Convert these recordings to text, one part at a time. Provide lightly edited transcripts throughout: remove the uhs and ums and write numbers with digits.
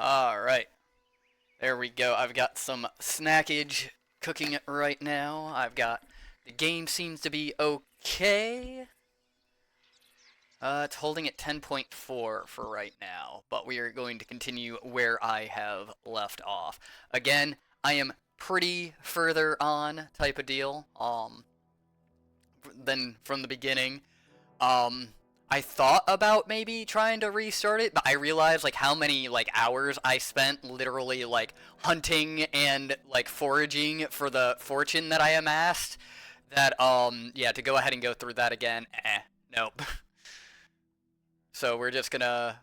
Alright. There we go. I've got some snackage cooking right now. The game seems to be okay. It's holding at 10.4 for right now, but we are going to continue where I have left off. Again, I am pretty further on type of deal, than from the beginning. I thought about maybe trying to restart it, but I realized like how many hours I spent literally hunting and foraging for the fortune that I amassed. That yeah, to go ahead and go through that again, nope. So we're just gonna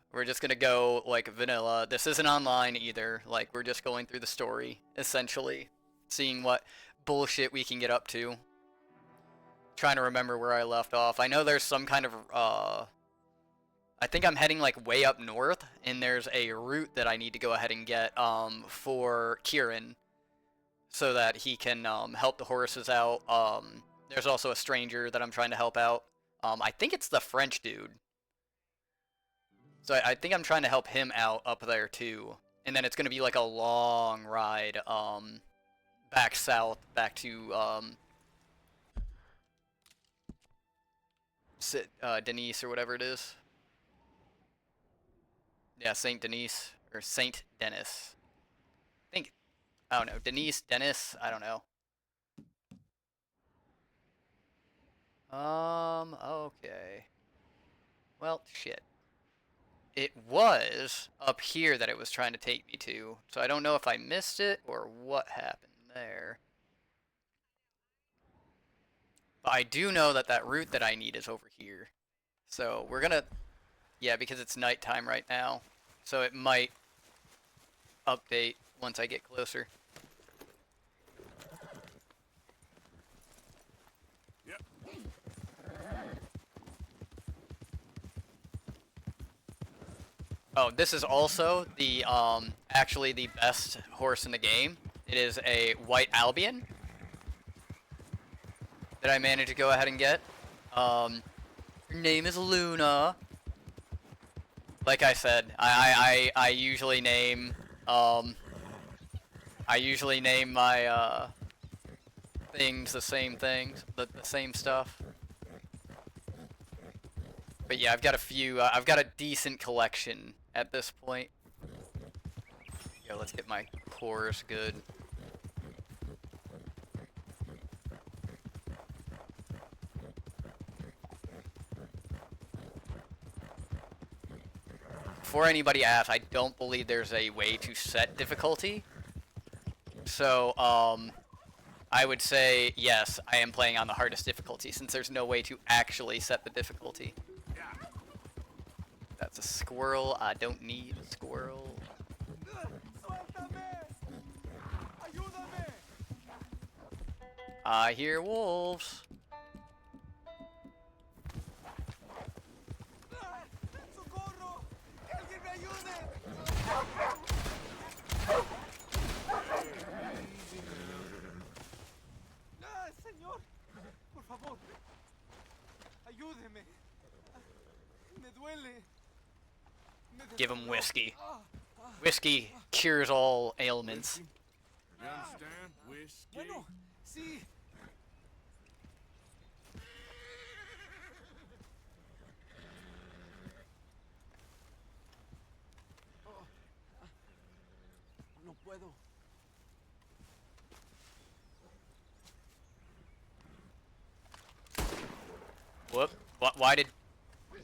go vanilla. This isn't online either. We're just going through the story essentially, seeing what bullshit we can get up to. Trying to remember where I left off. I know there's some kind of I think I'm heading way up north, and there's a route that I need to go ahead and get for Kieran, so that he can help the horses out. There's also a stranger that I'm trying to help out. I think it's the French dude. So I think I'm trying to help him out up there too. And then it's gonna be a long ride back south, back to Denise or whatever it is. Yeah, Saint Denis or Saint Denis. I don't know. Denise, Dennis, I don't know. Okay. Well, shit. It was up here that it was trying to take me to, so I don't know if I missed it or what happened there. But I do know that that route that I need is over here. So we're gonna, yeah, because it's nighttime right now, so it might update once I get closer. Yep. Oh, this is also the actually the best horse in the game. It is a white Albion that I managed to go ahead and get. Her name is Luna. Like I said, I usually name my things the same things, the same stuff. But yeah, I've got a few. I've got a decent collection at this point. Yo, let's get my cores good. Before anybody asks, I don't believe there's a way to set difficulty. So, I would say yes, I am playing on the hardest difficulty since there's no way to actually set the difficulty. That's a squirrel. I don't need a squirrel. I hear wolves. Señor, por favor, ayúdeme. Me duele. Give him whiskey. Whiskey cures all ailments. You understand? Whiskey. Bueno, sí. No puedo. Whoop. Why did...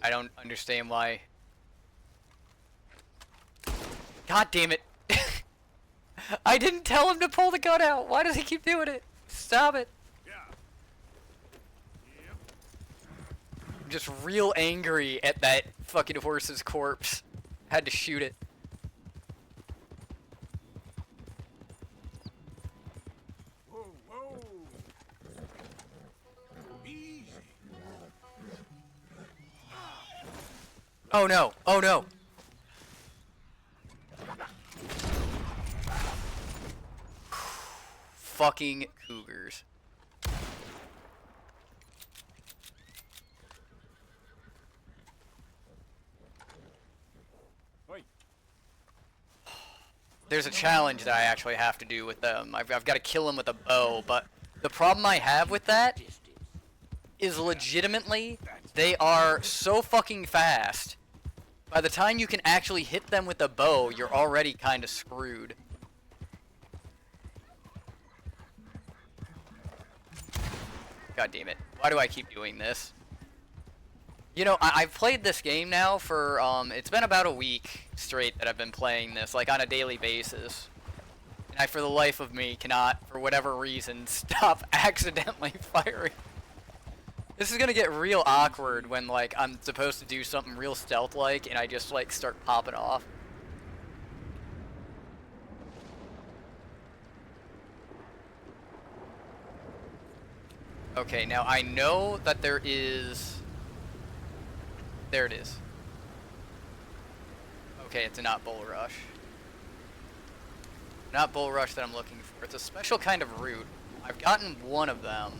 I don't understand why. God damn it. I didn't tell him to pull the gun out. Why does he keep doing it? Stop it. Yeah. I'm just real angry at that fucking horse's corpse. Had to shoot it. Whoa, whoa. Easy. Oh no. Oh no. Fucking cougars. Oi. there's a challenge that I actually have to do with them. I've got to kill them with a bow, but the problem I have with that is legitimately they are so fucking fast. By the time you can actually hit them with a bow, you're already kind of screwed. God damn it. Why do I keep doing this? You know, I've played this game now for, it's been about a week straight that I've been playing this, like, on a daily basis. And I, for the life of me, cannot, for whatever reason, stop accidentally firing. This is gonna get real awkward when, like, I'm supposed to do something real stealth-like, and I just, like, start popping off. Okay, now I know that there is... There it is. Okay, it's not bull rush. Not bull rush that I'm looking for. It's a special kind of root. I've gotten one of them.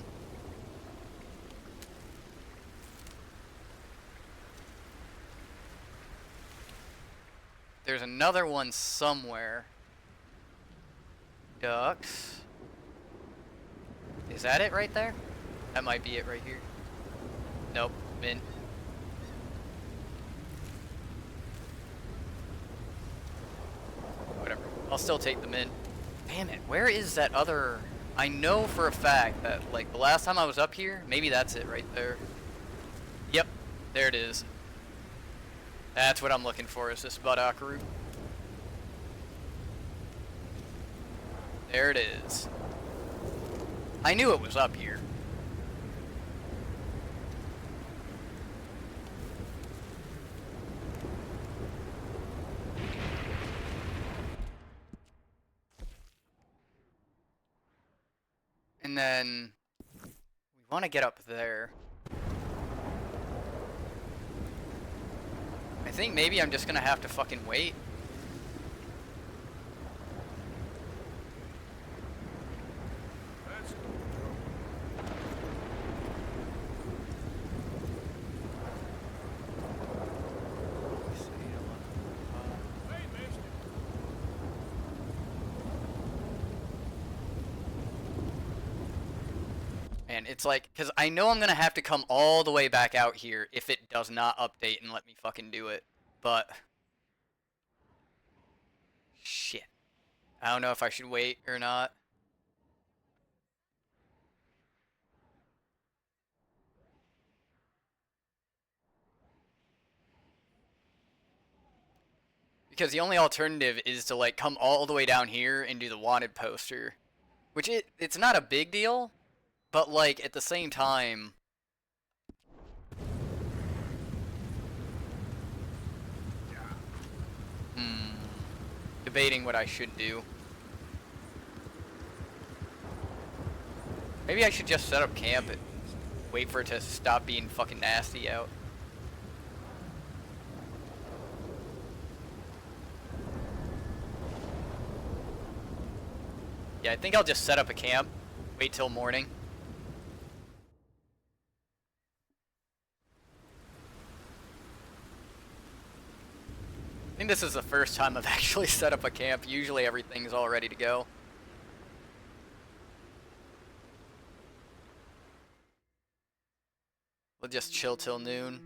There's another one somewhere. Ducks. Is that it right there? That might be it right here. Nope. Mint. Whatever. I'll still take the mint. Damn it. Where is that other... I know for a fact that, like, the last time I was up here, maybe that's it right there. Yep. There it is. That's what I'm looking for, is this buttock root. There it is. I knew it was up here. And then we want to get up there. I think maybe I'm just gonna have to fucking wait. And it's like, because I know I'm going to have to come all the way back out here if it does not update and let me fucking do it. But... shit. I don't know if I should wait or not. Because the only alternative is to, like, come all the way down here and do the wanted poster. Which, it's not a big deal. But, like, at the same time... Debating what I should do. Maybe I should just set up camp and wait for it to stop being fucking nasty out. Yeah, I think I'll just set up a camp, wait till morning. I think this is the first time I've actually set up a camp. Usually everything's all ready to go. We'll just chill till noon.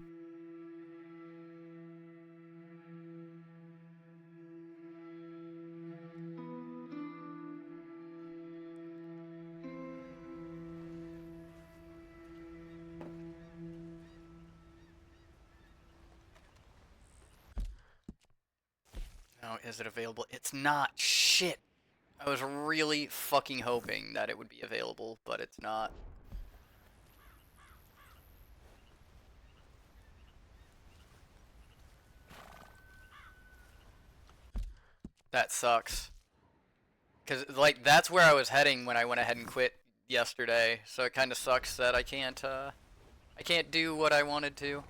No, is it available? It's not. Shit. I was really fucking hoping that it would be available, but it's not. That sucks. Because, like, that's where I was heading when I went ahead and quit yesterday. So it kind of sucks that I can't do what I wanted to.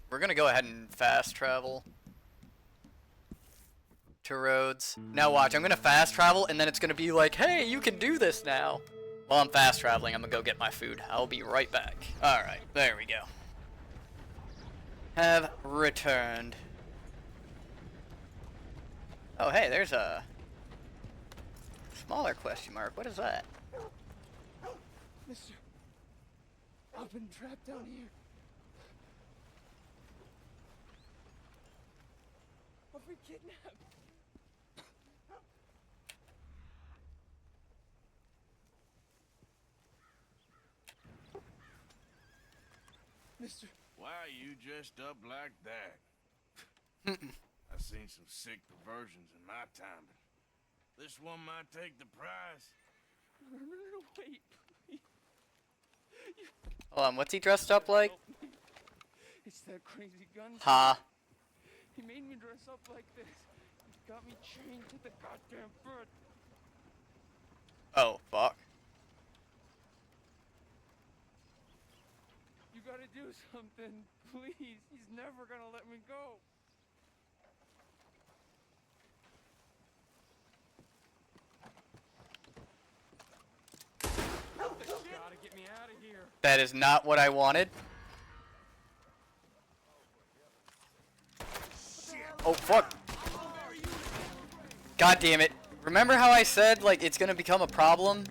We're gonna go ahead and fast travel to Rhodes. Now watch, I'm gonna fast travel and then it's gonna be like, hey, you can do this now. While I'm fast traveling, I'm gonna go get my food. I'll be right back. Alright, there we go. Have returned. Oh, hey, there's a smaller question mark. What is that? Mister, I've been trapped down here. I've been kidnapped. Mister, Why are you dressed up like that? I've seen some sick perversions in my time, but this one might take the prize. no, wait, please. Hold on, what's he dressed up like? Help me. It's that crazy gun. Huh? He made me dress up like this. He got me chained to the goddamn bed. Oh, fuck. You gotta do something, please. He's never gonna let me go. Gotta get me out of here. That is not what I wanted. Oh, fuck. God damn it. Remember how I said, like, it's gonna become a problem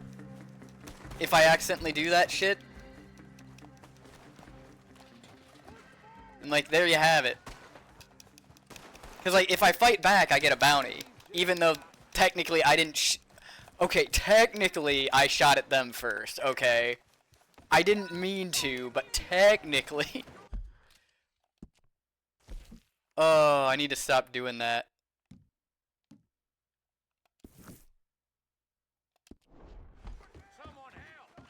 if I accidentally do that shit? And, like, there you have it. Because, like, if I fight back, I get a bounty. Even though, technically, I didn't okay, technically, I shot at them first, okay? I didn't mean to, but technically... Oh, I need to stop doing that. Someone help!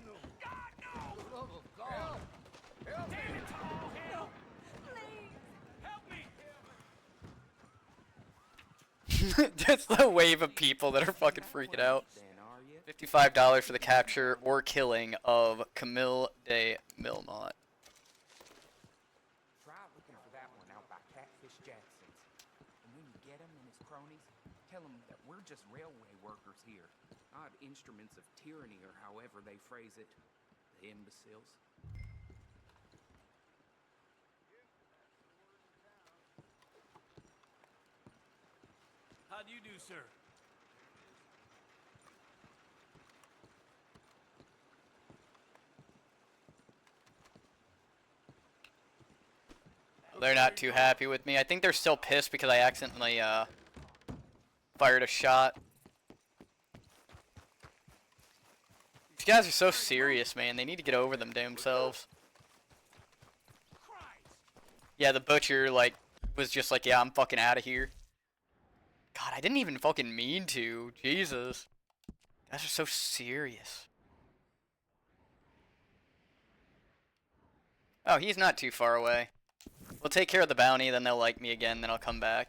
No. God, no! For the love of God! Help me! Help! Help me! That's the wave of people that are fucking freaking out. $55 for the capture or killing of Camille de Milmont. Try looking for that one out by Catfish Jackson's. And when you get him and his cronies, tell them that we're just railway workers here. Odd instruments of tyranny, or however they phrase it. The imbeciles. How do you do, sir? They're not too happy with me. I think they're still pissed because I accidentally fired a shot. These guys are so serious, man. They need to get over them damn selves. Yeah, the butcher, like, was just like, yeah, I'm fucking out of here. God, I didn't even fucking mean to. Jesus. Guys are so serious. Oh, he's not too far away. We'll take care of the bounty, then they'll like me again, then I'll come back.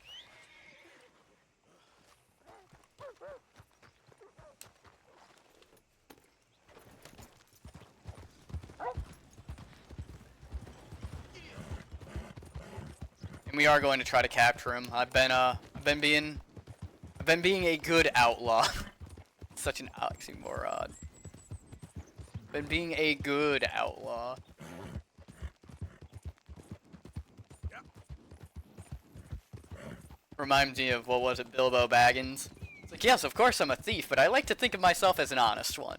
And we are going to try to capture him. I've been being a good outlaw. Such an oxymoron. Been being a good outlaw. Reminds me of, what was it, Bilbo Baggins? It's like, yes, of course I'm a thief, but I like to think of myself as an honest one.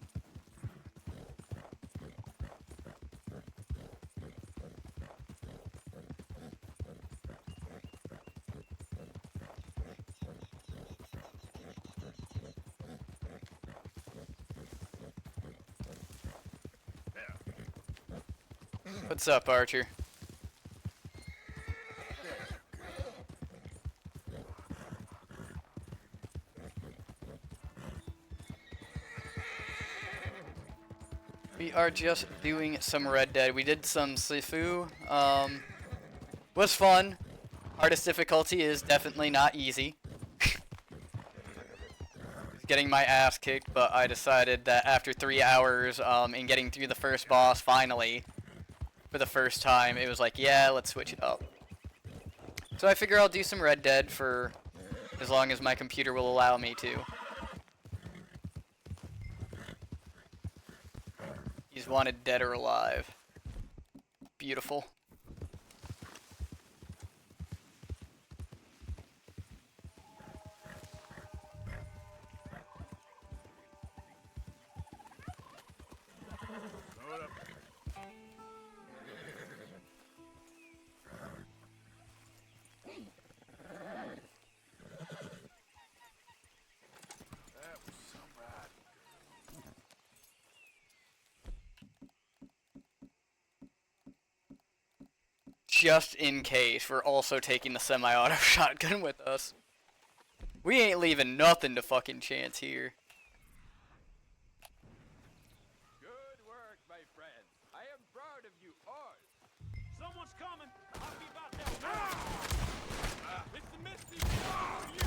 What's up, Archer? We are just doing some Red Dead. We did some Sifu. Was fun. Hardest difficulty is definitely not easy. Getting my ass kicked, but I decided that after 3 hours and getting through the first boss finally, for the first time, it was like, yeah, let's switch it up. So I figure I'll do some Red Dead for as long as my computer will allow me to. He's wanted dead or alive. Beautiful. Load up. That was somebody. Just in case, we're also taking the semi-auto shotgun with us. We ain't leaving nothing to fucking chance here. Good work, my friend. I am proud of you all. Someone's coming. I'll be about that. It's the Misty for you.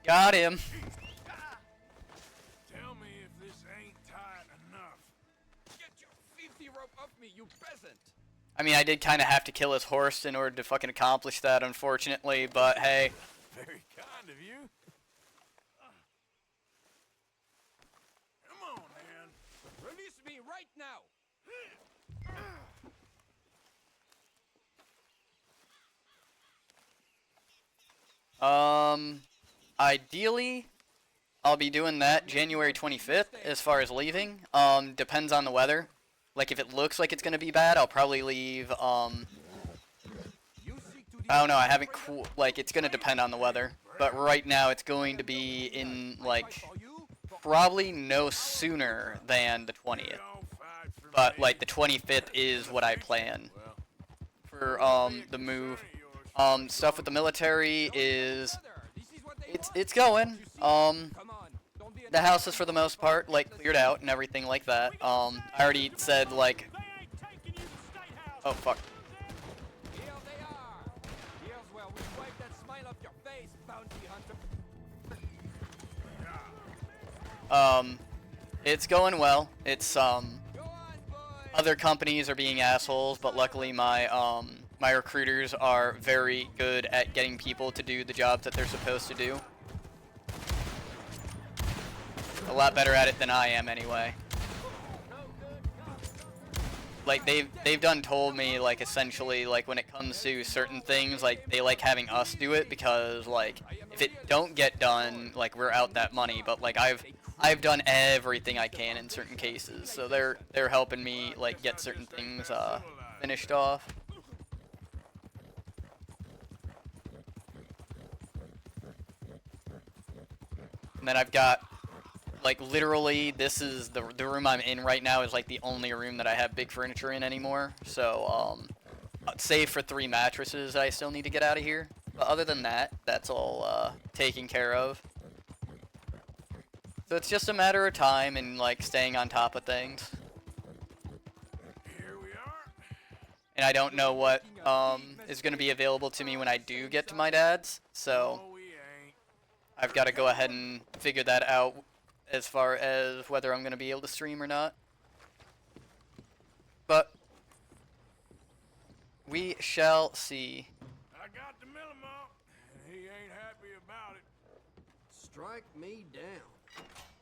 Got him. Tell me if this ain't tight enough. Get your filthy rope off me, you peasant. I mean, I did kind of have to kill his horse in order to fucking accomplish that, unfortunately, but hey. Very kind of you. Come on, man. Release me right now. Ideally, I'll be doing that January 25th as far as leaving. Depends on the weather. Like, if it looks like it's gonna be bad, I'll probably leave, I don't know, I haven't like, it's gonna depend on the weather. But right now, it's going to be in, like, probably no sooner than the 20th. But, like, the 25th is what I plan for, the move. Stuff with the military is, it's going. The house is for the most part, like, cleared out and everything like that. I already said, like, oh, fuck. Here they are. Here's where we wipe that smile off your face, bounty hunter. It's going well. It's, Go on, boy. other companies are being assholes, but luckily my recruiters are very good at getting people to do the jobs that they're supposed to do. A lot better at it than I am, anyway. Like, they've done told me, like, essentially, like, when it comes to certain things, like, they like having us do it because, like, if it don't get done, like, we're out that money. But, like, I've done everything I can in certain cases, so they're helping me, like, get certain things finished off. And then I've got, like, literally, this is the room I'm in right now is, like, the only room that I have big furniture in anymore. So, save for 3 mattresses I still need to get out of here. But other than that, that's all, taken care of. So it's just a matter of time and, like, staying on top of things. Here we are. And I don't know what, is gonna be available to me when I do get to my dad's. So, No, we ain't. I've got to go ahead and figure that out as far as whether I'm going to be able to stream or not. But we shall see. I got to mill him up, and he ain't happy about it. Strike me down.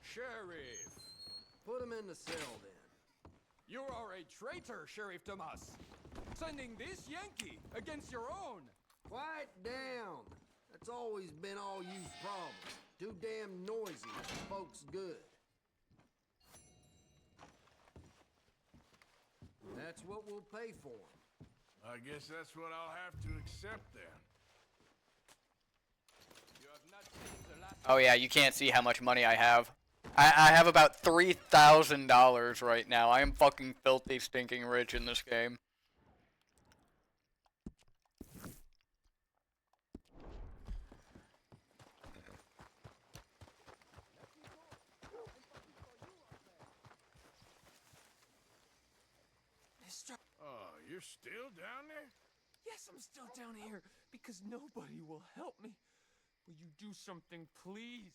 Sheriff. Put him in the cell then. You are a traitor, Sheriff Tomas. Sending this Yankee against your own. Quiet down. That's always been all you's problem. Too damn noisy when folks good. That's what we'll pay for him. I guess that's what I'll have to accept then. You have not seen the last. Oh yeah, you can't see how much money I have. I have about $3,000 right now. I am fucking filthy stinking rich in this game. You're still down there? Yes, I'm still down here because nobody will help me. Will you do something, please?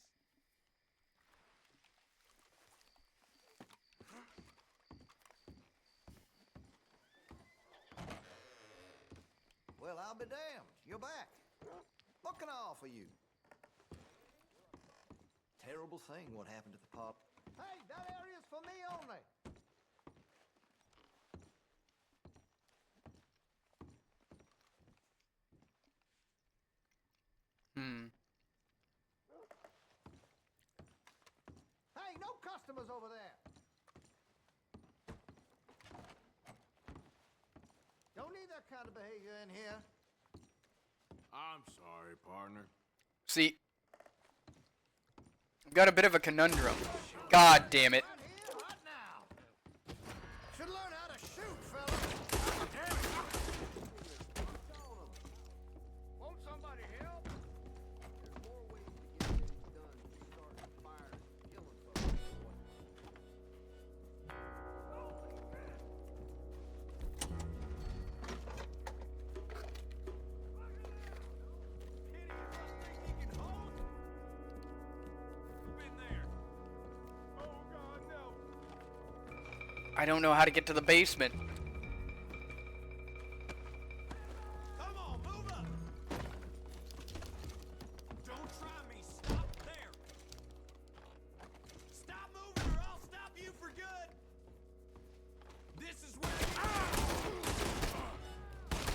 Well, I'll be damned. You're back. What can I offer you? Terrible thing what happened to the pub. Hey, that area's for me only. Hey, no customers over there. Don't need that kind of behavior in here. I'm sorry, partner. See, I've got a bit of a conundrum. God damn it. Right here, right now. Should learn how to shoot, fella. Damn it! Won't somebody help? There's more ways to get things done than starting fires and killing folks, boy. I don't know how to get to the basement. Come on, move up! Don't try me. Stop there. Stop moving or I'll stop you for good. This is where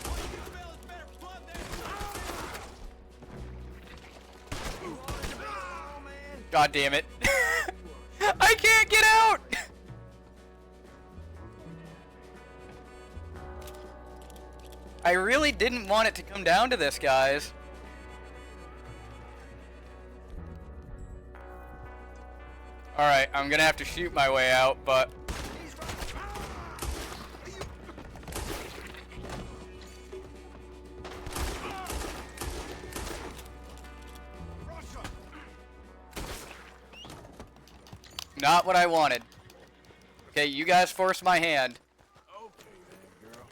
one of you fellas better plug that. God damn it. I can't get out! I really didn't want it to come down to this, guys. Alright, I'm gonna have to shoot my way out, but... Not what I wanted. Okay, you guys forced my hand. Okay then, girl.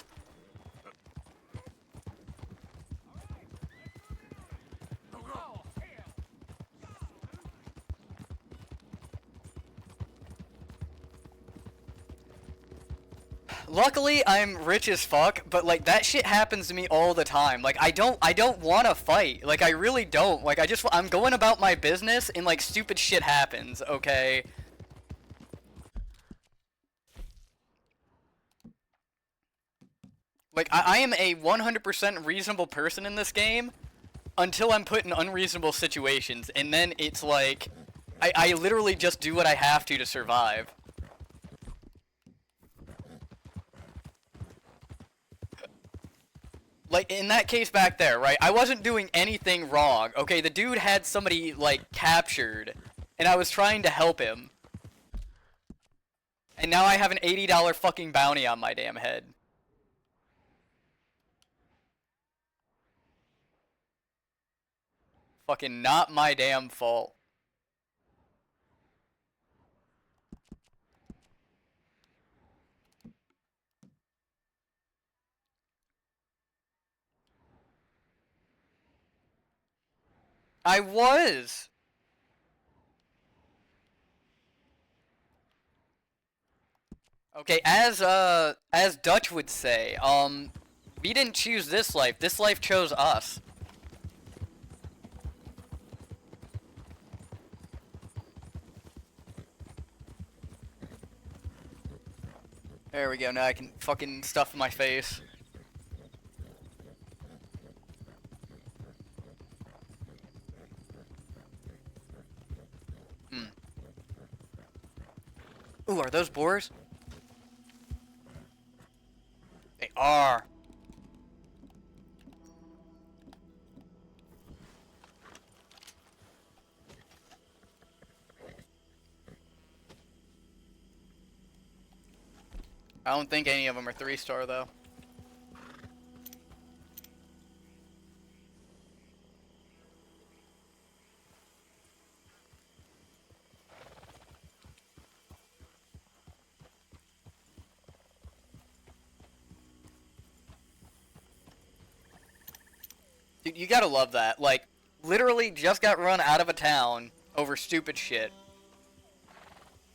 Luckily, I'm rich as fuck, but like that shit happens to me all the time. Like I don't want to fight. Like I really don't. Like I'm going about my business and like stupid shit happens, okay? Like I am a 100% reasonable person in this game until I'm put in unreasonable situations, and then it's like I literally just do what I have to survive. Like, in that case back there, right, I wasn't doing anything wrong, okay? The dude had somebody, like, captured, and I was trying to help him. And now I have an $80 fucking bounty on my damn head. Fucking not my damn fault. I was! Okay, as Dutch would say, we didn't choose this life chose us. There we go, now I can fucking stuff my face. Ooh, are those boars? They are. I don't think any of them are 3-star though. Dude, you gotta love that. Like, literally just got run out of a town over stupid shit.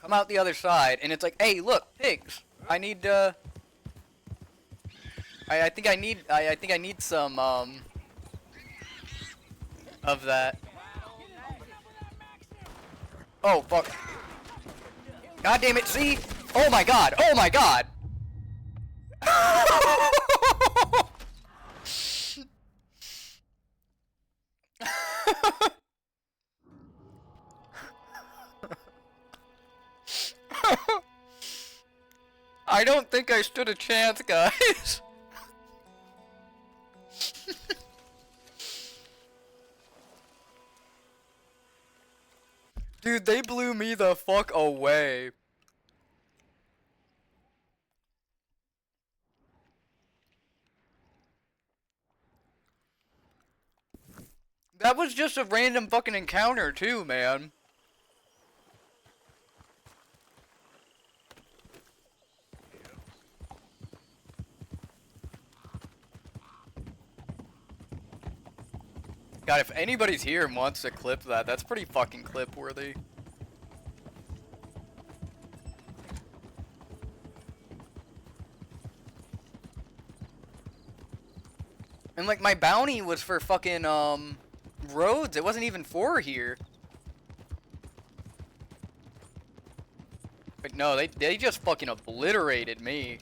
Come out the other side, and it's like, hey, look, pigs. I need, I think I need some, of that. Oh, fuck. God damn it, see? Oh my god, oh my god! I don't think I stood a chance, guys. Dude, they blew me the fuck away. That was just a random fucking encounter too, man. God, if anybody's here and wants to clip that, that's pretty fucking clip worthy. And like my bounty was for fucking roads. It wasn't even for here. But no, they just fucking obliterated me.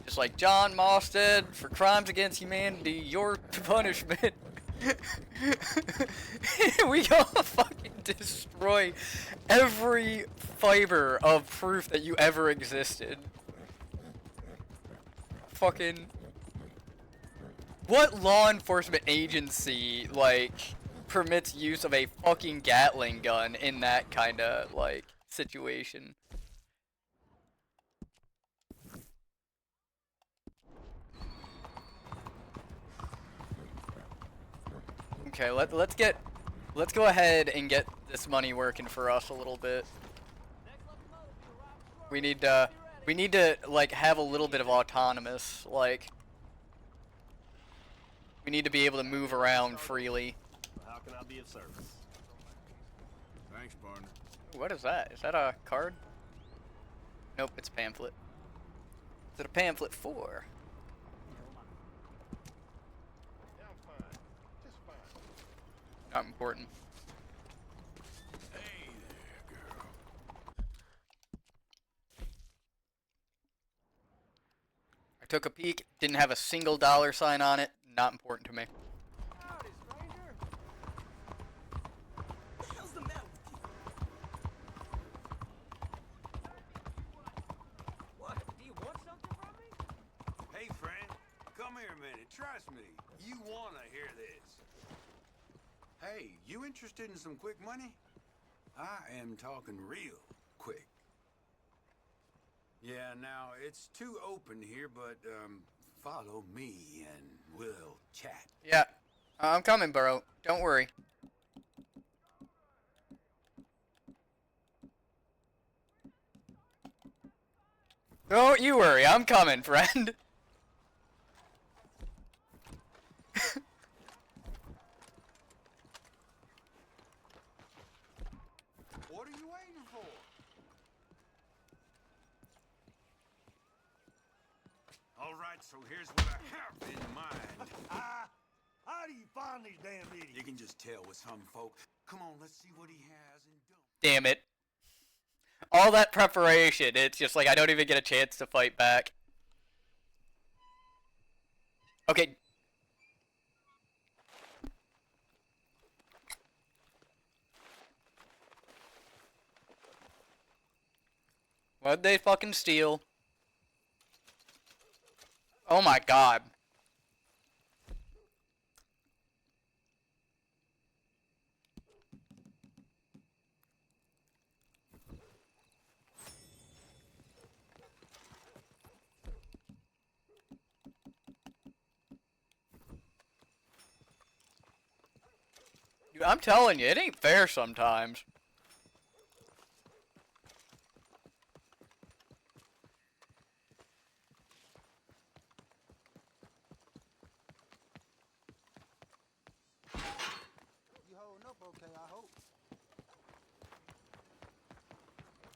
Just like John Mostad for crimes against humanity, your punishment. We gonna fucking destroy every fiber of proof that you ever existed. Fucking. What law enforcement agency, like, permits use of a fucking Gatling gun in that kinda, like, situation? Okay, let's go ahead and get this money working for us a little bit. We need to like have a little bit of autonomous, like we need to be able to move around freely. How can I be of service? Thanks, partner. What is that? Is that a card? Nope, it's a pamphlet. Is it a pamphlet for? Not important. Hey there, girl. I took a peek, didn't have a single dollar sign on it. Not important to me. Howdy, stranger. What the hell's the matter with you? What? Do you want something from me? Hey, friend, come here a minute. Trust me, you want to hear this. Hey, you interested in some quick money? I am talking real quick. Yeah, now, it's too open here, but, follow me and we'll chat. Yeah, I'm coming, bro. Don't worry. Don't you worry, I'm coming, friend. What are you waiting for? All right, so here's what I have in mind. How do you find these damn idiots? You can just tell with some folk. Come on, let's see what he has and don't. Damn it. All that preparation, it's just like I don't even get a chance to fight back. Okay. What'd they fucking steal? Oh my god. Dude, I'm telling you, it ain't fair sometimes.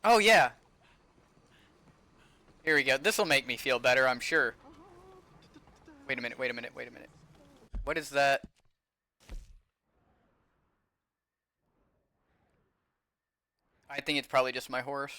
Oh, yeah. Here we go. This'll make me feel better, I'm sure. Wait a minute, wait a minute, wait a minute. What is that? I think it's probably just my horse.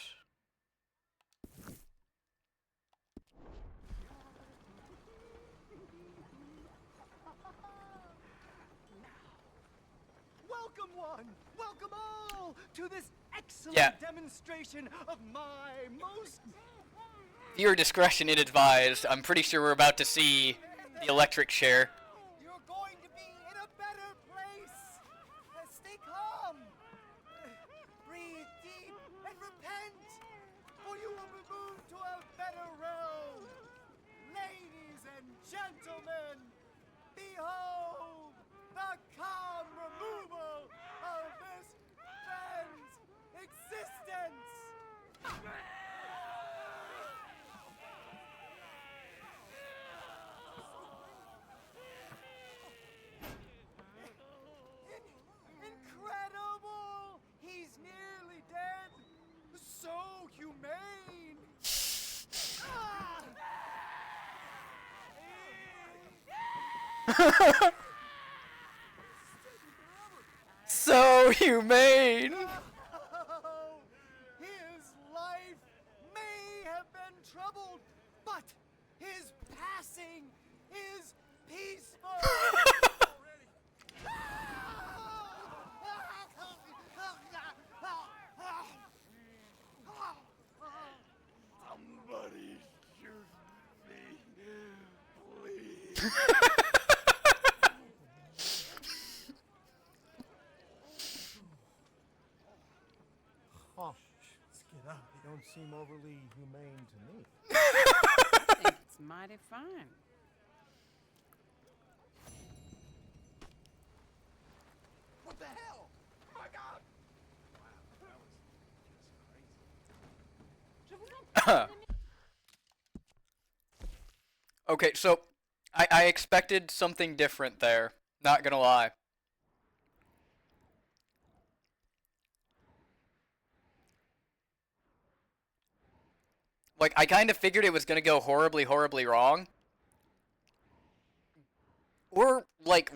Welcome one, welcome all to this excellent demonstration of my most... Viewer discretion is advised. I'm pretty sure we're about to see the electric chair. You're going to be in a better place. Stay calm. Breathe deep and repent, or you will be moved to a better realm. Ladies and gentlemen, behold the calm removal of this man's existence. Incredible! He's nearly dead. So humane. So humane. His life may have been troubled, but his passing is peaceful. Somebody shoot me, please. Let's get up. They don't seem overly humane to me. I think it's mighty fine. What the hell? Oh my God! Okay, so I expected something different there. Not gonna lie. Like, I kind of figured it was gonna go horribly, horribly wrong. Or, like,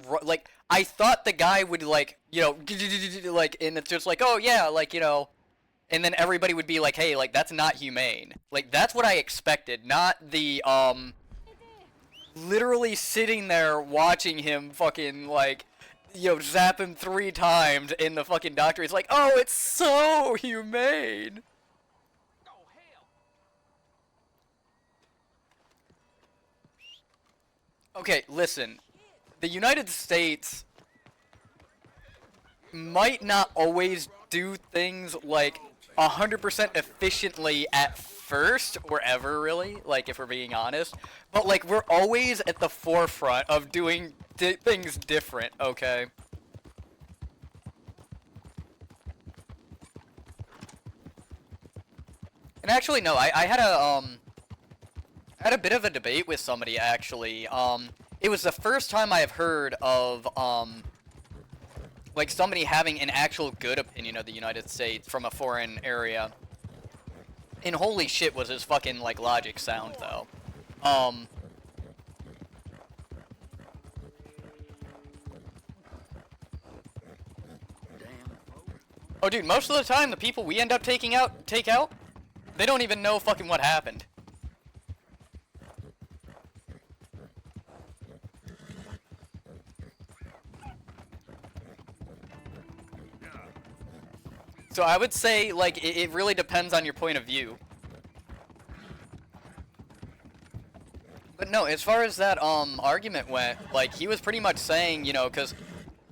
I thought the guy would, like, you know, like, and it's just like, oh, yeah, like, you know, and then everybody would be like, hey, like, that's not humane. Like, that's what I expected, not the, literally sitting there watching him fucking, like, you know, zap him 3 times, and the fucking doctor is like, oh, it's so humane. Okay, listen. The United States might not always do things, like, 100% efficiently at first, or ever, really, like, if we're being honest. But, like, we're always at the forefront of doing things different, okay? And actually, no, I had a bit of a debate with somebody, actually. It was the first time I have heard of, like, somebody having an actual good opinion of the United States from a foreign area. And holy shit was his fucking, like, logic sound, though. Oh, dude, most of the time, the people we end up take out, they don't even know fucking what happened. So I would say, like, it really depends on your point of view. But no, as far as that, argument went, like, he was pretty much saying, you know, because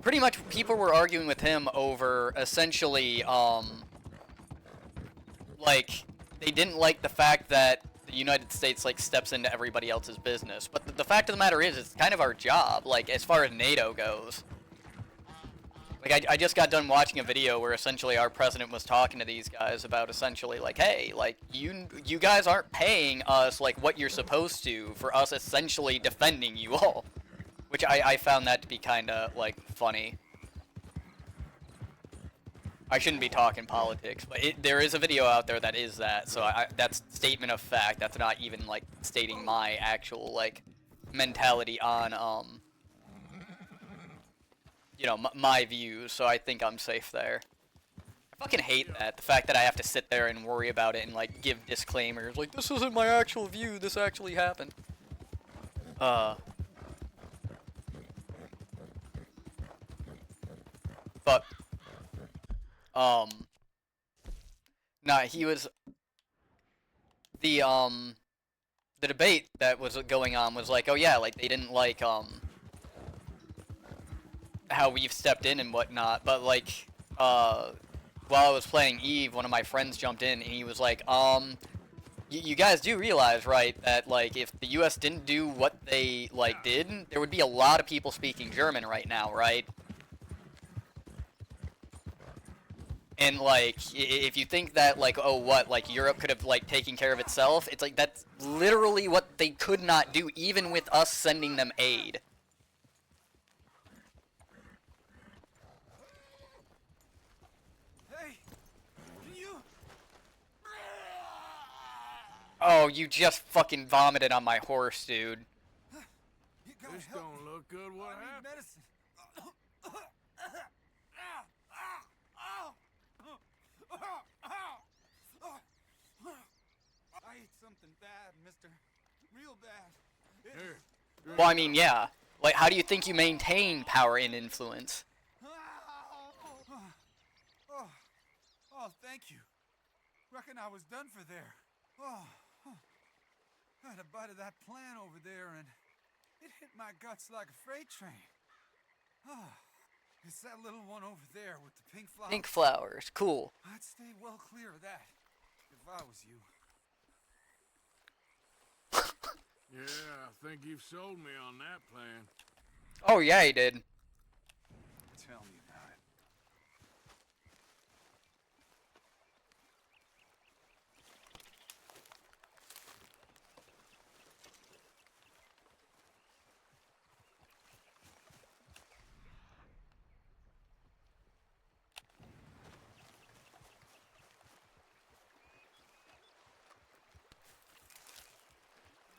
pretty much people were arguing with him over, essentially, like, they didn't like the fact that the United States, like, steps into everybody else's business. But the fact of the matter is, it's kind of our job, like, as far as NATO goes. Like, I just got done watching a video where essentially our president was talking to these guys about essentially, like, hey, like, you guys aren't paying us, like, what you're supposed to for us essentially defending you all. Which I found that to be kind of, like, funny. I shouldn't be talking politics, but there is a video out there that is that, so that's statement of fact. That's not even, like, stating my actual, like, mentality on, you know, my views, so I think I'm safe there. I fucking hate that, the fact that I have to sit there and worry about it and, like, give disclaimers, like, this isn't my actual view, this actually happened. But, nah, he was, the debate that was going on was like, oh yeah, like, they didn't like, how we've stepped in and whatnot, but, like, while I was playing Eve, one of my friends jumped in, and he was like, you guys do realize, right, that, like, if the US didn't do what they, like, did, there would be a lot of people speaking German right now, right? And, like, if you think that, like, oh, what, like, Europe could have, like, taken care of itself, it's like, that's literally what they could not do, even with us sending them aid. Hey, can you? Oh, you just fucking vomited on my horse, dude. This don't look good. What happened? Medicine. I ate something bad, mister. Real bad. Here. Well, I mean, yeah. Like, how do you think you maintain power and influence? Oh, thank you. Reckon I was done for there. Oh, I had a bite of that plant over there, and it hit my guts like a freight train. Oh, it's that little one over there with the pink flowers. Pink flowers, cool. I'd stay well clear of that if I was you. Yeah, I think you've sold me on that plan. Oh, yeah, he did. Tell me about it.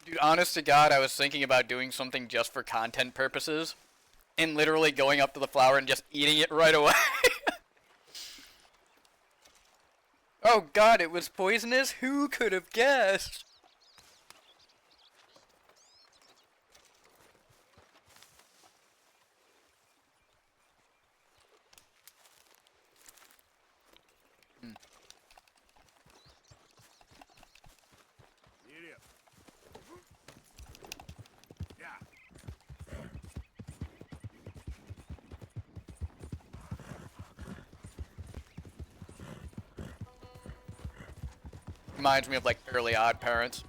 Dude, honest to God, I was thinking about doing something just for content purposes, and literally going up to the flower and just eating it right away. Oh God, it was poisonous? Who could have guessed? Giddy up. Yeah. Reminds me of, like, Fairly Odd Parents.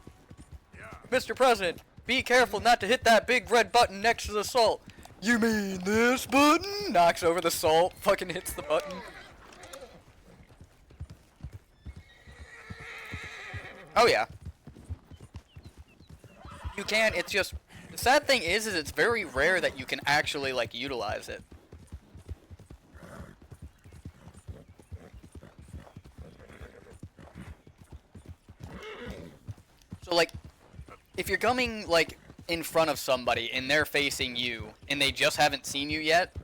Yeah. Mr. President, be careful not to hit that big red button next to the salt. You mean this button? Knocks over the salt, fucking hits the button. Oh yeah. You can, it's just, the sad thing is it's very rare that you can actually, like, utilize it. So, like, if you're coming, like, in front of somebody and they're facing you and they just haven't seen you yet,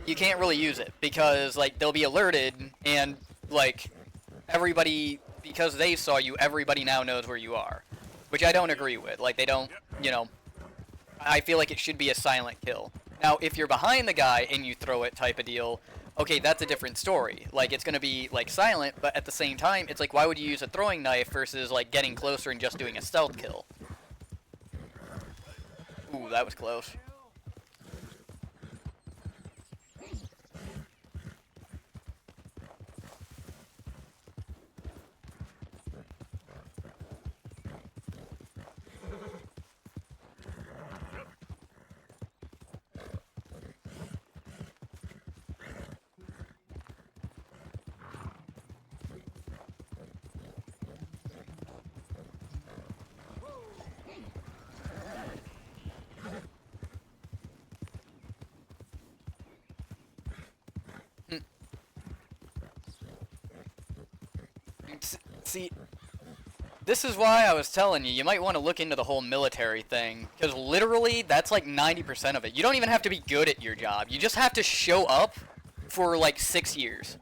you can't really use it because, like, they'll be alerted and, like, everybody, because they saw you, everybody now knows where you are. Which I don't agree with. Like, they don't, you know, I feel like it should be a silent kill. Now, if you're behind the guy and you throw it type of deal, okay, that's a different story. Like, it's going to be, like, silent, but at the same time, it's like, why would you use a throwing knife versus, like, getting closer and just doing a stealth kill? Ooh, that was close. See, this is why I was telling you, you might want to look into the whole military thing, because literally, that's like 90% of it. You don't even have to be good at your job. You just have to show up for like 6 years.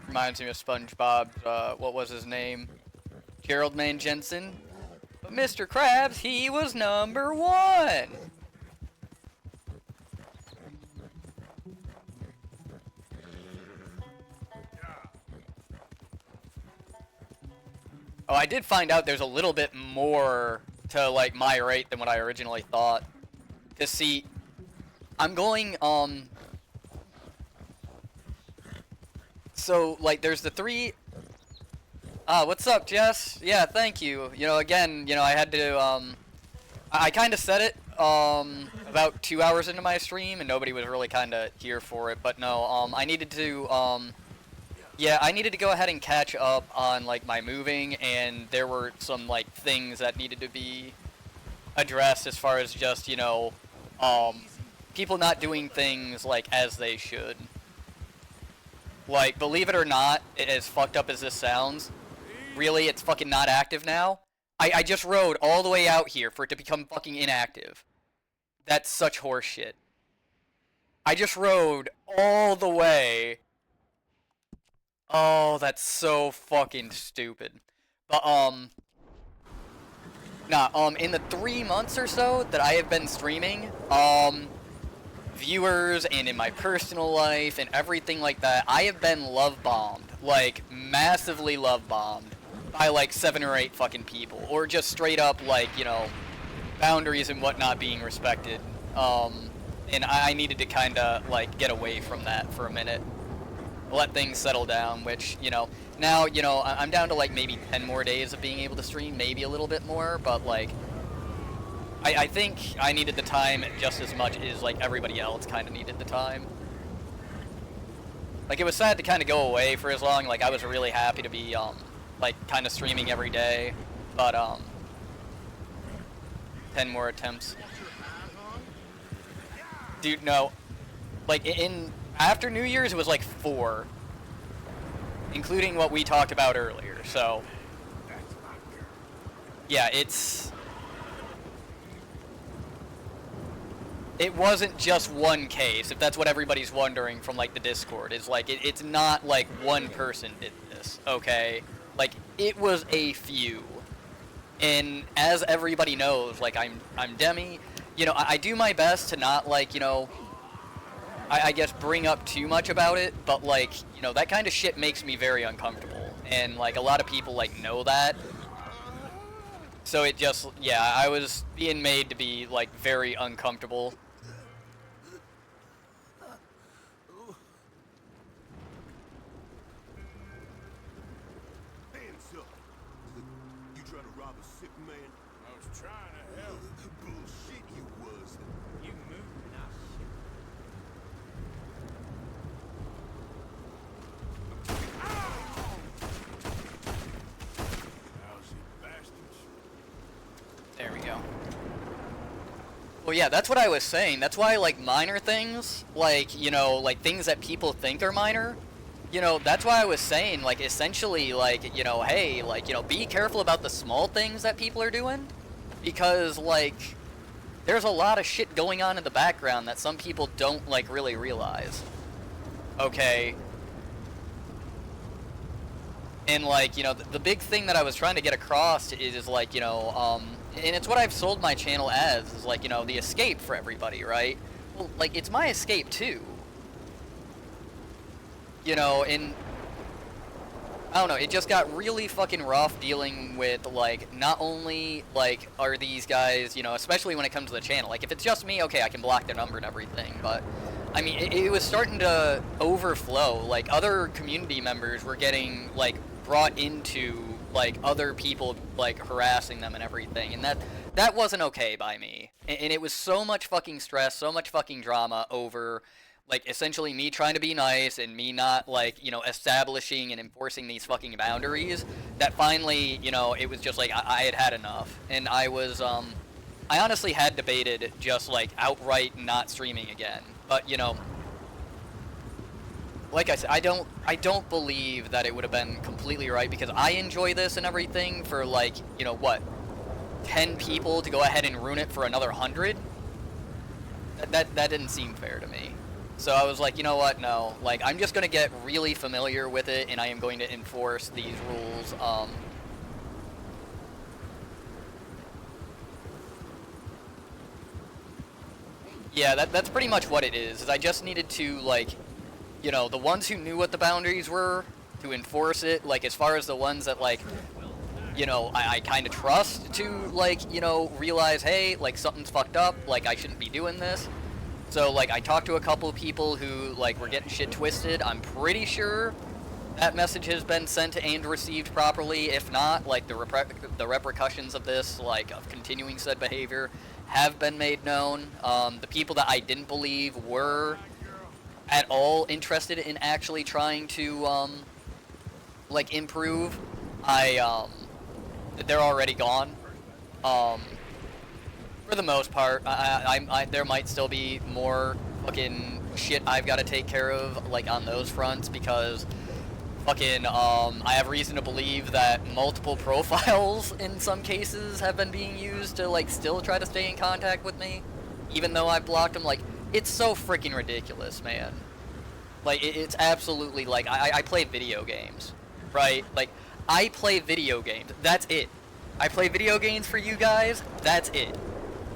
Reminds me of SpongeBob, what was his name? Gerald Mann Jensen. But Mr. Krabs, he was number 1! Oh, I did find out there's a little bit more to, like, my rate than what I originally thought. To see, I'm going, so, like, there's the 3... what's up, Jess? Yeah, thank you. You know, again, you know, I had to, I kind of said it, about 2 hours into my stream, and nobody was really kind of here for it, but no, I needed to, yeah, I needed to go ahead and catch up on, like, my moving, and there were some, like, things that needed to be addressed as far as just, you know, people not doing things, like, as they should. Like, believe it or not, as fucked up as this sounds, really, it's fucking not active now? I just rode all the way out here for it to become fucking inactive. That's such horseshit. I just rode all the way. Oh, that's so fucking stupid. But, in the 3 months or so that I have been streaming, viewers and in my personal life and everything like that, I have been love-bombed. Like, massively love-bombed by, like, 7 or 8 fucking people. Or just straight up, like, you know, boundaries and whatnot being respected. And I needed to kinda, like, get away from that for a minute. Let things settle down, which, you know, now, you know, I'm down to, like, maybe 10 more days of being able to stream, maybe a little bit more, but, like, I think I needed the time just as much as, like, everybody else kind of needed the time. Like, it was sad to kind of go away for as long, like, I was really happy to be, like, kind of streaming every day, but, 10 more attempts. Dude, no. Like, after New Year's, it was like 4. Including what we talked about earlier, so. Yeah, it wasn't just one case, if that's what everybody's wondering from, like, the Discord. It's like, it's not like one person did this, okay? Like, it was a few. And as everybody knows, like, I'm Demi, you know, I do my best to not, like, you know, I guess bring up too much about it, but, like, you know, that kind of shit makes me very uncomfortable. And, like, a lot of people, like, know that. So it just, yeah, I was being made to be, like, very uncomfortable. Hands up. You trying to rob a sick man? I was trying to help. Bullshit you was. You moved and I shit. Lousy bastards. There we go. Well, yeah, that's what I was saying. That's why, like, minor things, like, you know, like, things that people think are minor, you know, that's why I was saying, like, essentially, like, you know, hey, like, you know, be careful about the small things that people are doing, because, like, there's a lot of shit going on in the background that some people don't, like, really realize. Okay? And, like, you know, the big thing that I was trying to get across is like, you know, and it's what I've sold my channel as, is like, you know, the escape for everybody, right? Well, like, it's my escape too. You know, and I don't know, it just got really fucking rough dealing with, like, not only, like, are these guys, you know, especially when it comes to the channel, like, if it's just me, okay, I can block their number and everything, but, I mean, it was starting to overflow, like, other community members were getting, like, brought into, like, other people, like, harassing them and everything, and that wasn't okay by me, and it was so much fucking stress, so much fucking drama over, like, essentially me trying to be nice and me not, like, you know, establishing and enforcing these fucking boundaries, that finally, you know, it was just like, I had had enough. And I was, I honestly had debated just like outright not streaming again, but you know, like I said, I don't believe that it would have been completely right because I enjoy this and everything for like, you know, what, 10 people to go ahead and ruin it for another 100? That didn't seem fair to me. So I was like, you know what, no, like I'm just gonna get really familiar with it and I am going to enforce these rules. Yeah, that's pretty much what it is I just needed to, like, you know, the ones who knew what the boundaries were, to enforce it, like, as far as the ones that, like, you know, I kind of trust to, like, you know, realize, hey, like, something's fucked up, like, I shouldn't be doing this. So, like, I talked to a couple of people who, like, were getting shit twisted. I'm pretty sure that message has been sent and received properly. If not, like, the repercussions of this, like, of continuing said behavior have been made known. The people that I didn't believe were at all interested in actually trying to, like, improve, they're already gone. For the most part, there might still be more fucking shit I've got to take care of, like, on those fronts, because fucking, I have reason to believe that multiple profiles in some cases have been being used to, like, still try to stay in contact with me, even though I blocked them. Like, it's so freaking ridiculous, man. Like, it's absolutely, like, I play video games, right? Like, I play video games, that's it. I play video games for you guys, that's it.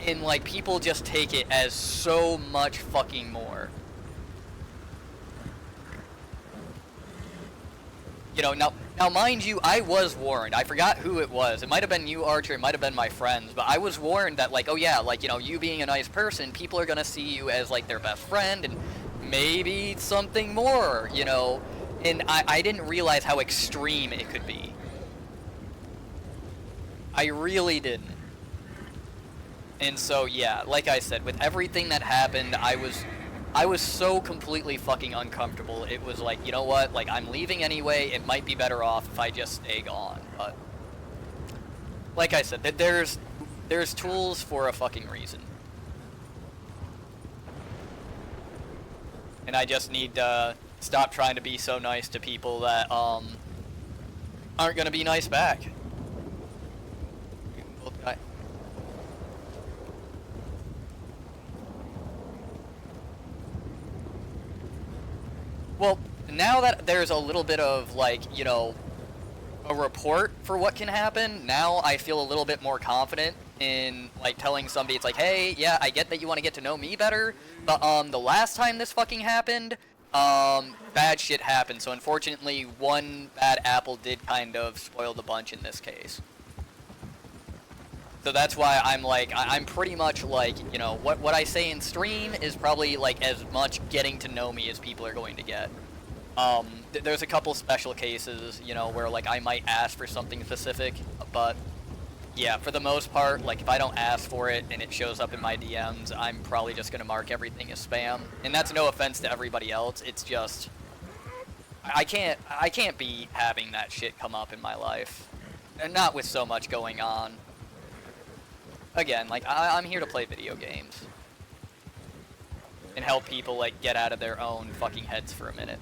And, like, people just take it as so much fucking more. You know, now mind you, I was warned. I forgot who it was. It might have been you, Archer, it might have been my friends, but I was warned that, like, oh yeah, like, you know, you being a nice person, people are gonna see you as, like, their best friend, and maybe something more, you know? And I didn't realize how extreme it could be. I really didn't. And so, yeah, like I said, with everything that happened, I was so completely fucking uncomfortable. It was like, you know what, like, I'm leaving anyway, it might be better off if I just stay gone. But, like I said, there's tools for a fucking reason. And I just need to stop trying to be so nice to people that, aren't gonna be nice back. Well, now that there's a little bit of, like, you know, a report for what can happen, now I feel a little bit more confident in, like, telling somebody, it's like, hey, yeah, I get that you want to get to know me better, but, the last time this fucking happened, bad shit happened, so unfortunately, one bad apple did kind of spoil the bunch in this case. So that's why I'm like, I'm pretty much like, you know, what I say in stream is probably like as much getting to know me as people are going to get. There's a couple special cases, you know, where like I might ask for something specific, but yeah, for the most part, like if I don't ask for it and it shows up in my DMs, I'm probably just gonna mark everything as spam. And that's no offense to everybody else, it's just, I can't be having that shit come up in my life. And not with so much going on. Again, like, I'm here to play video games. And help people, like, get out of their own fucking heads for a minute.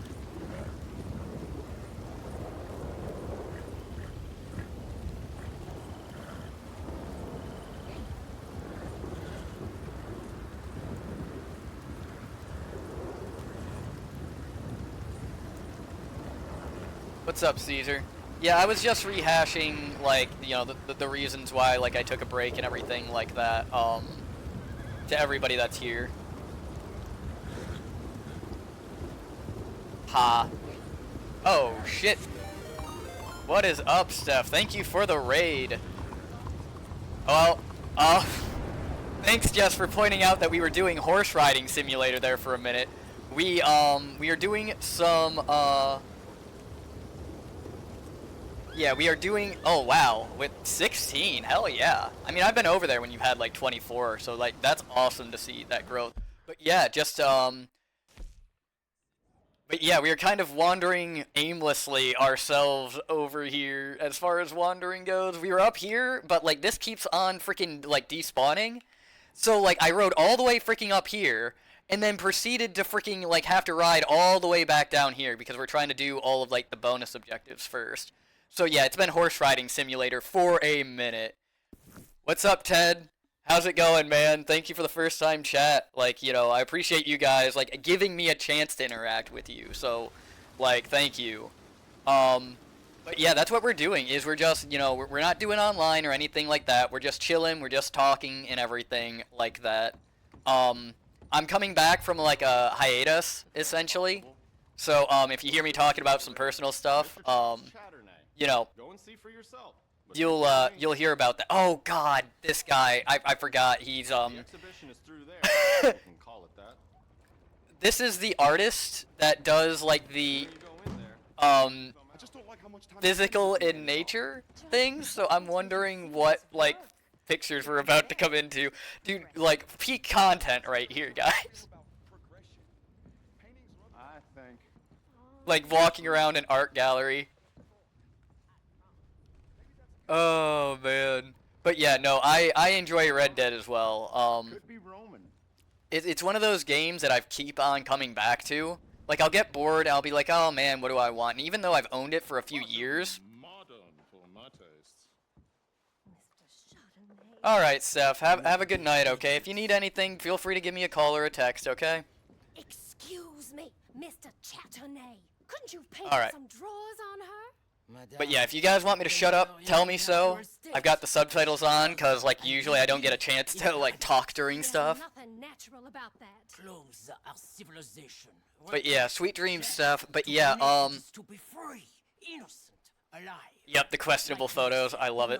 What's up, Caesar? Yeah, I was just rehashing, like, you know, the reasons why, like, I took a break and everything like that, to everybody that's here. Ha. Oh, shit. What is up, Steph? Thank you for the raid. Well, thanks, Jess, for pointing out that we were doing horse riding simulator there for a minute. We are doing some, yeah, we are doing, oh wow, with 16, hell yeah. I mean, I've been over there when you had like 24, so like, that's awesome to see that growth. But yeah, just, But yeah, we are kind of wandering aimlessly ourselves over here as far as wandering goes. We were up here, but like this keeps on freaking like despawning. So like I rode all the way freaking up here and then proceeded to freaking like have to ride all the way back down here because we're trying to do all of like the bonus objectives first. So yeah, it's been horse riding simulator for a minute. What's up, Ted? How's it going, man? Thank you for the first time chat. Like, you know, I appreciate you guys, like, giving me a chance to interact with you. So, like, thank you. But yeah, that's what we're doing, is we're just, you know, we're not doing online or anything like that. We're just chilling, we're just talking and everything like that. I'm coming back from, like, a hiatus, essentially. So, if you hear me talking about some personal stuff, you know, Go and see for yourself. you'll hear about that. Oh God, this guy, I forgot. He's The exhibition is through there. You can call it that. This is the artist that does like the physical in nature things. So I'm wondering what like pictures we're about to come into. Dude, like peak content right here, guys. I think. Like walking around an art gallery. Oh man, but yeah, no, I enjoy Red Dead as well. Could be Roman. It's one of those games that I keep on coming back to. Like I'll get bored, I'll be like, oh man, what do I want? And even though I've owned it for a few years. Modern for my tastes. All right, Steph, have a good night, okay? If you need anything, feel free to give me a call or a text, okay? Excuse me, Mr. Chatternet. Couldn't you paint All right. some drawers on her? But yeah, if you guys want me to shut up, tell me so. I've got the subtitles on, cause like usually I don't get a chance to like talk during stuff. Nothing natural about that. Clothes are civilization. But yeah, sweet dreams, Steph. But yeah, To be free, innocent, alive. Yep, the questionable photos. I love it.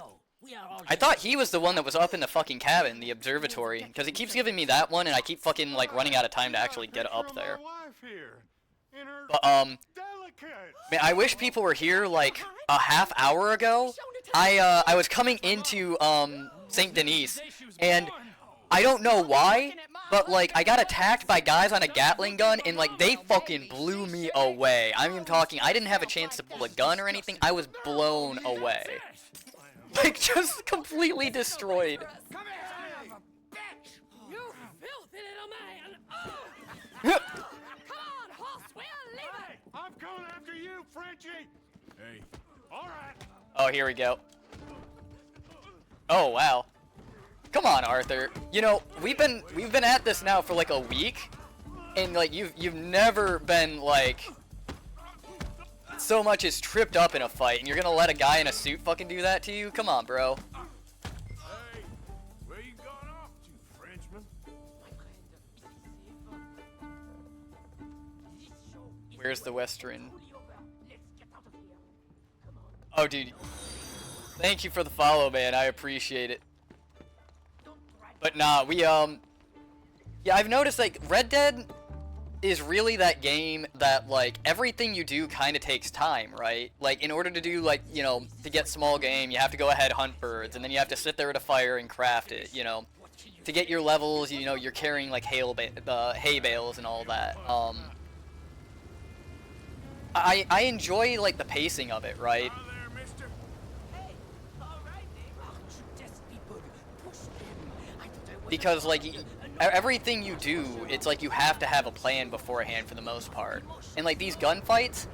I thought he was the one that was up in the fucking cabin, the observatory, because he keeps giving me that one, and I keep fucking like running out of time to actually get up there. But man, I wish people were here like a half hour ago. I was coming into Saint Denis, and I don't know why, but like I got attacked by guys on a Gatling gun, and like they fucking blew me away. I'm even talking. I didn't have a chance to pull a gun or anything. I was blown away, like just completely destroyed. You filthy little man! I'm coming after you, Frenchie! Hey. Alright. Oh, here we go. Oh, wow. Come on, Arthur. You know, we've been at this now for like a week, and like you've never been like so much as tripped up in a fight, and you're gonna let a guy in a suit fucking do that to you? Come on, bro. Hey, where you going off to, Frenchman? Where's the Western? Oh, dude. Thank you for the follow, man. I appreciate it. But nah, yeah, I've noticed like Red Dead is really that game that like everything you do kind of takes time, right? Like in order to do like, you know, to get small game, you have to go ahead hunt birds, and then you have to sit there at a fire and craft it, you know. To get your levels, you know, you're carrying like hay bales and all that. I enjoy like the pacing of it, right? Because like everything you do, it's like you have to have a plan beforehand for the most part. And like these gunfights,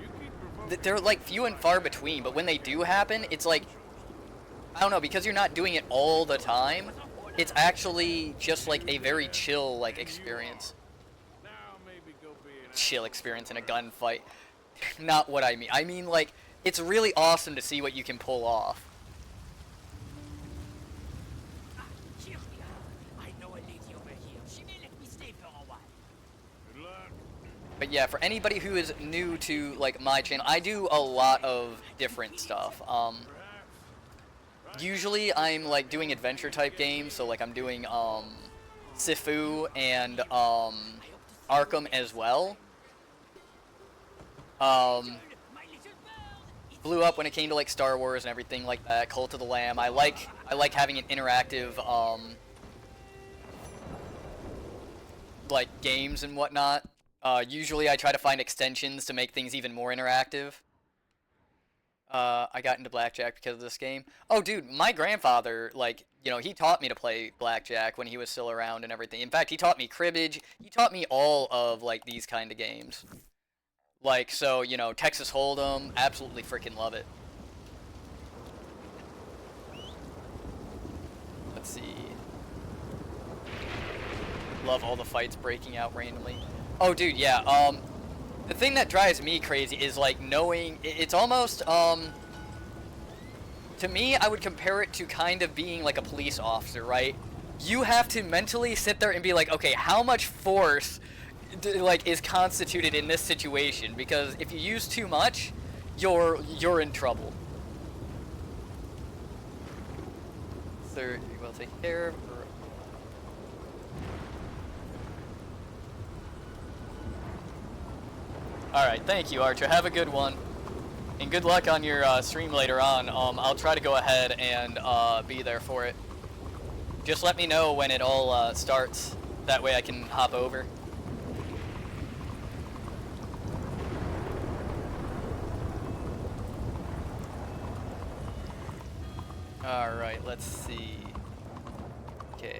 they're like few and far between, but when they do happen, it's like, I don't know, because you're not doing it all the time, it's actually just like a very chill like experience. Chill experience in a gunfight. Not what I mean. I mean like, it's really awesome to see what you can pull off. But yeah, for anybody who is new to like my channel, I do a lot of different stuff. Usually I'm like doing adventure type games, so like I'm doing Sifu and Arkham as well. Blew up when it came to like Star Wars and everything like that. Cult of the Lamb. I like having an interactive like games and whatnot. Usually I try to find extensions to make things even more interactive. I got into blackjack because of this game. Oh, dude, my grandfather, like, you know, he taught me to play blackjack when he was still around and everything. In fact, he taught me cribbage. He taught me all of, like, these kind of games. Like, so, you know, Texas Hold'em, absolutely freaking love it. Let's see. Love all the fights breaking out randomly. Oh, dude, yeah, the thing that drives me crazy is, like, knowing, it's almost, to me, I would compare it to kind of being like a police officer, right? You have to mentally sit there and be like, okay, how much force, like, is constituted in this situation? Because if you use too much, you're in trouble. Third, we'll take care of. Alright, thank you, Archer. Have a good one. And good luck on your stream later on. I'll try to go ahead and be there for it. Just let me know when it all starts. That way I can hop over. Alright, let's see. Okay.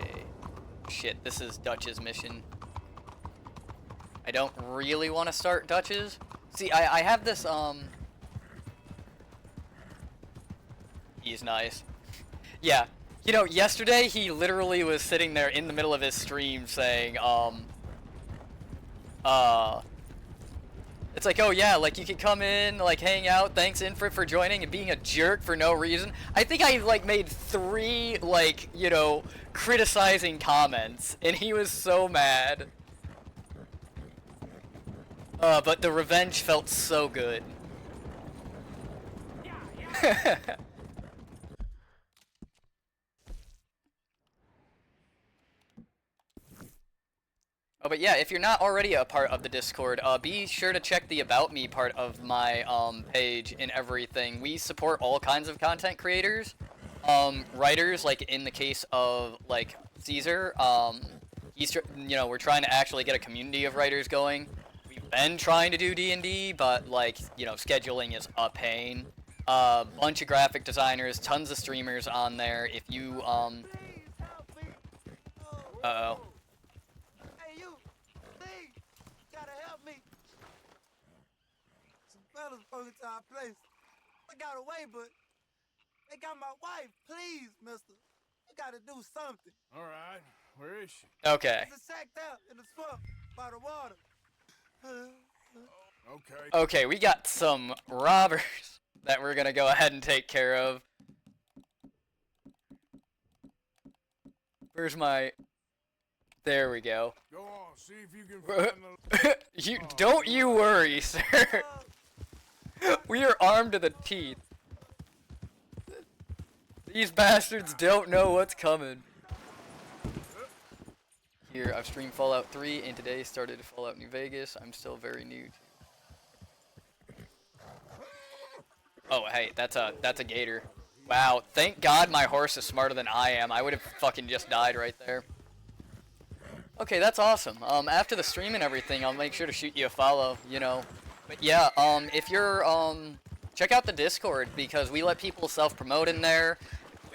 Shit, this is Dutch's mission. I don't really want to start Dutch's. See, I have this, He's nice. Yeah. You know, yesterday he literally was sitting there in the middle of his stream saying, it's like, oh yeah, like, you can come in, like, hang out, thanks Infrit for joining, and being a jerk for no reason. I think I, like, made 3, like, you know, criticizing comments, and he was so mad. But the revenge felt so good. Oh, but yeah, if you're not already a part of the Discord, be sure to check the About Me part of my page and everything. We support all kinds of content creators, writers, like in the case of like Caesar. You know, we're trying to actually get a community of writers going. We've been trying to do D&D, but like, you know, scheduling is a pain. Bunch of graphic designers, tons of streamers on there. If you uh-oh. Fellas broke into our place. I got away, but they got my wife. Please, mister. You gotta do something. All right. Where is she? Okay. She's sacked out in the swamp by the water. Okay. Okay, we got some robbers that we're gonna go ahead and take care of. Where's my... There we go. Go on, see if you can find the... Don't you worry, sir. We are armed to the teeth. These bastards don't know what's coming. Here, I've streamed Fallout 3, and today started Fallout New Vegas. I'm still very new. Oh, hey, that's a gator. Wow, thank God my horse is smarter than I am. I would have fucking just died right there. Okay, that's awesome. After the stream and everything, I'll make sure to shoot you a follow, you know. But yeah, if you're, check out the Discord, because we let people self-promote in there.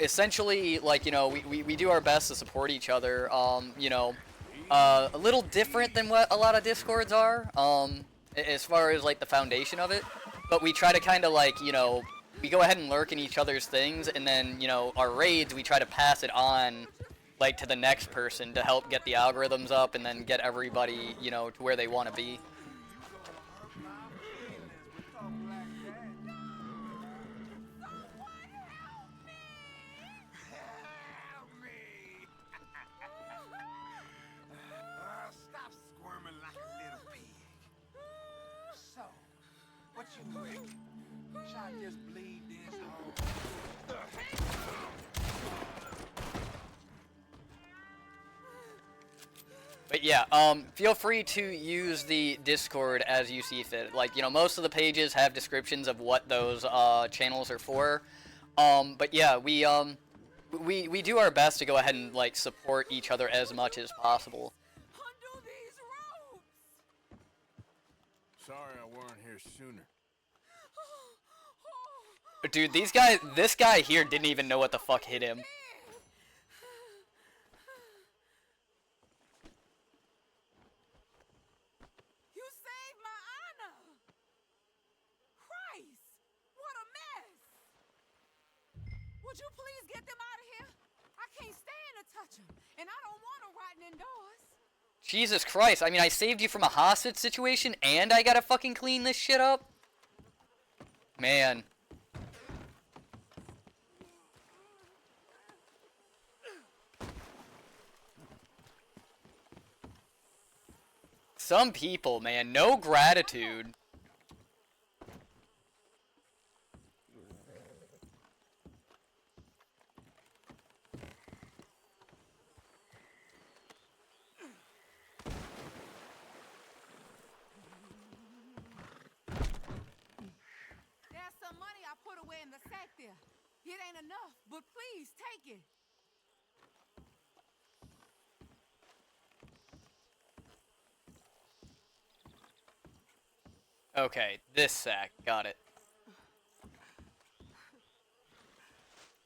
Essentially, like, you know, we do our best to support each other, you know. A little different than what a lot of Discords are, as far as, like, the foundation of it. But we try to kind of, like, you know, we go ahead and lurk in each other's things, and then, you know, our raids, we try to pass it on, like, to the next person to help get the algorithms up and then get everybody, you know, to where they want to be. Stop squirming like a little pig. So, what you think? Should I just bleed this hole? But yeah, feel free to use the Discord as you see fit. Like, you know, most of the pages have descriptions of what those channels are for. But yeah, we do our best to go ahead and, like, support each other as much as possible. weren't here sooner. Dude, this guy here didn't even know what the fuck hit him. You saved my honor! Christ! What a mess! Would you please get them out of here? I can't stand to touch them, and I don't want to rotting indoors. Jesus Christ, I mean, I saved you from a hostage situation, and I gotta fucking clean this shit up? Man. Some people, man, no gratitude. There's some money I put away in the sack there. It ain't enough, but please take it. Okay, this sack. Got it.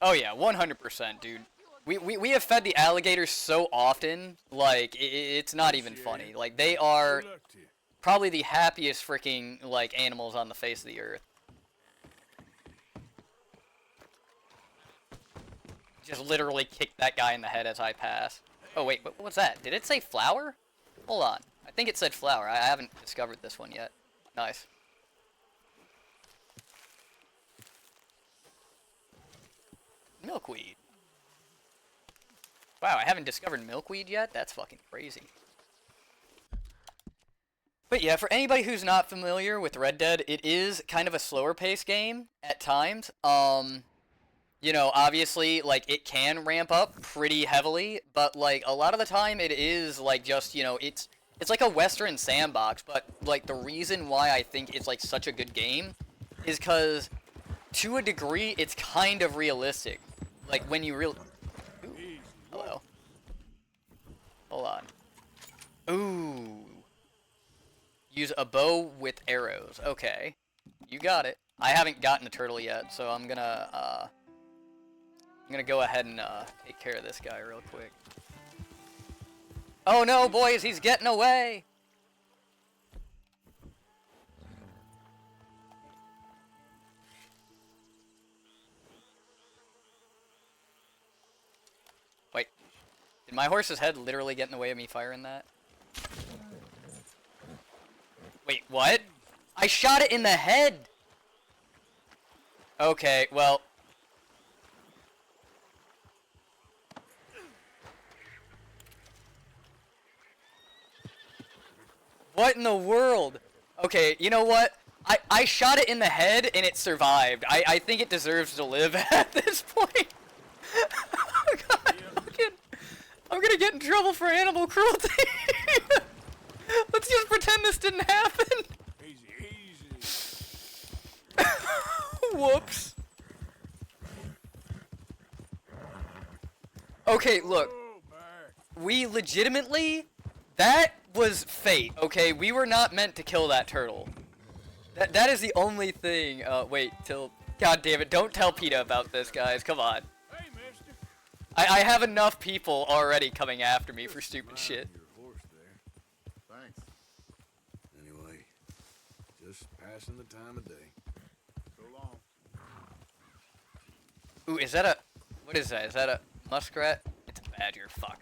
Oh yeah, 100%, dude. We have fed the alligators so often, like, it's not even funny. Like, they are probably the happiest freaking, like, animals on the face of the earth. Just literally kicked that guy in the head as I pass. Oh wait, what was that? Did it say flower? Hold on. I think it said flower. I haven't discovered this one yet. Nice. Milkweed. Wow, I haven't discovered milkweed yet? That's fucking crazy. But yeah, for anybody who's not familiar with Red Dead, it is kind of a slower paced game at times. You know, obviously, like, it can ramp up pretty heavily, but, like, a lot of the time it is, like, just, you know, it's like a Western sandbox, but, like, the reason why I think it's, like, such a good game is because, to a degree, it's kind of realistic. Like, when you really... Hello. Hold on. Ooh. Use a bow with arrows. Okay. You got it. I haven't gotten a turtle yet, so I'm gonna go ahead and, take care of this guy real quick. Oh no, boys, he's getting away! Wait. Did my horse's head literally get in the way of me firing that? Wait, what? I shot it in the head! Okay, well... What in the world? Okay, you know what? I shot it in the head and it survived. I think it deserves to live at this point. Oh God, I'm gonna get in trouble for animal cruelty. Let's just pretend this didn't happen. Easy. Whoops. Okay, look. We legitimately... That was fate, okay? We were not meant to kill that turtle. That is the only thing. Wait, till... God damn it, don't tell PETA about this, guys. Come on. Hey, mister. I have enough people already coming after me for stupid shit. Your horse there. Thanks. Anyway, just passing the time of day. So long. Ooh, is that a... What is that? Is that a muskrat? It's a badger. Fuck.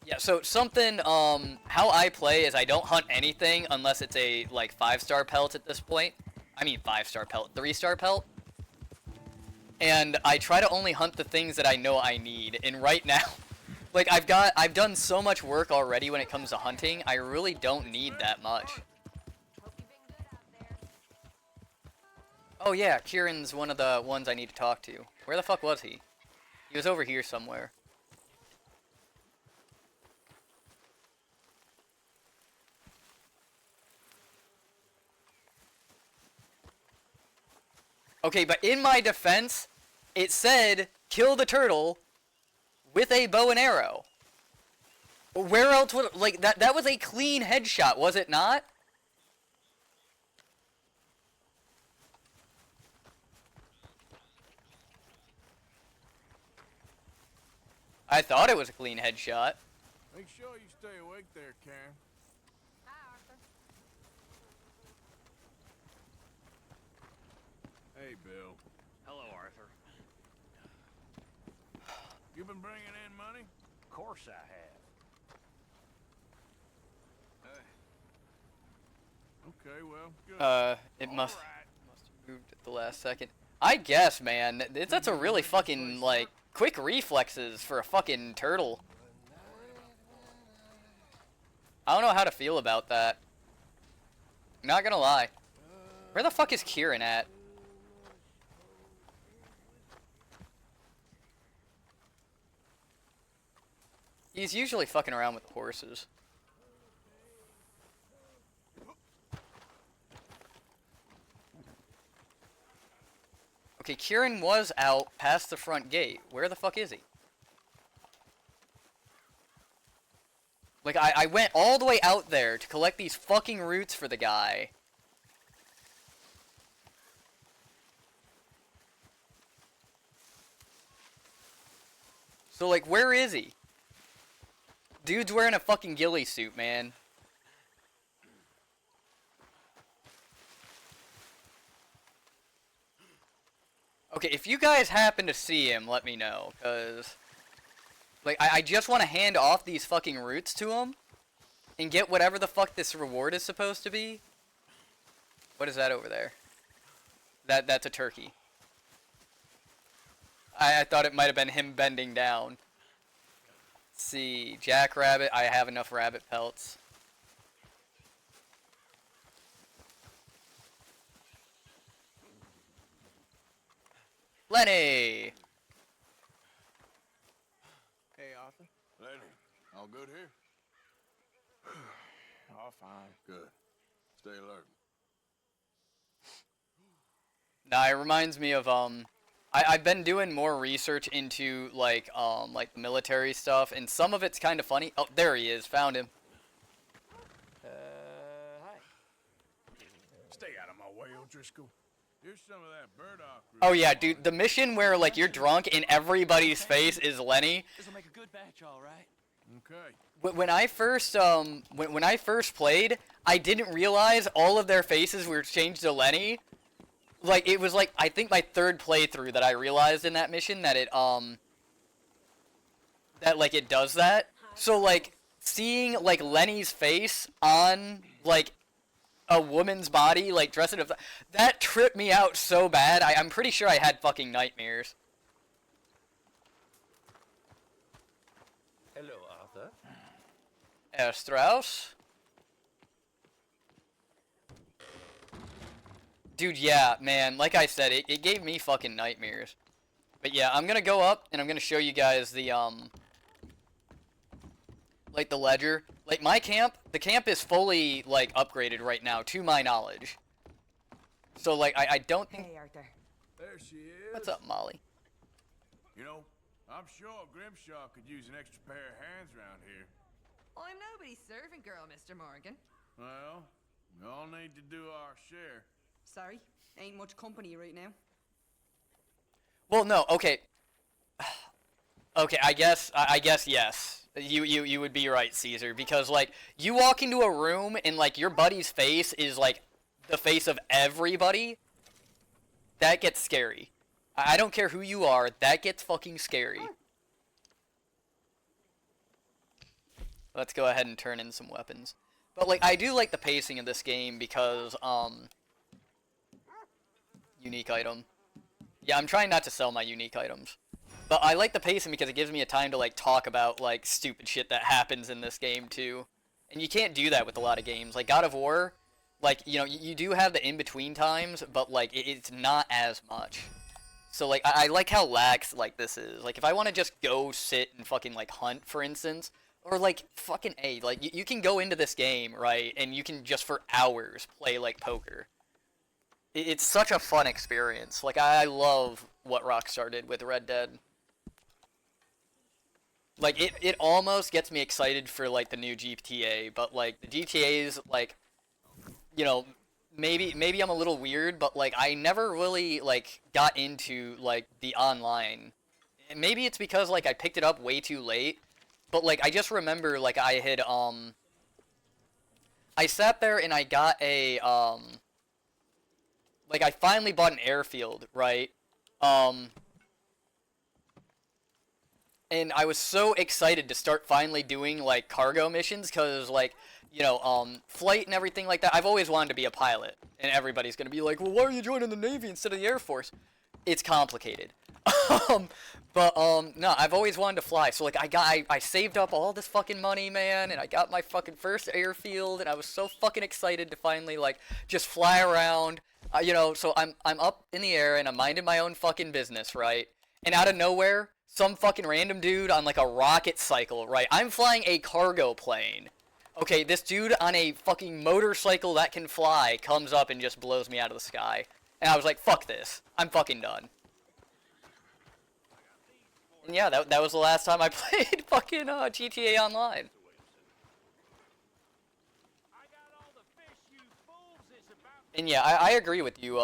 Yeah, so something, how I play is I don't hunt anything unless it's a, like, 5-star pelt at this point. I mean 5-star pelt, 3-star pelt. And I try to only hunt the things that I know I need. And right now, like, I've done so much work already when it comes to hunting, I really don't need that much. Oh yeah, Kieran's one of the ones I need to talk to. Where the fuck was he? He was over here somewhere. Okay, but in my defense, it said, kill the turtle with a bow and arrow. Where else would, like, that was a clean headshot, was it not? I thought it was a clean headshot. Make sure you stay awake there, Karen. Hi, Arthur. Hey, Bill. Hello, Arthur. You been bringing in money? Of course I have. Okay, well, good. It must have moved at the last second. I guess, man, that's a really fucking, like, quick reflexes for a fucking turtle. I don't know how to feel about that. Not gonna lie. Where the fuck is Kieran at? He's usually fucking around with the horses. Okay, Kieran was out past the front gate. Where the fuck is he? Like, I went all the way out there to collect these fucking roots for the guy. So, like, where is he? Dude's wearing a fucking ghillie suit, man. Okay, if you guys happen to see him, let me know, because... Like, I just want to hand off these fucking roots to him, and get whatever the fuck this reward is supposed to be. What is that over there? That's a turkey. I thought it might have been him bending down. Let's see, jackrabbit, I have enough rabbit pelts. Lenny! Hey, Arthur. Lenny, all good here? All fine. Good. Stay alert. Nah, it reminds me of, I've been doing more research into, like the military stuff, and some of it's kind of funny. Oh, there he is. Found him. Hi. Stay out of my way, O'Driscoll. Here's some of that burdock root. Oh, yeah, dude, the mission where, like, you're drunk and everybody's face is Lenny. This'll make a good batch, all right. Okay. When I first, when I first played, I didn't realize all of their faces were changed to Lenny. Like, it was, like, I think my third playthrough that I realized in that mission that it, that, like, it does that. So, like, seeing, like, Lenny's face on, like, a woman's body, like, dressed in a... That tripped me out so bad, I'm pretty sure I had fucking nightmares. Hello, Arthur. Strauss? Dude, yeah, man, like I said, it gave me fucking nightmares. But yeah, I'm gonna go up, and I'm gonna show you guys the, like, the ledger. Like, my camp, the camp is fully, like, upgraded right now, to my knowledge. So, like, I don't think... Hey, Arthur. There she is. What's up, Molly? You know, I'm sure Grimshaw could use an extra pair of hands around here. I'm nobody's servant girl, Mr. Morgan. Well, we all need to do our share. Sorry, ain't much company right now. Well, no, okay. Okay, I guess yes. You would be right, Caesar, because, like, you walk into a room and, like, your buddy's face is, like, the face of everybody. That gets scary. I don't care who you are, that gets fucking scary. Let's go ahead and turn in some weapons. But, like, I do like the pacing of this game because, unique item. Yeah, I'm trying not to sell my unique items. But I like the pacing because it gives me a time to, like, talk about, like, stupid shit that happens in this game, too. And you can't do that with a lot of games. Like, God of War, like, you know, you do have the in-between times, but, like, it's not as much. So, like, I like how lax, like, this is. Like, if I want to just go sit and fucking, like, hunt, for instance, or, like, fucking A, like, you can go into this game, right, and you can just for hours play, like, poker. It's such a fun experience. Like, I love what Rockstar did with Red Dead. Like, it almost gets me excited for, like, the new GTA, but, like, the GTA's, like, you know, maybe I'm a little weird, but, like, I never really, like, got into, like, the online maybe it's because like I picked it up way too late, but like I just remember like I had I sat there and I got a like I finally bought an airfield, right? And I was so excited to start finally doing like cargo missions because like, you know, flight and everything like that. I've always wanted to be a pilot, and everybody's gonna be like, well, why are you joining the Navy instead of the Air Force? It's complicated. No, I've always wanted to fly. So like I saved up all this fucking money, man, and I got my fucking first airfield, and I was so fucking excited to finally like just fly around. You know, so I'm up in the air and I'm minding my own fucking business, right? And out of nowhere, some fucking random dude on like a rocket cycle, right? I'm flying a cargo plane. Okay, this dude on a fucking motorcycle that can fly comes up and just blows me out of the sky. And I was like, fuck this. I'm fucking done. And yeah, that was the last time I played fucking GTA Online. And yeah, I agree with you,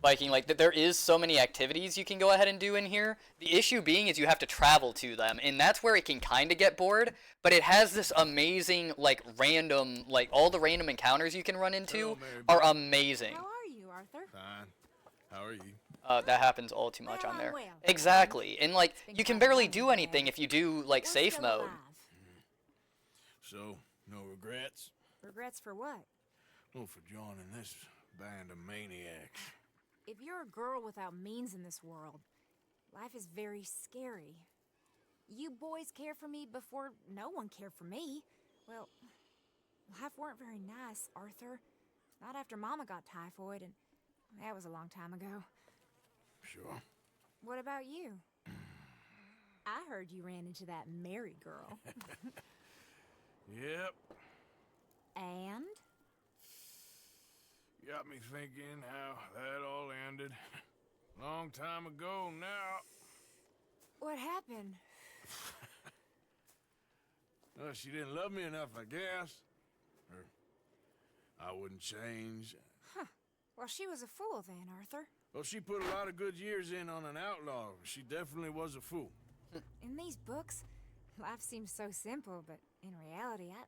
Viking, like, that there is so many activities you can go ahead and do in here. The issue being is you have to travel to them, and that's where it can kind of get bored, but it has this amazing, like, random, like, all the random encounters you can run into are amazing. How are you, Arthur? Fine. How are you? That happens all too much Well, on I'm there. well. Exactly, and, like, Been you can quite a barely long do day. anything if you do, like, We're safe still mode. alive. So, no regrets? Regrets for what? Oh, for joining this band of maniacs. If you're a girl without means in this world, life is very scary. You boys cared for me before no one cared for me. Well, life weren't very nice, Arthur. Not after Mama got typhoid, and that was a long time ago. Sure. What about you? I heard you ran into that Mary girl. Yep. And? Got me thinking how that all ended. Long time ago now. What happened? Well, she didn't love me enough, I guess. Or I wouldn't change. Huh. Well, she was a fool then, Arthur. Well, she put a lot of good years in on an outlaw. She definitely was a fool. In these books, life seems so simple, but in reality, I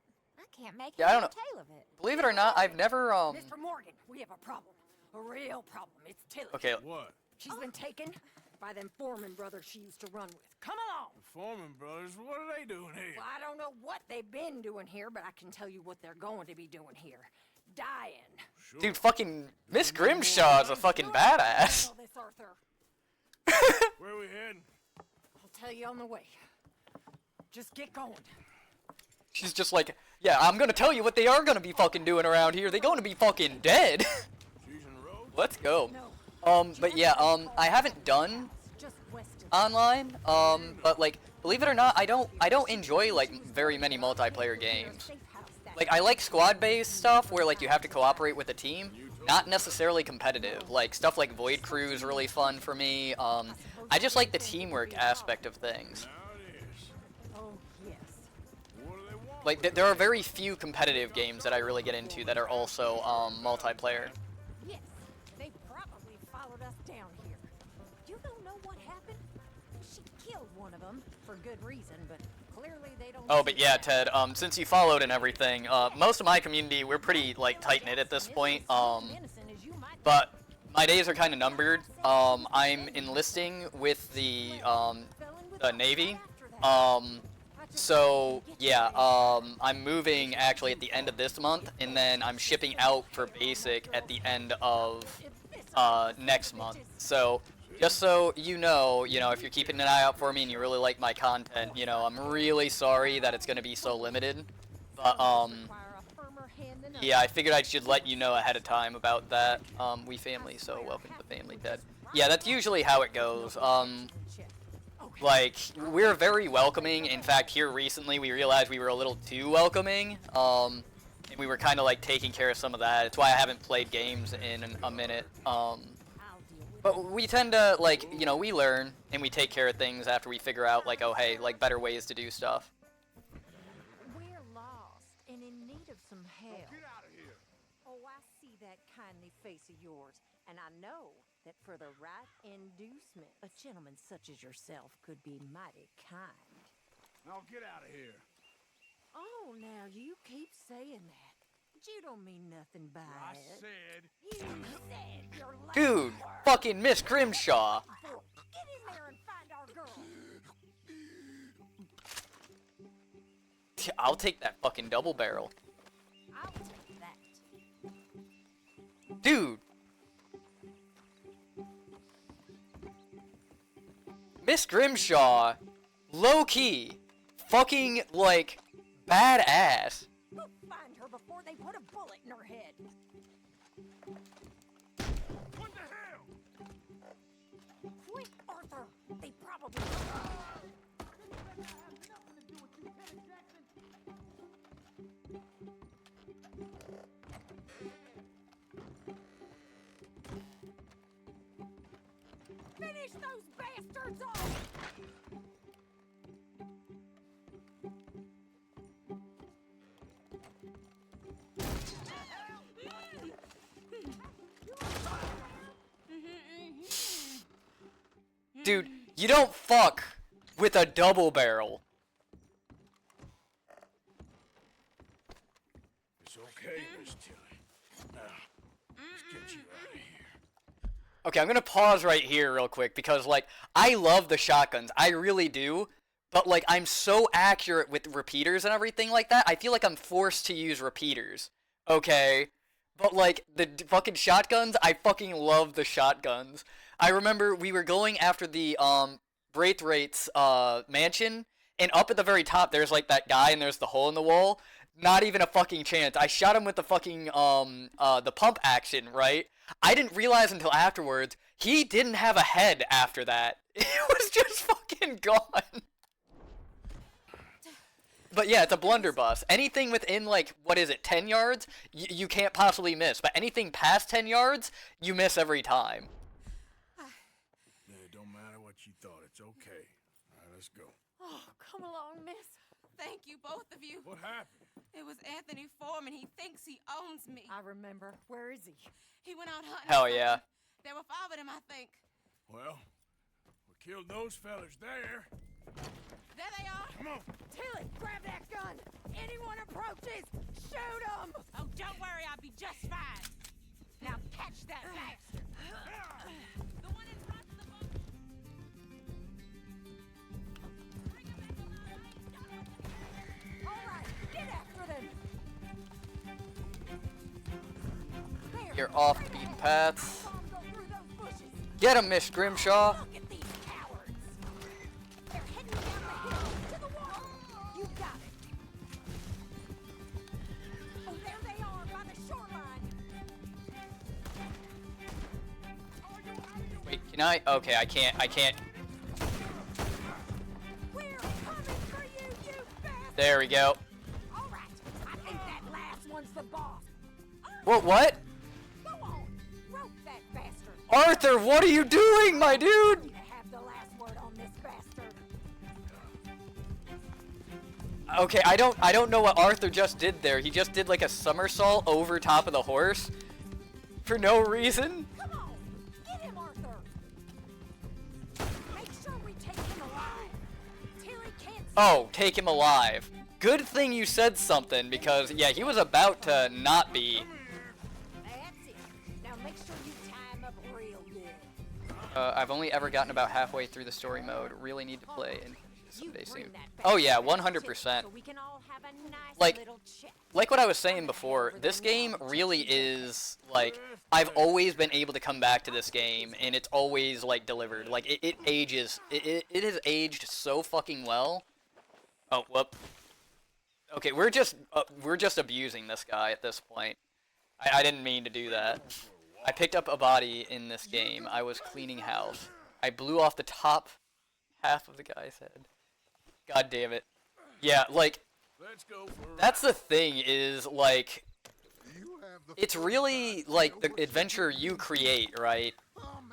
can't make Yeah, I head don't or know. tail of it. Believe it or not, I've never, Mr. Morgan, we have a problem. A real problem. It's Tilly. Okay. What? She's been taken by them Foreman brothers she used to run with. Come along. The Foreman brothers, what are they doing here? Well, I don't know what they've been doing here, but I can tell you what they're going to be doing here. Dying. Sure. Dude, fucking Miss Grimshaw's a fucking badass. Handle this, Arthur. Where are we heading? I'll tell you on the way. Just get going. She's just like, yeah, I'm gonna tell you what they are gonna be fucking doing around here. They're gonna be fucking dead. She's in the road? Let's go. But yeah, I haven't done online, but like, believe it or not, I don't enjoy like very many multiplayer games. Like, I like squad-based stuff where like you have to cooperate with a team, not necessarily competitive. Like stuff like Void Crew is really fun for me. I just like the teamwork aspect of things. Like, there are very few competitive games that I really get into that are also multiplayer. Yes, they probably followed us down here. You don't know what happened? She killed one of them for good reason, but clearly they don't. Oh, but yeah, Ted, since you followed and everything, most of my community, we're pretty, like, tight-knit at this point, but my days are kind of numbered. I'm enlisting with the Navy, so, yeah, I'm moving actually at the end of this month, and then I'm shipping out for basic at the end of next month. So, just so you know, if you're keeping an eye out for me and you really like my content, I'm really sorry that it's going to be so limited. But, yeah, I figured I should let you know ahead of time about that. We family, so welcome to the family, Ted. Yeah, that's usually how it goes. Like, we're very welcoming. In fact, here recently we realized we were a little too welcoming. And we were kind of like taking care of some of that. It's why I haven't played games in a minute. But we tend to, like, we learn and we take care of things after we figure out, like, oh, hey, like, better ways to do stuff. We're lost and in need of some help. Get out of here. Oh, I see that kindly face of yours, and I know that for the right inducement, a gentleman such as yourself could be mighty kind. Now get out of here. Oh, now you keep saying that. But you don't mean nothing by I it. said. You said your last Dude, word. fucking Miss Grimshaw. Get in there and find our girl. I'll take that fucking double barrel. I'll take that. Dude. Miss Grimshaw, low key, fucking like badass. Go find her before they put a bullet in her head. What the hell? Quick, Arthur. They probably. Finish those bastards off! Dude, you don't fuck with a double barrel. It's okay, Miss Tilly. Now, let's get you out of here. Okay, I'm gonna pause right here real quick because, like, I love the shotguns. I really do. But, like, I'm so accurate with repeaters and everything like that, I feel like I'm forced to use repeaters. Okay? But, like, the fucking shotguns, I fucking love the shotguns. I remember we were going after the, Braithwaite's, mansion, and up at the very top, there's, like, that guy, and there's the hole in the wall. Not even a fucking chance. I shot him with the fucking, the pump action, right? I didn't realize until afterwards, he didn't have a head after that. It was just fucking gone. But yeah, it's a blunderbuss. Anything within, like, what is it, 10 yards, you can't possibly miss. But anything past 10 yards, you miss every time. Yeah, it don't matter what you thought. It's okay. All right, let's go. Oh, come along, miss. Thank you, both of you. What happened? It was Anthony Foreman. He thinks he owns me. I remember. Where is he? He went out hunting. Hell or yeah. something. There were 5 of them, I think. Well, we killed those fellas there. There they are. Come on. Tilly, grab that gun. Anyone approaches, shoot them. Oh, don't worry. I'll be just fine. Now catch that bastard. The one in front of the boat. Bring him in, All right, get after them. There, You're off the beaten paths. bomb go through those bushes. Get him, Miss Grimshaw. Look at these cowards. They're heading down the hill to the water. You got it. Oh, there they are by the shoreline. Wait, can I? Okay, I can't. We're coming for you, you bastard. There we go. All right, I think that last one's the boss. What? Go on, rope that bastard. Arthur, what are you doing, my dude? You have the last word on this bastard. Okay, I don't know what Arthur just did there. He just did like a somersault over top of the horse for no reason. Come on, get him, Arthur. Make sure we take him alive. Tilly can't. Oh, take him alive. Good thing you said something because yeah, he was about to not be. That's it. Now make sure you tie him up real good. I've only ever gotten about halfway through the story mode. Really need to play and someday Bring soon. that Oh bastard yeah, back to 100%. so we can all have a nice Like- little chat. Like what I was saying before, this game really is, like, I've always been able to come back to this game, and it's always, like, delivered. Like, it ages, it has aged so fucking well. Oh, whoop. Okay, we're just abusing this guy at this point. I didn't mean to do that. I picked up a body in this game. I was cleaning house. I blew off the top half of the guy's head. God damn it. Yeah, like, Let's go for a that's the thing is, like, it's really, like, the adventure you create, right?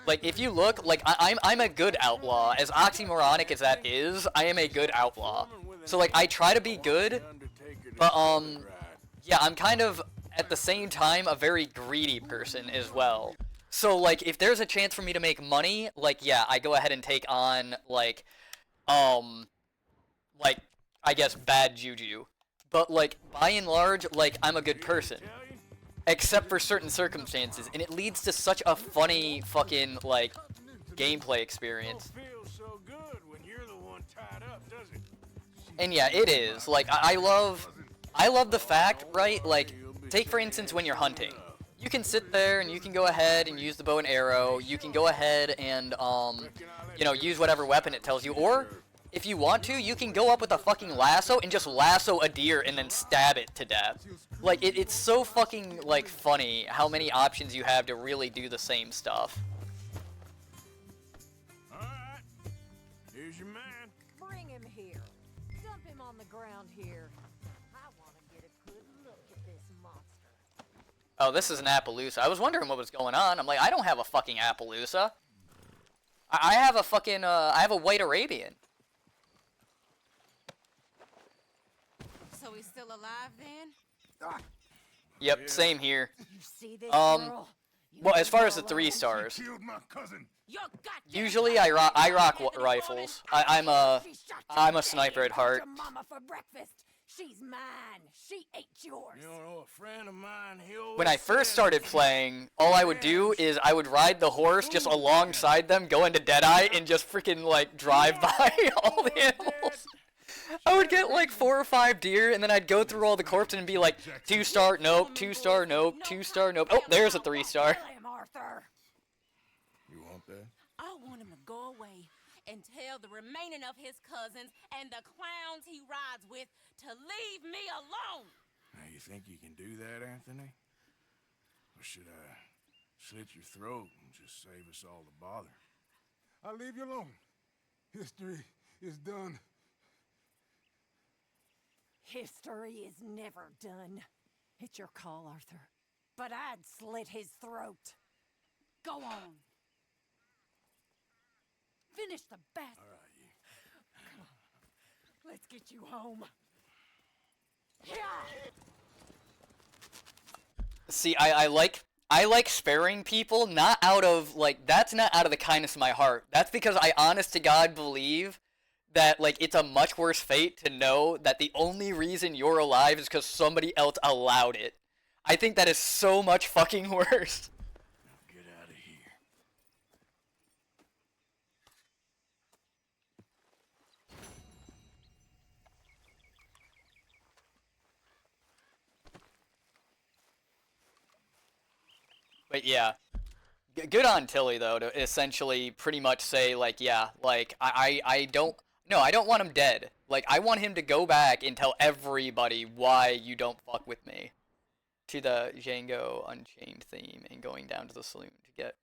Like, if you look, like, I'm a good outlaw. As oxymoronic as that is, I am a good outlaw. So, like, I try to be good, but, yeah, I'm kind of, at the same time, a very greedy person as well. So, like, if there's a chance for me to make money, like, yeah, I go ahead and take on, like, I guess bad juju. But, like, by and large, like, I'm a good person. Except for certain circumstances, and it leads to such a funny fucking, like, gameplay experience. And yeah, it is. Like, I love the fact, right, like, take for instance when you're hunting. You can sit there and you can go ahead and use the bow and arrow, you can go ahead and, you know, use whatever weapon it tells you, or, if you want to, you can go up with a fucking lasso and just lasso a deer and then stab it to death. Like, it's so fucking, like, funny how many options you have to really do the same stuff. Alright, here's your man. Bring him here. Dump him on the ground here. I want to get a good look at this monster. Oh, this is an Appaloosa. I was wondering what was going on. I'm like, I don't have a fucking Appaloosa. I have a fucking, I have a White Arabian. So he's still alive then? Yep, same here. You see this Well, girl? as far as the 3 stars, Killed my cousin. usually I rock rifles. I'm a sniper at heart. Your mama for breakfast. She's mine. She ate yours. You know, a friend of mine, he always When I first started playing, all I would do is I would ride the horse just alongside them, go into Deadeye, and just freaking, like, drive by all the animals. I would get like 4 or 5 deer, and then I'd go through all the corpses and be like, 2-star, nope, 2-star, nope, 2-star, nope. Oh, there's a 3-star. You want that? I want him to go away and tell the remaining of his cousins and the clowns he rides with to leave me alone. Now, you think you can do that, Anthony? Or should I slit your throat and just save us all the bother? I'll leave you alone. History is done. History is never done. It's your call, Arthur. But I'd slit his throat. Go on. Finish the battle. All right, you. Come on. Let's get you home. See, I like sparing people, not out of, like, that's not out of the kindness of my heart. That's because I honest to God believe that, like, it's a much worse fate to know that the only reason you're alive is because somebody else allowed it. I think that is so much fucking worse. Now get out of here. But yeah. Good on Tilly, though, to essentially pretty much say, like, yeah, like, I don't want him dead. Like, I want him to go back and tell everybody why you don't fuck with me. To the Django Unchained theme and going down to the saloon to get...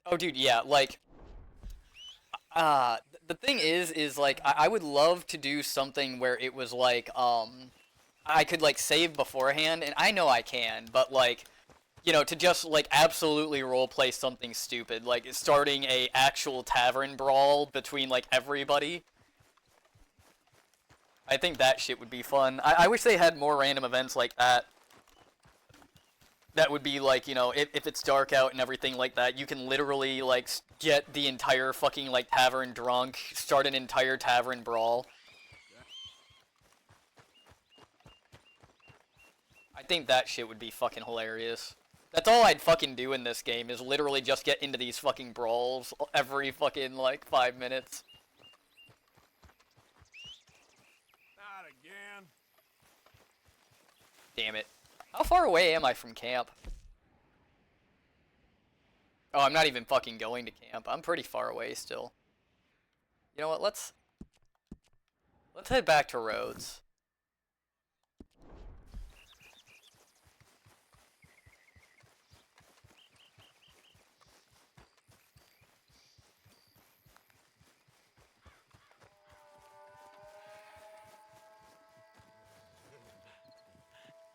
Oh, dude, yeah, like... the thing is like, I would love to do something where it was, like, I could, like, save beforehand, and I know I can, but, like... You know, to just, like, absolutely roleplay something stupid, like starting a actual tavern brawl between, like, everybody. I think that shit would be fun. I wish they had more random events like that. That would be, like, you know, if it's dark out and everything like that, you can literally, like, get the entire fucking, like, tavern drunk, start an entire tavern brawl. I think that shit would be fucking hilarious. That's all I'd fucking do in this game, is literally just get into these fucking brawls every fucking, like, 5 minutes. Not again. Damn it. How far away am I from camp? Oh, I'm not even fucking going to camp. I'm pretty far away still. You know what, let's head back to Rhodes.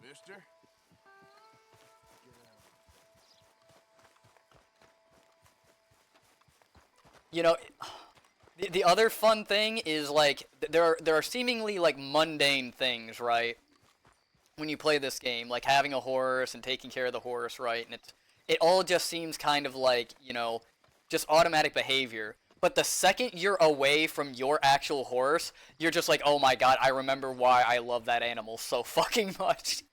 Mister? You know, the other fun thing is, like, there are seemingly, like, mundane things, right? when you play this game, like having a horse and taking care of the horse, right? And it all just seems kind of like, you know, just automatic behavior. But the second you're away from your actual horse, you're just like, oh my god, I remember why I love that animal so fucking much.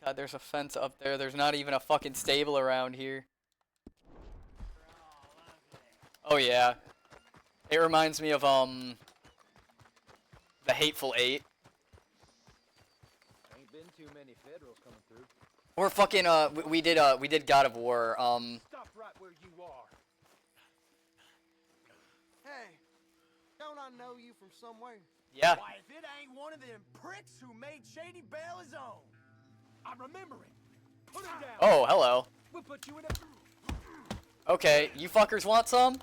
God, there's a fence up there. There's not even a fucking stable around here. Oh yeah. It reminds me of The Hateful Eight. Ain't been too many Federals coming through. Or fucking we did God of War. Stop right where you are. Hey, don't I know you from somewhere? Yeah. Why, if it ain't one of them pricks who made Shady Bell his own. I'm remembering. Put him down. Oh, hello. We'll put you in a... Okay, you fuckers want some?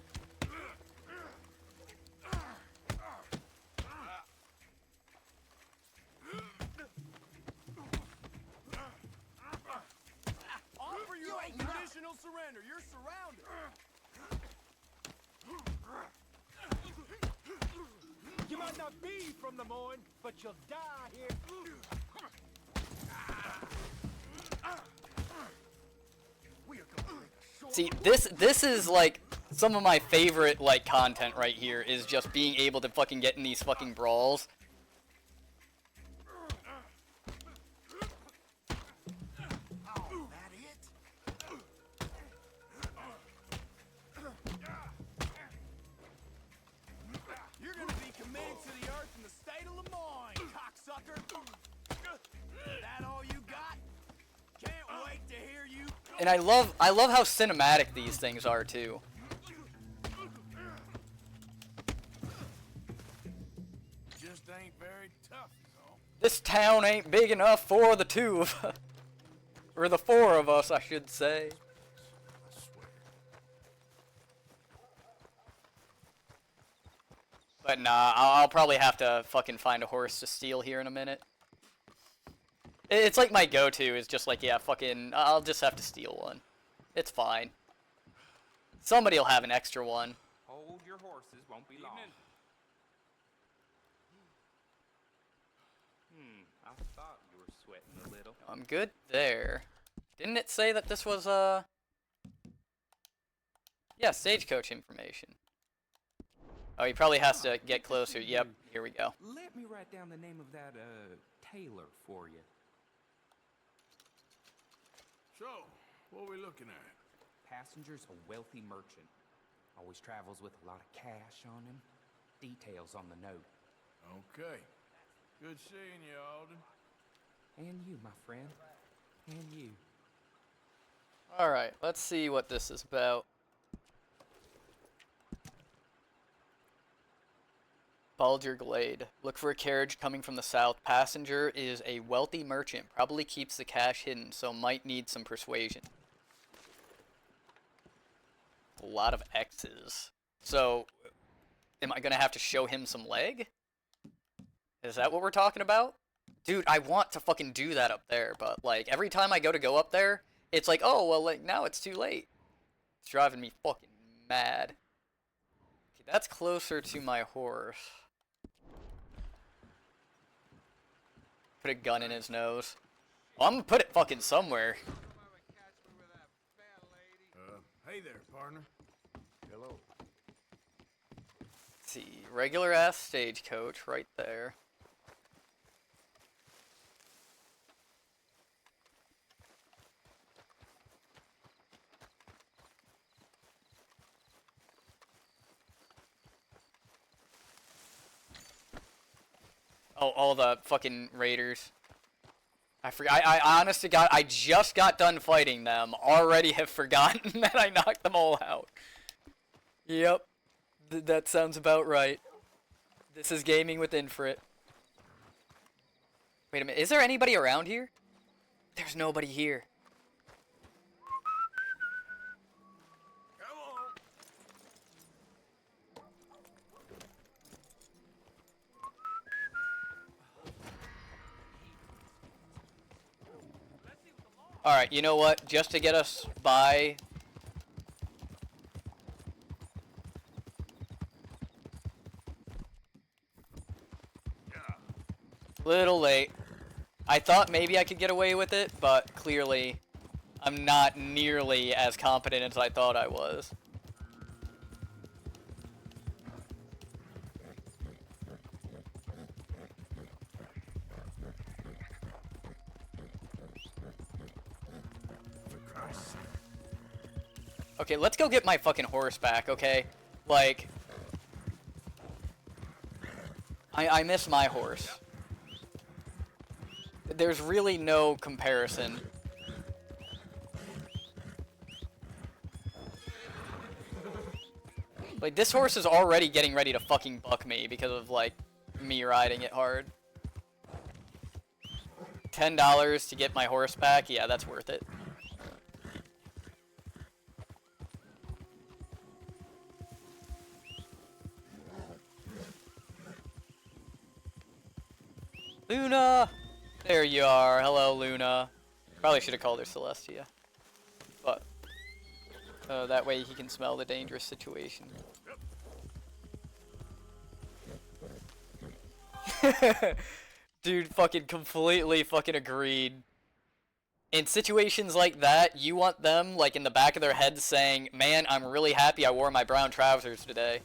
Offer you unconditional surrender. You're surrounded. You might not be from the Moine, but you'll die here. See, this is like some of my favorite like content right here is just being able to fucking get in these fucking brawls. You're gonna be committed to the earth in the state of Lemoyne, cocksucker. That all you got? Can't wait to hear you. And I love how cinematic these things are too. Just ain't very tough, is all. This town ain't big enough for the two of us. Or the four of us, I should say. But nah, I'll probably have to fucking find a horse to steal here in a minute. It's like my go-to is just like, yeah, fucking, I'll just have to steal one. It's fine. Somebody'll have an extra one. Hold your horses, won't be long. I thought you were sweating a little. I'm good there. Didn't it say that this was, yeah, stagecoach information. Oh, he probably has to get closer. Yep, here we go. Let me write down the name of that, tailor for you. So, what are we looking at? Passenger's a wealthy merchant. Always travels with a lot of cash on him. Details on the note. Okay. Good seeing you, Alden. And you, my friend. And you. Alright, let's see what this is about. Baldur Glade. Look for a carriage coming from the south. Passenger is a wealthy merchant. Probably keeps the cash hidden, so might need some persuasion. A lot of X's. So, am I gonna have to show him some leg? Is that what we're talking about? Dude, I want to fucking do that up there, but, like, every time I go up there, it's like, oh, well, like, now it's too late. It's driving me fucking mad. Okay, that's closer to my horse. Put a gun in his nose. Well, I'm gonna put it fucking somewhere. Hey there, partner. Hello. Let's see, regular ass stagecoach right there. Oh, all the fucking raiders. I forgot. I honest to God, I just got done fighting them. Already have forgotten that I knocked them all out. Yep. That sounds about right. This is gaming with Infrit. Wait a minute. Is there anybody around here? There's nobody here. Alright, you know what? Just to get us by... Little late. I thought maybe I could get away with it, but clearly I'm not nearly as competent as I thought I was. Okay, let's go get my fucking horse back, okay? Like... I miss my horse. There's really no comparison. Like, this horse is already getting ready to fucking buck me because of, like, me riding it hard. $10 to get my horse back? Yeah, that's worth it. Luna! There you are. Hello, Luna. Probably should have called her Celestia. But, that way he can smell the dangerous situation. Dude, fucking completely fucking agreed. In situations like that, you want them, like, in the back of their head saying, man, I'm really happy I wore my brown trousers today.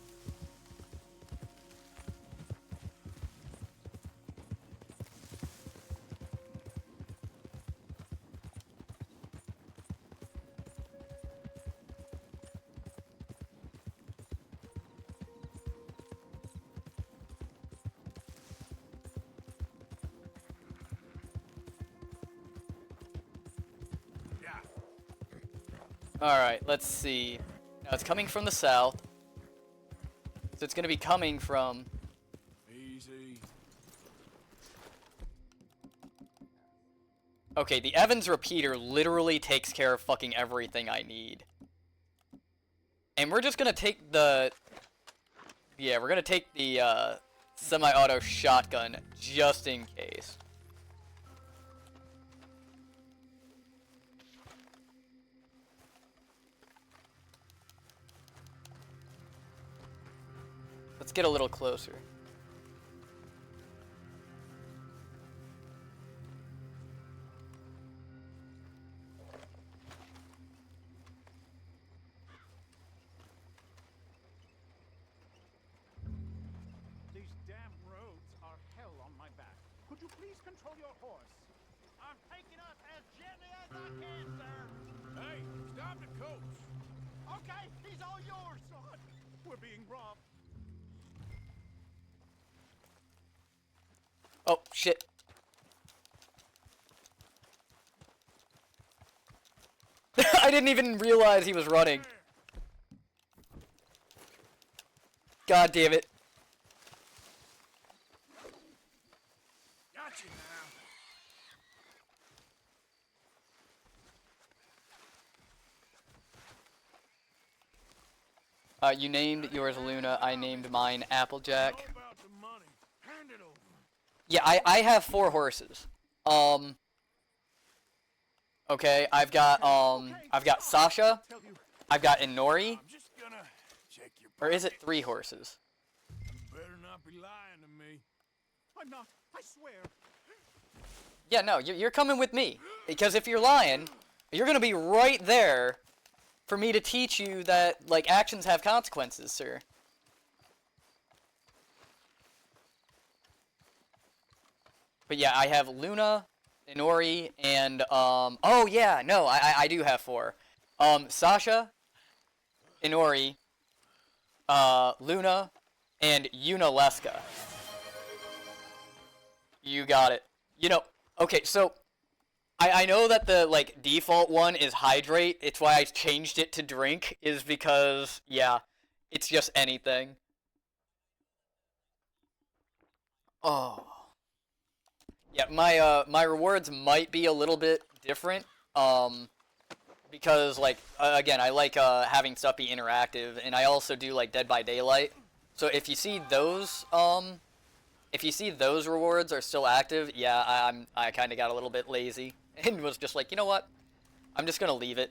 Alright, let's see. Now it's coming from the south. So it's gonna be coming from... Easy. Okay, the Evans repeater literally takes care of fucking everything I need. And we're just gonna take the... Yeah, we're gonna take the, semi-auto shotgun just in case. Let's get a little closer. These damn roads are hell on my back. Could you please control your horse? I'm taking us as gently as I can, sir. Hey, stop the coach. Okay, he's all yours, son. We're being robbed. Oh, shit. I didn't even realize he was running. God damn it. Got you now. You named yours Luna, I named mine Applejack. Yeah, I have 4 horses. Okay, I've got Sasha, I've got Inori, or is it 3 horses? You better not be lying to me. I'm not, I swear. Yeah, no, you're coming with me. Because if you're lying, you're gonna be right there for me to teach you that, like, actions have consequences, sir. But yeah, I have Luna, Inori, and, oh yeah, no, I do have 4. Sasha, Inori, Luna, and Yunaleska. You got it. You know, okay, so, I know that the, like, default one is hydrate. It's why I changed it to drink, is because, yeah, it's just anything. Oh. Yeah, my rewards might be a little bit different, because, like, again, I like, having stuff be interactive, and I also do, like, Dead by Daylight. So if you see those rewards are still active, yeah, I kinda got a little bit lazy, and was just like, you know what, I'm just gonna leave it.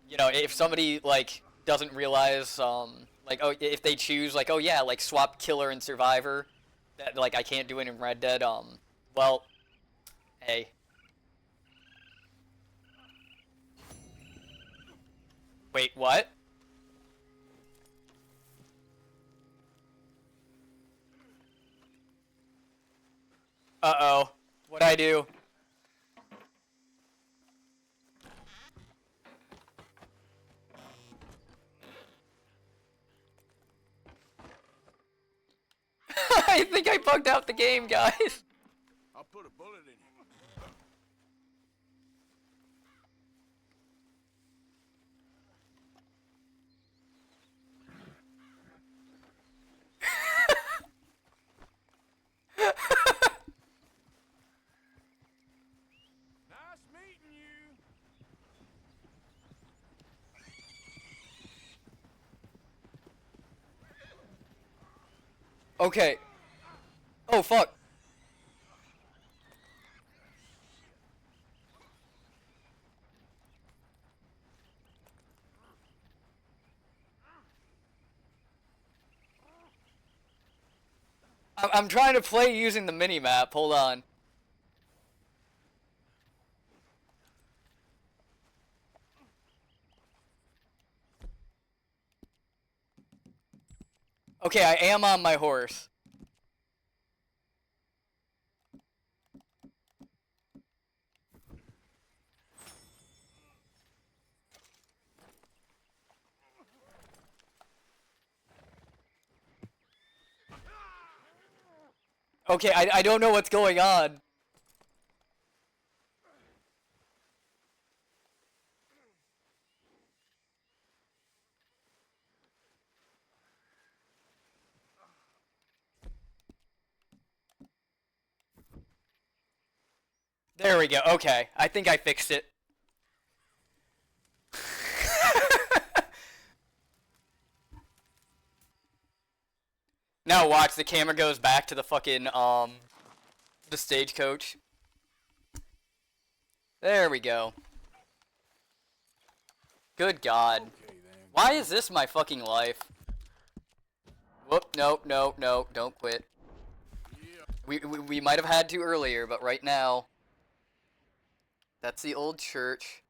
You know, if somebody, like, doesn't realize, like, oh, if they choose, like, oh yeah, like, swap killer and survivor, that, like, I can't do it in Red Dead, well, hey. Wait, what? Uh-oh. What'd I do? I think I bugged out the game, guys. I'll put a bullet in you. Nice meeting you. Okay. Oh, fuck. I'm trying to play using the mini-map. Hold on. Okay, I am on my horse. Okay, I don't know what's going on. There we go. Okay, I think I fixed it. Now watch, the camera goes back to the fucking, the stagecoach. There we go. Good God. Why is this my fucking life? Whoop, no, no, no, don't quit. We might have had to earlier, but right now... That's the old church.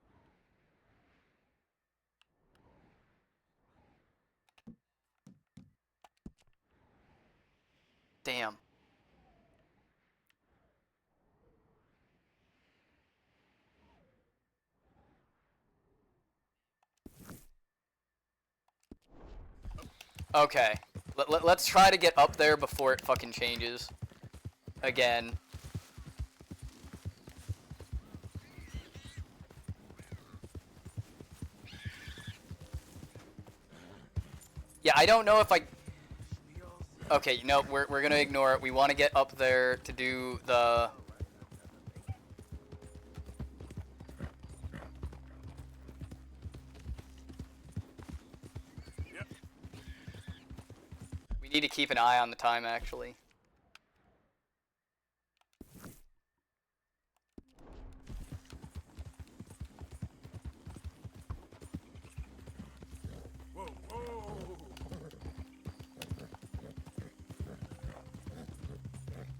Damn. Okay. Let's try to get up there before it fucking changes. Again. Yeah, I don't know if I... Okay, you know, we're gonna ignore it. We want to get up there to do the... We need to keep an eye on the time, actually.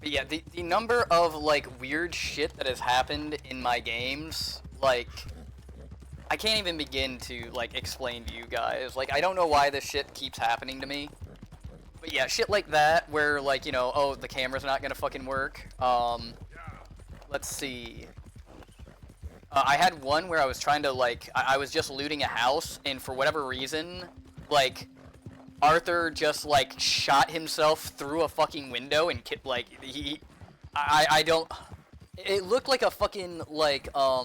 But yeah, the number of, like, weird shit that has happened in my games, like, I can't even begin to, like, explain to you guys. Like, I don't know why this shit keeps happening to me. But yeah, shit like that, where, like, you know, oh, the camera's not gonna fucking work. Let's see. I had one where I was trying to, like, I was just looting a house, and for whatever reason, like, Arthur just, like, shot himself through a fucking window and, like, I don't... It looked like a fucking, like, Hey,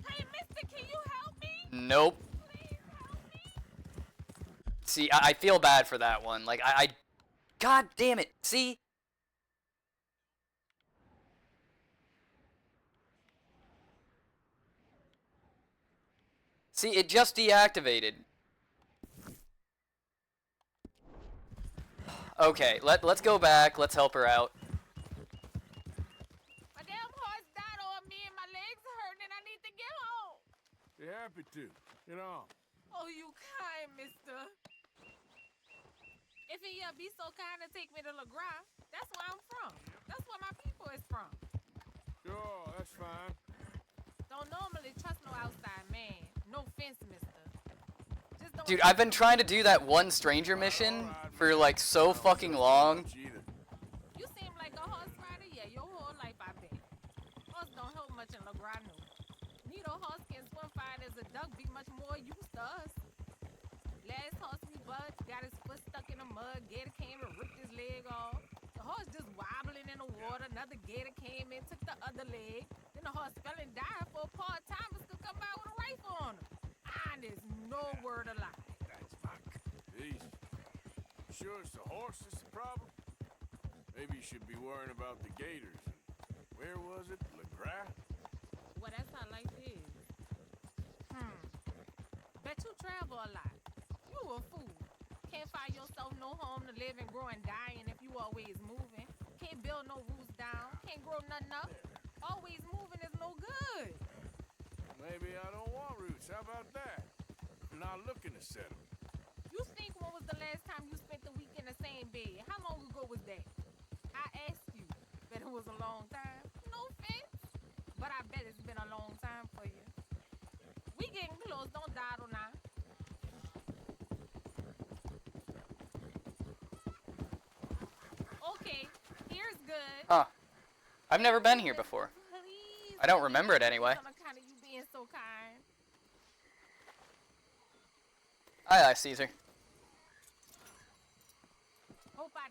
mister, can you help me? Nope. See, I feel bad for that one. Like, God damn it. See? See, it just deactivated. Okay, let's go back. Let's help her out. My damn horse died on me and my legs hurt and I need to get home. on? Oh, you kind, mister. If he be so kind to take me to LeGras, that's where I'm from. That's where my people is from. Sure, that's fine. Don't normally trust no outside man. No offense, mister. Just don't Dude, I've been trying to do that one stranger mission for like so fucking long. You seem like a horse rider, yeah, your whole life, I bet. Horse don't help much in LeGras, no. Neither horse can swim fine as a duck, be much more used to us. Last horse we bucked, got his foot stuck in the mud, gator came and ripped his leg off. The horse just wobbling in the water, another gator came in, took the other leg. Then the horse fell and died for part-timers could come by with a rifle on him. And there's no word of lie. That's my... Easy. Sure it's the horse that's the problem? Maybe you should be worrying about the gators. Where was it? LeGras? Well, that's how life is. Bet you travel a lot. You a fool. Can't find yourself no home to live and grow and dying if you always moving. Can't build no roots down. Can't grow nothing up. Always moving is no good. Maybe I don't want roots. How about that? I'm not looking to settle. You think when was the last time you spent the week in the same bed? How long ago was that? I asked you. Bet it was a long time. No offense. But I bet it's been a long time for you. We getting close. Don't dawdle now. Okay, here's good. Huh. I've never been here before. Please. I don't remember it anyway. On account of you being so kind. Aye, aye, Caesar. Hope I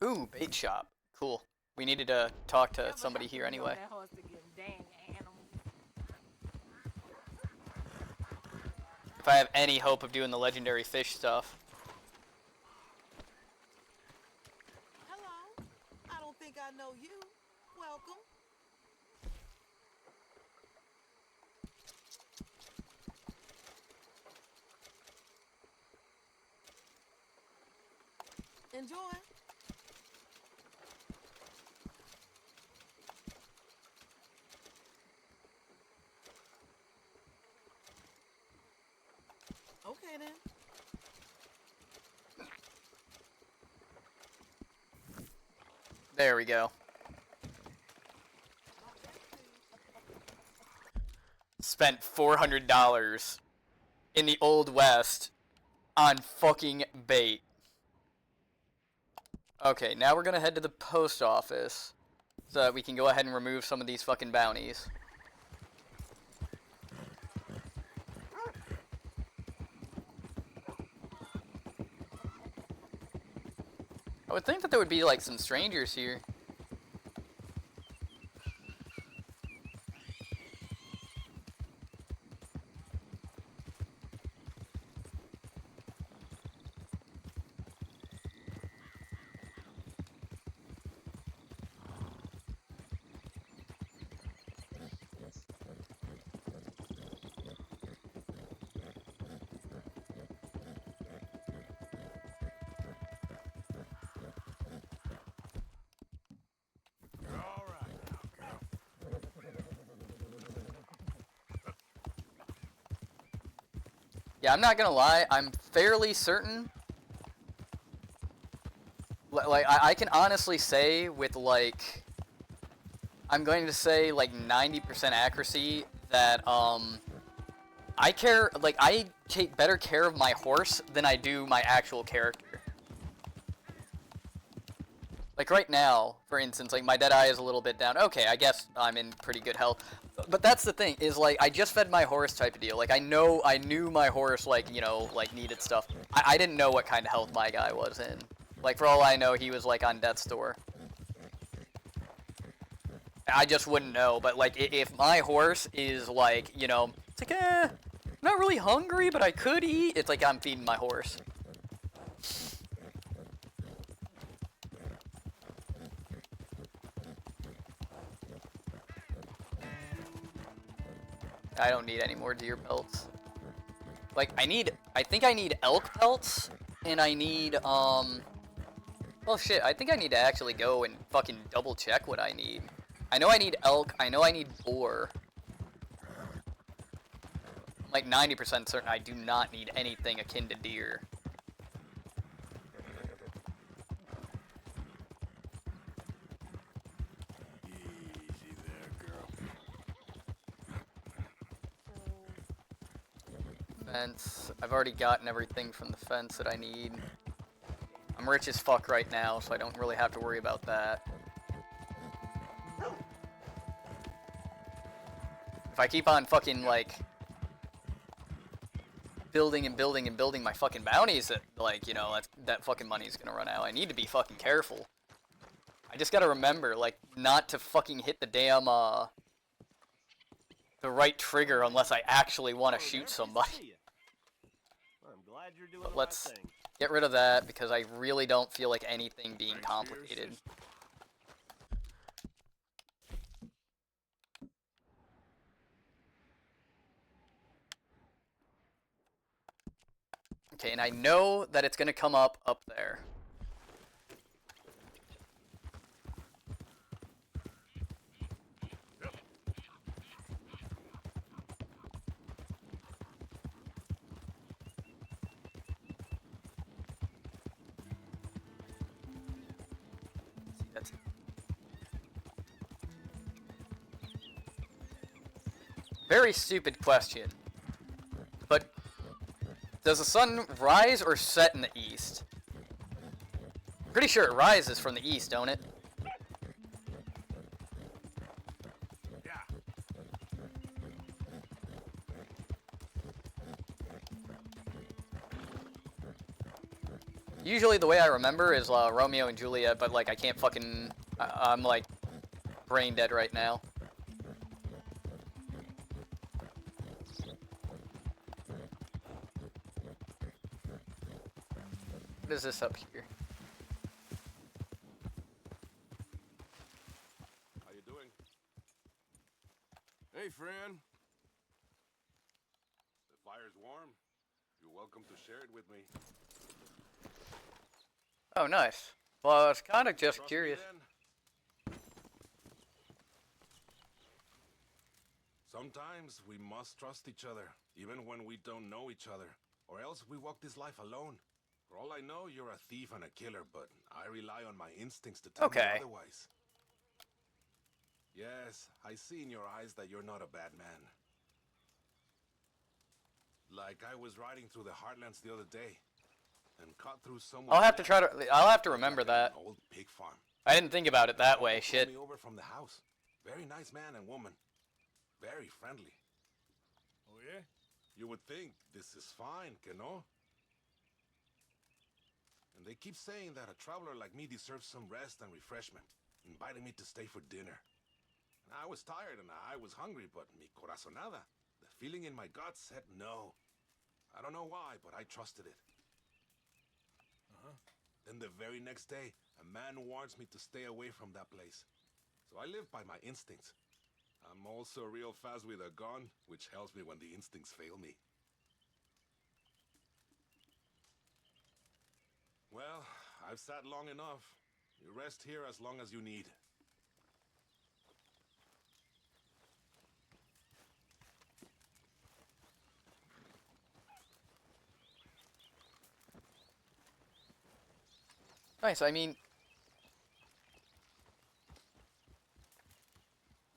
Ooh, bait shop. Cool. We needed to talk to somebody here anyway. that horse to get dang animal. If I have any hope of doing the legendary fish stuff. Hello. I don't think I know you. Welcome. Enjoy. Okay then. There we go. Spent $400 in the Old West on fucking bait. Okay, now we're gonna head to the post office so that we can go ahead and remove some of these fucking bounties. I would think that there would be like some strangers here. Yeah, I'm not gonna lie, I'm fairly certain. Like, I can honestly say with, like, I'm going to say, like, 90% accuracy that, I take better care of my horse than I do my actual character. Like, right now, for instance, like, my dead eye is a little bit down. Okay, I guess I'm in pretty good health. But that's the thing, is, like, I just fed my horse type of deal. Like, I knew my horse, like, you know, like, needed stuff. I didn't know what kind of health my guy was in. Like, for all I know, he was, like, on death's door. I just wouldn't know, but, like, if my horse is, like, you know, it's like, I'm not really hungry, but I could eat, it's like I'm feeding my horse. I don't need any more deer pelts. Like, I think I need elk pelts, and I need, well, shit, I think I need to actually go and fucking double check what I need. I know I need elk. I know I need boar. I'm like 90% certain I do not need anything akin to deer. Easy there, girl. Fence. I've already gotten everything from the fence that I need. I'm rich as fuck right now, so I don't really have to worry about that. If I keep on fucking, like, building and building and building my fucking bounties, that, like, you know, that fucking money's gonna run out. I need to be fucking careful. I just gotta remember, like, not to fucking hit the damn, the right trigger unless I actually want to shoot somebody. I'm glad you're doing But the let's right thing. get rid of that, because I really don't feel like anything being complicated. Okay, and I know that it's gonna come up there. See, that's it. Very stupid question. But does the sun rise or set in the east? Pretty sure it rises from the east, don't it? Usually the way I remember is Romeo and Juliet, but like I can't fucking... I'm like brain dead right now. What is this up here? How you doing? Hey, friend. The fire's warm. You're welcome to share it with me. Oh, nice. Well, I was kind of just Trust me curious. then? Sometimes we must trust each other, even when we don't know each other, or else we walk this life alone. For all I know, you're a thief and a killer, but I rely on my instincts to tell me otherwise. Yes, I see in your eyes that you're not a bad man. Like I was riding through the heartlands the other day, and cut through someone. I'll have to remember that. Old pig farm. I didn't think about it that way, shit. Me over from the house. Very nice man and woman. Very friendly. Oh, yeah? You would think this is fine, que no? And they keep saying that a traveler like me deserves some rest and refreshment, inviting me to stay for dinner. And I was tired and I was hungry, but mi corazonada, the feeling in my gut said no. I don't know why, but I trusted it. Then the very next day, a man warns me to stay away from that place. So I live by my instincts. I'm also real fast with a gun, which helps me when the instincts fail me. Well, I've sat long enough. You rest here as long as you need. Nice, I mean...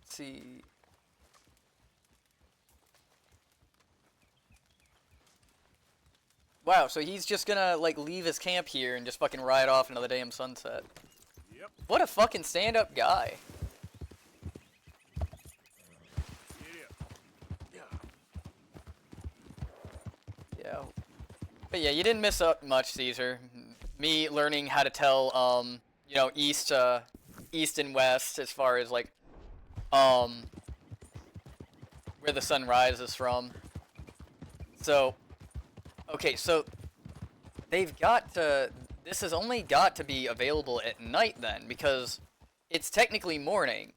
Let's see... Wow, so he's just gonna, like, leave his camp here and just fucking ride off into the damn sunset. Yep. What a fucking stand-up guy. Yeah. But yeah, you didn't miss out much, Caesar. Me learning how to tell, you know, east and west as far as, like, where the sun rises from. So, okay, so they've got to, this has only got to be available at night then, because it's technically morning.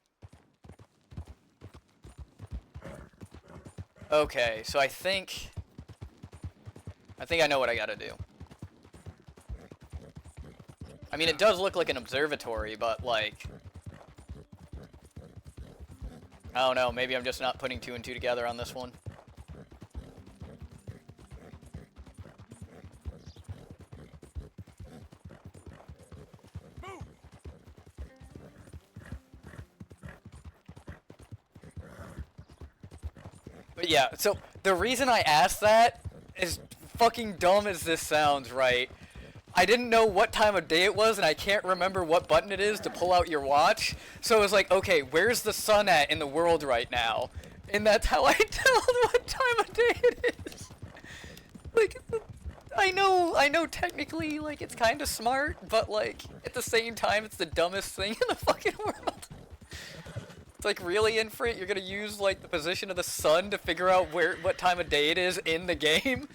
Okay, so I think I know what I gotta do. I mean, it does look like an observatory, but, like, I don't know, maybe I'm just not putting two and two together on this one. But yeah, so the reason I asked that, as fucking dumb as this sounds, right? I didn't know what time of day it was, and I can't remember what button it is to pull out your watch. So it was like, okay, where's the sun at in the world right now? And that's how I tell what time of day it is. Like, I know technically, like, it's kind of smart, but, like, at the same time, it's the dumbest thing in the fucking world. It's like, really, Infrit? You're gonna use, like, the position of the sun to figure out what time of day it is in the game?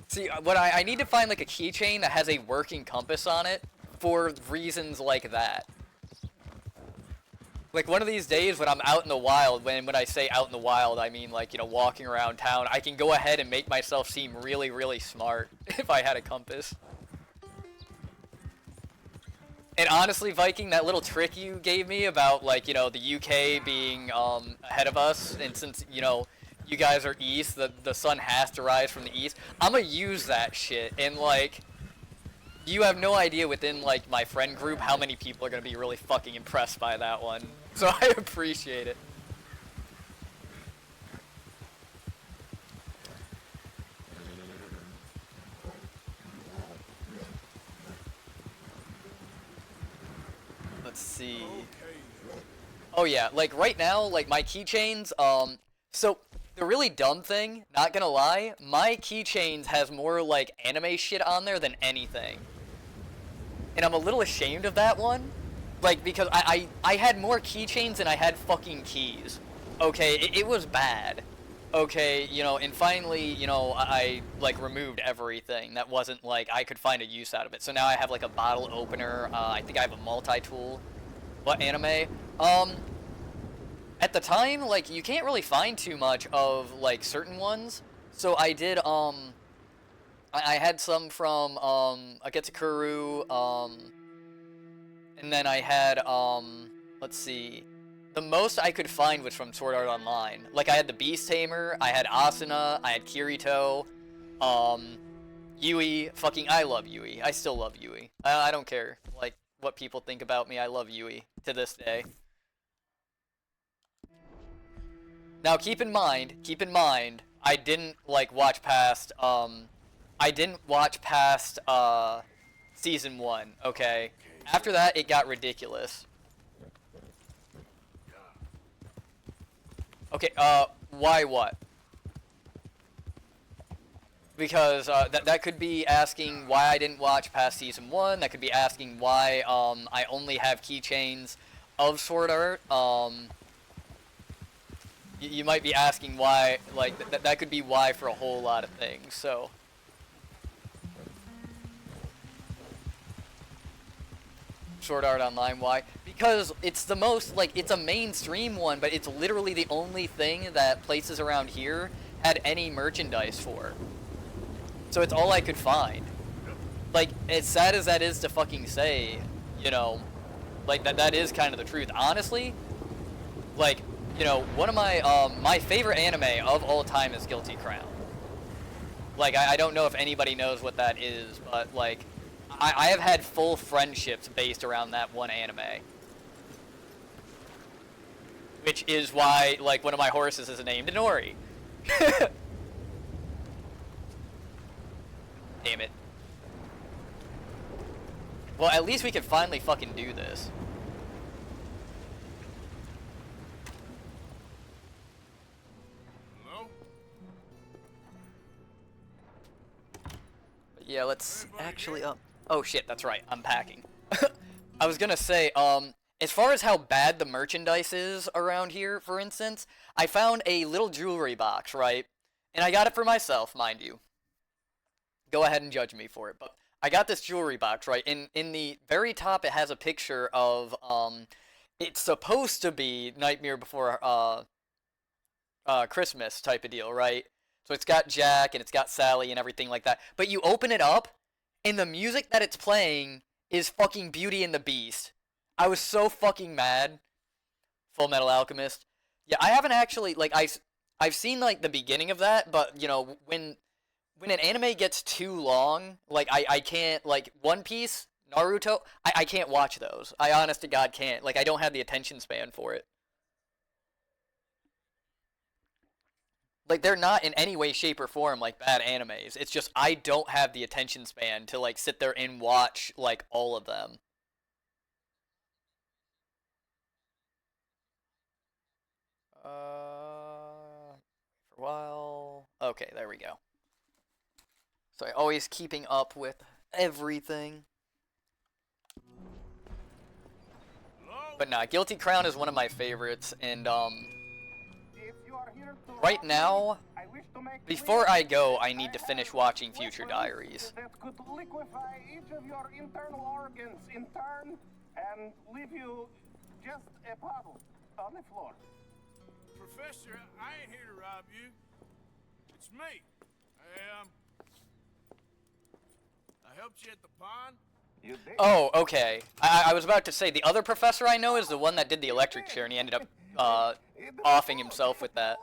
See, what I need to find, like, a keychain that has a working compass on it for reasons like that. Like, one of these days when I'm out in the wild, when I say out in the wild, I mean, like, you know, walking around town, I can go ahead and make myself seem really, really smart if I had a compass. And honestly, Viking, that little trick you gave me about, like, you know, the UK being ahead of us, and since, you know, you guys are east, the sun has to rise from the east, I'm gonna use that shit, and, like, you have no idea within, like, my friend group how many people are gonna be really fucking impressed by that one. So I appreciate it. Let's see. Oh yeah, like right now, like my keychains, so the really dumb thing, not gonna lie, my keychains has more like anime shit on there than anything. And I'm a little ashamed of that one. Like, because I had more keychains than I had fucking keys. Okay, it was bad. Okay, you know, and finally, you know, I like removed everything that wasn't like I could find a use out of it. So now I have like a bottle opener. I think I have a multi-tool. What anime? At the time, like you can't really find too much of like certain ones. So I did I had some from Agetsukuru, and then I had let's see. The most I could find was from Sword Art Online. Like, I had the Beast Tamer, I had Asuna, I had Kirito, Yui. Fucking, I love Yui. I still love Yui. I don't care, like, what people think about me. I love Yui to this day. Now, keep in mind, I didn't, like, watch past, Season 1, okay? After that, it got ridiculous. Okay, why what? Because, that could be asking why I didn't watch past Season 1, that could be asking why, I only have keychains of Sword Art, you might be asking why, like, that could be why for a whole lot of things, so. Sword Art Online, why? Because it's the most, like, it's a mainstream one, but it's literally the only thing that places around here had any merchandise for. So it's all I could find. Like, as sad as that is to fucking say, you know, like, that is kind of the truth. Honestly, like, you know, one of my, my favorite anime of all time is Guilty Crown. Like, I don't know if anybody knows what that is, but, like, I have had full friendships based around that one anime. Which is why, like, one of my horses is named Inori. Damn it. Well, at least we can finally fucking do this. Hello? Yeah, let's actually, oh shit, that's right, I'm packing. I was gonna say, as far as how bad the merchandise is around here, for instance, I found a little jewelry box, right? And I got it for myself, mind you. Go ahead and judge me for it, but I got this jewelry box, right? In the very top, it has a picture of, it's supposed to be Nightmare Before, Christmas type of deal, right? So it's got Jack, and it's got Sally, and everything like that. But you open it up, and the music that it's playing is fucking Beauty and the Beast. I was so fucking mad. Full Metal Alchemist. Yeah, I haven't actually, like, I've seen, like, the beginning of that, but, you know, when an anime gets too long, like, I can't, like, One Piece, Naruto, I can't watch those. I honest to God can't. Like, I don't have the attention span for it. Like, they're not in any way, shape, or form, like, bad animes. It's just I don't have the attention span to, like, sit there and watch, like, all of them. For a while. Okay, there we go. So I always keeping up with everything. But nah, Guilty Crown is one of my favorites, and right now, before I go, I need to finish watching Future Diaries. That could liquefy each of your internal organs in turn and leave you just a puddle on the floor. Professor, I ain't here to rob you. It's me. I helped you at the pond. Oh, okay. I was about to say, the other professor I know is the one that did the electric chair, and he ended up, offing himself with that.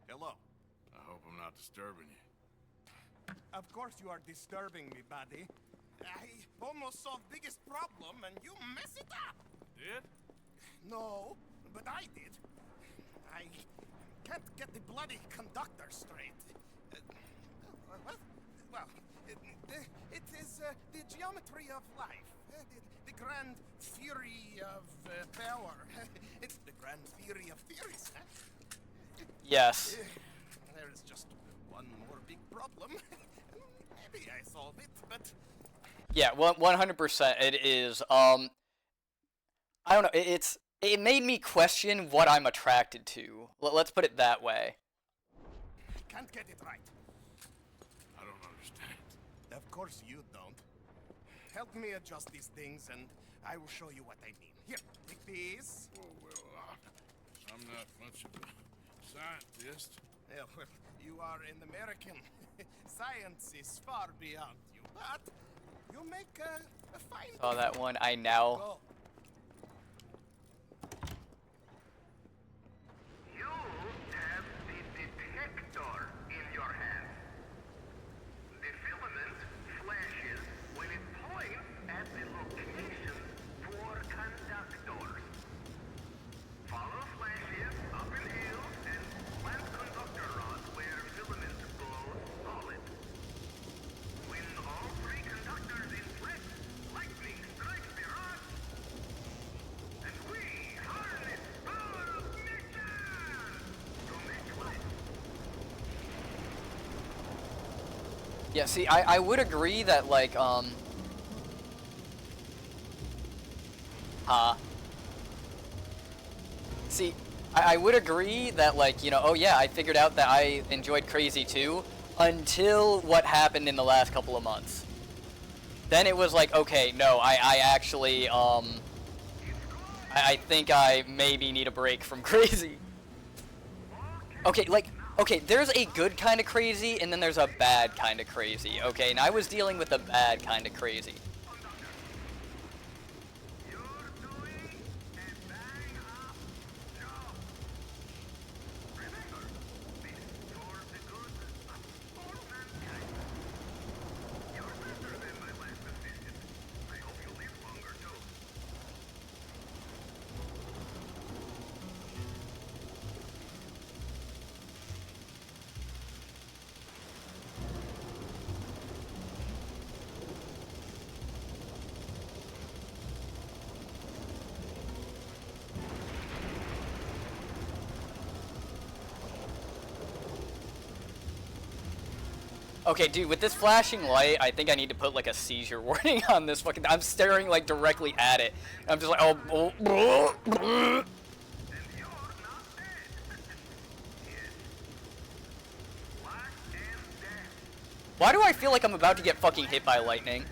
Hello. I hope I'm not disturbing you. Of course you are disturbing me, buddy. I almost solved biggest problem and you mess it up. Did? No, but I did. I can't get the bloody conductor straight. What? Well, it is the geometry of life, the grand theory of power. It's the grand theory of theories, huh? Yes. There is just one more big problem. Maybe I solve it, but... Yeah, 100% it is. I don't know, it made me question what I'm attracted to. Let's put it that way. Can't get it right. I don't understand. Of course you don't. Help me adjust these things and I will show you what I mean. Here, take these. Well, I'm not much of a scientist. Yeah, well, you are an American. Science is far beyond you, but you make a fine... Saw that one, I now... Go. You have the detector in your hand. The filament flashes when it points at the location for conductors. Follow flashes up in hills and plant conductor rods where filaments glow solid. When all three conductors inflict, lightning strikes the rods, and we harness power of nature to make light. Yeah, see, I would agree that, like, See, I would agree that, like, you know, oh yeah, I figured out that I enjoyed Crazy too, until what happened in the last couple of months. Then it was like, okay, no, I actually, I think I maybe need a break from Crazy. Okay, like, okay, there's a good kind of crazy, and then there's a bad kind of crazy, okay? And I was dealing with the bad kind of crazy. Okay, dude, with this flashing light, I think I need to put, like, a seizure warning on this fucking... I'm staring, like, directly at it. I'm just like, oh... Why do I feel like I'm about to get fucking hit by lightning?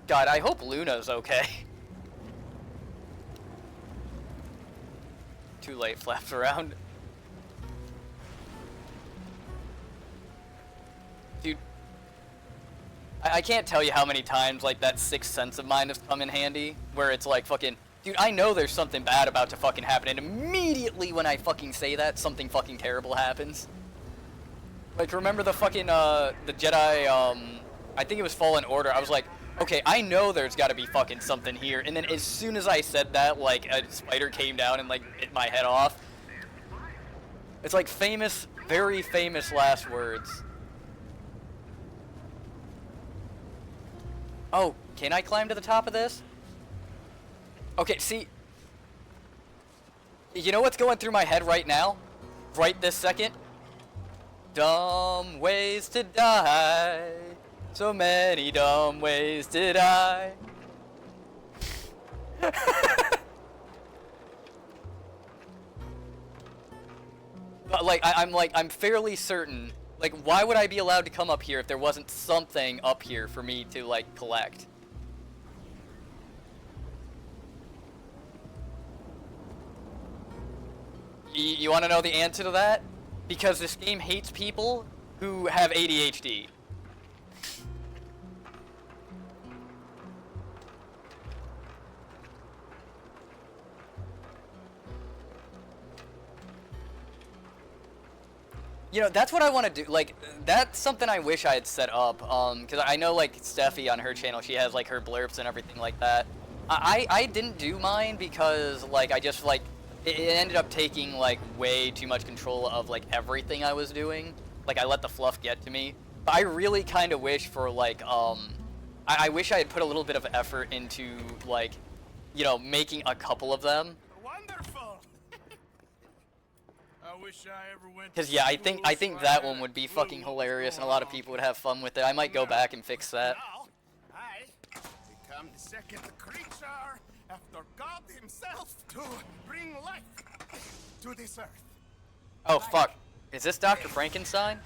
God, I hope Luna's okay. Too late, flaps around. Dude, I can't tell you how many times, like, that sixth sense of mine has come in handy, where it's like, fucking, dude, I know there's something bad about to fucking happen, and immediately when I fucking say that, something fucking terrible happens. Like, remember the fucking, the Jedi, I think it was Fallen Order, I was like, okay, I know there's gotta be fucking something here, and then as soon as I said that, like, a spider came down and, like, bit my head off. It's like famous, very famous last words. Oh, can I climb to the top of this? Okay, see, you know what's going through my head right now? Right this second? Dumb ways to die. So many dumb ways to die. But I'm fairly certain. Like, why would I be allowed to come up here if there wasn't something up here for me to, like, collect? You want to know the answer to that? Because this game hates people who have ADHD. You know, that's what I want to do. Like, that's something I wish I had set up. Because I know, like, Steffi on her channel, she has, like, her blurps and everything like that. I didn't do mine because, like, I just, like, it ended up taking, like, way too much control of, like, everything I was doing. Like, I let the fluff get to me. But I really kind of wish for, like, I wish I had put a little bit of effort into, like, you know, making a couple of them. Wonderful. I wish I ever went. Because yeah, I think that one would be fucking hilarious, and a lot of people would have fun with it. I might go back and fix that. Now, I become the second creature after God himself to bring life to this earth. Oh fuck, is this Dr. Frankenstein?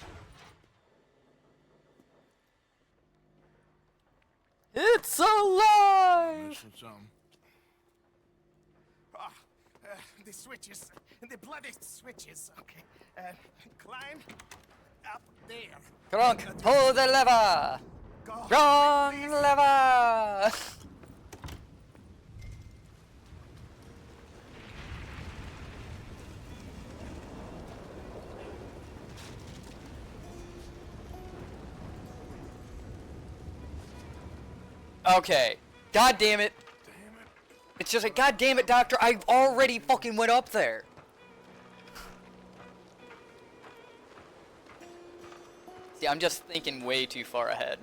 It's alive! The switches, the bloody switches. Okay, climb up there. Gronk, pull the lever! Wrong lever! Okay. God damn it. It's just like, God damn it, Doctor, I already fucking went up there. See, I'm just thinking way too far ahead.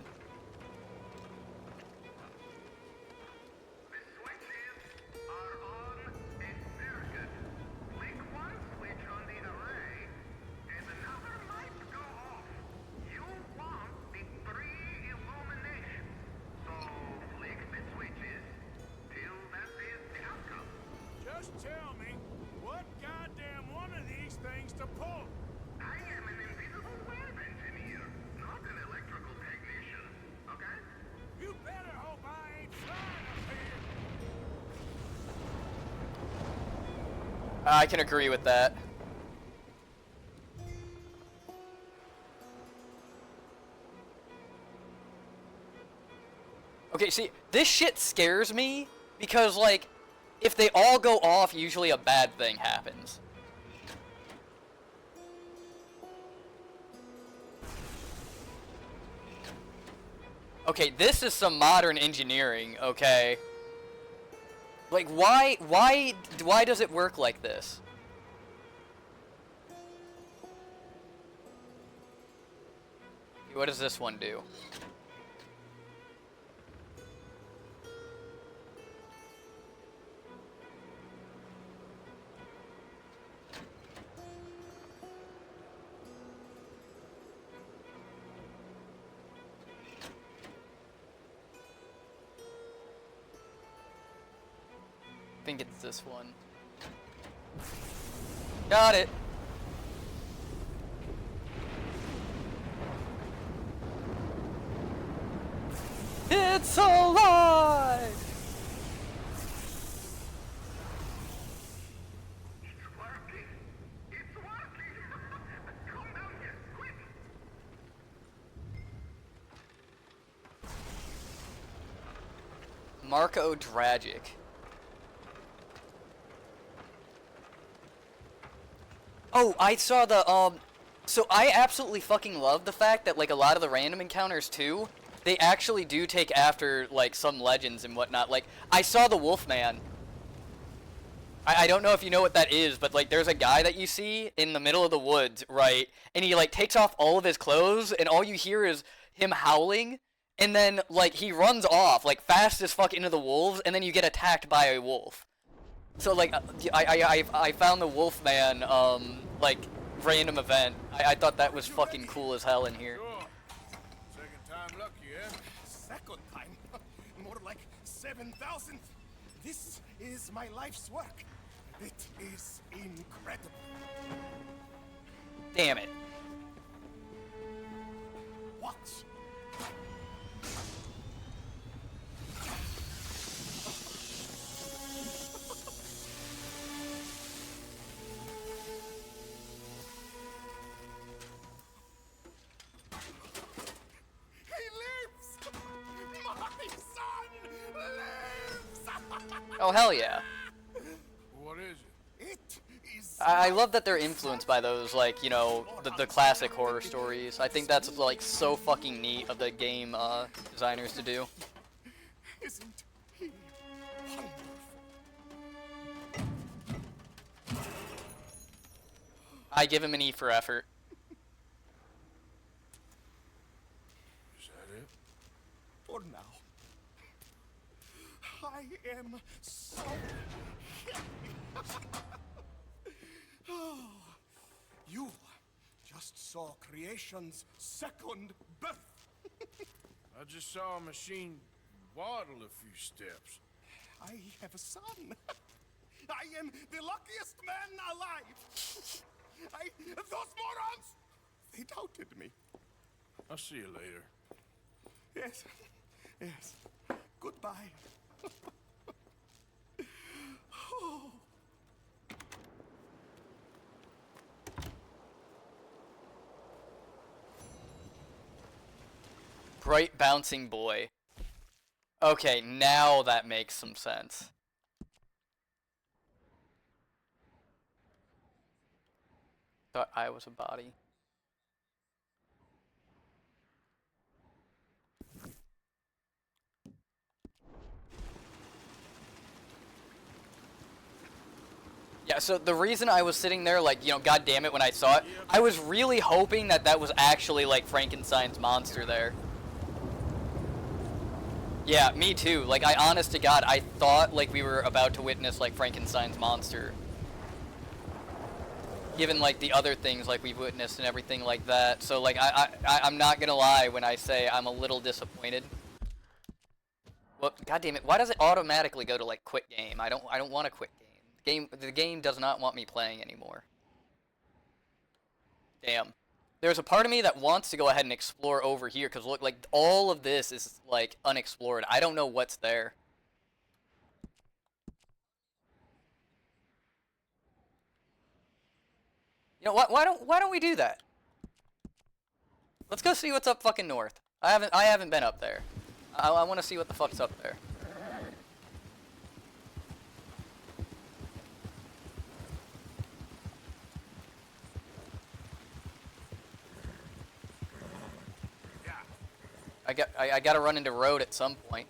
Just tell me what goddamn one of these things to pull. I am an invisible web engineer, not an electrical technician. Okay? You better hope I ain't flying up here. I can agree with that. Okay, see, this shit scares me because, like, if they all go off, usually a bad thing happens. Okay, this is some modern engineering, okay? Like, why does it work like this? What does this one do? I think it's this one. Got it. It's alive! Marco Dragic. Oh, I saw the, so I absolutely fucking love the fact that, like, a lot of the random encounters, too, they actually do take after, like, some legends and whatnot. Like, I saw the Wolfman. I don't know if you know what that is, but, like, there's a guy that you see in the middle of the woods, right? And he, like, takes off all of his clothes, and all you hear is him howling, and then, like, he runs off, like, fast as fuck into the wolves, and then you get attacked by a wolf. So, like, I found the Wolfman, like, random event. I thought that was fucking cool as hell in here. Second time lucky, eh? Second time? More like 7,000. This is my life's work. It is incredible. Damn it. Watch. Oh, hell yeah. What is it? It is. I love that they're influenced by those, like, you know, the classic horror stories. I think that's, like, so fucking neat of the game designers to do. Isn't he wonderful? I give him an E for effort. Is that it? For now. I am so happy. Oh, you just saw creation's second birth. I just saw a machine waddle a few steps. I have a son. I am the luckiest man alive. Those morons, they doubted me. I'll see you later. Yes, yes. Goodbye. Oh. Bright bouncing boy. Okay, now that makes some sense. Thought I was a body. Yeah, so the reason I was sitting there, like, you know, god damn it, when I saw it, I was really hoping that that was actually, like, Frankenstein's monster there. Yeah, me too. Like, I honest to God, I thought, like, we were about to witness, like, Frankenstein's monster. Given, like, the other things, like, we've witnessed and everything like that. So, like, I'm not gonna lie when I say I'm a little disappointed. Well, god damn it, why does it automatically go to, like, quit game? I don't want to quit game. The game does not want me playing anymore. Damn. There's a part of me that wants to go ahead and explore over here, because look, like, all of this is, like, unexplored. I don't know what's there. You know, why don't we do that? Let's go see what's up fucking north. I haven't been up there. I want to see what the fuck's up there. I gotta run into road at some point.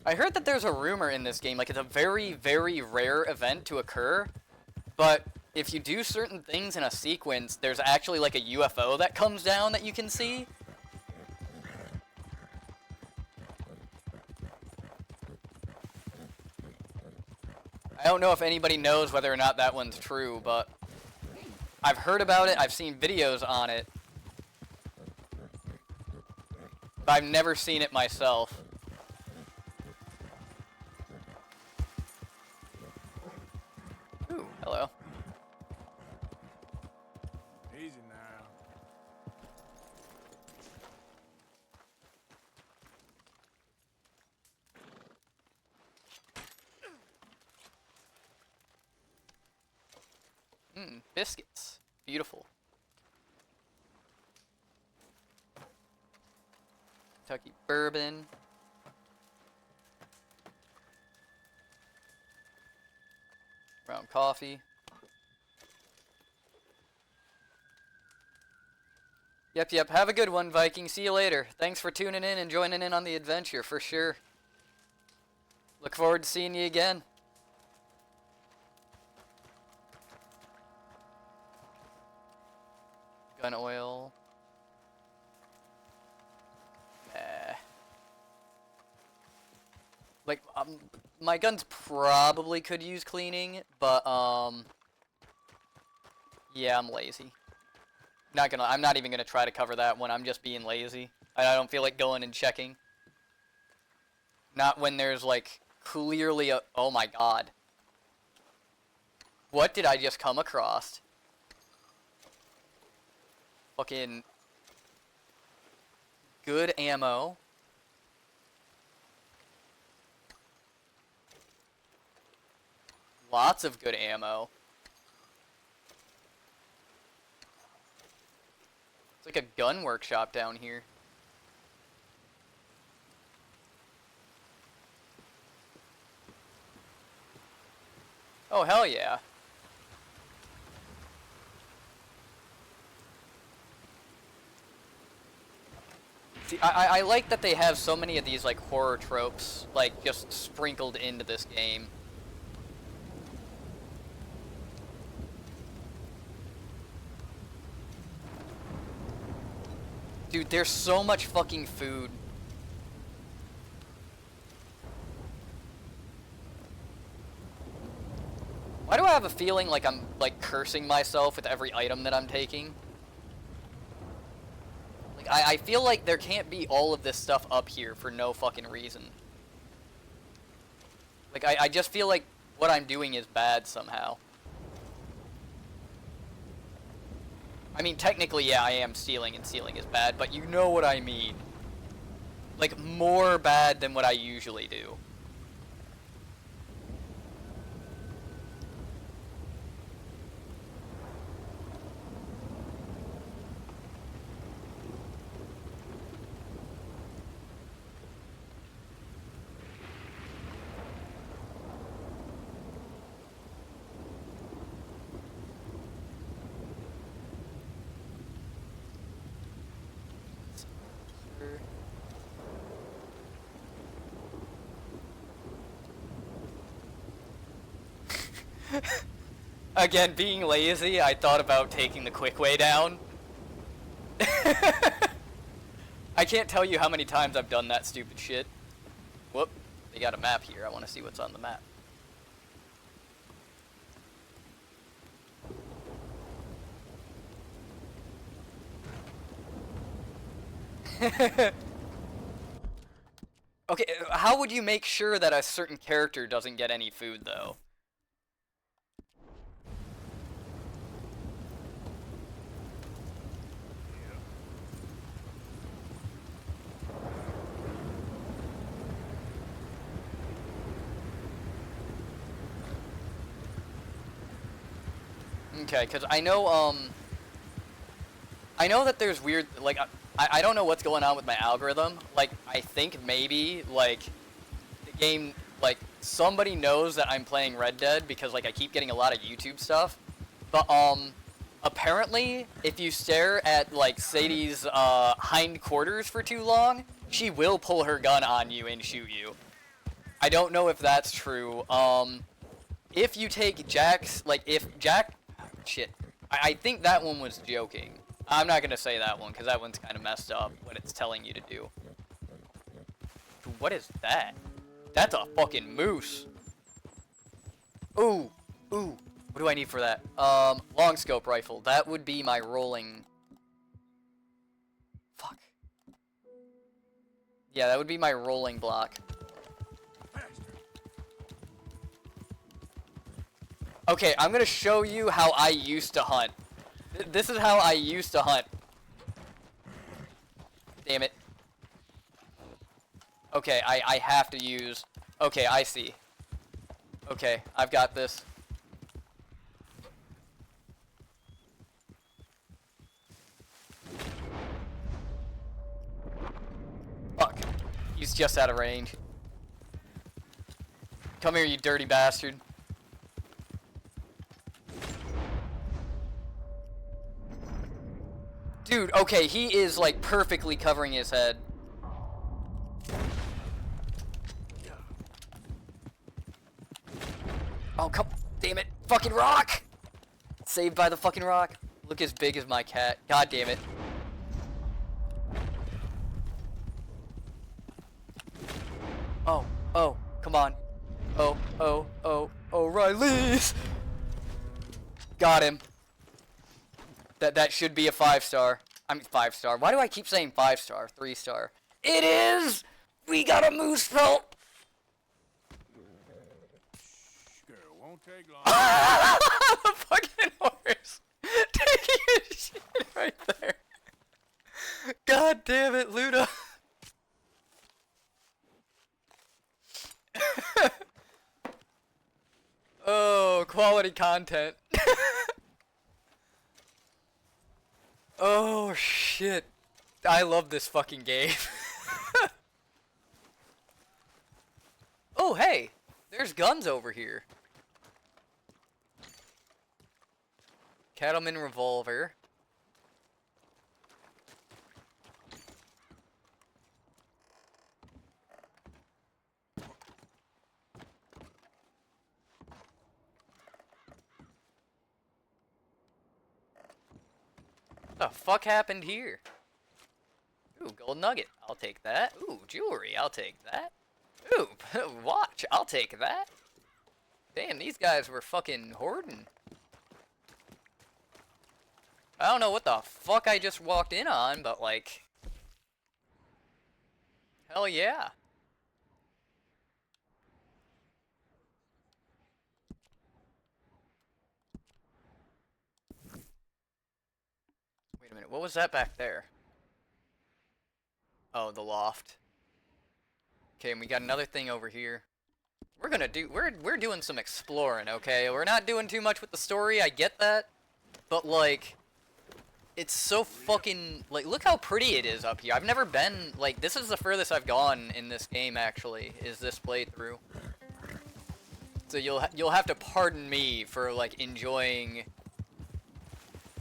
I heard that there's a rumor in this game, like it's a very, very rare event to occur, but if you do certain things in a sequence, there's actually like a UFO that comes down that you can see. I don't know if anybody knows whether or not that one's true, but I've heard about it, I've seen videos on it, but I've never seen it myself. Ooh, hello. Easy now. Biscuits. Beautiful. Kentucky bourbon. Brown coffee. Yep. Have a good one, Viking. See you later. Thanks for tuning in and joining in on the adventure, for sure. Look forward to seeing you again. Gun oil. Like, my guns probably could use cleaning, but, yeah, I'm lazy. I'm not even gonna try to cover that one. I'm just being lazy. I don't feel like going and checking. Not when there's, like, clearly a... Oh my god. What did I just come across? Fucking... Good ammo. Lots of good ammo. It's like a gun workshop down here. Oh, hell yeah. See, I like that they have so many of these, like, horror tropes, like, just sprinkled into this game. Dude, there's so much fucking food. Why do I have a feeling like I'm, like, cursing myself with every item that I'm taking? Like, I feel like there can't be all of this stuff up here for no fucking reason. Like, I just feel like what I'm doing is bad somehow. I mean, technically, yeah, I am stealing, and stealing is bad, but you know what I mean. Like, more bad than what I usually do. Again, being lazy, I thought about taking the quick way down. I can't tell you how many times I've done that stupid shit. Whoop, they got a map here. I want to see what's on the map. Okay, how would you make sure that a certain character doesn't get any food, though? Okay, because I know that there's weird, like, I don't know what's going on with my algorithm. Like, I think maybe, like, the game, like, somebody knows that I'm playing Red Dead because, like, I keep getting a lot of YouTube stuff. But, apparently, if you stare at, like, Sadie's, hindquarters for too long, she will pull her gun on you and shoot you. I don't know if that's true. If you take Jack's, like, if Jack... Shit. I think that one was joking. I'm not gonna say that one, because that one's kind of messed up, what it's telling you to do. Dude, what is that? That's a fucking moose. Ooh. Ooh. What do I need for that? Long scope rifle. That would be my rolling... Fuck. Yeah, that would be my rolling block. Okay, I'm gonna show you how I used to hunt. This is how I used to hunt. Damn it. Okay, I have to use... Okay, I see. Okay, I've got this. He's just out of range. Come here, you dirty bastard. Dude, okay, he is like perfectly covering his head. Oh, come, damn it. Fucking rock! Saved by the fucking rock. Look as big as my cat. God damn it. Oh, oh, come on. Oh, O'Reilly's! Got him. That should be a 5-star. I mean 5-star. Why do I keep saying 5-star? 3-star. It is! We got a moose pelt! Girl, won't take long. The fucking horse! Taking a shit right there. God damn it, Luna. Oh, quality content. Oh, shit. I love this fucking game. Oh, hey. There's guns over here. Cattleman revolver. What the fuck happened here? Ooh, gold nugget. I'll take that. Ooh, jewelry. I'll take that. Ooh, watch. I'll take that. Damn, these guys were fucking hoarding. I don't know what the fuck I just walked in on, but like... Hell yeah. Wait a minute, what was that back there? Oh, the loft. Okay, and we got another thing over here. We're gonna do, we're doing some exploring, okay? We're not doing too much with the story, I get that. But like, it's so fucking, like, look how pretty it is up here. I've never been, like, this is the furthest I've gone in this game, actually, is this playthrough. So you'll have to pardon me for, like, enjoying,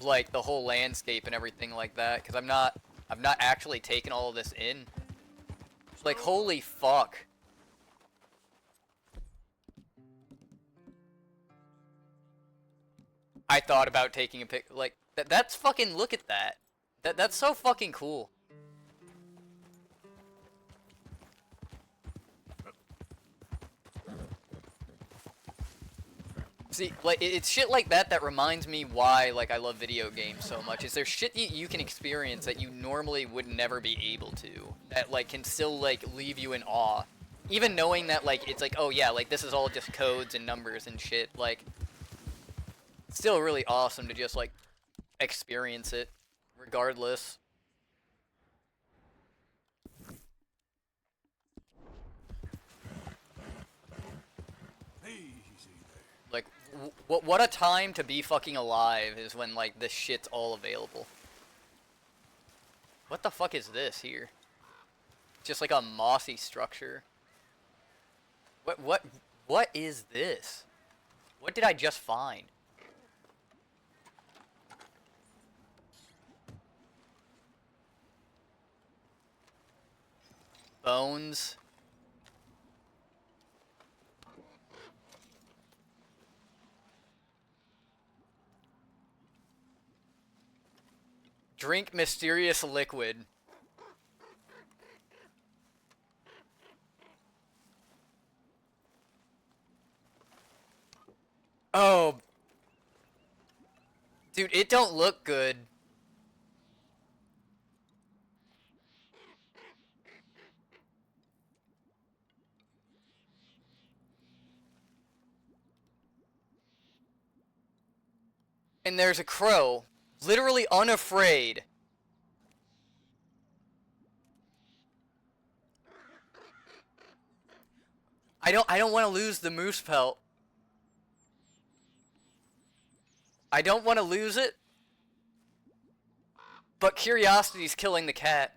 like, the whole landscape and everything like that, because I've not actually taken all of this in. It's like, holy fuck. I thought about taking a pic, like, that's fucking, look at that. That's so fucking cool. See, like, it's shit like that that reminds me why, like, I love video games so much. Is there shit that you can experience that you normally would never be able to. That, like, can still, like, leave you in awe. Even knowing that, like, it's like, oh yeah, like, this is all just codes and numbers and shit, like... Still really awesome to just, like, experience it, regardless. Like, what a time to be fucking alive is when, like, this shit's all available. What the fuck is this here? Just like a mossy structure. What is this? What did I just find? Bones. Drink mysterious liquid. Oh. Dude, it don't look good. And there's a crow, literally unafraid. I don't want to lose the moose pelt. I don't want to lose it. But curiosity's killing the cat.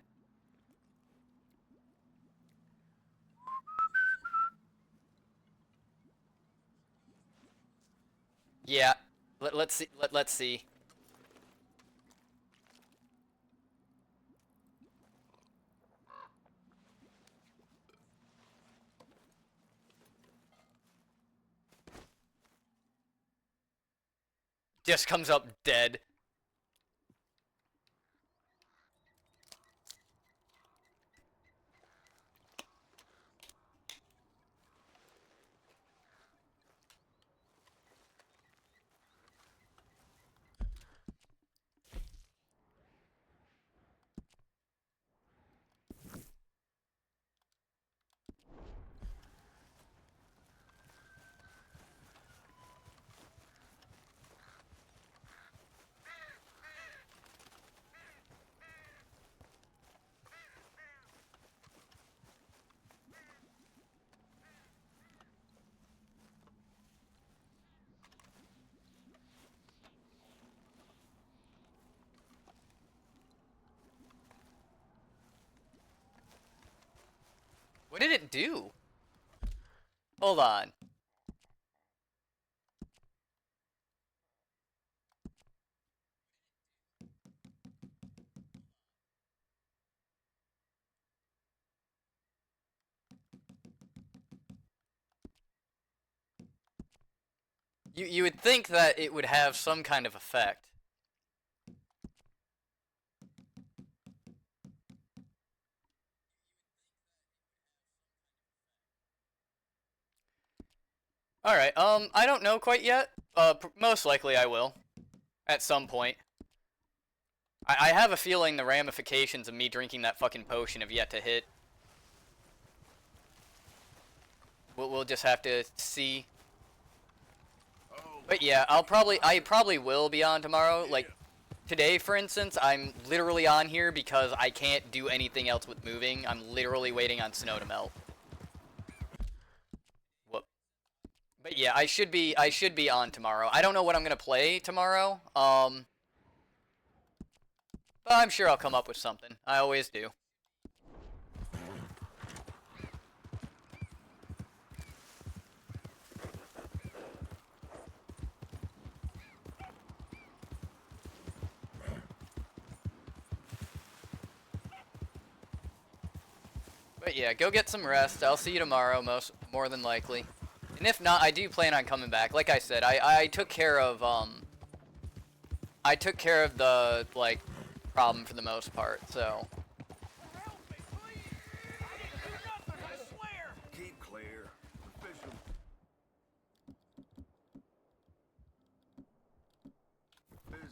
Yeah. Let's see. Let's see. Just comes up dead. What did it do? Hold on. You would think that it would have some kind of effect. Alright, I don't know quite yet. Most likely I will. At some point. I have a feeling the ramifications of me drinking that fucking potion have yet to hit. We'll just have to see. But yeah, I probably will be on tomorrow. Like, today, for instance, I'm literally on here because I can't do anything else with moving. I'm literally waiting on snow to melt. Whoop. But yeah, I should be on tomorrow. I don't know what I'm gonna play tomorrow. But I'm sure I'll come up with something. I always do. But yeah, go get some rest. I'll see you tomorrow, more than likely. And if not, I do plan on coming back. Like I said, I took care of the like problem for the most part, so. Keep clear. Official. Business.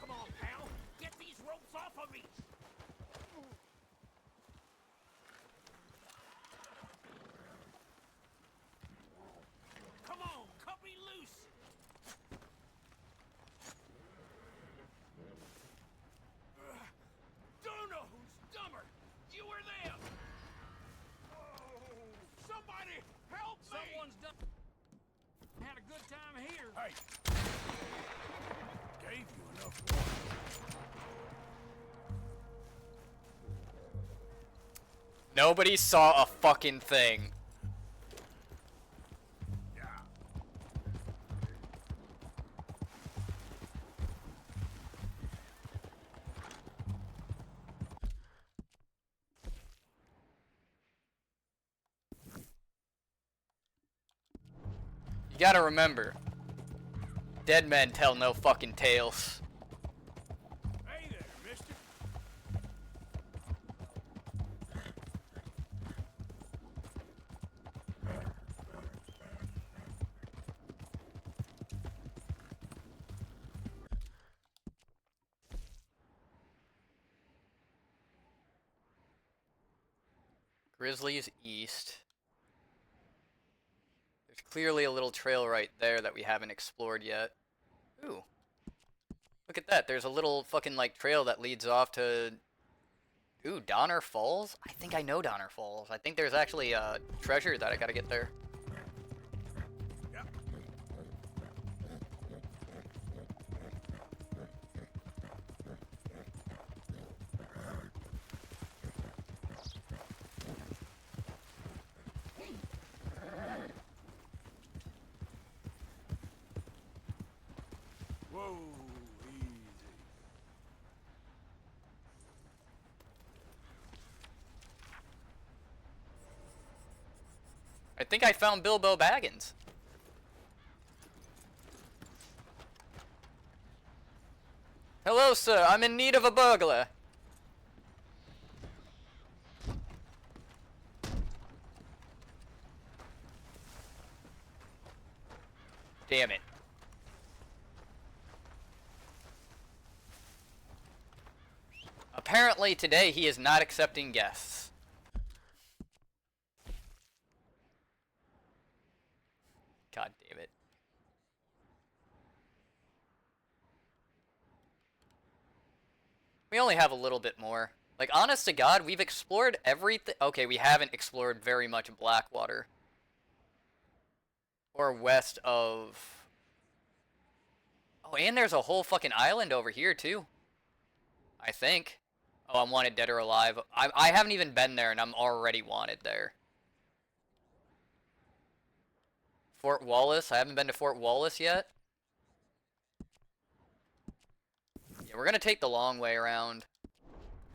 Come on, pal. Get these ropes off of me. Come on, cut me loose. Don't know who's dumber, you or them. Somebody help me. Someone's done. Had a good time here. Hey. Gave you enough warning. Nobody saw a fucking thing. You gotta remember, dead men tell no fucking tales. Hey there, mister. Grizzlies east. There's clearly a little trail right there that we haven't explored yet. Ooh. Look at that. There's a little fucking like trail that leads off to... Ooh, Donner Falls? I think I know Donner Falls. I think there's actually a treasure that I gotta get there. I think I found Bilbo Baggins. Hello, sir. I'm in need of a burglar. Damn it. Apparently today he is not accepting guests. God damn it. We only have a little bit more. Like, honest to God, we've explored everything. Okay, we haven't explored very much Blackwater. Or west of... Oh, and there's a whole fucking island over here, too. I think. Oh, I'm wanted dead or alive. I haven't even been there, and I'm already wanted there. Fort Wallace? I haven't been to Fort Wallace yet. Yeah, we're gonna take the long way around.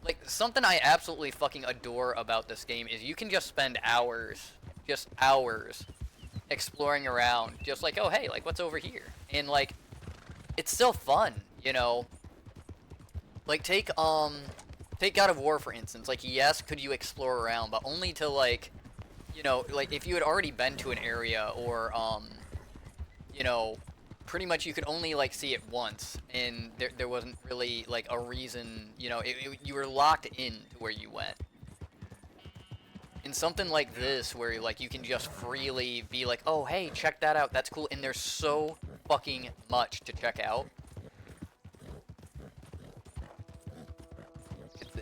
Like, something I absolutely fucking adore about this game is you can just spend hours, just hours, exploring around. Just like, oh, hey, like, what's over here? And, like, it's still fun, you know? Like, take God of War, for instance. Like, yes, could you explore around, but only to, like, you know, like, if you had already been to an area, or, you know, pretty much you could only, like, see it once, and there wasn't really, like, a reason, you know, you were locked in to where you went. In something like this, where, like, you can just freely be like, oh, hey, check that out, that's cool, and there's so fucking much to check out.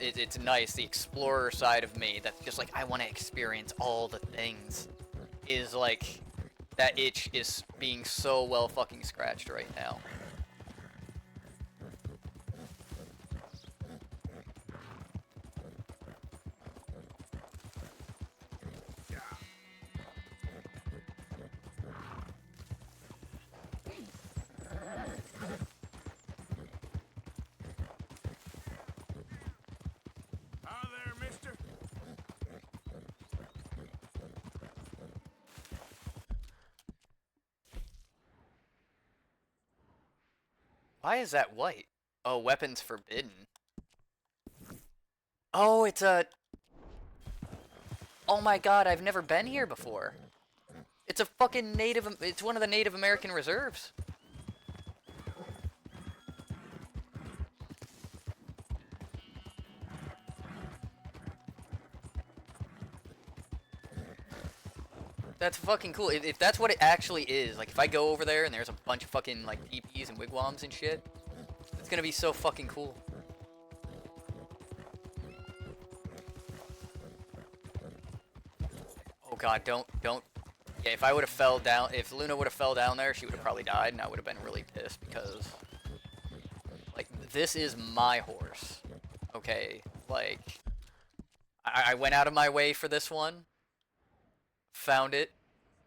It's nice. The explorer side of me that's just like, I want to experience all the things, is like, that itch is being so well fucking scratched right now. Hi there, mister. Why is that white? Oh, weapons forbidden. Oh, it's a... Oh my god, I've never been here before. It's a fucking native... It's one of the Native American reserves. That's fucking cool. If that's what it actually is, like, if I go over there and there's a bunch of fucking, like, teepees and wigwams and shit, it's gonna be so fucking cool. Oh god, don't... Yeah, if I would've fell down... If Luna would've fell down there, she would've probably died, and I would've been really pissed, because... Like, this is my horse. Okay, like... I went out of my way for this one. Found it.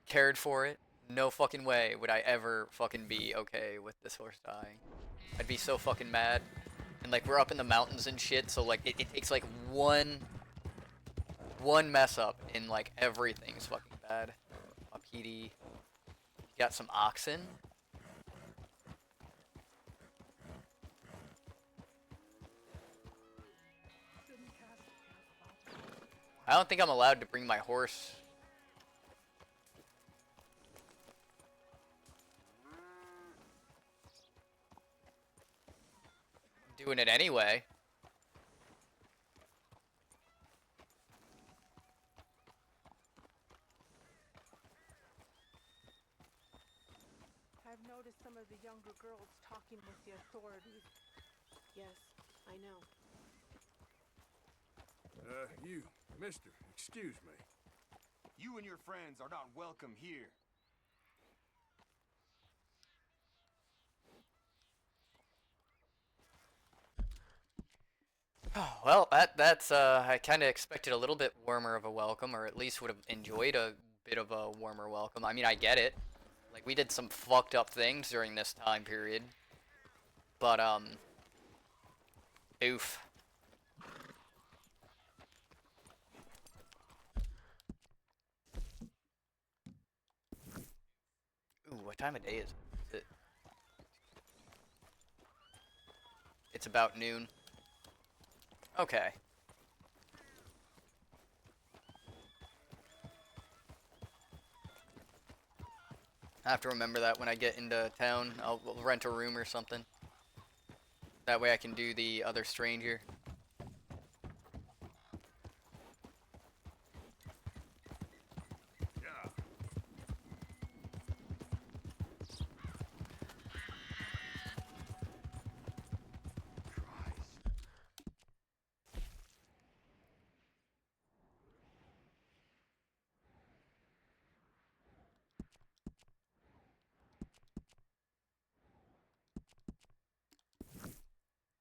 Cared for it. No fucking way would I ever fucking be okay with this horse dying. I'd be so fucking mad. And, like, we're up in the mountains and shit, so, like, it takes, like, one mess up and, like, everything's fucking bad. Petey. Got some oxen. I don't think I'm allowed to bring my horse. I'm doing it anyway. I've noticed some of the younger girls talking with the authorities. Yes, I know. You, mister, excuse me. You and your friends are not welcome here. Well, that's I kind of expected a little bit warmer of a welcome, or at least would have enjoyed a bit of a warmer welcome. I mean, I get it. Like, we did some fucked up things during this time period. But, oof. what time of day is it? It's about noon. Okay. I have to remember that when I get into town. I'll rent a room or something. That way I can do the other stranger.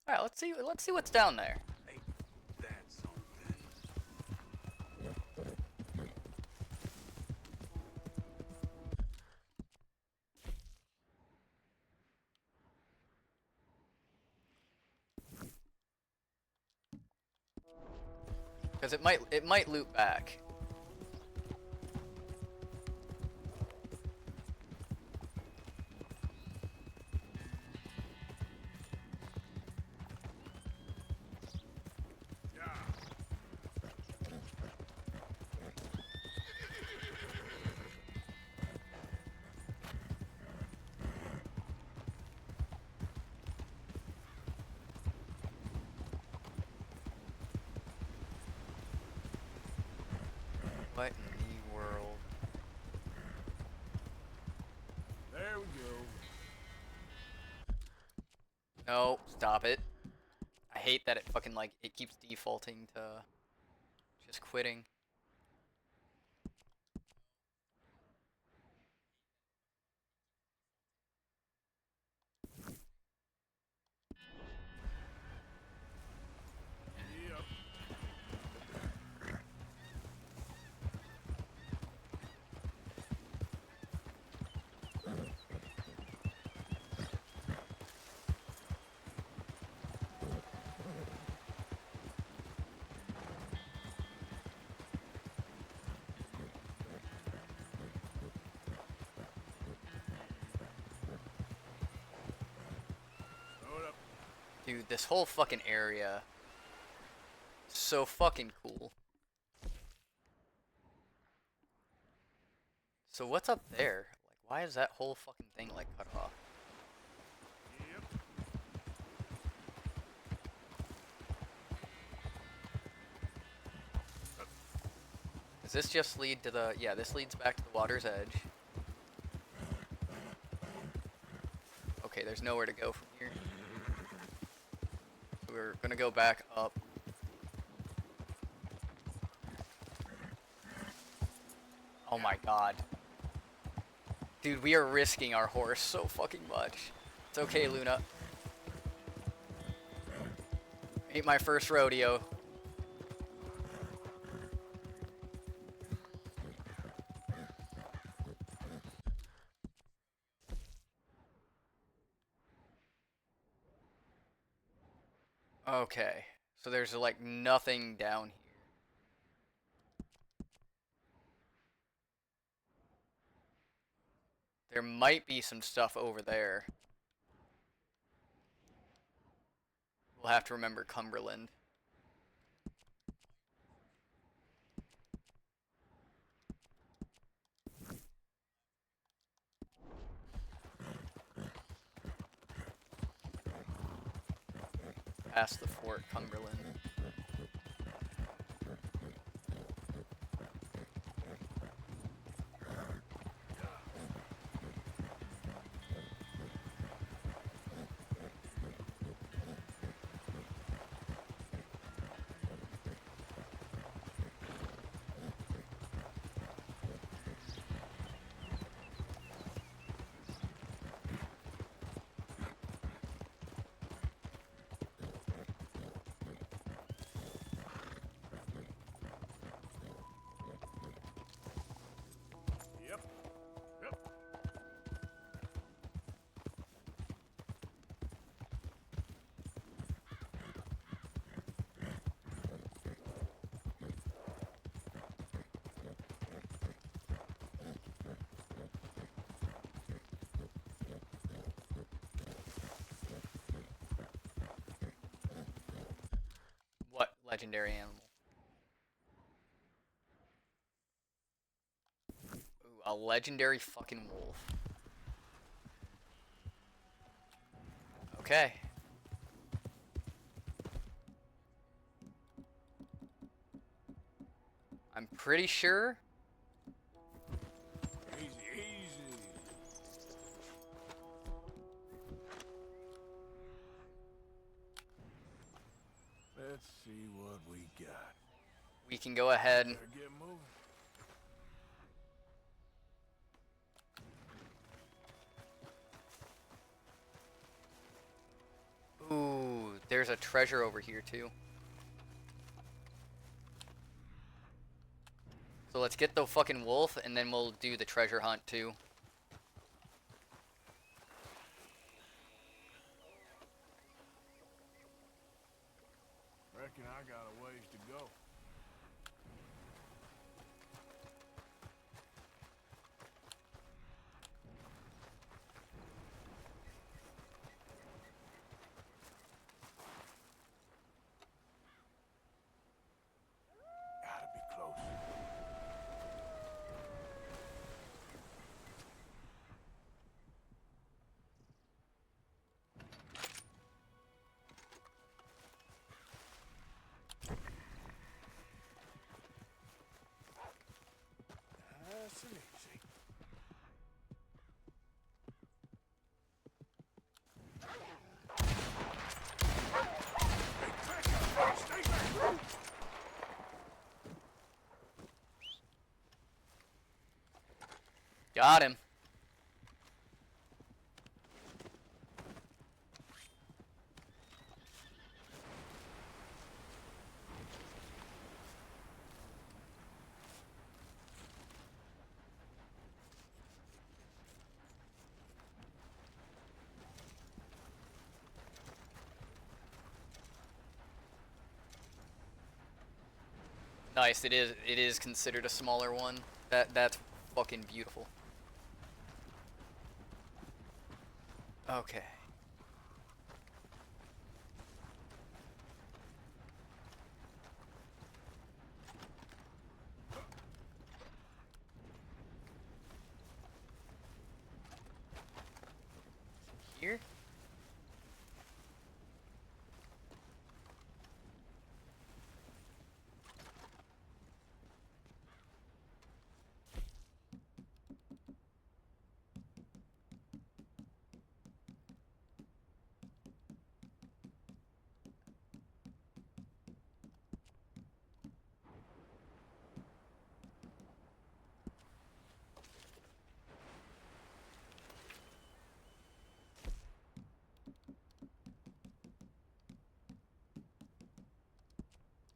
All right, let's see what's down there. That's something. Because it might loop back. What in the world? There we go. No, stop it. I hate that it fucking like it keeps defaulting to just quitting. Dude, this whole fucking area is so fucking cool. So what's up there? Like, why is that whole fucking thing like cut off? Does this just lead to the... Yeah, this leads back to the water's edge. Okay, there's nowhere to go from here. So we're gonna go back up. Oh my god. Dude, we are risking our horse so fucking much. It's okay, Luna. Ain't my first rodeo. Okay, so there's like nothing down here. There might be some stuff over there. We'll have to remember Cumberland. Past the Fort Cumberland. legendary animal. Ooh, a legendary fucking wolf. Okay. I'm pretty sure. Easy, easy. Let's see what we got. We can go ahead. Better get moving. Ooh, there's a treasure over here too. So let's get the fucking wolf and then we'll do the treasure hunt too. Reckon I got a ways to go. Gotta be close. Nice and easy. Stay back! Got him. Nice, it is considered a smaller one. That's fucking beautiful. Okay. Here?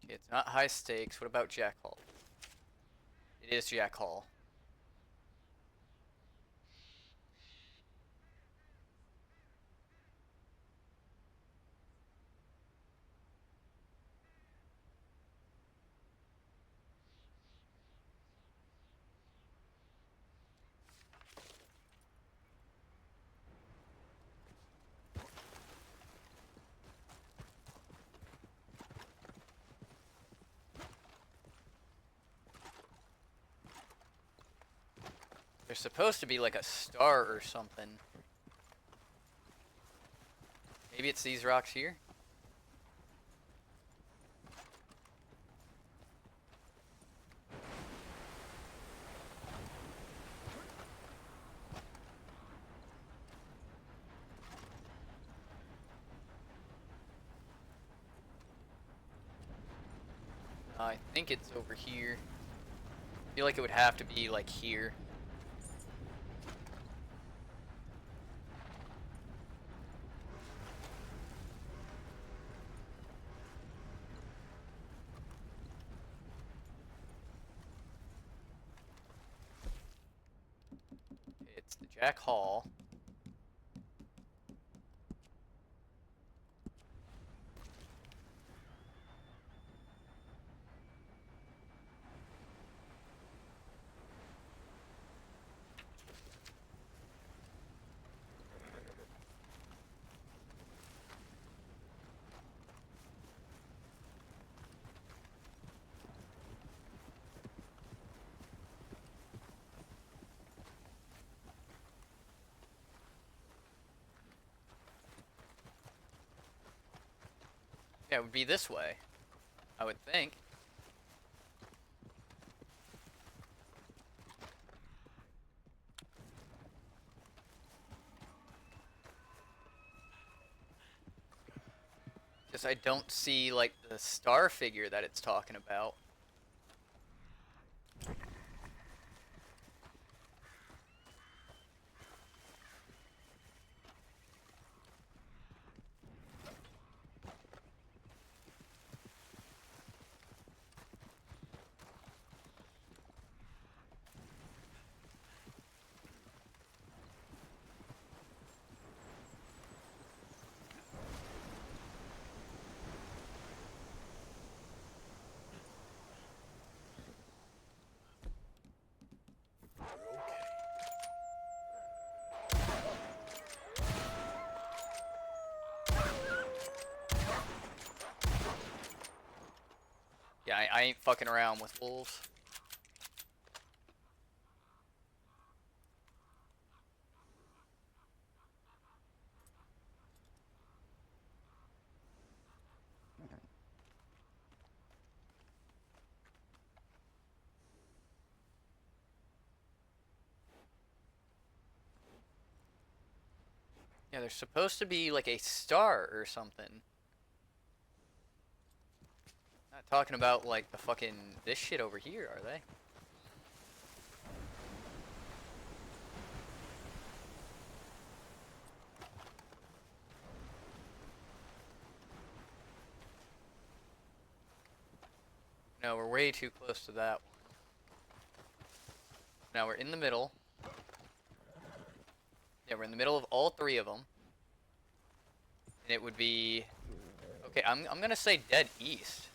Okay, it's not high stakes. What about Jack Hall? It is Jack Hall. There's supposed to be like a star or something. Maybe it's these rocks here? I think it's over here. I feel like it would have to be like here. It's the Jack Hall. Yeah, it would be this way, I would think. Just I don't see, like, the star figure that it's talking about. Yeah, I ain't fucking around with wolves. Yeah, there's supposed to be like a star or something. Not talking about like the fucking this shit over here, are they? No, we're way too close to that one. Now we're in the middle. Yeah, we're in the middle of all three of them. And it would be... Okay, I'm gonna say dead east.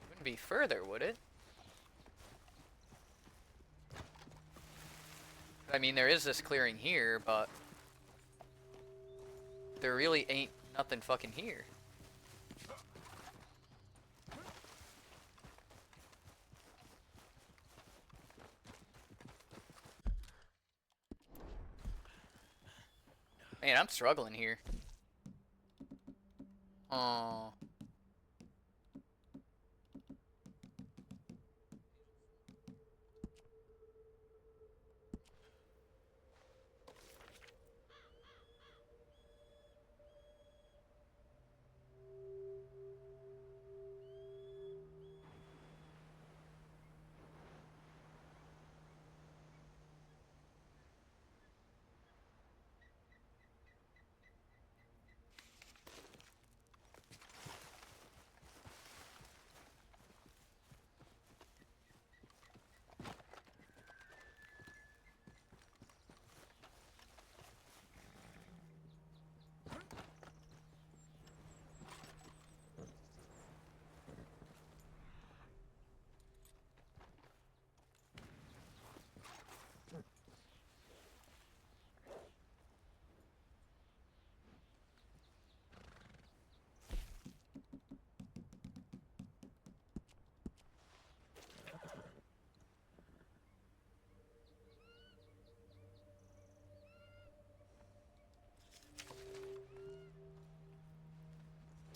Wouldn't be further, would it? I mean, there is this clearing here, but... there really ain't nothing fucking here. Man, I'm struggling here. Oh.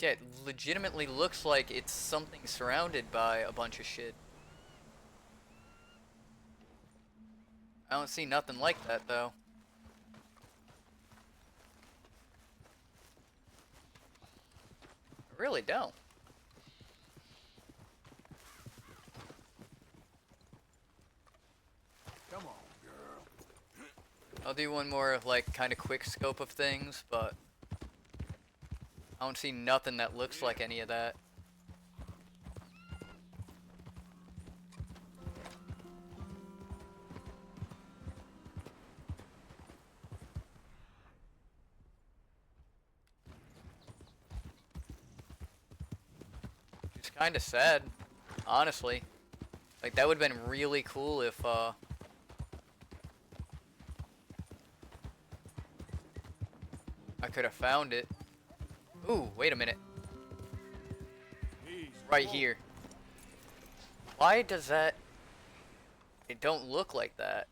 Yeah, it legitimately looks like it's something surrounded by a bunch of shit. I don't see nothing like that, though. I really don't. Come on, girl. I'll do one more, like, kind of quick scope of things, but... I don't see nothing that looks like any of that. It's kind of sad, honestly. Like, that would have been really cool if, I could have found it. Ooh, wait a minute. Right here. Why does that... It don't look like that.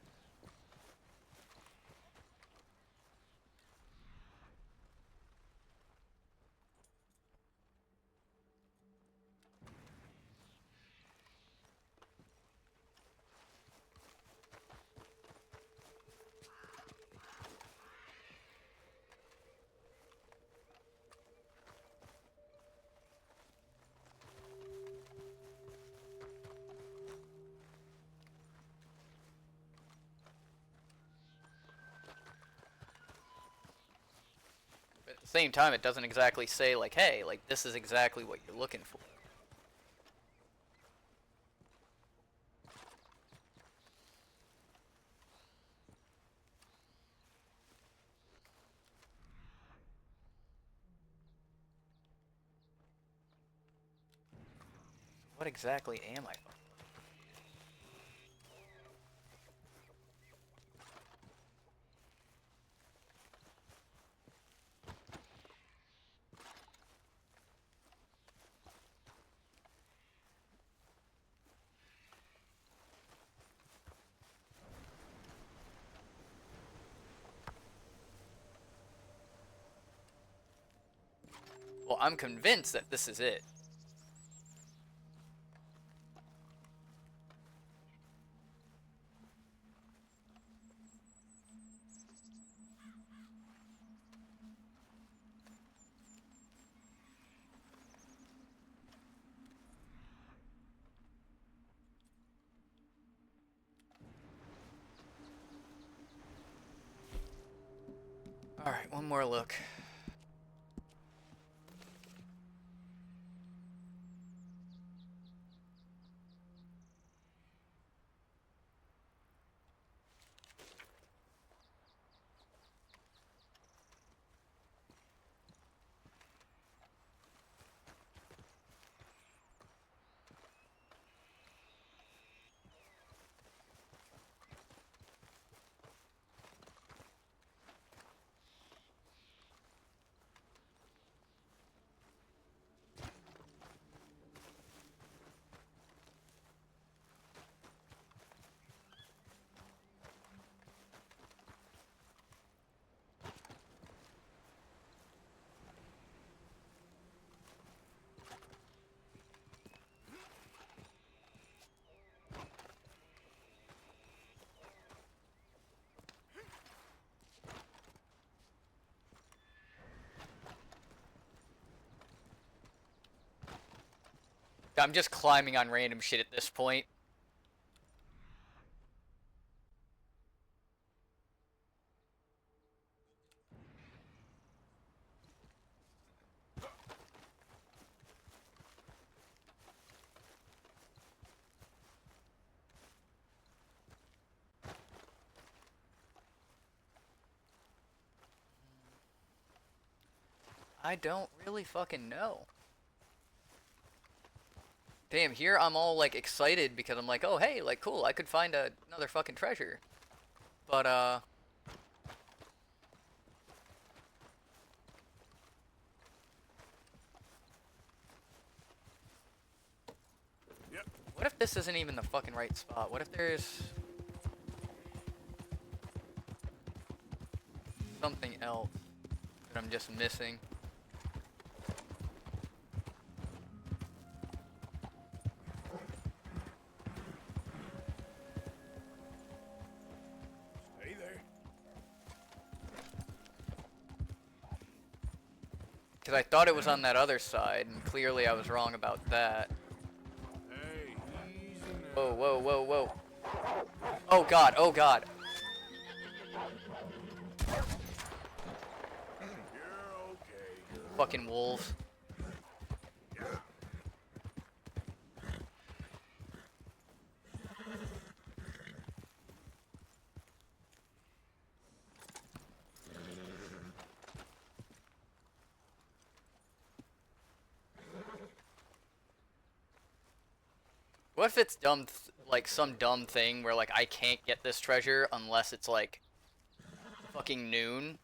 But at the same time, it doesn't exactly say, like, hey, like, this is exactly what you're looking for. What exactly am I? Well, I'm convinced that this is it. Alright, one more look. I'm just climbing on random shit at this point. I don't really fucking know. Damn, here I'm all, like, excited because I'm like, oh, hey, like, cool, I could find another fucking treasure. But, what if this isn't even the fucking right spot? What if there's something else that I'm just missing? Stay there. Because I thought it was on that other side, and clearly I was wrong about that. Hey, easy now. Whoa, whoa, whoa, whoa. Oh god, oh god. You're okay, girl. Fucking wolves. What if it's like some dumb thing where like I can't get this treasure unless it's like fucking noon?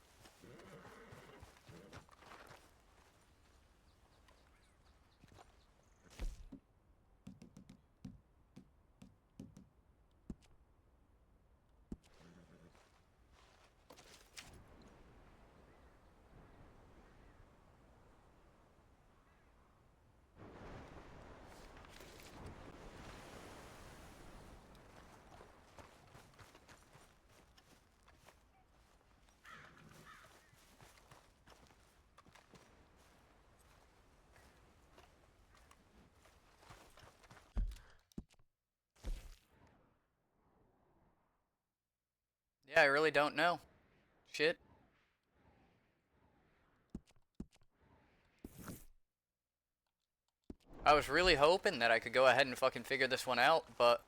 Yeah, I really don't know. Shit. I was really hoping that I could go ahead and fucking figure this one out, but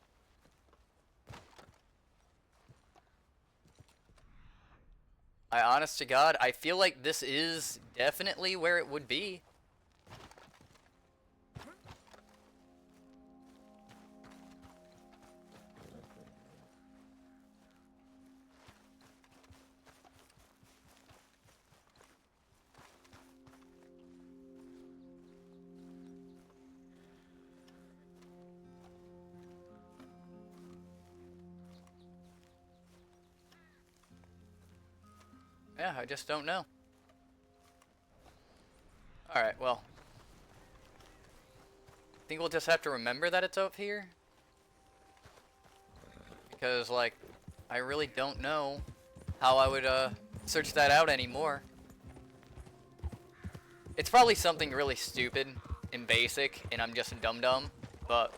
honest to God, I feel like this is definitely where it would be. Yeah, I just don't know. Alright, well. I think we'll just have to remember that it's up here. Because, like, I really don't know how I would, search that out anymore. It's probably something really stupid and basic, and I'm just a dum-dum, but...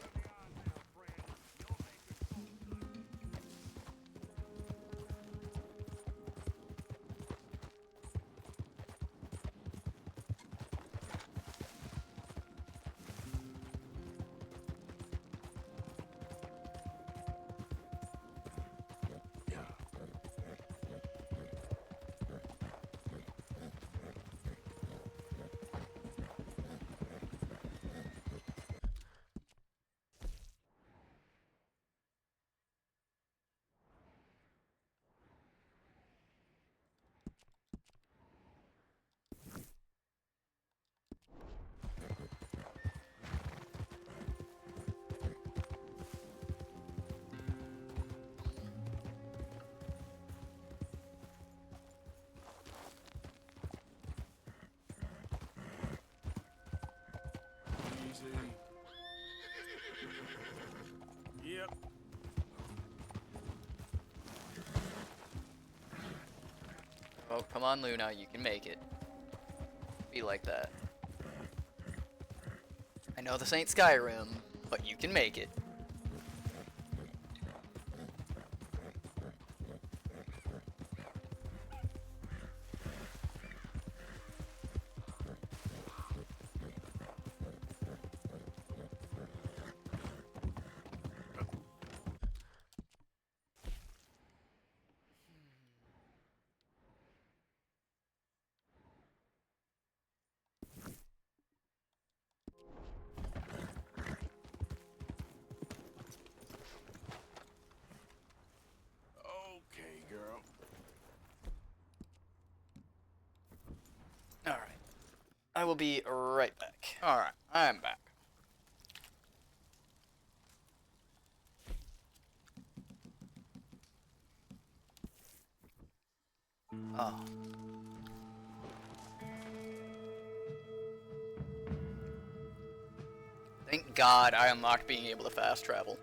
Yep. Oh, come on, Luna, you can make it. Be like that. I know this ain't Skyrim, but you can make it. Okay, girl. Alright. I will be right back. Alright, I'm back. Oh. Thank God I unlocked being able to fast travel.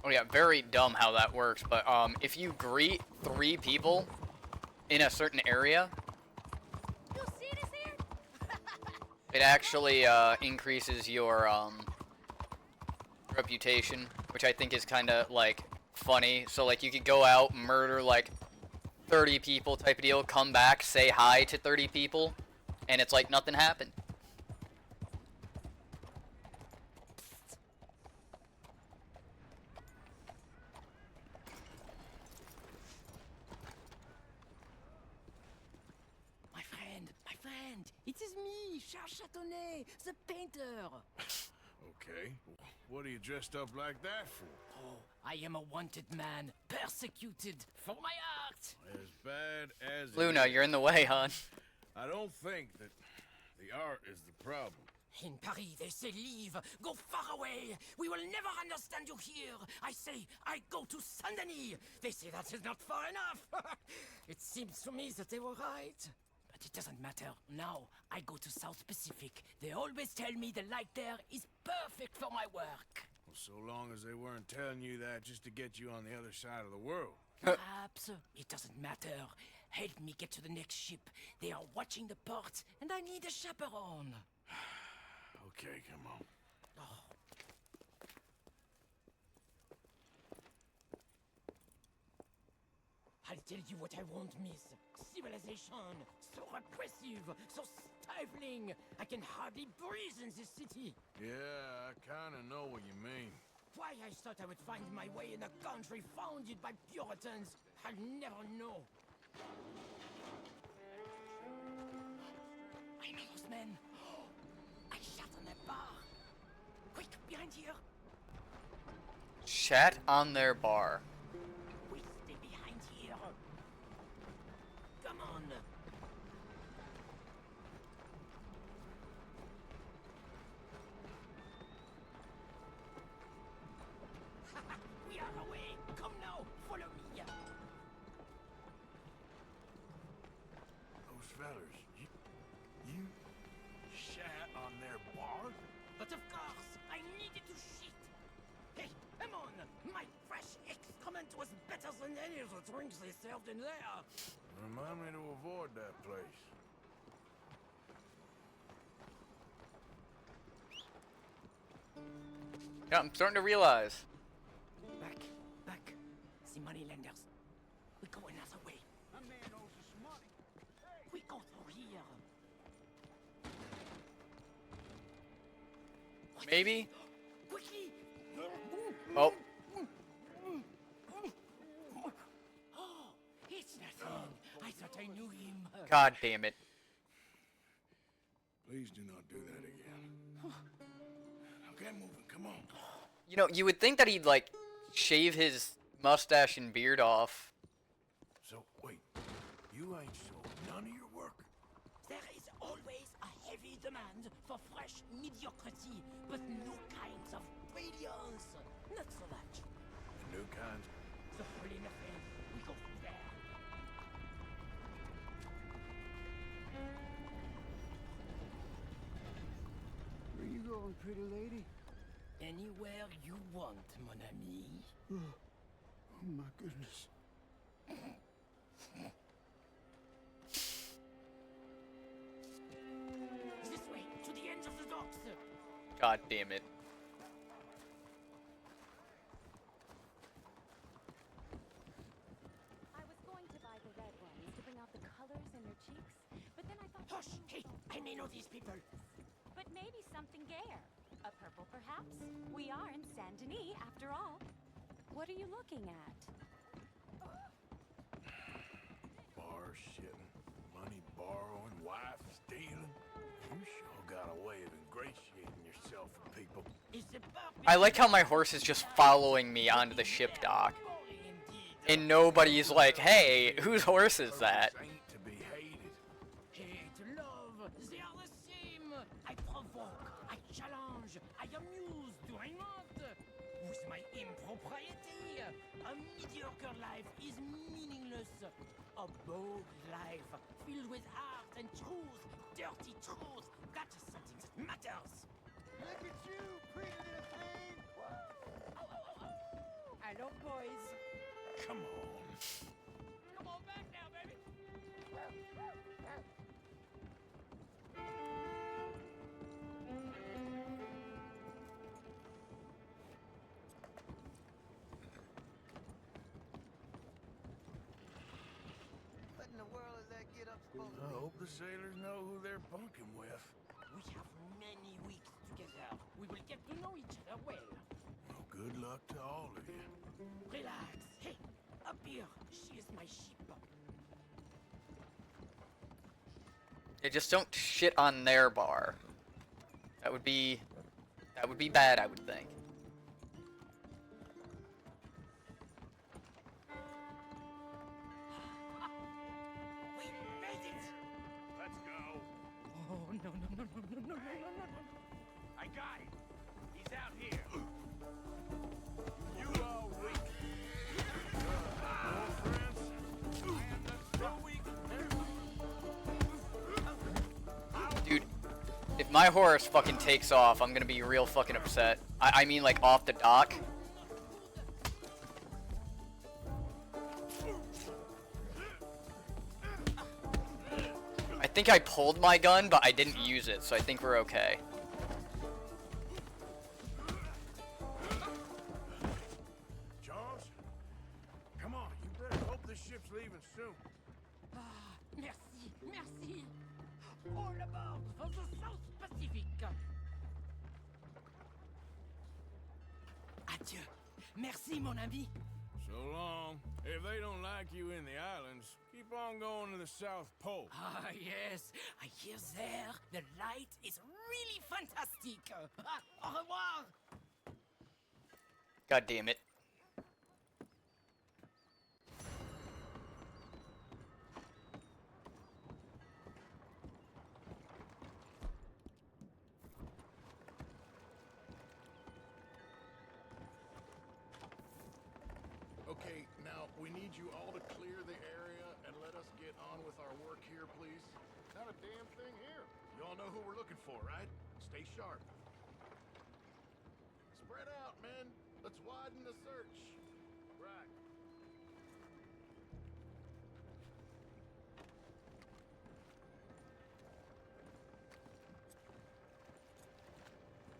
Oh yeah, very dumb how that works, but if you greet 3 people in a certain area, it actually increases your reputation, which I think is kind of like funny. So like you could go out, murder like 30 people type of deal, come back, say hi to 30 people, and it's like nothing happened. My friend, it is me, Charles Chatonnet, the painter. Okay. What are you dressed up like that for? Oh, I am a wanted man, persecuted for my art. As bad as it Luna, is. you're in the way, hon. I don't think that the art is the problem. In Paris, they say leave, go far away. We will never understand you here. I say, I go to Saint-Denis. They say that is not far enough. It seems to me that they were right. But it doesn't matter. Now, I go to South Pacific. They always tell me the light there is perfect for my work. Well, so long as they weren't telling you that just to get you on the other side of the world. Perhaps. It doesn't matter. Help me get to the next ship. They are watching the port, and I need a chaperone. Okay, come on. I'll tell you what I won't miss. Civilization. So repressive, so stifling. I can hardly breathe in this city. Yeah, I kind of know what you mean. Why I thought I would find my way in a country founded by Puritans, I'll never know. I know those men. I shot on that bar. Quick, behind here. Chat on their bar. We stay behind here. Come on. We are away. Come now, follow me. Those fellers, you shat on their bar? But of course, I needed to shit. Hey, come on. My fresh excrement was better than any of the drinks they served in there. Remind me to avoid that place. Yeah, I'm starting to realize. Back. The moneylenders. We go another way. My man owes us money. We go through here. Maybe? Quickly! Oh. Oh, it's nothing. I thought I knew him. God damn it. Please do not do that again. Okay, moving. Come on. You know, you would think that he'd, like, shave his mustache and beard off. So, wait. You ain't sold none of your work? There is always a heavy demand for fresh mediocrity, but new kinds of brilliance. Not so much. The new kinds? The holy nothing. We go from there. Where you going, pretty lady? Anywhere you want, mon ami. Oh my goodness. This way, to the ends of the docks. God damn it. I was going to buy the red ones to bring out the colors in your cheeks, but then I thought... Hush! Hey, I may know these people. But maybe something gayer. A purple, perhaps? We are in Saint-Denis, after all. What are you looking at? Bar shitting, money borrowing, wife stealing. You sure got a way of ingratiating yourself with people. I like how my horse is just following me onto the ship dock. And nobody's like, hey, whose horse is that? Ain't to be hated. Hate, love, they are the same. I provoke, I challenge, I amuse, do I not? With my impropriety, a mediocre life is meaningless. A bold life, filled with art and truth, dirty truth, that is something that matters. Look at you, pretty little thing. up, boys. Come on. Come on back now, baby. What in the world is that get up supposed to I be? hope the sailors know who they're bunking with. We have many weeks together. We will get to know each other well. Well, good luck to all of you. Relax. Hey, up here. She is my sheep. Yeah, just don't shit on their bar. That would be bad, I would think. We made it. Let's go. Oh, no, no, no, no, no, no, no, no, no, no. I got it. He's out here. You all weak. More friends? I am not so weak. Dude, if my horse fucking takes off, I'm gonna be real fucking upset. I mean, like, off the dock. I think I pulled my gun, but I didn't use it, so I think we're okay. Charles? Come on, you better hope this ship's leaving soon. Ah, merci, merci. All aboard for the South Pacific. Adieu. Merci, mon ami. So long. If they don't like you in the islands, keep on going to the South Pole. Ah, yes. I hear there the light is really fantastic. Au revoir. God damn it. Okay, now we need you all to clear the area and let us get on with our work here, please. Not a damn thing here. You all know who we're looking for, right? Stay sharp. Spread out, men. Let's widen the search. Right.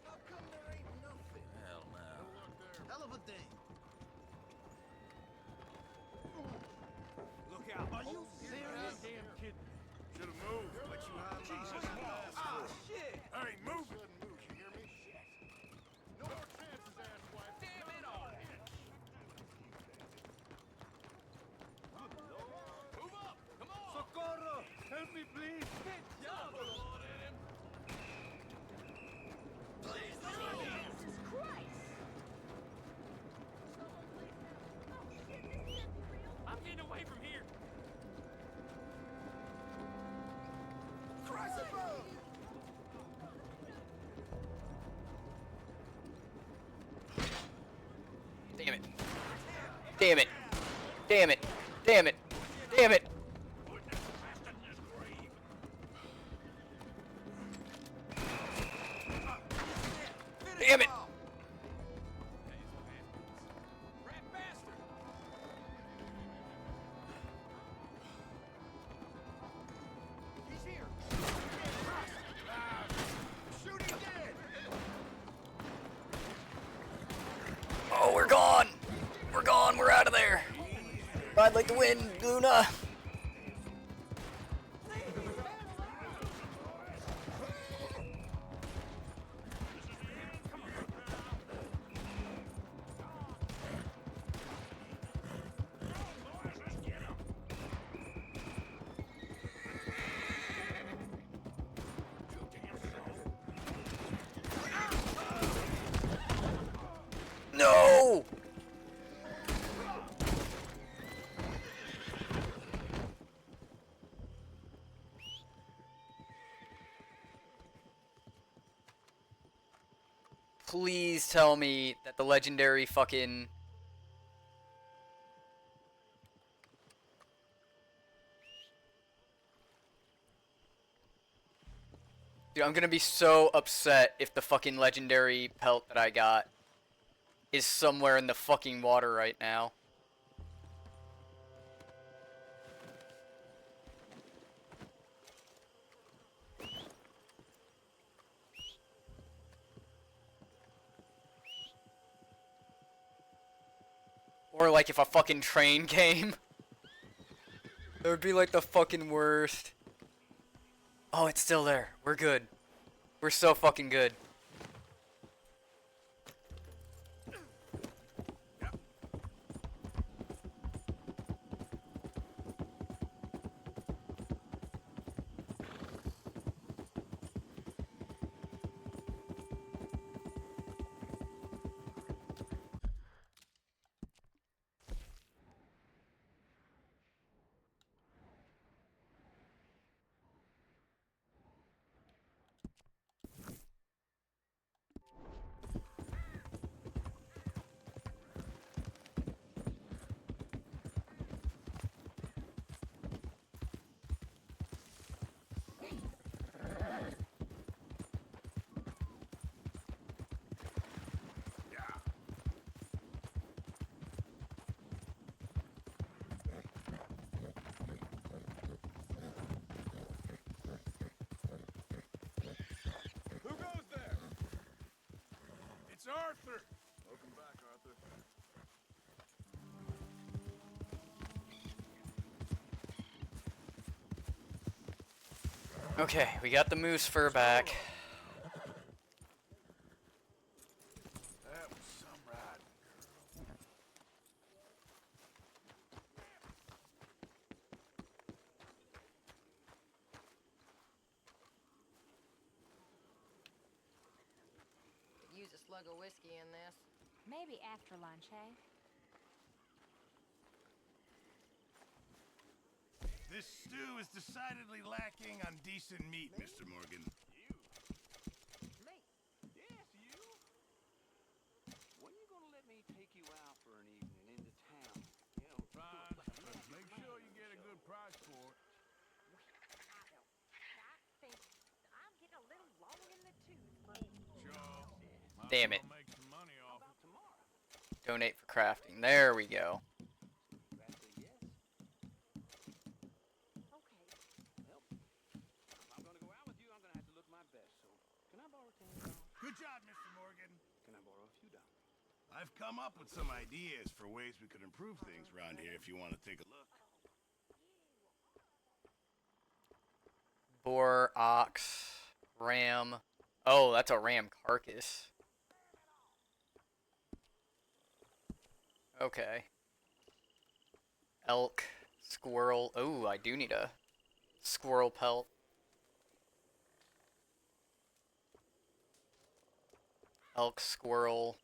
How come there ain't nothing? Hell no. Hell of a thing. Look out. Are you serious? Damn kid. Should have moved. What you hiding Jesus, behind? balls. Ah, shit. I ain't moving. Move, you hear me? Shit. No more chances, asswipe. Damn it all. Move up! Come on! Socorro! Help me, please. Get down. Jesus Christ! I'm getting away from here. Damn it. Damn it. Damn it. Damn it. Damn it. Damn it. Rat bastard. He's here. Shoot him dead. Oh, we're gone. We're gone. We're out of there. Ride like the wind, Luna. No! Please tell me that the legendary fucking... Dude, I'm gonna be so upset if the fucking legendary pelt that I got is somewhere in the fucking water right now. Or like if a fucking train came. That would be like the fucking worst. Oh, it's still there. We're good. We're so fucking good. Who goes there? It's Arthur. Welcome back, Arthur. Okay, we got the moose fur back. That was some riding, girl. Could use a slug of whiskey in this. Maybe after lunch, hey? This stew is decidedly lacking on decent meat, Mr. Morgan. Me? Yes, you. When you gonna let me take you out for an evening into town? You know, Fine, but make sure you get a good price for it. I think I'm getting a little long in the tooth. Sure. Might Damn as it. well make some money off it. Donate for crafting. There we go. Good job, Mr. Morgan. Can I borrow a few dollars? I've come up with some ideas for ways we could improve things around here if you want to take a look. Boar, ox, ram. Oh, that's a ram carcass. Okay. Elk, squirrel. Oh, I do need a squirrel pelt. Elk, squirrel,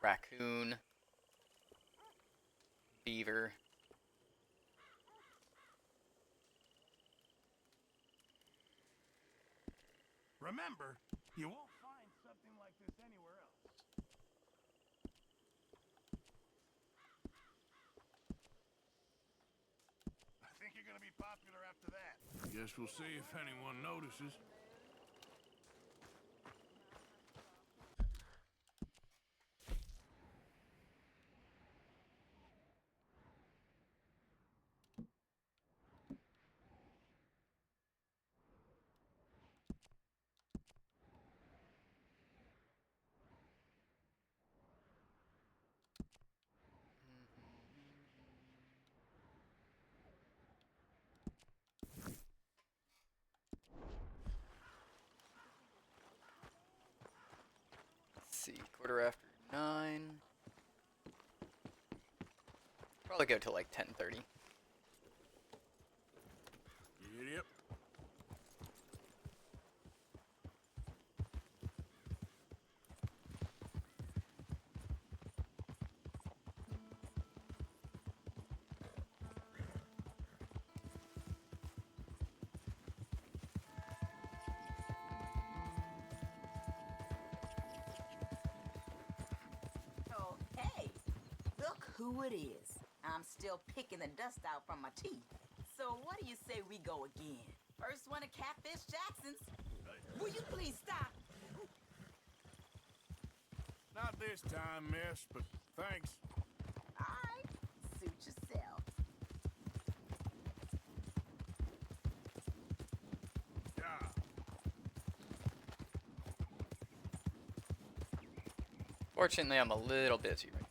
raccoon, beaver. Remember, you won't find something like this anywhere else. I think you're going to be popular after that. Guess we'll see if anyone notices. Let's see, 9:15. Probably go till like 10:30. Yep. Oh, hey! Look who it is. I'm still picking the dust out from my teeth. So what do you say we go again? First one at Catfish Jackson's. Will you please stop? Not this this time, miss, but thanks. Alright, suit yourself. Yeah. Fortunately, I'm a little busy right now.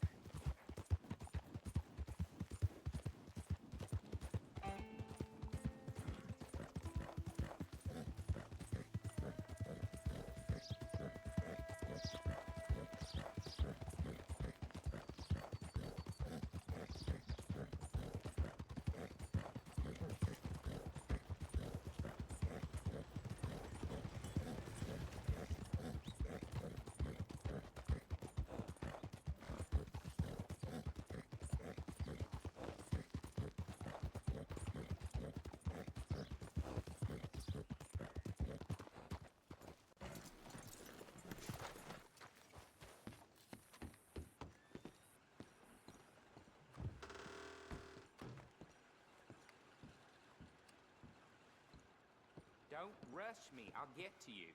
Don't rush me. I'll get to you.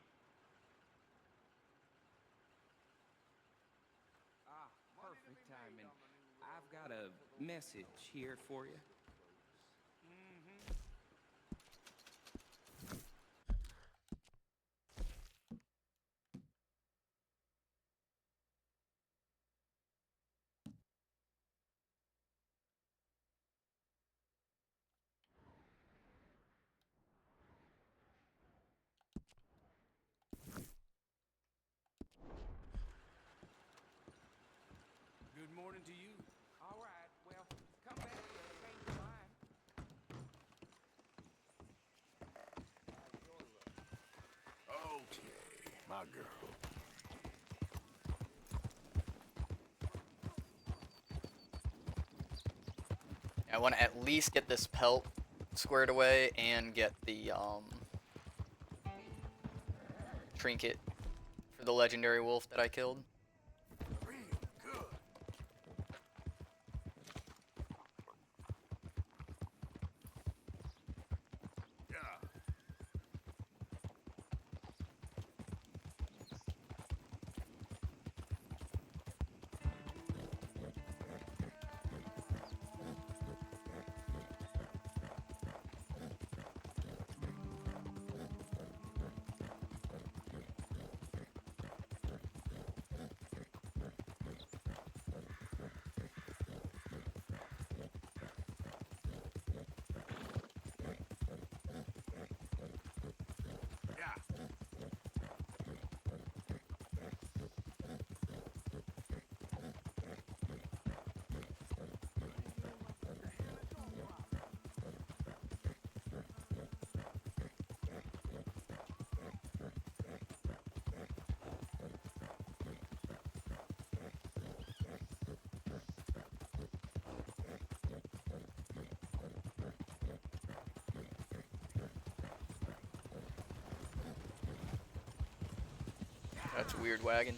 Ah, perfect timing. I've got a message here for you. Good morning to you. All right, well, come back and change your mind. Okay, my girl. I want to at least get this pelt squared away and get the trinket for the legendary wolf that I killed. That's a weird wagon.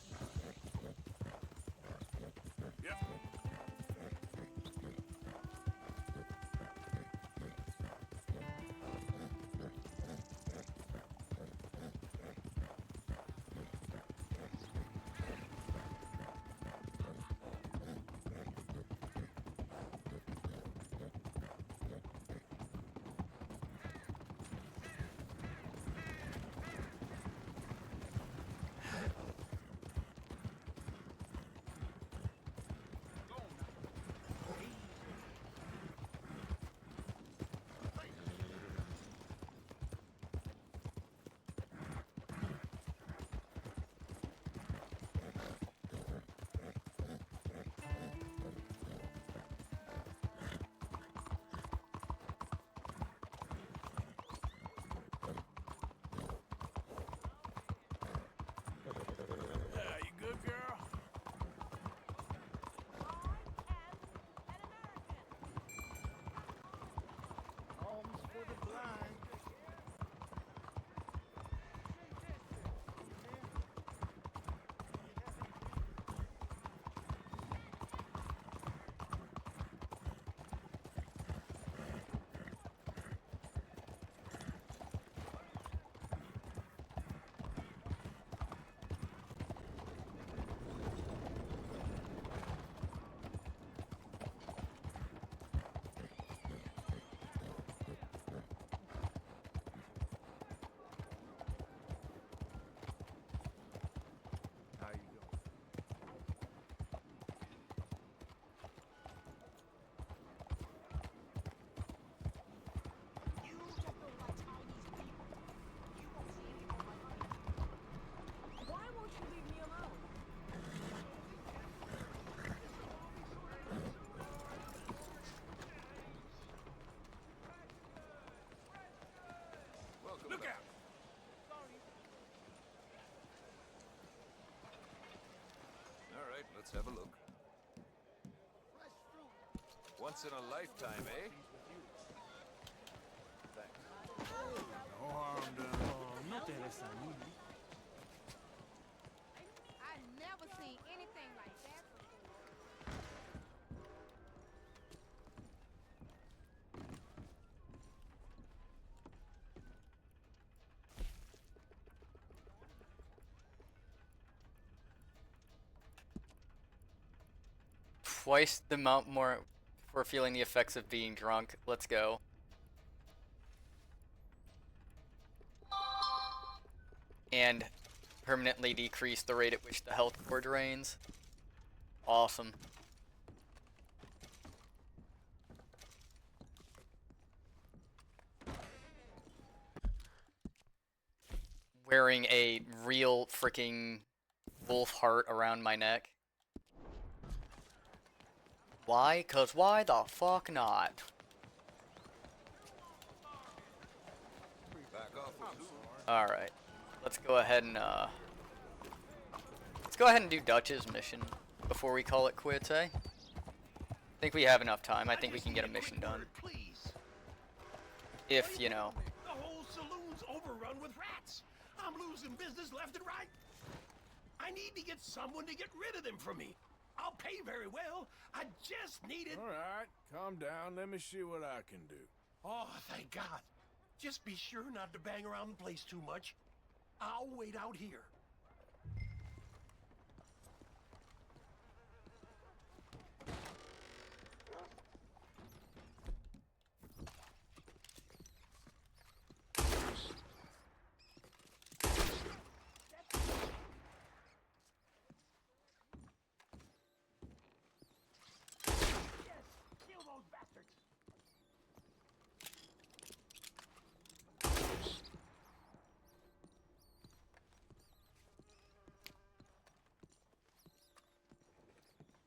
Let's have a look. Once in a lifetime, eh? Thanks. No harm done. Oh, no te ves a mí. I never seen anything like that before. Twice the amount more for feeling the effects of being drunk. Let's go. And permanently decrease the rate at which the health core drains. Awesome. Wearing a real freaking wolf heart around my neck. Why? 'Cause why the fuck not? Back off. Alright. Let's go ahead and let's go ahead and do Dutch's mission before we call it quits, eh? I think we have enough time. I think we can get a mission done. Please. If, you know. The whole saloon's overrun with rats. I'm losing business left and right. I need to get someone to get rid of them from me. I'll pay very well. I just need it. All right, calm down. Let me see what I can do. Oh, thank God. Just be sure not to bang around the place too much. I'll wait out here.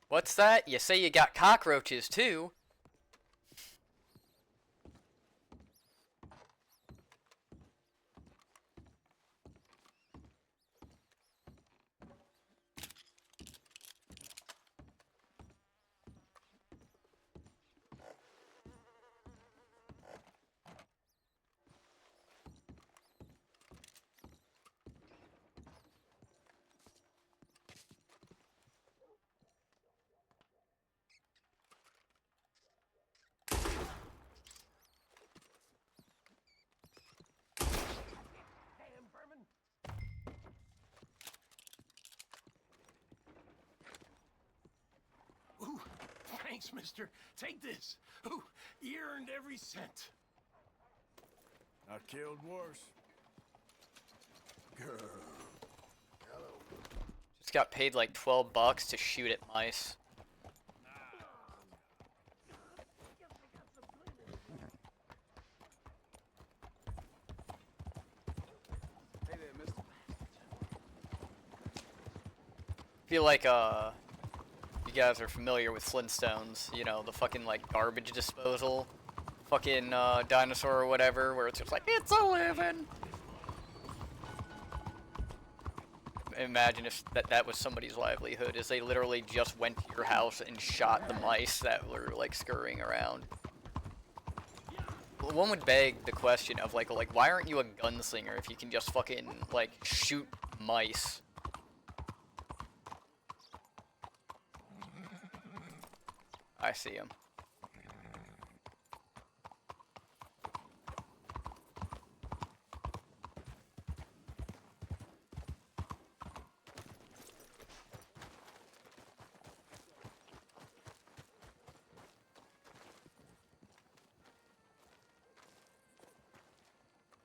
What's that? You say you got cockroaches too? Ooh, thanks, mister. Take this. Ooh, you earned every cent. I killed worse. Girl. Just got paid like $12 to shoot at mice. Hey there, mister. Feel like you guys are familiar with Flintstones, you know, the fucking like garbage disposal fucking dinosaur or whatever, where it's just like, it's a living. Imagine if that was somebody's livelihood, is they literally just went to your house and shot the mice that were like scurrying around. One would beg the question of like why aren't you a gunslinger if you can just fucking like shoot mice? I see him.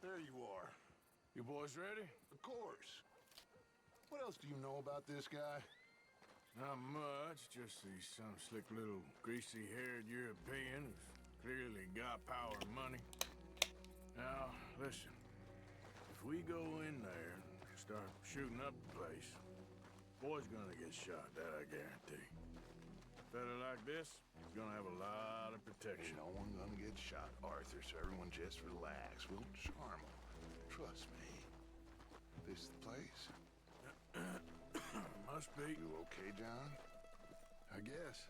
There you are. You boys ready? Of course. What else do you know about this guy? Not much, just he's some slick little greasy-haired European who's clearly got power and money. Now, listen. If we go in there and start shooting up the place, boy's gonna get shot, that I guarantee. A fella like this is gonna have a lot of protection. Ain't no one gonna get shot, Arthur, so everyone just relax. We'll charm him. Trust me. This is the place. Must be. You okay, John? I guess.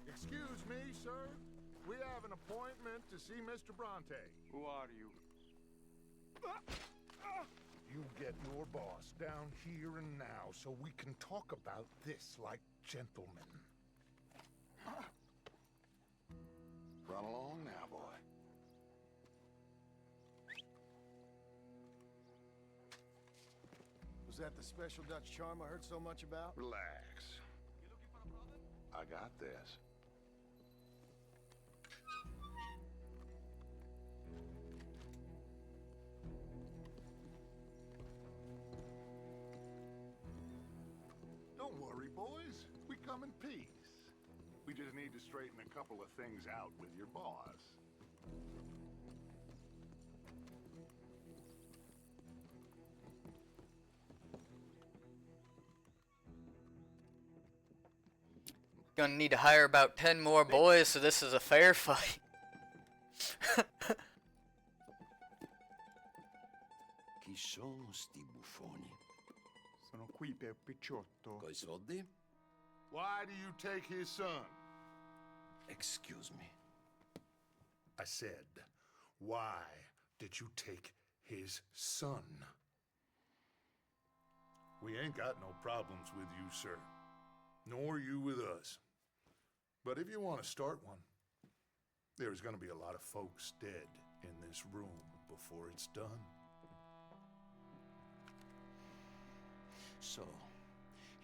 Excuse me, sir. We have an appointment to see Mr. Bronte. Who are you? You get your boss down here and now so we can talk about this like gentlemen. Run along now, boy. Was that the special Dutch charm I heard so much about? Relax. I got this. Don't worry, boys. We come in peace. We just need to straighten a couple of things out with your boss. Gonna need to hire about 10 more boys, so this is a fair fight. Chi sono sti buffoni? Sono qui per Picciotto. Coi soldi? Why do you take his son? Excuse me. I said, why did you take his son? We ain't got no problems with you, sir. Nor you with us. But if you want to start one, there's gonna be a lot of folks dead in this room before it's done. So,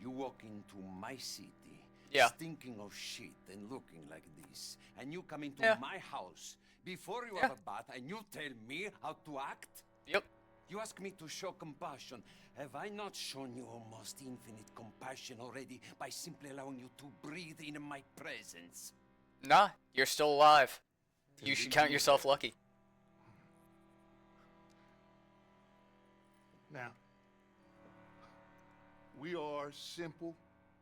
you walk into my city, stinking of shit and looking like this, and you come into my house before you have a bath, and you tell me how to act? Yep. You ask me to show compassion. Have I not shown you almost infinite compassion already by simply allowing you to breathe in my presence? Nah, you're still alive. You should count yourself lucky. Now, we are simple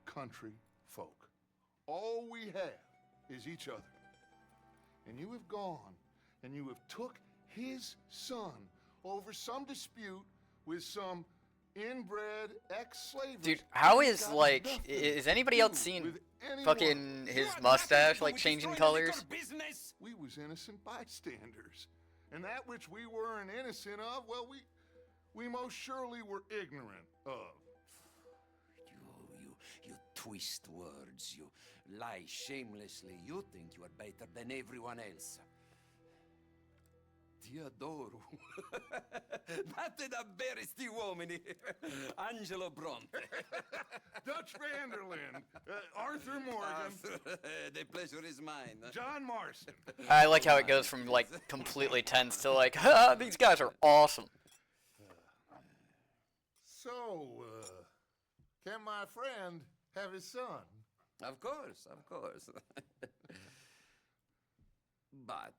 country folk. All we have is each other. And you have gone and you have took his son over some dispute with some inbred ex-slaver. Dude, how is, like, is anybody else seeing fucking his mustache, like, changing colors? We was innocent bystanders. And that which we weren't innocent of, well, we most surely were ignorant of. You twist words, you lie shamelessly, you think you are better than everyone else. Ti adoro. Date da bere sti uomini. Angelo Bronte. Dutch Vanderlyn. Arthur Morgan. The pleasure is mine. John Marston. I like how it goes from, like, completely tense to, like, ha, these guys are awesome. So, can my friend have his son? Of course, of course. But,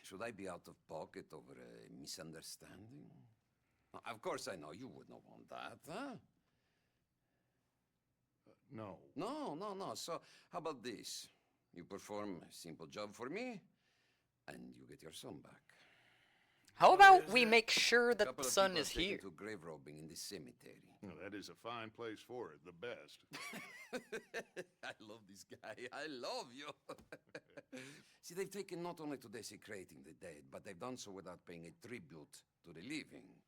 should I be out of pocket over a misunderstanding? Of course I know you would not want that, huh? No. No. So, how about this? You perform a simple job for me, and you get your son back. How about we make sure that the son is here? here? To grave robbing in the cemetery. Well, that is a fine place for it, the best. I love this guy. I love you. See, they've taken not only to desecrating the dead, but they've done so without paying a tribute to the living.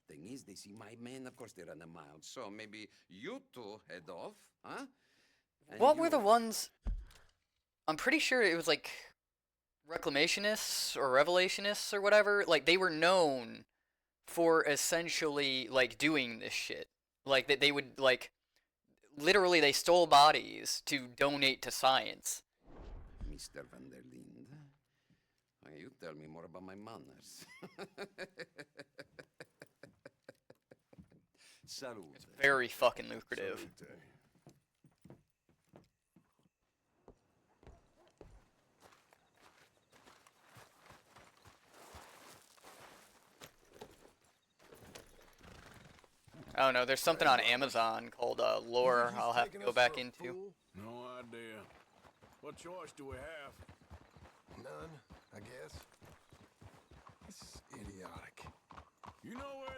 Thing is, they see my men, of course they run a mile. So maybe you two head off, huh? And What were the ones? I'm pretty sure it was like reclamationists or revelationists or whatever. Like, they were known for essentially, like, doing this shit. Like, that they would, like, literally they stole bodies to donate to science. Mr. Van der Linde, you tell me more about my manners. Salute. It's very fucking lucrative. Salute. I don't know, there's something on Amazon called Lore I'll have to go back into. No idea. What choice do we have? None, I guess. This is idiotic.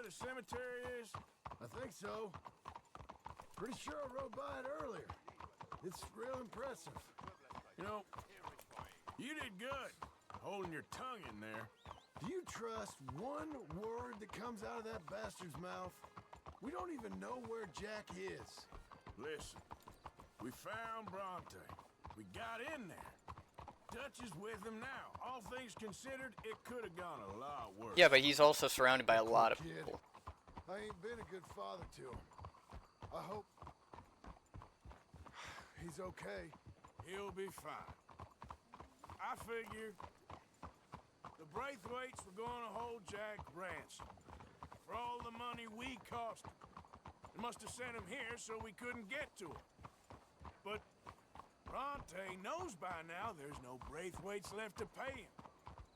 the cemetery is? I think so. Pretty sure I rode by it earlier. It's real impressive. You know, you did good, holding your tongue in there. Do you trust one word that comes out of that bastard's mouth? We don't even know where Jack is. Listen, we found Bronte. We got in there. Dutch is with him now. All things considered, it could have gone a lot worse. Yeah, but he's also surrounded by a lot of Kid, people. I ain't been a good father to him. I hope he's okay. He'll be fine. I figure the Braithwaites were going to hold Jack ransom for all the money we cost him. They must have sent him here so we couldn't get to him. But Bronte knows by now there's no Braithwaites left to pay him.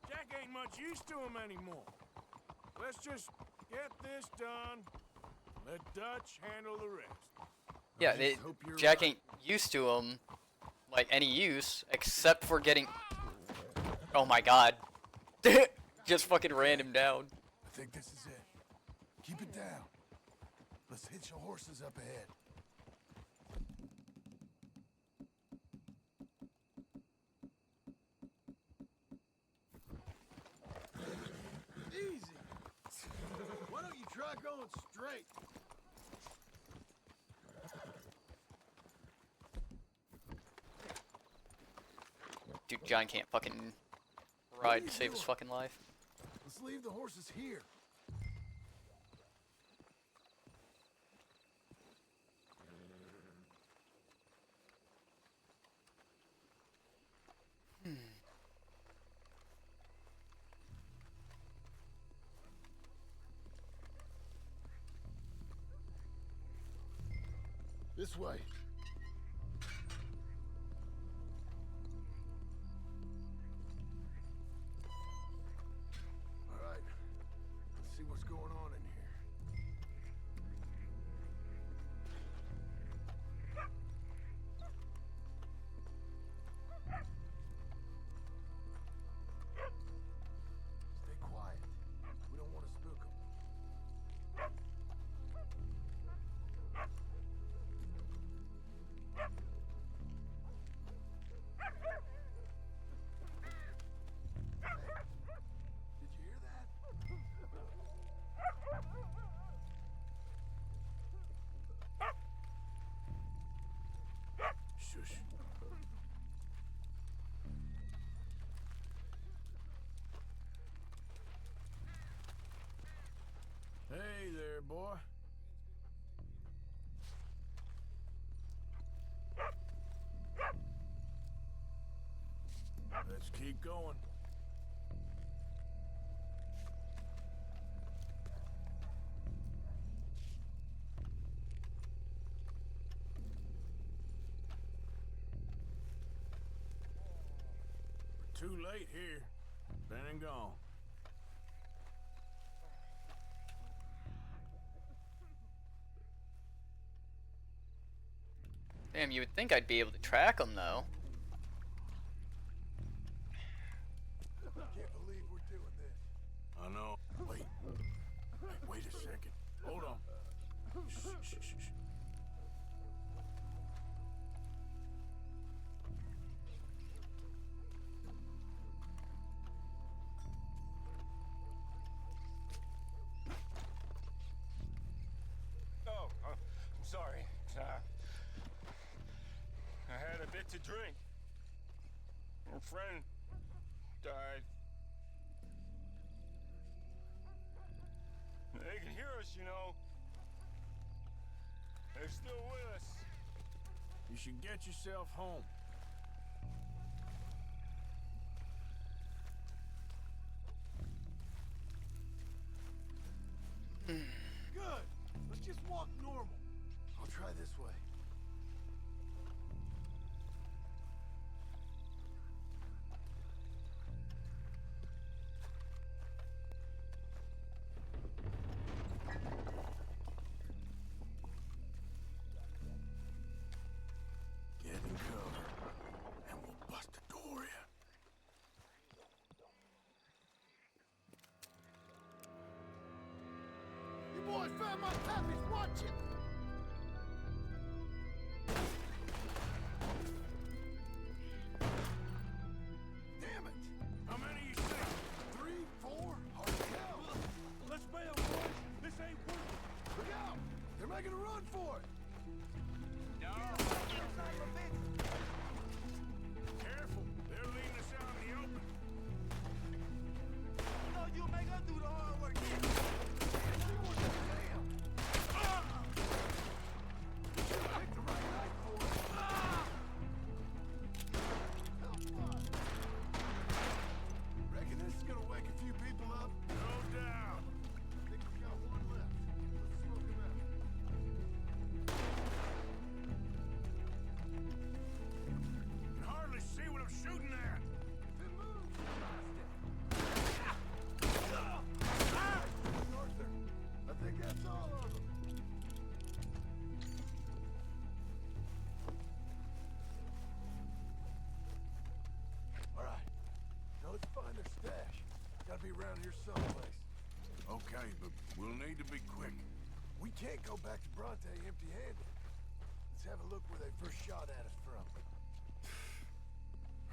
Jack ain't much use to him anymore. Let's just get this done. Let Dutch handle the rest. Yeah, Jack ain't used to him, like, any use, except for getting... Oh my god. Just fucking ran him down. I think this is it. Keep it down. Let's hitch your horses up ahead. Easy. Why don't you try going straight? Dude, John can't fucking ride to save his fucking life. Let's leave the horses here. This way. All right. Let's see what's going on in here. Stay quiet. We don't want to spook them. Did you hear that? Shush. Hey there, boy. Let's keep going. We're too late here. Been and gone. Damn, you would think I'd be able to track him, though. Can't believe we're doing this. I know. Wait. Wait a second. Hold on. Shh, shh, shh, shh. Oh, I'm sorry. I had a bit to drink. A friend died. They can hear us, you know. They're still with us. You should get yourself home. Good. Let's just walk normal. I'll try this way. Get in cover. found my pappy's watching! Damn it! How many you see? 3, 4, hard to count. Let's bail, boys. This ain't working. Look out! They're making a run for it! Careful. They're leading us out in the open. No, you make us do the hard work. Reckon this is gonna wake a few people up? No doubt. I think we got one left. Let's smoke him out. Can hardly see what I'm shooting at. Then move, you bastard! Arthur, I think that's all of them. All right. Now let's find their stash. Gotta be around here someplace. Okay, but we'll need to be quick. We can't go back to Bronte empty-handed. Let's have a look where they first shot at us from.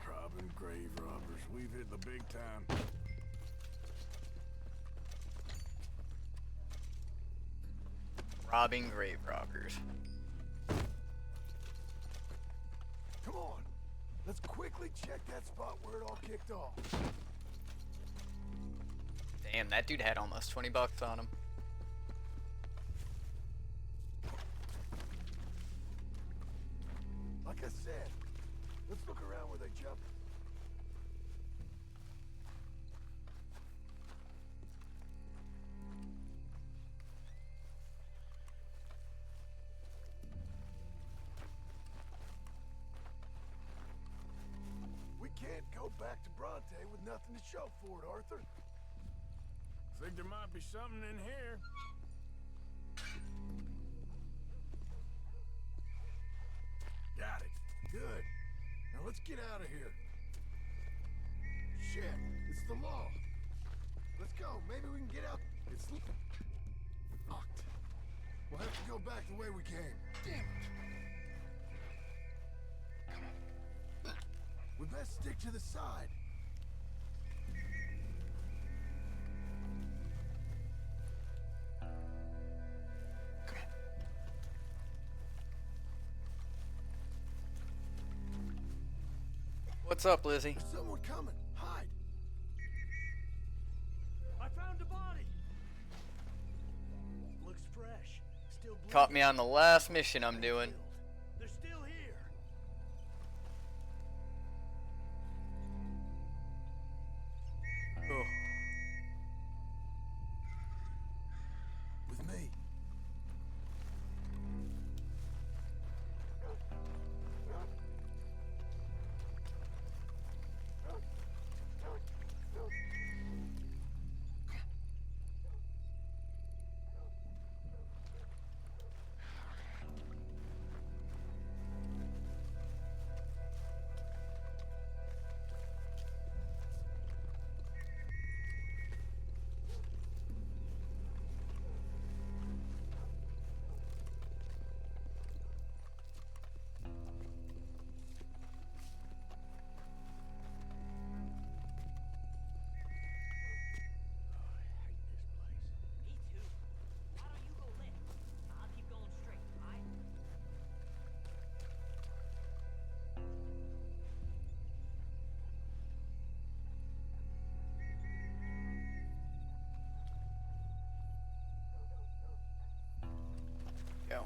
Robbing grave robbers. We've hit the big time. Robbing grave robbers. Come on. Let's quickly check that spot where it all kicked off. Damn, that dude had almost 20 bucks on him. Like I said, let's look around where they jumped. We can't go back to Bronte with nothing to show for it, Arthur. Think there might be something in here. Got it. Good. Now let's get out of here. Shit, it's the law. Let's go. Maybe we can get out. It's locked. We'll have to go back the way we came. Damn it. Come on. We best stick to the side. What's up, Lizzie? There's someone coming. Hide. I found the body. Looks fresh. Still bleeding. Caught me on the last mission I'm doing. They're still here. Oh. With me. Go.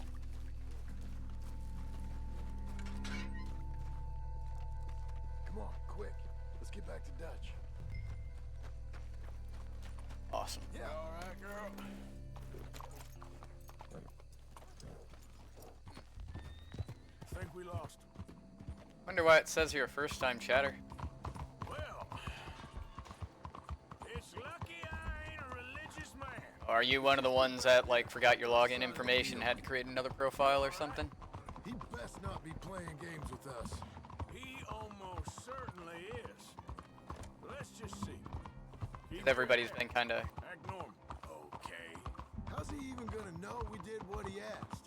Come on, quick. Let's get back to Dutch. Awesome. Yeah. All right, girl. Think we lost him. Wonder why it says here first time chatter. Well, it's lucky I ain't a religious man. Are you one of the ones that like forgot your login information and had to create another profile or something? He best not be playing games with us. He almost certainly is. Let's just see. Everybody's been kind of Act normal. Okay. How's he even gonna know we did what he asked.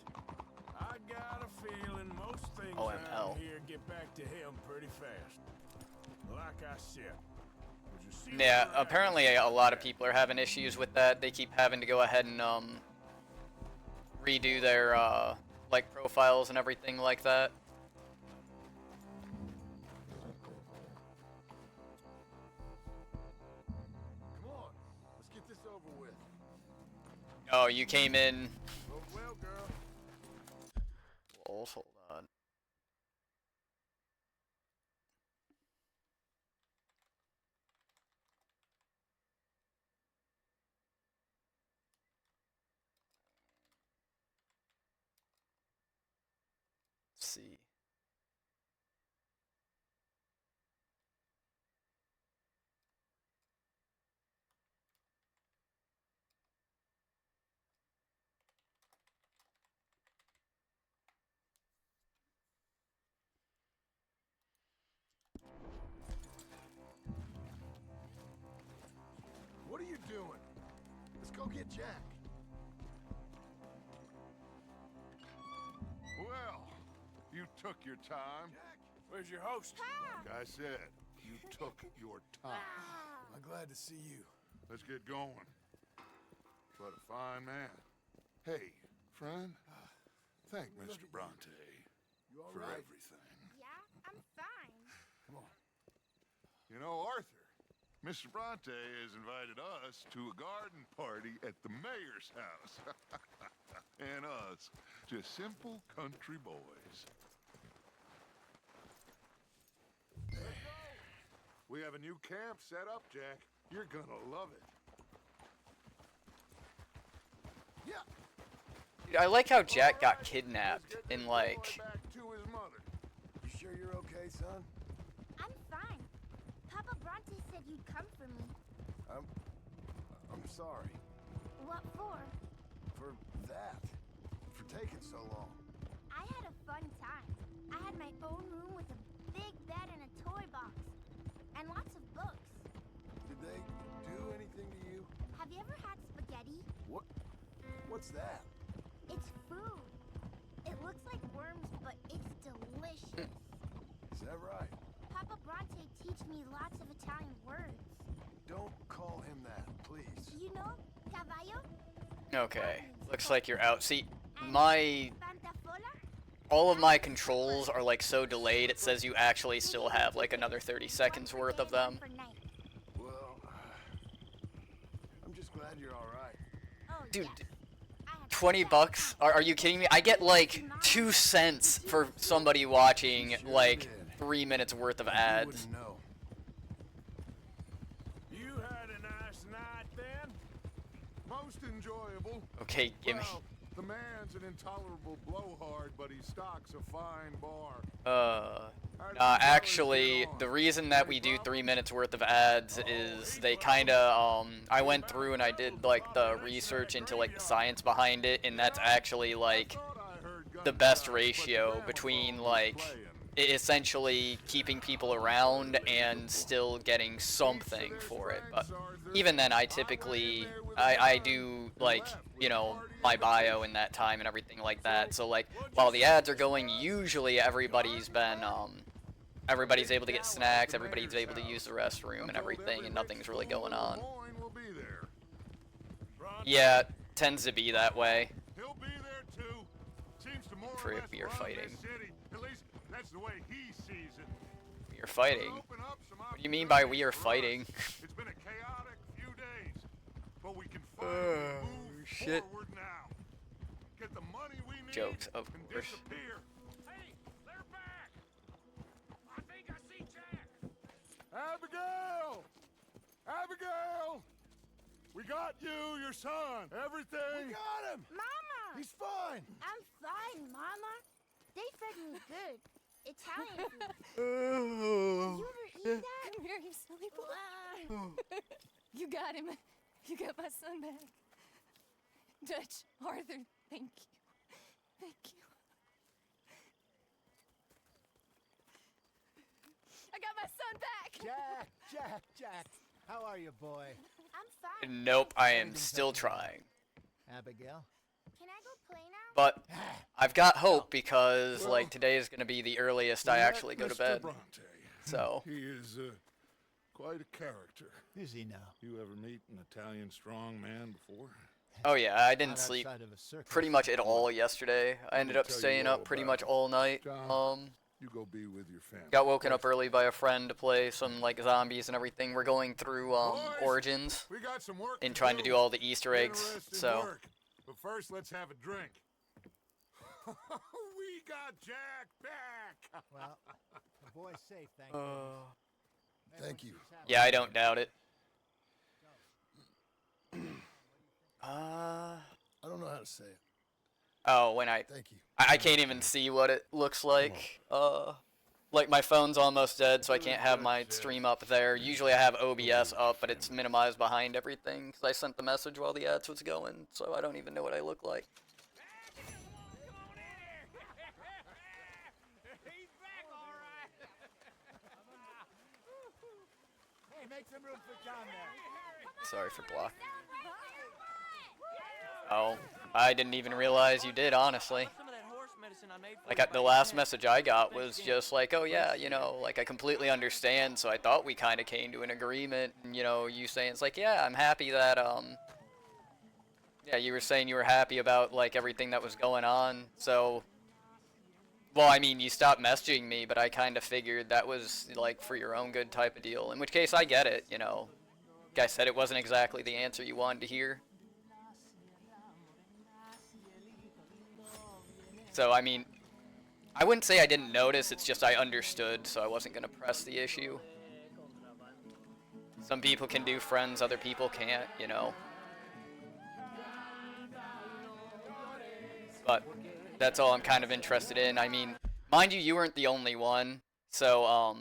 I got a feeling most things OML. around here get back to him pretty fast. Like I said. Would you see Yeah, where we're at? apparently a lot of people are having issues with that. They keep having to go ahead and redo their like profiles and everything like that. Come on, let's get this over with. Oh, you came in. Well, girl. Hold on. Let's see. What are you doing? Let's go get Jack. Well, you took your time. Where's your host? Like I said, you took your time. I'm glad to see you. Let's get going. What a fine man. Hey, friend, thank Mr. Bronte You all for right? everything. Yeah, I'm fine. Come on. You know, Arthur, Mr. Bronte has invited us to a garden party at the mayor's house. And us, just simple country boys. We have a new camp set up, Jack. You're gonna love it. Yeah. Dude, I like how Jack got kidnapped in like. Back to his mother. You sure you're okay, son? I'm fine. Papa Bronte said you'd come for me. I'm sorry What for? for that. For taking so long. I had a fun time. I had my own room with a big bed and a toy box. And lots of books. Did they do anything to you? Have you ever had spaghetti? What's that? It's food. It looks like worms, but it's delicious. Is that right? Papa Bronte teach me lots of Italian words. Don't call him that, please. You know, cavallo, Okay, looks like you're out. See, my pantafola. all of my controls are like so delayed. It says you actually still have like another 30 seconds worth of them. Well, I'm just glad you're all right. Oh, Dude, 20 bucks? Are you kidding me? I get like 2 cents for somebody watching like 3 minutes worth of ads. No. You had a nice night then? Most enjoyable. Okay, gimme. Well, the man's an intolerable blowhard, but he stocks a fine bar. Actually, the reason that we do 3 minutes worth of ads is they kinda, I went through and I did, like, the research into, like, the science behind it, and that's actually, like, the best ratio between, like, essentially keeping people around and still getting something for it. But even then, I typically, I do, like, you know, my bio in that time and everything like that. So, like, while the ads are going, usually everybody's been, everybody's able to get snacks, everybody's able to use the restroom and everything, and nothing's really going on. Yeah, it tends to be that way. He'll be there too. Seems to more or For less we are run fighting. this city. At least that's the way he sees it. We are fighting. What do you mean by we are fighting? It's been a chaotic few days, but we can finally move shit. forward now. Get the money we need Jokes, of and course. disappear. Hey, they're back! I think I see Jack! Abigail! Abigail! We got you, your son, everything. We got him! Mama! He's fine! I'm fine, Mama. They fed me good. Italian food. Oh. You ever eat that? Come here, you silly boy. You got him. You got my son back. Dutch, Arthur, thank you. Thank you. I got my son back. Jack. How are you, boy? I'm fine. Nope, I am still trying. Abigail, Can I go play now? But I've got hope because like today is going to be the earliest I actually go to Mr. bed. Bronte. So He is quite a character. Is he now? You ever meet an Italian strong man before? oh yeah, I didn't Not sleep outside of a circus. pretty much at all yesterday. I ended up tell you staying all up pretty about much it. all night. John, you go be with your family. Got woken up early by a friend to play some like zombies and everything. We're going through Origins We got some work and trying to do all the Easter eggs. Interesting So work. But first, let's have a drink. We got Jack back. Well, the boy's safe, thank you. Thank you. yeah, I don't doubt it. Uh I don't know how to say it. oh, when Thank you. I can't even see what it looks like. Like my phone's almost dead, so I can't have my stream up there. Usually I have OBS up, but it's minimized behind everything because I sent the message while the ads was going, so I don't even know what I look like. Hey, make some room for John there. Sorry for block. Oh, I didn't even realize you did, honestly. Like, the last message I got was just like, oh yeah, you know, like I completely understand, so I thought we kind of came to an agreement, and, you know, you saying it's like, yeah, I'm happy that, yeah, you were saying you were happy about, like, everything that was going on, so, well, I mean, you stopped messaging me, but I kind of figured that was, like, for your own good type of deal, in which case I get it, you know. Like I said, it wasn't exactly the answer you wanted to hear. So, I mean, I wouldn't say I didn't notice, it's just I understood, so I wasn't going to press the issue. Some people can do friends, other people can't, you know. But that's all I'm kind of interested in. I mean, mind you, you weren't the only one, so,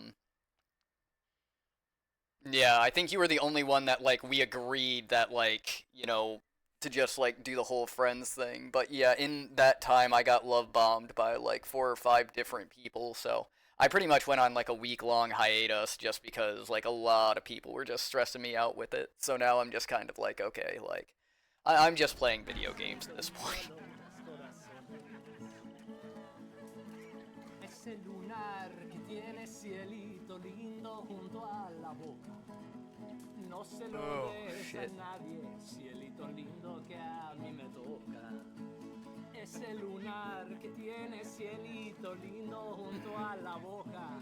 yeah, I think you were the only one that, like, we agreed that, like, you know, to just, like, do the whole friends thing. But, yeah, in that time, I got love bombed by, like, 4 or 5 different people, so I pretty much went on, like, a week-long hiatus just because, like, a lot of people were just stressing me out with it. So now I'm just kind of like, okay, like, I'm just playing video games at this point. Oh, shit. Cielito lindo que a mí me toca. Ese lunar que tiene cielito lindo junto a la boca.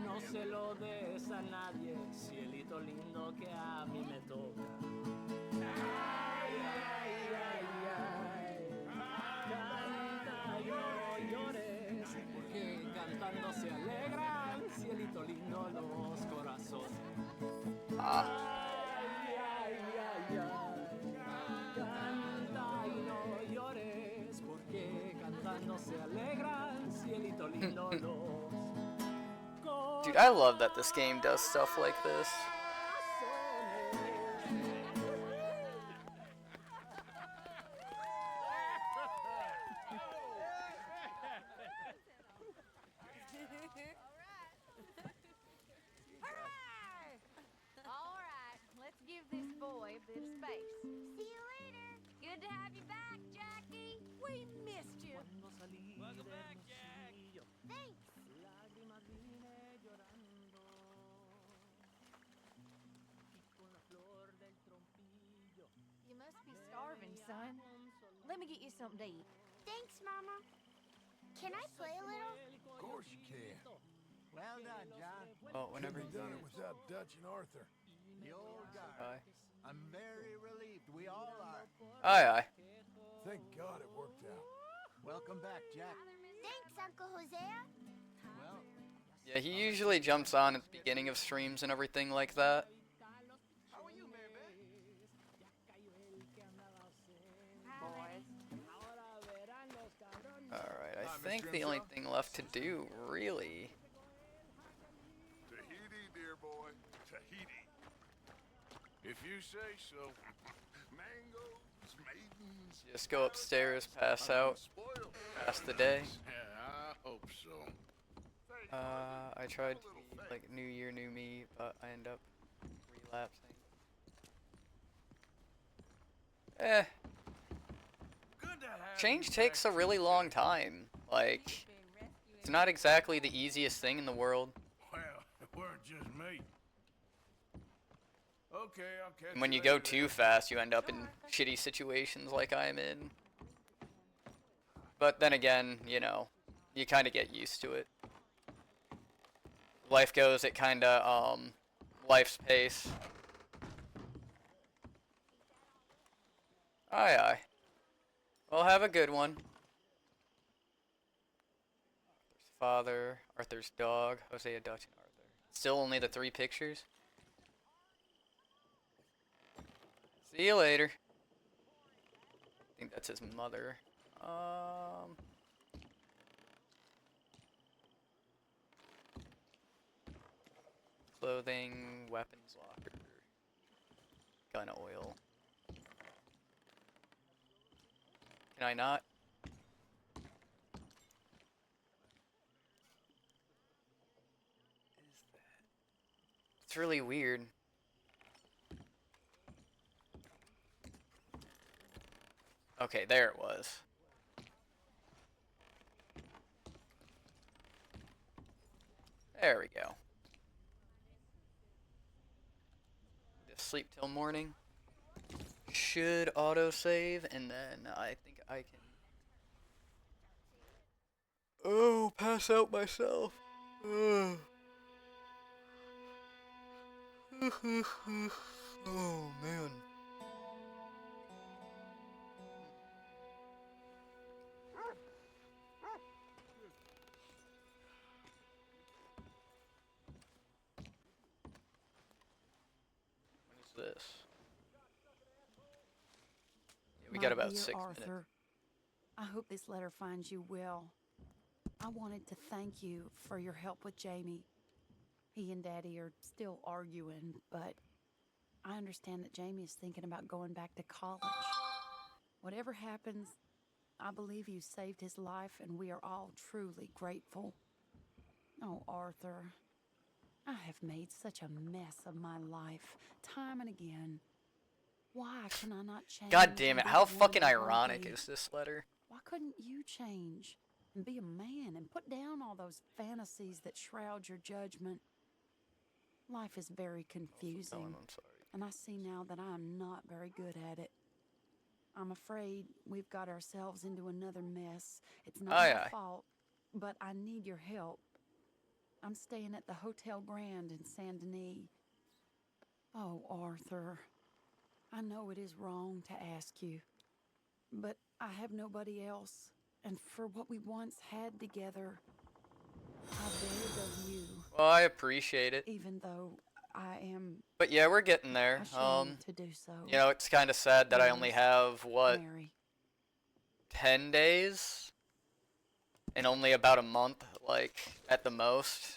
No se lo des a nadie, cielito lindo que a mí me toca. Ay, ay, ay, ay. Canta y no llores, porque cantando se alegran, cielito lindo los corazones. Ay, ay, ay, ay. Canta y no llores, porque cantando se alegran, cielito lindo los. Dude, I love that this game does stuff like this. Alright, let's give this boy a bit of space. See you later. Good to have you back, Jackie. We missed you. Welcome back, Jack. Thanks. You must be starving, son. Let me get you something to eat. Thanks, Mama. Can I play a little? Of course you can. Well done, John. Oh, whenever you done it without Dutch and Arthur. The old guard. Aye. I'm very relieved. We all are. Aye, aye. Thank God it worked out. Welcome back, Jack. Thanks, Uncle Hosea. Well, Yeah, he usually jumps on at the beginning of streams and everything like that. How are you, baby? Alright, I think the only thing left to do, really... Tahiti, dear boy. Tahiti. If you say so. Mangoes, maidens. Just go upstairs, pass out, pass the day. Yeah, I hope so. I tried to be like New Year, New Me, but I end up relapsing. Good to change takes a really long time. Like, it's not exactly the easiest thing in the world. Well, it weren't just me. Okay, I'll catch And when you you go later, too then. fast, you end up in shitty situations like I'm in. But then again, you know, you kind of get used to it. Life goes at kind of, life's pace. Aye, aye. Well, have a good one. Arthur's father, Arthur's dog, Hosea, Dutch, and Arthur. Still only the 3 pictures? See you later. I think that's his mother. Clothing, weapons locker, gun oil. Can I not? It's really weird. Okay, there it was. There we go. Just sleep till morning. Should autosave, and then I think I can... Oh, pass out myself. Ugh. Oh, man. What is this? Yeah, we got about 6 Arthur, minutes. I hope this letter finds you well. I wanted to thank you for your help with Jamie. He and Daddy are still arguing, but I understand that Jamie is thinking about going back to college. Whatever happens, I believe you saved his life, and we are all truly grateful. Oh, Arthur, I have made such a mess of my life, time and again. Why can I not change? God damn it, and be how the fucking woman I wanna ironic be? is this letter? Why couldn't you change and be a man and put down all those fantasies that shroud your judgment? Life is very confusing, I'm sorry. and I see now that I am not very good at it. I'm afraid we've got ourselves into another mess. It's not Aye, my aye. fault, but I need your help. I'm staying at the Hotel Grand in Saint Denis. Oh, Arthur, I know it is wrong to ask you, but I have nobody else, and for what we once had together, I beg of you. Well, I appreciate it. Even though I am... But yeah, we're getting there. ashamed to do so. You know, it's kind of sad that I only have, what, Mary. 10 days? And only about a month, like, at the most,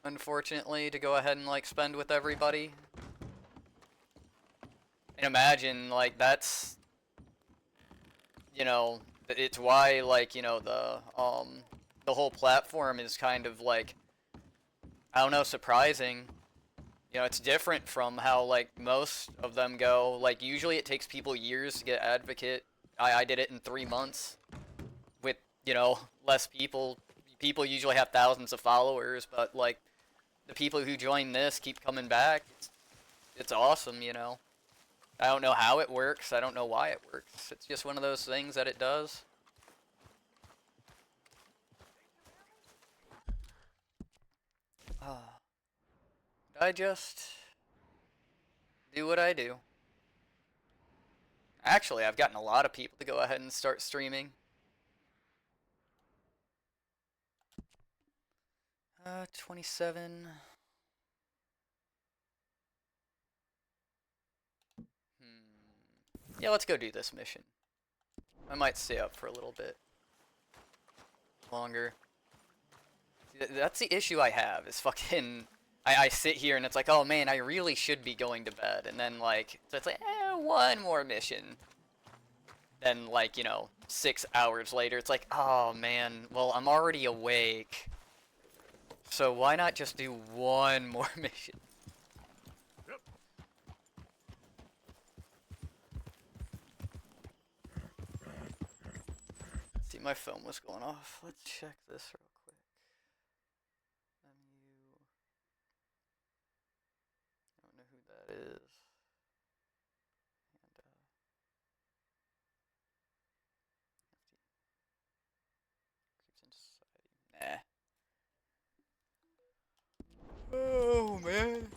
unfortunately, to go ahead and, like, spend with everybody. And imagine, like, that's, you know, it's why, like, you know, the whole platform is kind of, like, I don't know, surprising. You know, it's different from how, like, most of them go. Like, usually it takes people years to get Advocate. I did it in 3 months with, you know, less people. People usually have thousands of followers, but, like, the people who join this keep coming back. It's awesome, you know. I don't know how it works. I don't know why it works. It's just one of those things that it does. I just do what I do. Actually, I've gotten a lot of people to go ahead and start streaming. 27. Yeah, let's go do this mission. I might stay up for a little bit longer. That's the issue I have, is fucking... I sit here and it's like, oh man, I really should be going to bed. And then, like, so it's like, one more mission. Then, like, you know, 6 hours later, it's like, oh man, well, I'm already awake. So why not just do one more mission? my phone was going off. Let's check this real quick. I don't know who that is. And Nah. Oh man.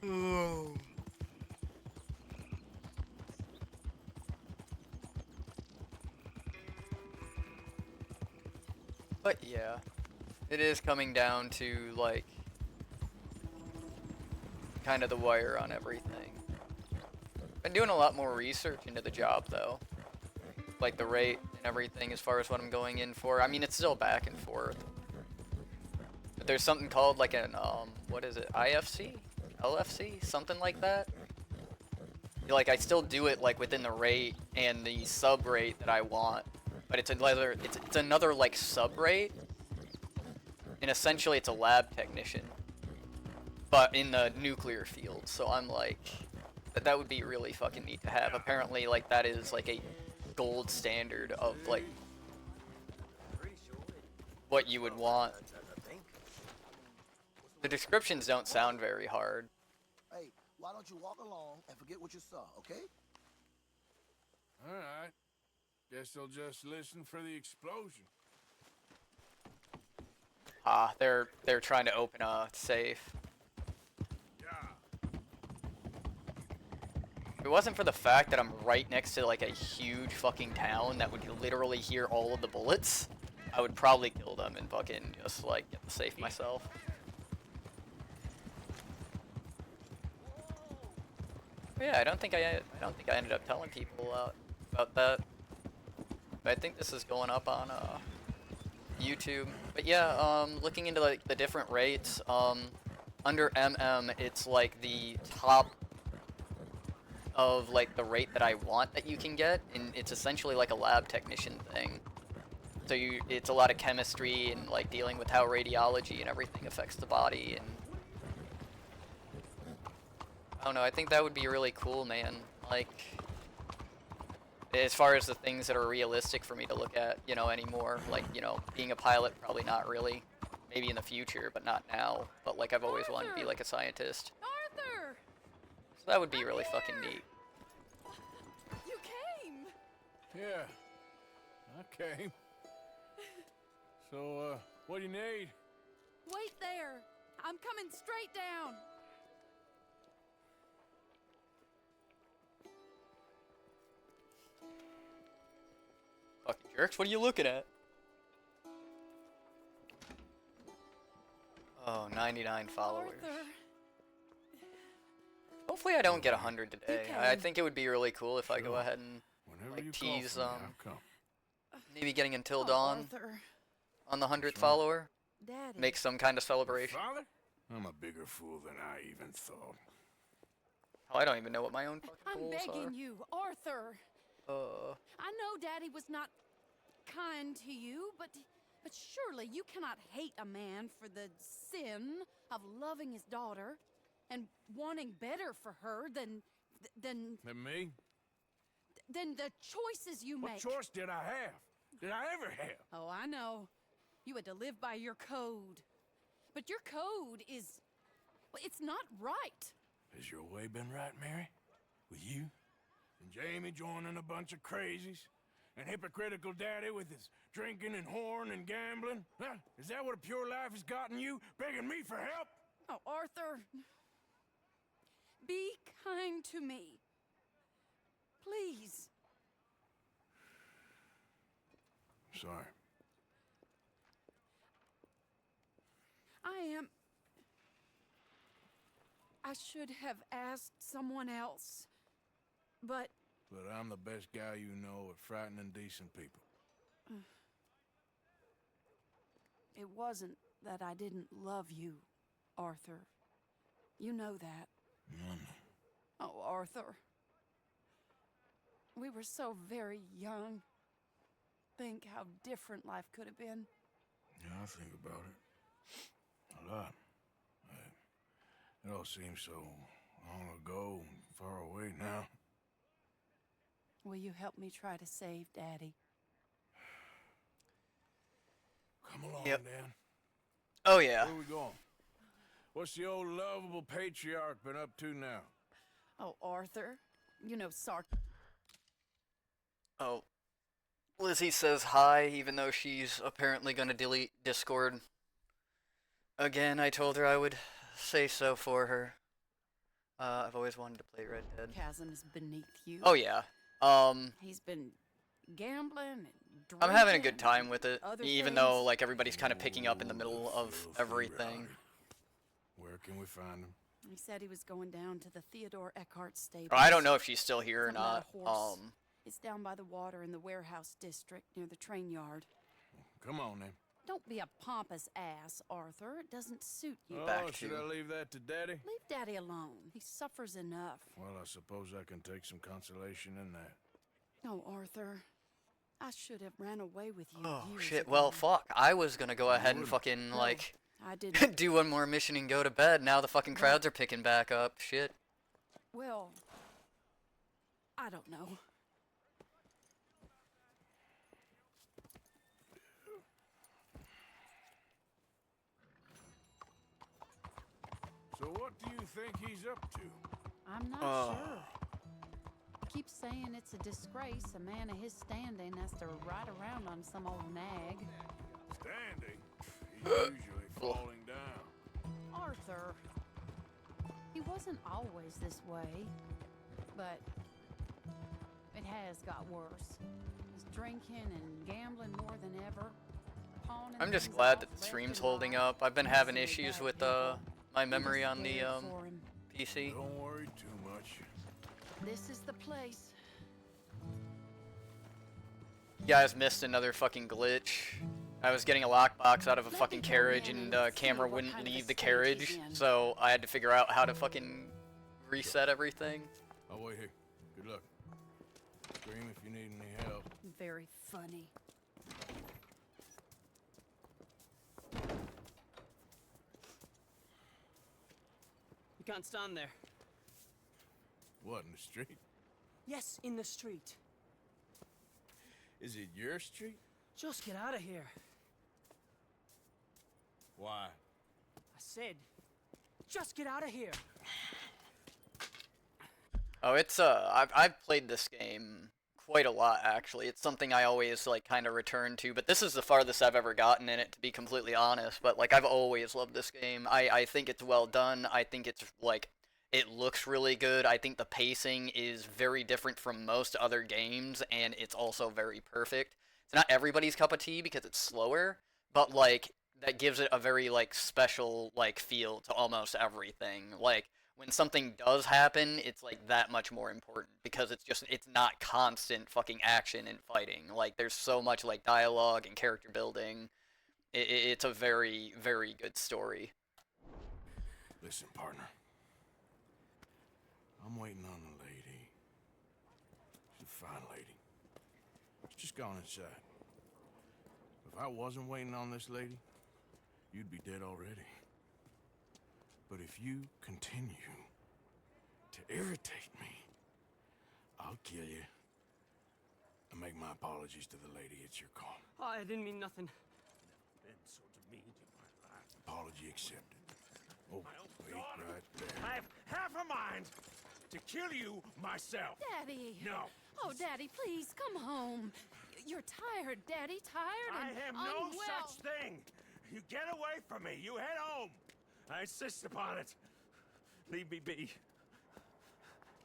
Oh. But yeah, it is coming down to like kind of the wire on everything. Been doing a lot more research into the job though, like the rate and everything as far as what I'm going in for. I mean, it's still back and forth. But there's something called like an what is it? IFC? LFC? Something like that. Like I still do it like within the rate and the sub rate that I want, but it's another like sub rate, and essentially it's a lab technician, but in the nuclear field. So I'm like, that would be really fucking neat to have. Apparently, like that is like a gold standard of like what you would want. The descriptions don't sound very hard. Hey, why don't you walk along and forget what you saw, okay? All right. Guess they'll just listen for the explosion. Ah, they're trying to open a safe. If it wasn't for the fact that I'm right next to like a huge fucking town that would literally hear all of the bullets, I would probably kill them and fucking just like get the safe myself. But yeah, I don't think I ended up telling people about that. But I think this is going up on YouTube. But yeah, looking into like the different rates, under MM it's like the top of like the rate that I want that you can get, and it's essentially like a lab technician thing. So it's a lot of chemistry and like dealing with how radiology and everything affects the body, and I don't know, I think that would be really cool, man. Like, as far as the things that are realistic for me to look at, you know, anymore, like, you know, being a pilot, probably not really. Maybe in the future, but not now. But like, I've always wanted to be like a scientist. Arthur! So that would be really fucking neat. You came! Yeah, I came. So, what do you need? Wait there. I'm coming straight down. Fucking jerks, what are you looking at? Oh, 99 followers. Arthur. Hopefully I don't get 100 today. I think it would be really cool if I go ahead and like tease maybe getting until dawn Arthur. on the 100th follower. Daddy. Make some kind of celebration. Father? I'm a bigger fool than I even thought. Oh, I don't even know what my own fucking I'm goals begging are. you, Arthur. I know Daddy was not kind to you, but surely you cannot hate a man for the sin of loving his daughter and wanting better for her than Than me? than the choices you make. What choice did I have? Did I ever have? Oh, I know. You had to live by your code. But your code is... well, it's not right. Has your way been right, Mary? With you? And Jamie joining a bunch of crazies? And hypocritical daddy with his drinking and whoring and gambling? Huh? Is that what a pure life has gotten you? Begging me for help? Oh, Arthur. Be kind to me. Please. Sorry. I should have asked someone else, but... But I'm the best guy you know at frightening decent people. It wasn't that I didn't love you, Arthur. You know that. Oh, Arthur. We were so very young. Think how different life could have been. Yeah, I think about it. A lot. It all seems so long ago and far away now. Will you help me try to save Daddy? Come along, Yep. Dan. Oh, yeah. Where we going? What's the old lovable patriarch been up to now? Oh, Arthur. You know, Oh. Lizzie says hi, even though she's apparently gonna delete Discord. Again, I told her I would say so for her. I've always wanted to play Red Dead. Chasm is beneath you. Oh, yeah. He's been gambling and drinking. I'm having a good time with it, other even things. though, like, everybody's kind of picking up in the middle of everything. Where can we find him? He said he was going down to the Theodore Eckhart stable. I don't know if she's still here or Something about not. a horse. It's down by the water in the warehouse district near the train yard. Come on, then. Don't be a pompous ass, Arthur. It doesn't suit you. Oh, should I leave that to Daddy? Leave Daddy alone. He suffers enough. Well, I suppose I can take some consolation in that. No, Arthur. I should have ran away with you Oh, years shit. ago. Well, fuck. I was gonna go ahead and fucking, No, like, I didn't. do one more mission and go to bed. Now the fucking crowds are picking back up. Shit. Well, I don't know. So what do you think he's up to? I'm not sure. Keep saying it's a disgrace a man of his standing has to ride around on some old nag. Standing? He's usually falling down. Arthur. He wasn't always this way, but it has got worse. He's drinking and gambling more than ever. Pawning I'm just things glad off that the left stream's and holding right. up. I've been having issues with my memory on the scared for him. PC. Don't worry too much. This is the place. You guys missed another fucking glitch. I was getting a lockbox out of a fucking carriage and camera wouldn't leave the carriage, so I had to figure out how to fucking reset everything. I'll wait here. Good luck. Scream if you need any help. Very funny. You can't stand there. What, in the street? Yes, in the street. Is it your street? Just get out of here. Why? I said, just get out of here. Oh, it's I've played this game quite a lot actually. It's something I always like kind of return to, but this is the farthest I've ever gotten in it, to be completely honest. But like I've always loved this game. I think it's well done. I think it's like it looks really good. I think the pacing is very different from most other games, and it's also very perfect. It's not everybody's cup of tea because it's slower, but like that gives it a very like special like feel to almost everything. Like when something does happen, it's like that much more important because it's not constant fucking action and fighting. Like there's so much like dialogue and character building. It's a very, very good story. Listen, partner. I'm waiting on the lady. She's a fine lady. She's just gone inside. If I wasn't waiting on this lady, you'd be dead already. But if you continue to irritate me, I'll kill you and make my apologies to the lady. It's your call. Oh, I didn't mean nothing. Been so demeaned in my life. Apology accepted. Oh, wait right there. I have half a mind to kill you myself. Daddy! No. Oh, Daddy, please, come home. You're tired, Daddy, tired I and have no unwell. such thing. You get away from me. You head home. I insist upon it. Leave me be.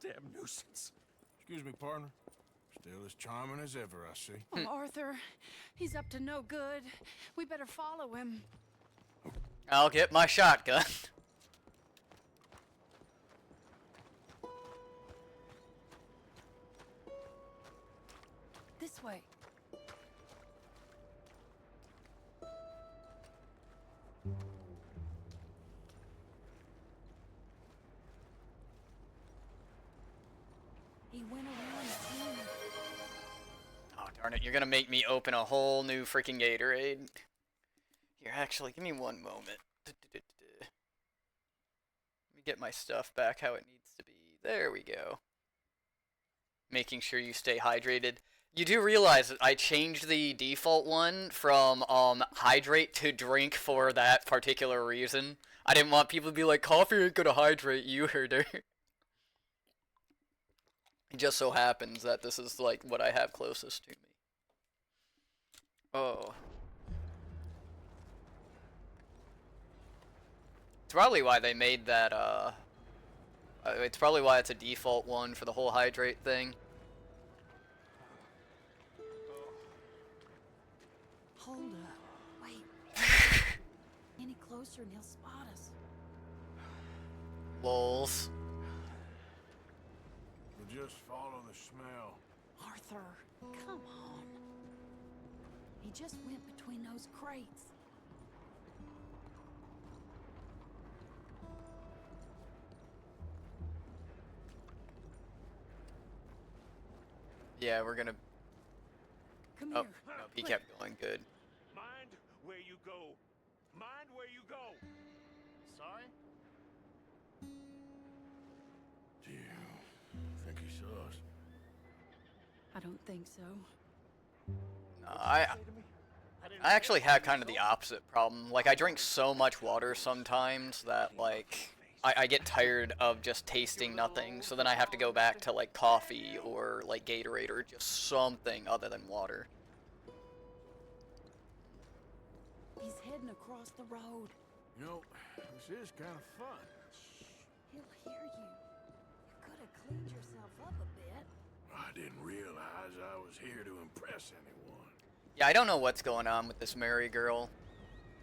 Damn nuisance. Excuse me, partner. Still as charming as ever, I see. Oh, Arthur, he's up to no good. We better follow him. I'll get my shotgun. This way. He went around the corner. Oh, darn it. You're going to make me open a whole new freaking Gatorade. Here, actually, give me one moment. Let me get my stuff back how it needs to be. There we go. making sure you stay hydrated. You do realize that I changed the default one from hydrate to drink for that particular reason. I didn't want people to be like, coffee ain't gonna hydrate you, herder. It just so happens that this is like what I have closest to me. Oh. It's probably why they made that, it's probably why it's a default one for the whole hydrate thing. Hold up. Wait. Any closer and he'll spot us. Lols. We'll just follow the smell. Arthur, come on. He just went between those crates. Yeah, we're gonna... Come oh, here. no, he kept going good. Mind where you go. Mind where you go. Sorry? Do you think he saw us? I don't think so. No, I actually have kind of the opposite problem. Like, I drink so much water sometimes that, like, I get tired of just tasting nothing, so then I have to go back to, like, coffee or, like, Gatorade or just something other than water. He's heading across the road. You know, this is kind of fun. He'll hear you. You could have cleaned yourself up a bit. I didn't realize I was here to impress anyone. Yeah, I don't know what's going on with this Mary girl.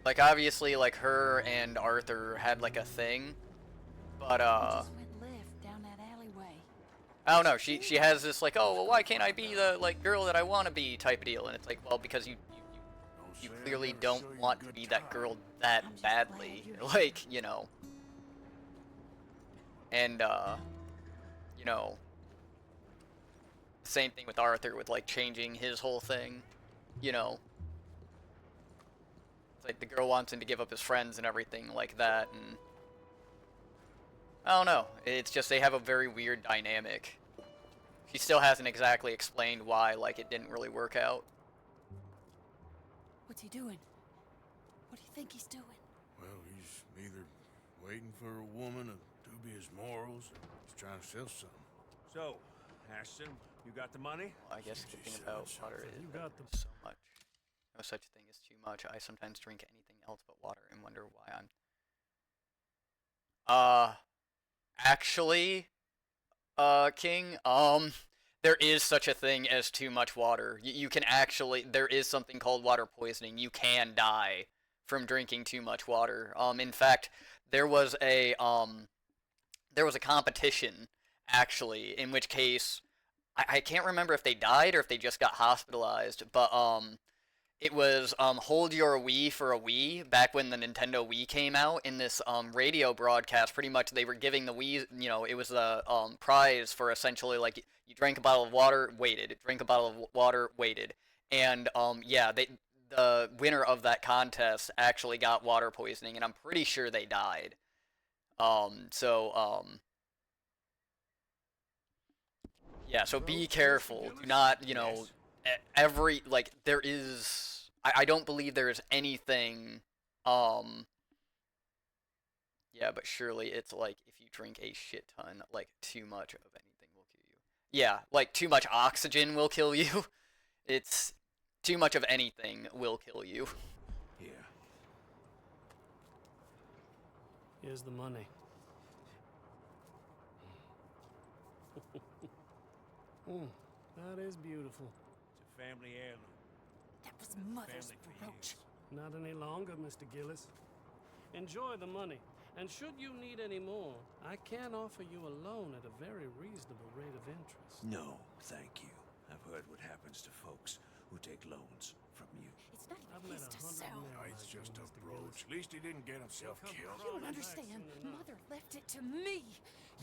Like, obviously, like, her and Arthur had, like, a thing. But, He just went left down that alleyway. I don't know, she has this, like, oh, well, why can't I be the, like, girl that I want to be type of deal? And it's like, well, because you clearly don't want to be that girl that badly. Like, you know. And, you know. Same thing with Arthur with, like, changing his whole thing. You know. It's like the girl wants him to give up his friends and everything like that, and... I don't know. It's just they have a very weird dynamic. She still hasn't exactly explained why, like, it didn't really work out. What's he doing? What do you think he's doing? Well, he's either waiting for a woman of dubious morals or he's trying to sell something. So, Ashton, you got the money? Well, I guess the thing about water is You got that so much. No such thing as too much. I sometimes drink anything else but water and wonder why I'm... Actually, King, there is such a thing as too much water. You can actually, there is something called water poisoning. You can die from drinking too much water. In fact, there was a competition, actually, in which case, I can't remember if they died or if they just got hospitalized, but, it was Hold Your Wii for a Wii back when the Nintendo Wii came out. In this radio broadcast, pretty much they were giving the Wii, you know, it was a prize for essentially like you drank a bottle of water, waited, drink a bottle of water, waited, and yeah, the winner of that contest actually got water poisoning, and I'm pretty sure they died. Yeah, so be careful. Do not, you know. Every, like, there is, I don't believe there is anything, yeah, but surely it's like, if you drink a shit ton, like, too much of anything will kill you. Yeah, like, too much oxygen will kill you. It's, too much of anything will kill you. Yeah. Here's the money. That is beautiful. Family heirloom. That was Mother's brooch. Not any longer, Mr. Gillis. Enjoy the money, and should you need any more, I can offer you a loan at a very reasonable rate of interest. No, thank you. I've heard what happens to folks who take loans from you. It's not even his to sell. No, it's just a brooch. At least he didn't get himself killed. You don't understand. Mother left it to me.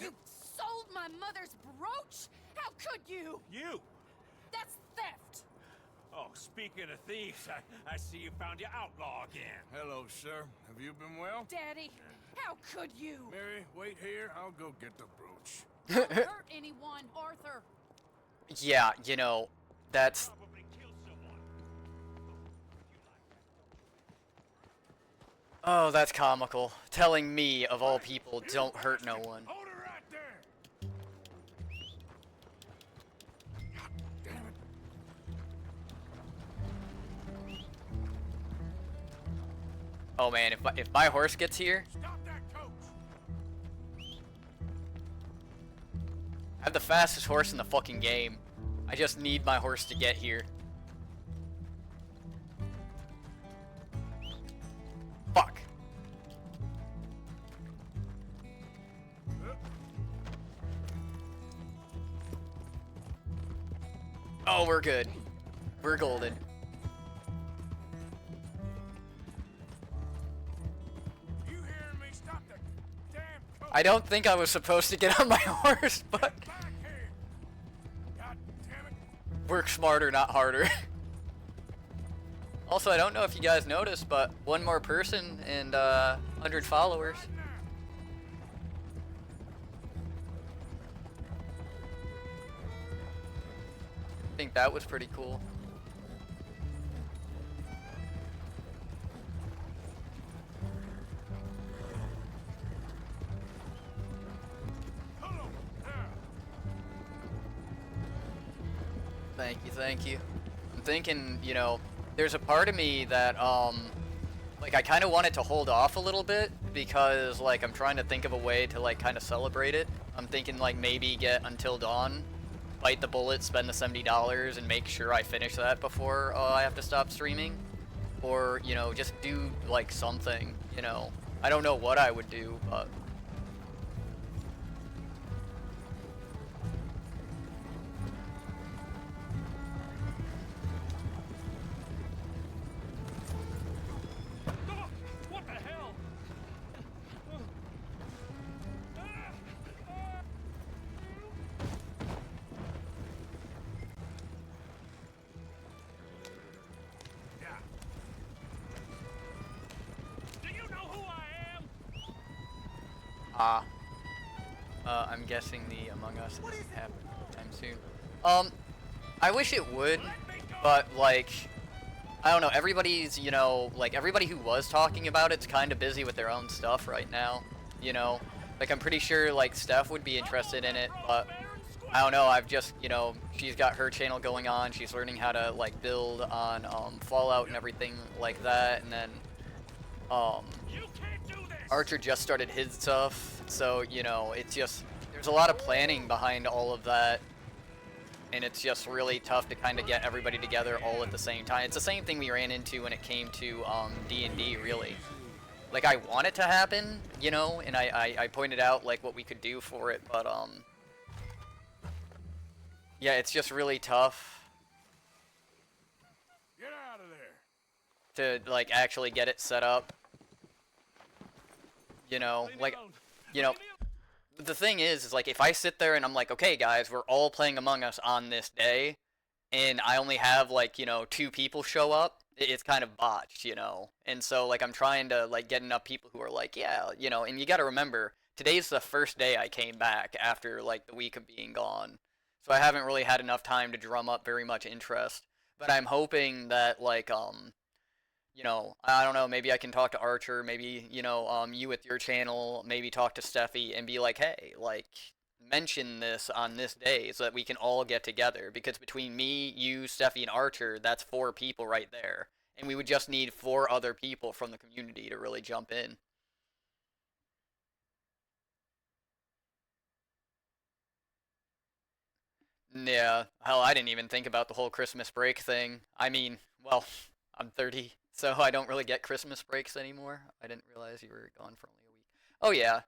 You sold my mother's brooch? How could you? You! That's theft. Oh, speaking of thieves, I see you found your outlaw again. Hello, sir. Have you been well? Daddy, how could you? Mary, wait here. I'll go get the brooch. Don't hurt anyone, Arthur. Yeah, you know, that's... Oh, that's comical. Telling me, of all people, don't hurt no one. Hold it right there! God damn it. Oh man, if my horse gets here... Stop that coach! I have the fastest horse in the fucking game. I just need my horse to get here. Fuck. Oh, we're good. We're golden. You hearing me? Stop the damn coach! I don't think I was supposed to get on my horse, but... Back here! God damn it! Work smarter, not harder. Also, I don't know if you guys noticed, but one more person and 100 followers. I think that was pretty cool. Thank you, thank you. I'm thinking, you know, there's a part of me that, like, I kind of wanted to hold off a little bit because, like, I'm trying to think of a way to, like, kind of celebrate it. I'm thinking, like, maybe get Until Dawn, bite the bullet, spend the $70, and make sure I finish that before I have to stop streaming. Or, you know, just do, like, something, you know. I don't know what I would do, but... What the hell? Do you know who I am? I'm guessing the Among Us isn't happening anytime soon. I wish it would, but, like, I don't know, everybody's, you know, like, everybody who was talking about it's kind of busy with their own stuff right now, you know? Like, I'm pretty sure, like, Steph would be interested in it, but I don't know, I've just, you know, she's got her channel going on, she's learning how to, like, build on, Fallout and everything like that, and then, Archer just started his stuff, so, you know, it's just, there's a lot of planning behind all of that, and it's just really tough to kind of get everybody together all at the same time. It's the same thing we ran into when it came to, D&D, really. Like, I want it to happen, you know, and I pointed out, like, what we could do for it, but, yeah, it's just really tough Get out of there! to, like, actually get it set up. You know, like, you know, the thing is like, if I sit there and I'm like, okay guys, we're all playing Among Us on this day, and I only have, like, you know, 2 people show up, it's kind of botched, you know? And so, like, I'm trying to, like, get enough people who are like, yeah, you know, and you gotta remember, today's the first day I came back after, like, the week of being gone. So I haven't really had enough time to drum up very much interest. But I'm hoping that, like, you know, I don't know, maybe I can talk to Archer, maybe, you know, you with your channel, maybe talk to Steffi and be like, hey, like, mention this on this day so that we can all get together. Because between me, you, Steffi, and Archer, that's 4 people right there. And we would just need 4 other people from the community to really jump in. Yeah, hell, I didn't even think about the whole Christmas break thing. I mean, well, I'm 30, so I don't really get Christmas breaks anymore. I didn't realize you were gone for only a week. Oh yeah,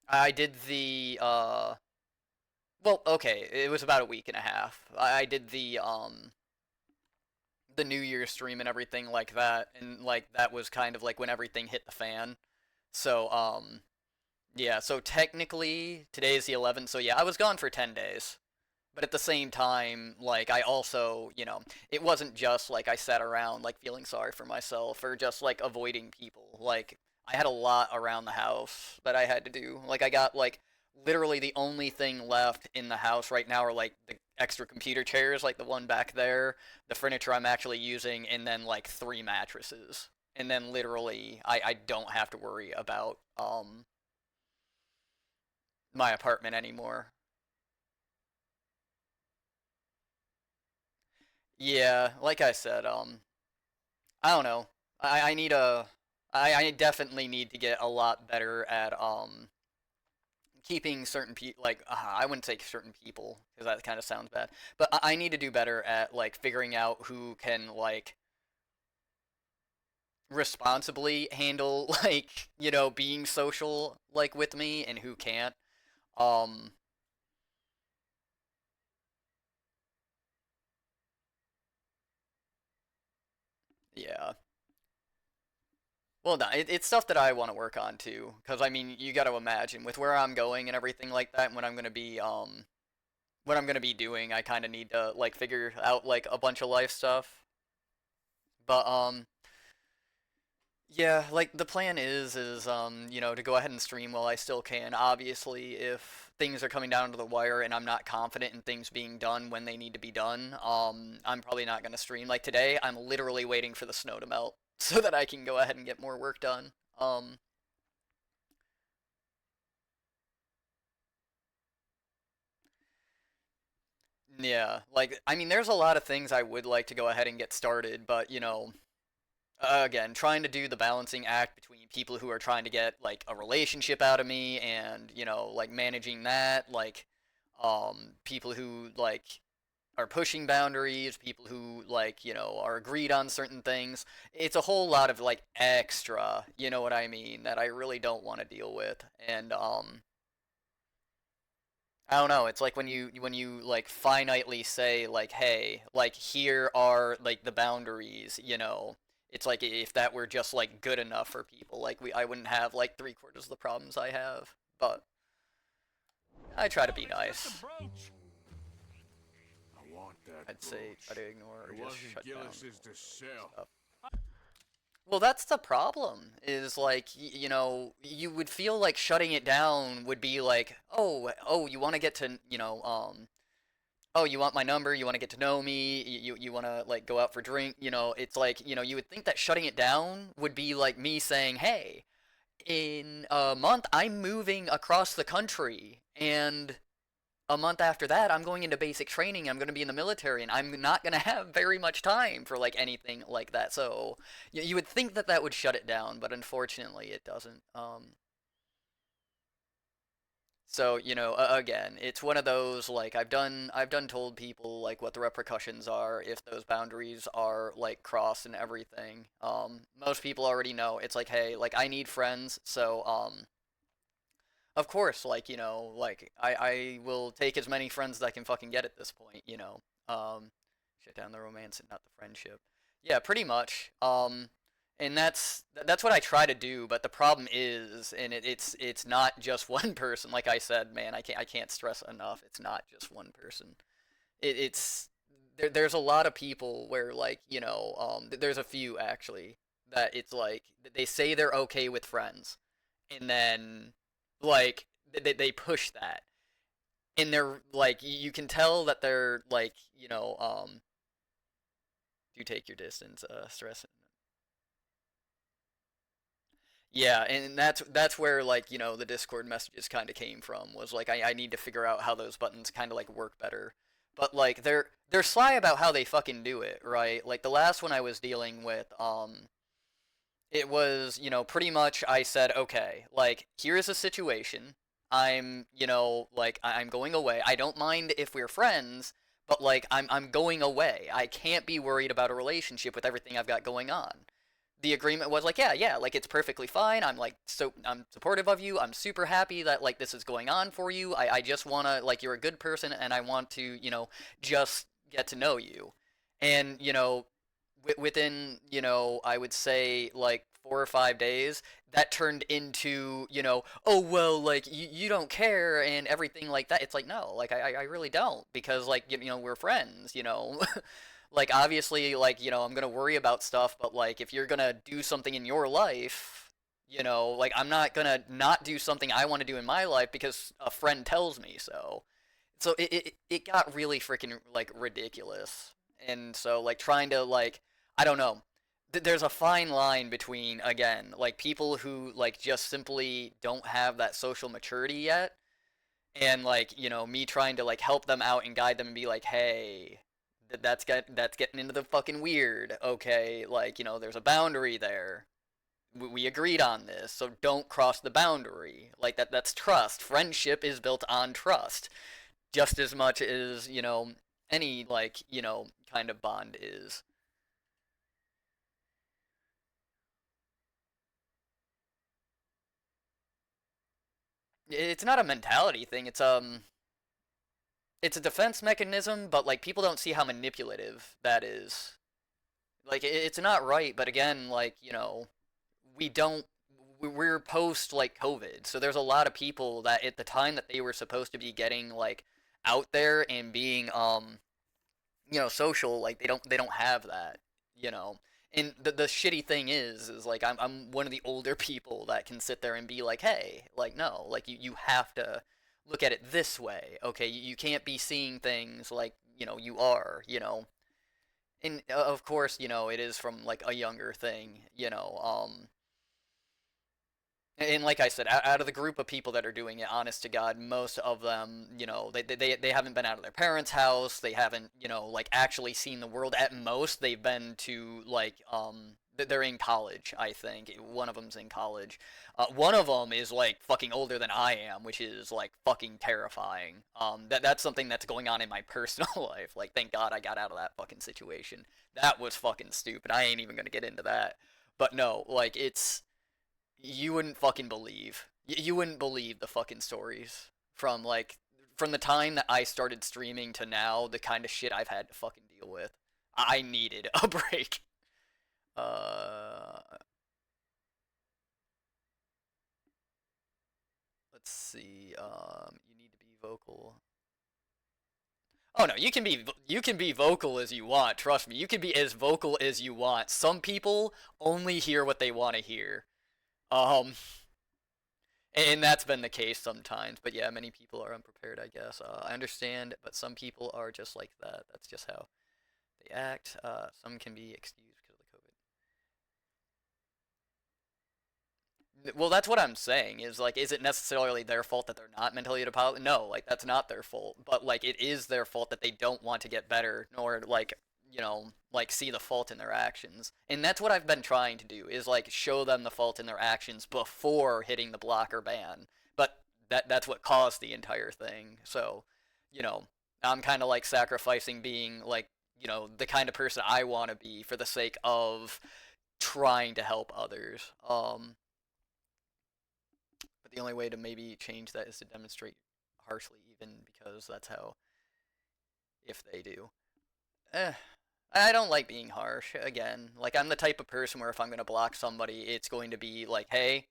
I did the, well, okay, it was about a week and a half. I did the New Year's stream and everything like that, and, like, that was kind of, like, when everything hit the fan. So, yeah, so technically, today's the 11th, so yeah, I was gone for 10 days. But at the same time, like, I also, you know, it wasn't just, like, I sat around, like, feeling sorry for myself or just, like, avoiding people. Like, I had a lot around the house that I had to do. Like, I got, like, literally the only thing left in the house right now are like the extra computer chairs, like the one back there, the furniture I'm actually using, and then like 3 mattresses. And then literally I don't have to worry about my apartment anymore. Yeah, like I said, I don't know. I need a I definitely need to get a lot better at keeping certain people, like I wouldn't say certain people because that kind of sounds bad, but I need to do better at like figuring out who can like responsibly handle like being social like with me and who can't. Um, yeah. Well, no, it's stuff that I want to work on too, because I mean, you got to imagine with where I'm going and everything like that, and what I'm gonna be doing, I kind of need to like figure out like a bunch of life stuff. But yeah, like the plan is to go ahead and stream while I still can. Obviously, if things are coming down to the wire and I'm not confident in things being done when they need to be done, I'm probably not gonna stream. Like today, I'm literally waiting for the snow to melt so that I can go ahead and get more work done. Yeah, like I mean, there's a lot of things I would like to go ahead and get started, but again, trying to do the balancing act between people who are trying to get like a relationship out of me and like managing that, like people who like are pushing boundaries, people who like are agreed on certain things. It's a whole lot of like extra, you know what I mean, that I really don't want to deal with. And I don't know. It's like when you like finitely say like, hey, like here are like the boundaries. It's like if that were just like good enough for people, like I wouldn't have like 3/4 of the problems I have. But I try to be nice. I want that I'd say try to ignore or It just wasn't shut down Gillis's to sell. stuff. Well, that's the problem. Is like you would feel like shutting it down would be like, oh, you want to get to oh, you want my number, you want to get to know me, you want to like go out for drink, it's like, you would think that shutting it down would be like me saying, hey, in a month I'm moving across the country, and a month after that I'm going into basic training, I'm going to be in the military, and I'm not going to have very much time for like anything like that. So you would think that that would shut it down, but unfortunately it doesn't. So, again, it's one of those like I've done told people like what the repercussions are if those boundaries are like crossed and everything. Most people already know. It's like, hey, like I need friends, so of course, like, like I will take as many friends as I can fucking get at this point. Shut down the romance and not the friendship. Yeah, pretty much. And that's what I try to do, but the problem is, and it's not just one person. Like I said, man, I can't stress enough. It's not just one person. It's there's a lot of people where like there's a few actually that it's like they say they're okay with friends, and then like they push that, and they're like you can tell that they're like do take your distance, stress. Yeah, and that's where like the Discord messages kind of came from, was like I need to figure out how those buttons kind of like work better. But like they're sly about how they fucking do it, right? Like the last one I was dealing with, it was pretty much I said, okay, like here's a situation. I'm like I'm going away. I don't mind if we're friends, but like I'm going away. I can't be worried about a relationship with everything I've got going on. The agreement was like, yeah, like it's perfectly fine. I'm like, so I'm supportive of you. I'm super happy that like this is going on for you. I just wanna, like, you're a good person, and I want to just get to know you. And within I would say like 4 or 5 days, that turned into oh well, like you don't care and everything like that. It's like, no, like I really don't, because like we're friends. Like obviously like I'm gonna worry about stuff, but like if you're gonna do something in your life, You know, like I'm not gonna not do something I want to do in my life because a friend tells me so. So it got really freaking like ridiculous. And so like trying to like I don't know. There's a fine line between again, like people who like just simply don't have that social maturity yet and like, you know, me trying to like help them out and guide them and be like, "Hey, that's getting into the fucking weird. Okay, like, you know, there's a boundary there. We agreed on this, so don't cross the boundary." Like that's trust. Friendship is built on trust just as much as, you know, any like, you know, kind of bond is. It's not a mentality thing. It's a defense mechanism, but like people don't see how manipulative that is. Like it's not right, but again, like, you know, we don't we're post like COVID, so there's a lot of people that at the time that they were supposed to be getting like out there and being you know, social, like they don't have that, you know. And the shitty thing is like I'm one of the older people that can sit there and be like, hey, like no, like you have to look at it this way, okay? You can't be seeing things like, you know, you are, you know. And of course, you know, it is from like a younger thing, you know. And like I said, out of the group of people that are doing it, honest to God, most of them, you know, they haven't been out of their parents' house. They haven't, you know, like actually seen the world. At most, they've been to like, they're in college, I think. One of them's in college. One of them is like fucking older than I am, which is like fucking terrifying. That's something that's going on in my personal life. Like, thank God I got out of that fucking situation. That was fucking stupid. I ain't even gonna get into that. But no, like it's you wouldn't fucking believe. You wouldn't believe the fucking stories from like from the time that I started streaming to now, the kind of shit I've had to fucking deal with. I needed a break. Uh, let's see. You need to be vocal. Oh no, you can be vocal as you want. Trust me, you can be as vocal as you want. Some people only hear what they want to hear. Um, and that's been the case sometimes. But yeah, many people are unprepared, I guess. I understand, but some people are just like that. That's just how they act. Some can be excused because of the COVID. Well, that's what I'm saying. Is like, is it necessarily their fault that they're not mentally developed? No, like that's not their fault. But like, it is their fault that they don't want to get better, nor like, you know, like see the fault in their actions. And that's what I've been trying to do is like show them the fault in their actions before hitting the blocker ban. But that's what caused the entire thing. So, you know, I'm kind of like sacrificing being like, you know, the kind of person I want to be for the sake of trying to help others. But the only way to maybe change that is to demonstrate harshly, even because that's how, if they do. Eh, I don't like being harsh, again. Like, I'm the type of person where if I'm going to block somebody, it's going to be like, hey,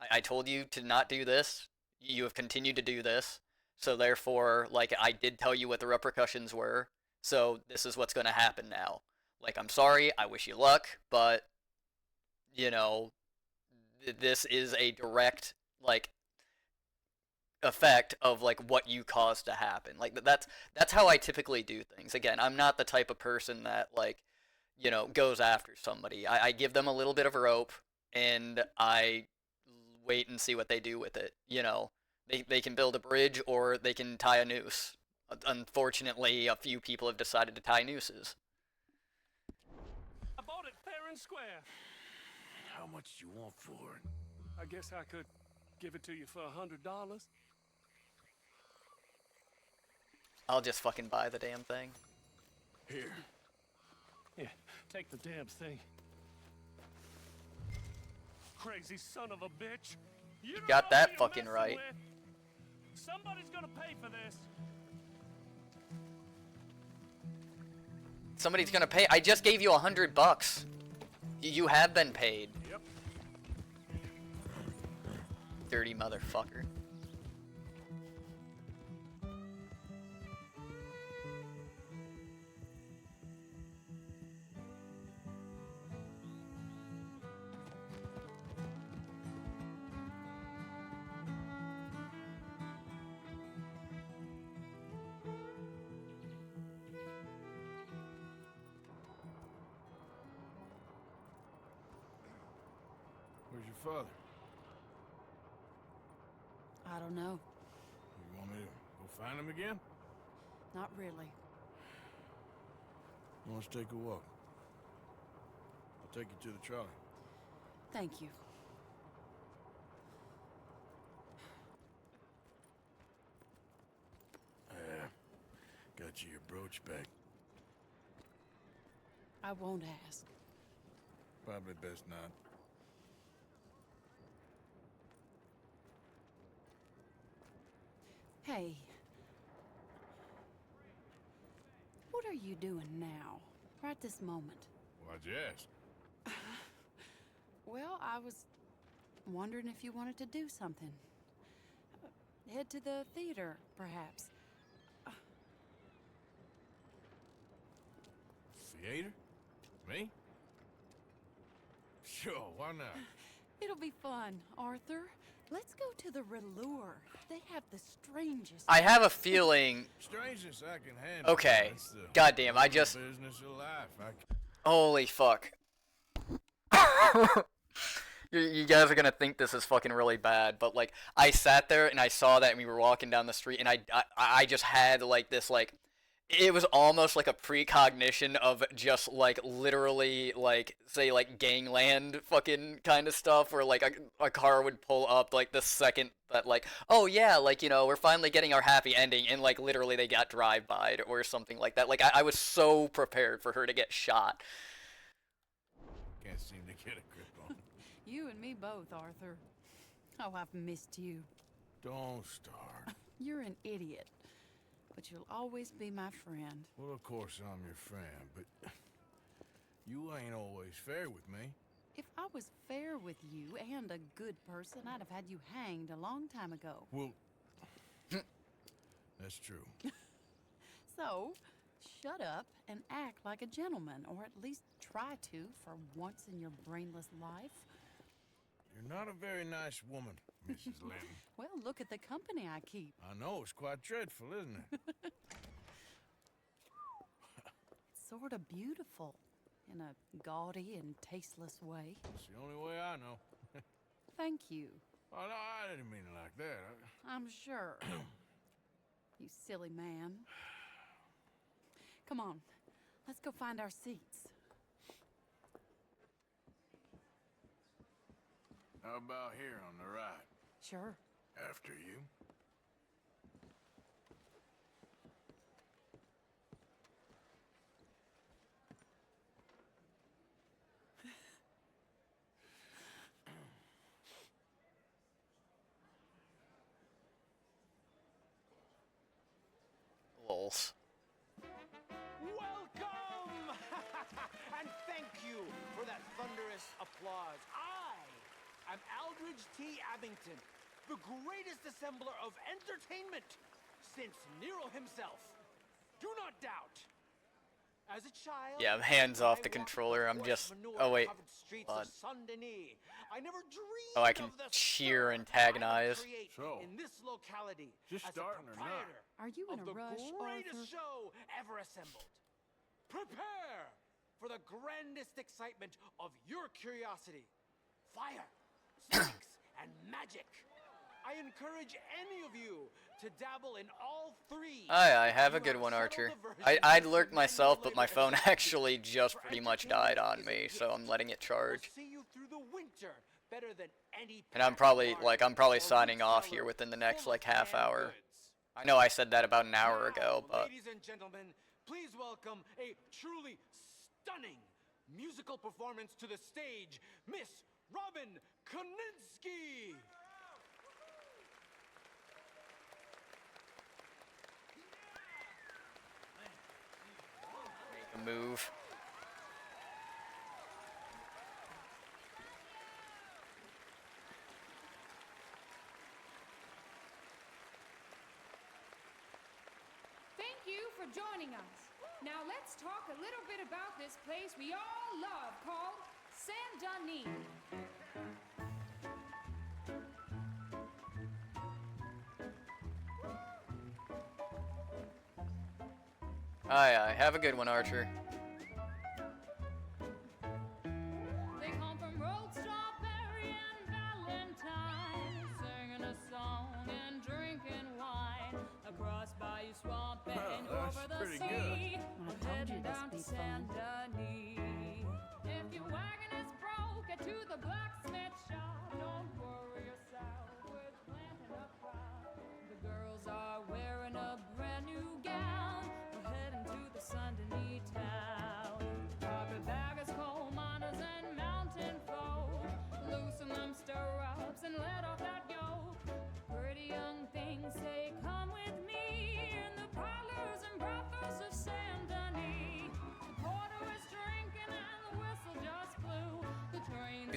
I told you to not do this. You have continued to do this. So therefore, like, I did tell you what the repercussions were. So this is what's going to happen now. Like, I'm sorry. I wish you luck. But, you know, this is a direct, like, effect of like what you caused to happen. Like that's how I typically do things. Again, I'm not the type of person that like, you know, goes after somebody. I give them a little bit of rope and I wait and see what they do with it. You know, they can build a bridge or they can tie a noose. Unfortunately, a few people have decided to tie nooses. I bought it fair and square. How much do you want for it? I guess I could give it to you for $100. I'll just fucking buy the damn thing. Here. Yeah, take the damn thing. Crazy son of a bitch. You don't Got know that who you're fucking messing right. with. Somebody's gonna pay for this. Somebody's gonna pay. I just gave you $100. You have been paid. Yep. Dirty motherfucker. Where's your father? I don't know. You want me to go find him again? Not really. Let's take a walk. I'll take you to the trolley. Thank you. Got you your brooch back. I won't ask. Probably best not. Hey. What are you doing now? Right this moment? Why'd you ask? Well, I was wondering if you wanted to do something. Head to the theater, perhaps. Theater? Me? Sure, why not? It'll be fun, Arthur. Let's go to the Relure. They have the strangest... I have a feeling... Strangest I can handle. Okay. Goddamn, I just... Business of life. Holy fuck. You guys are gonna think this is fucking really bad, but like, I sat there and I saw that and we were walking down the street and I just had like this like... It was almost like a precognition of just like literally like say like gangland fucking kind of stuff where like a car would pull up like the second that like, oh yeah, like, you know, we're finally getting our happy ending, and like literally they got drive-by'd or something like that. Like I was so prepared for her to get shot. Can't seem to get a grip on it. You and me both, Arthur. Oh, I've missed you. Don't start. You're an idiot. But you'll always be my friend. Well, of course I'm your friend, but you ain't always fair with me. If I was fair with you and a good person, I'd have had you hanged a long time ago. Well, that's true. So, shut up and act like a gentleman, or at least try to for once in your brainless life. You're not a very nice woman, Mrs. Lynn. Well, look at the company I keep. I know, it's quite dreadful, isn't it? It's sort of beautiful, in a gaudy and tasteless way. It's the only way I know. Thank you. Oh, no, I didn't mean it like that. I'm sure. You silly man. Come on, let's go find our seats. How about here on the right? Sure. After you. Lols. Welcome! And thank you for that thunderous applause. I'm Aldridge T. Abington, the greatest assembler of entertainment since Nero himself. Do not doubt. As a child, Yeah, I'm hands off the controller. I'm just... Oh, wait. Hold on. I never dreamed Oh, I can of the cheer, stir antagonize. So, in this locality just as starting a or not? proprietor Are you in of a the rush, greatest Arthur? show ever assembled. Prepare for the grandest excitement of your curiosity. Fire, snakes, and magic. I encourage any of you to dabble in all three. I have a good one, Archer. I'd lurked myself, but my phone actually just pretty much died on me, so I'm letting it charge. See you through the winter better than any. And I'm probably signing off here within the next like half hour. I know I said that about an hour ago, but Ladies and gentlemen, please welcome a truly stunning musical performance to the stage, Miss Robin Koninsky. make a move. Thank you for joining us. Now let's talk a little bit about this place we all love called Saint-Denis. Aye, have a good one, Archer. They come from Road Strawberry and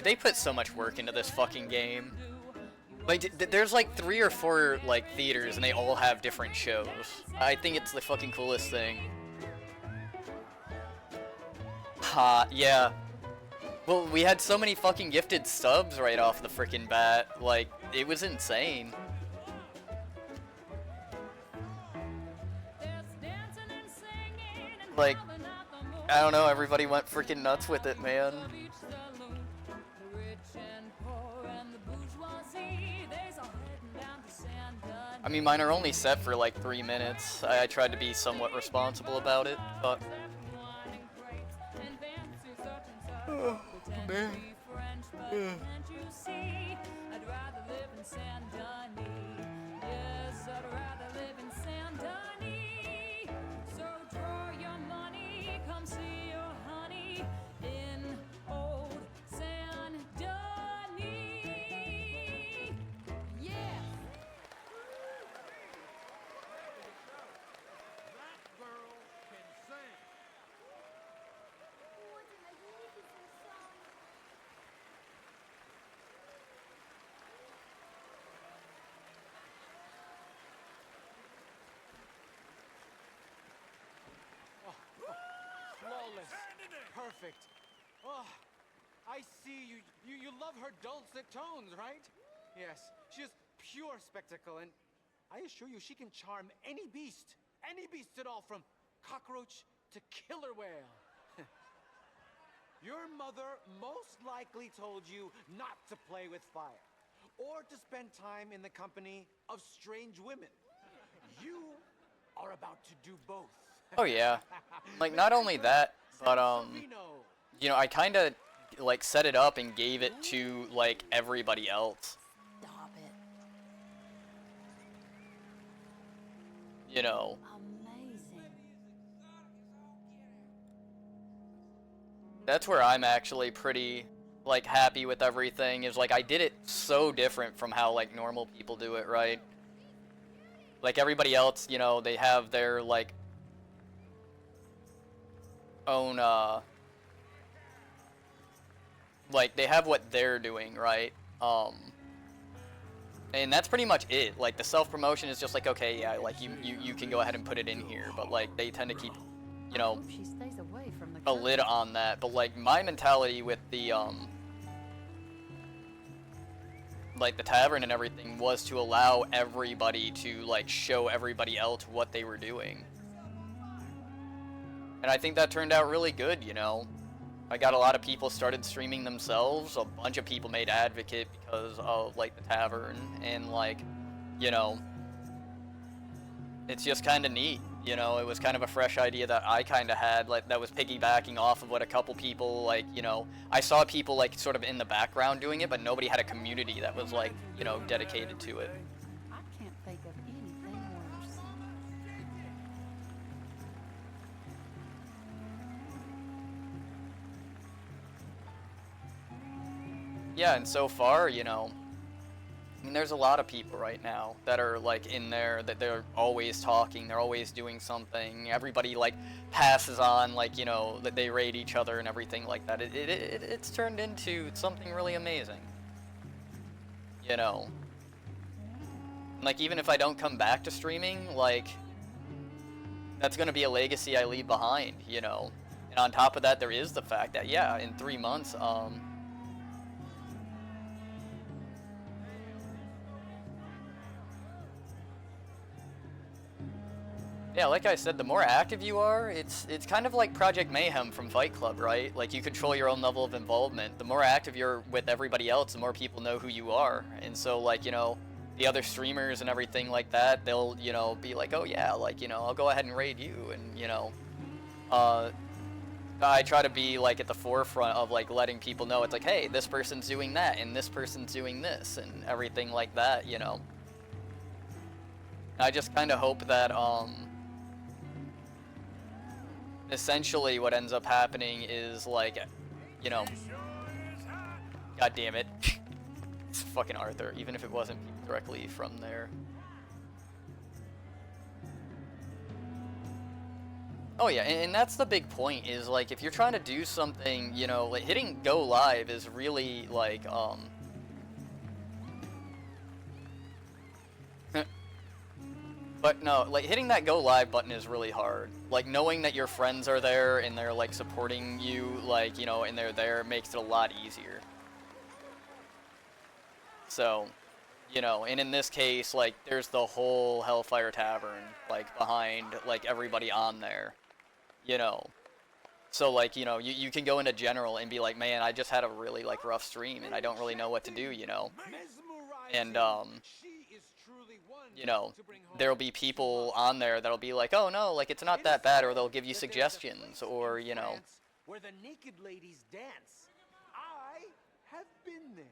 Dude, they put so much work into this fucking game. Like, there's like 3 or 4 like theaters, and they all have different shows. I think it's the fucking coolest thing. Ha, yeah. Well, we had so many fucking gifted subs right off the frickin' bat. Like, it was insane. Like, I don't know, everybody went freaking nuts with it, man. I mean, mine are only set for like 3 minutes. I tried to be somewhat responsible about it, but... Oh, man. Yeah. Flawless. Perfect. Oh, I see you. You love her dulcet tones, right? Yes, she is pure spectacle, and I assure you she can charm any beast at all, from cockroach to killer whale. Your mother most likely told you not to play with fire, or to spend time in the company of strange women. You are about to do both. Oh yeah. Like, not only that, but, you know, I kinda, like, set it up and gave it to, like, everybody else. Stop it. You know. Amazing. That's where I'm actually pretty, like, happy with everything, is, like, I did it so different from how, like, normal people do it, right? Like, everybody else, you know, they have their, like, own, like, they have what they're doing, right? And that's pretty much it. Like, the self-promotion is just like, okay, yeah, like, you can go ahead and put it in here, but, like, they tend to keep, you know, She stays away from the a lid on that. But, like, my mentality with the, like, the tavern and everything was to allow everybody to, like, show everybody else what they were doing. And I think that turned out really good, you know. I got a lot of people started streaming themselves. A bunch of people made Advocate because of, like, the tavern. And, like, you know, it's just kind of neat. You know, it was kind of a fresh idea that I kind of had, like, that was piggybacking off of what a couple people, like, you know, I saw people, like, sort of in the background doing it, but nobody had a community that was, like, you know, dedicated to it. I can't think of anything worse. Yeah, and so far, you know, I mean, there's a lot of people right now that are, like, in there, that they're always talking, they're always doing something. Everybody, like, passes on, like, you know, that they raid each other and everything like that. It's turned into something really amazing. You know. Like, even if I don't come back to streaming, like, that's gonna be a legacy I leave behind, you know. And on top of that, there is the fact that, yeah, in 3 months, yeah, like I said, the more active you are, it's kind of like Project Mayhem from Fight Club, right? Like, you control your own level of involvement. The more active you're with everybody else, the more people know who you are. And so, like, you know, the other streamers and everything like that, they'll, you know, be like, oh yeah, like, you know, I'll go ahead and raid you. And, you know, I try to be, like, at the forefront of, like, letting people know, it's like, hey, this person's doing that, and this person's doing this, and everything like that, you know. I just kind of hope that, essentially what ends up happening is, like, you know, god damn it, it's fucking Arthur, even if it wasn't directly from there. Oh yeah, and that's the big point is like if you're trying to do something, you know, like hitting go live is really like but no, like hitting that go live button is really hard. Like knowing that your friends are there and they're like supporting you, like, you know, and they're there makes it a lot easier. So, you know, and in this case, like there's the whole Hellfire Tavern like behind like everybody on there, you know. So like, you know, you can go into general and be like, man, I just had a really like rough stream and I don't really know what to do, you know. And you know, there'll be people on there that'll be like, oh no, like it's not that bad, or they'll give you suggestions, or you know. Where the naked ladies dance. I have been there.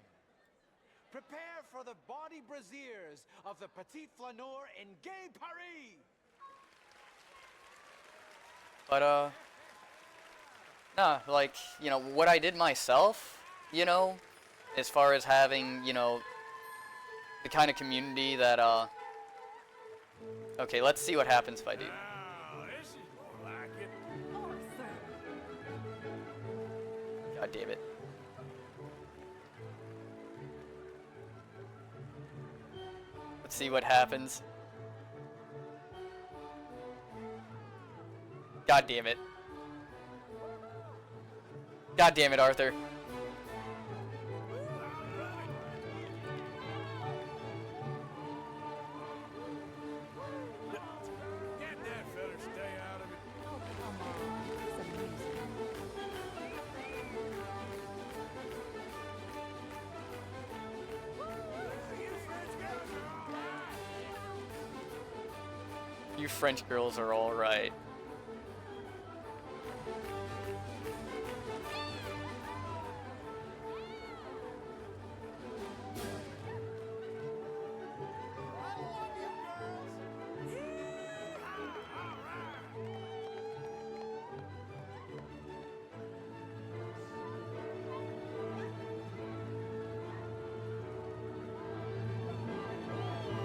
Prepare for the body brasiers of the Petit Flaneur in Gay Paris. But nah, like, you know, what I did myself, you know, as far as having, you know, the kind of community that okay, let's see what happens if I do. God damn it. Let's see what happens. God damn it. God damn it, Arthur. You French girls are all right.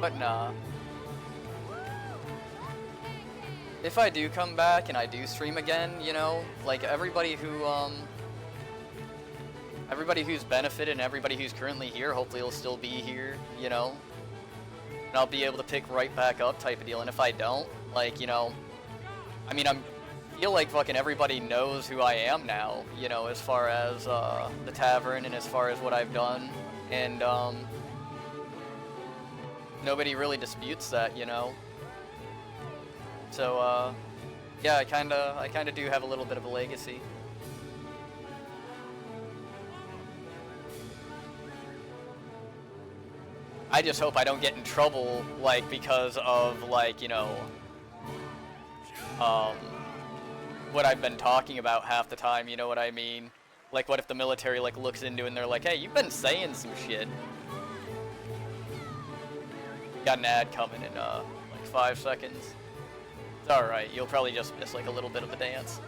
But nah. If I do come back and I do stream again, you know, like everybody who's benefited and everybody who's currently here, hopefully will still be here, you know, and I'll be able to pick right back up type of deal. And if I don't, like, you know, I mean, feel like fucking everybody knows who I am now, you know, as far as the tavern and as far as what I've done, and nobody really disputes that, you know. So yeah, I kinda do have a little bit of a legacy. I just hope I don't get in trouble, like, because of, like, you know, what I've been talking about half the time, you know what I mean? Like, what if the military, like, looks into it and they're like, hey, you've been saying some shit. Got an ad coming in, like 5 seconds. It's alright, you'll probably just miss, like, a little bit of the dance.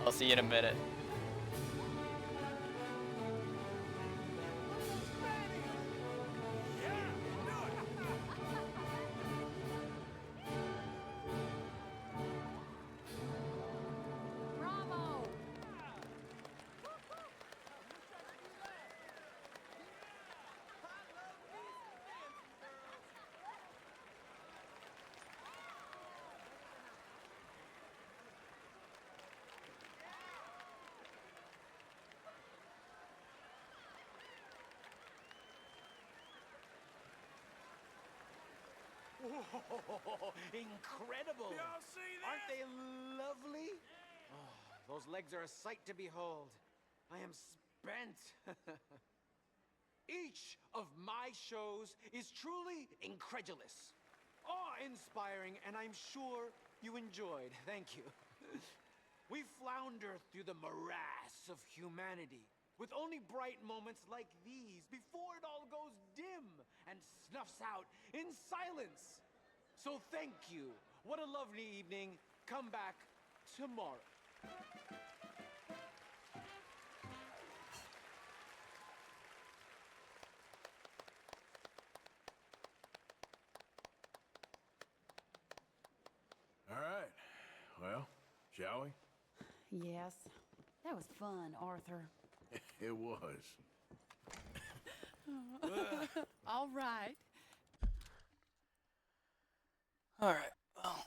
I'll see you in a minute. Whoa, incredible! Y'all see this? Aren't they lovely? Oh, those legs are a sight to behold. I am spent. Each of my shows is truly incredulous, awe-inspiring, and I'm sure you enjoyed. Thank you. We flounder through the morass of humanity, with only bright moments like these before it all goes dim and snuffs out in silence. So thank you. What a lovely evening. Come back tomorrow. All right. Well, shall we? Yes. That was fun, Arthur. It was. All right. Alright, well.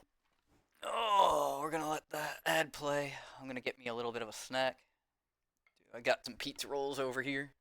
Oh, we're gonna let that ad play. I'm gonna get me a little bit of a snack. I got some pizza rolls over here.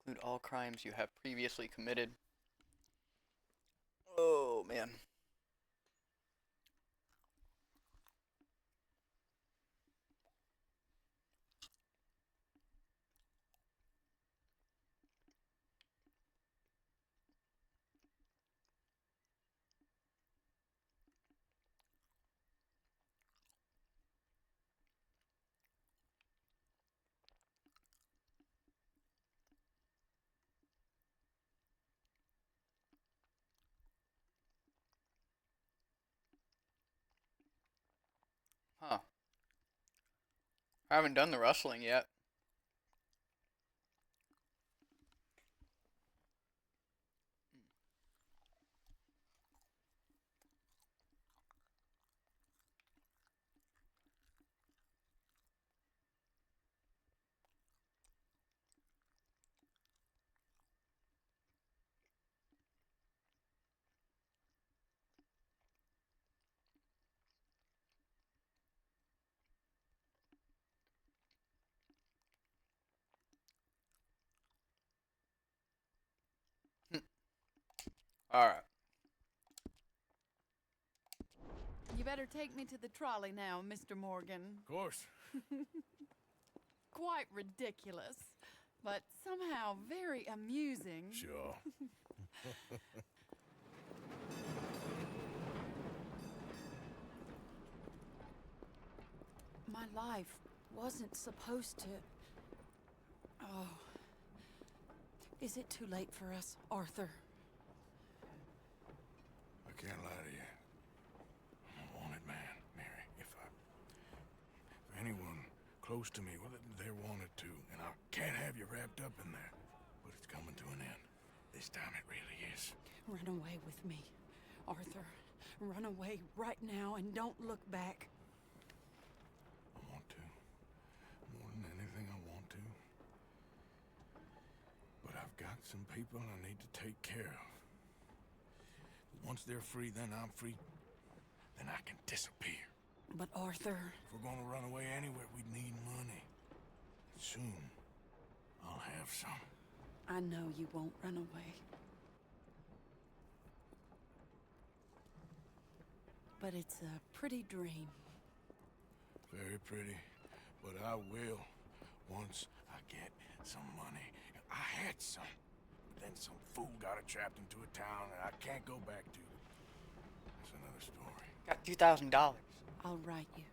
Include all crimes you have previously committed. Oh, man. Huh. I haven't done the rustling yet. Alright. You better take me to the trolley now, Mr. Morgan. Of course. Quite ridiculous, but somehow very amusing. Sure. My life wasn't supposed to... Oh. Is it too late for us, Arthur? I can't lie to you. I'm a wanted man, Mary. If anyone close to me, well, they wanted to, and I can't have you wrapped up in there. But it's coming to an end. This time it really is. Run away with me, Arthur. Run away right now and don't look back. I want to. More than anything, I want to. But I've got some people I need to take care of. Once they're free, then I'm free. Then I can disappear. But Arthur... If we're gonna run away anywhere, we need money. Soon, I'll have some. I know you won't run away. But it's a pretty dream. Very pretty. But I will, once I get some money. I had some. But then some fool got it trapped into a town that I can't go back to. That's another story. Got $2,000. I'll write you.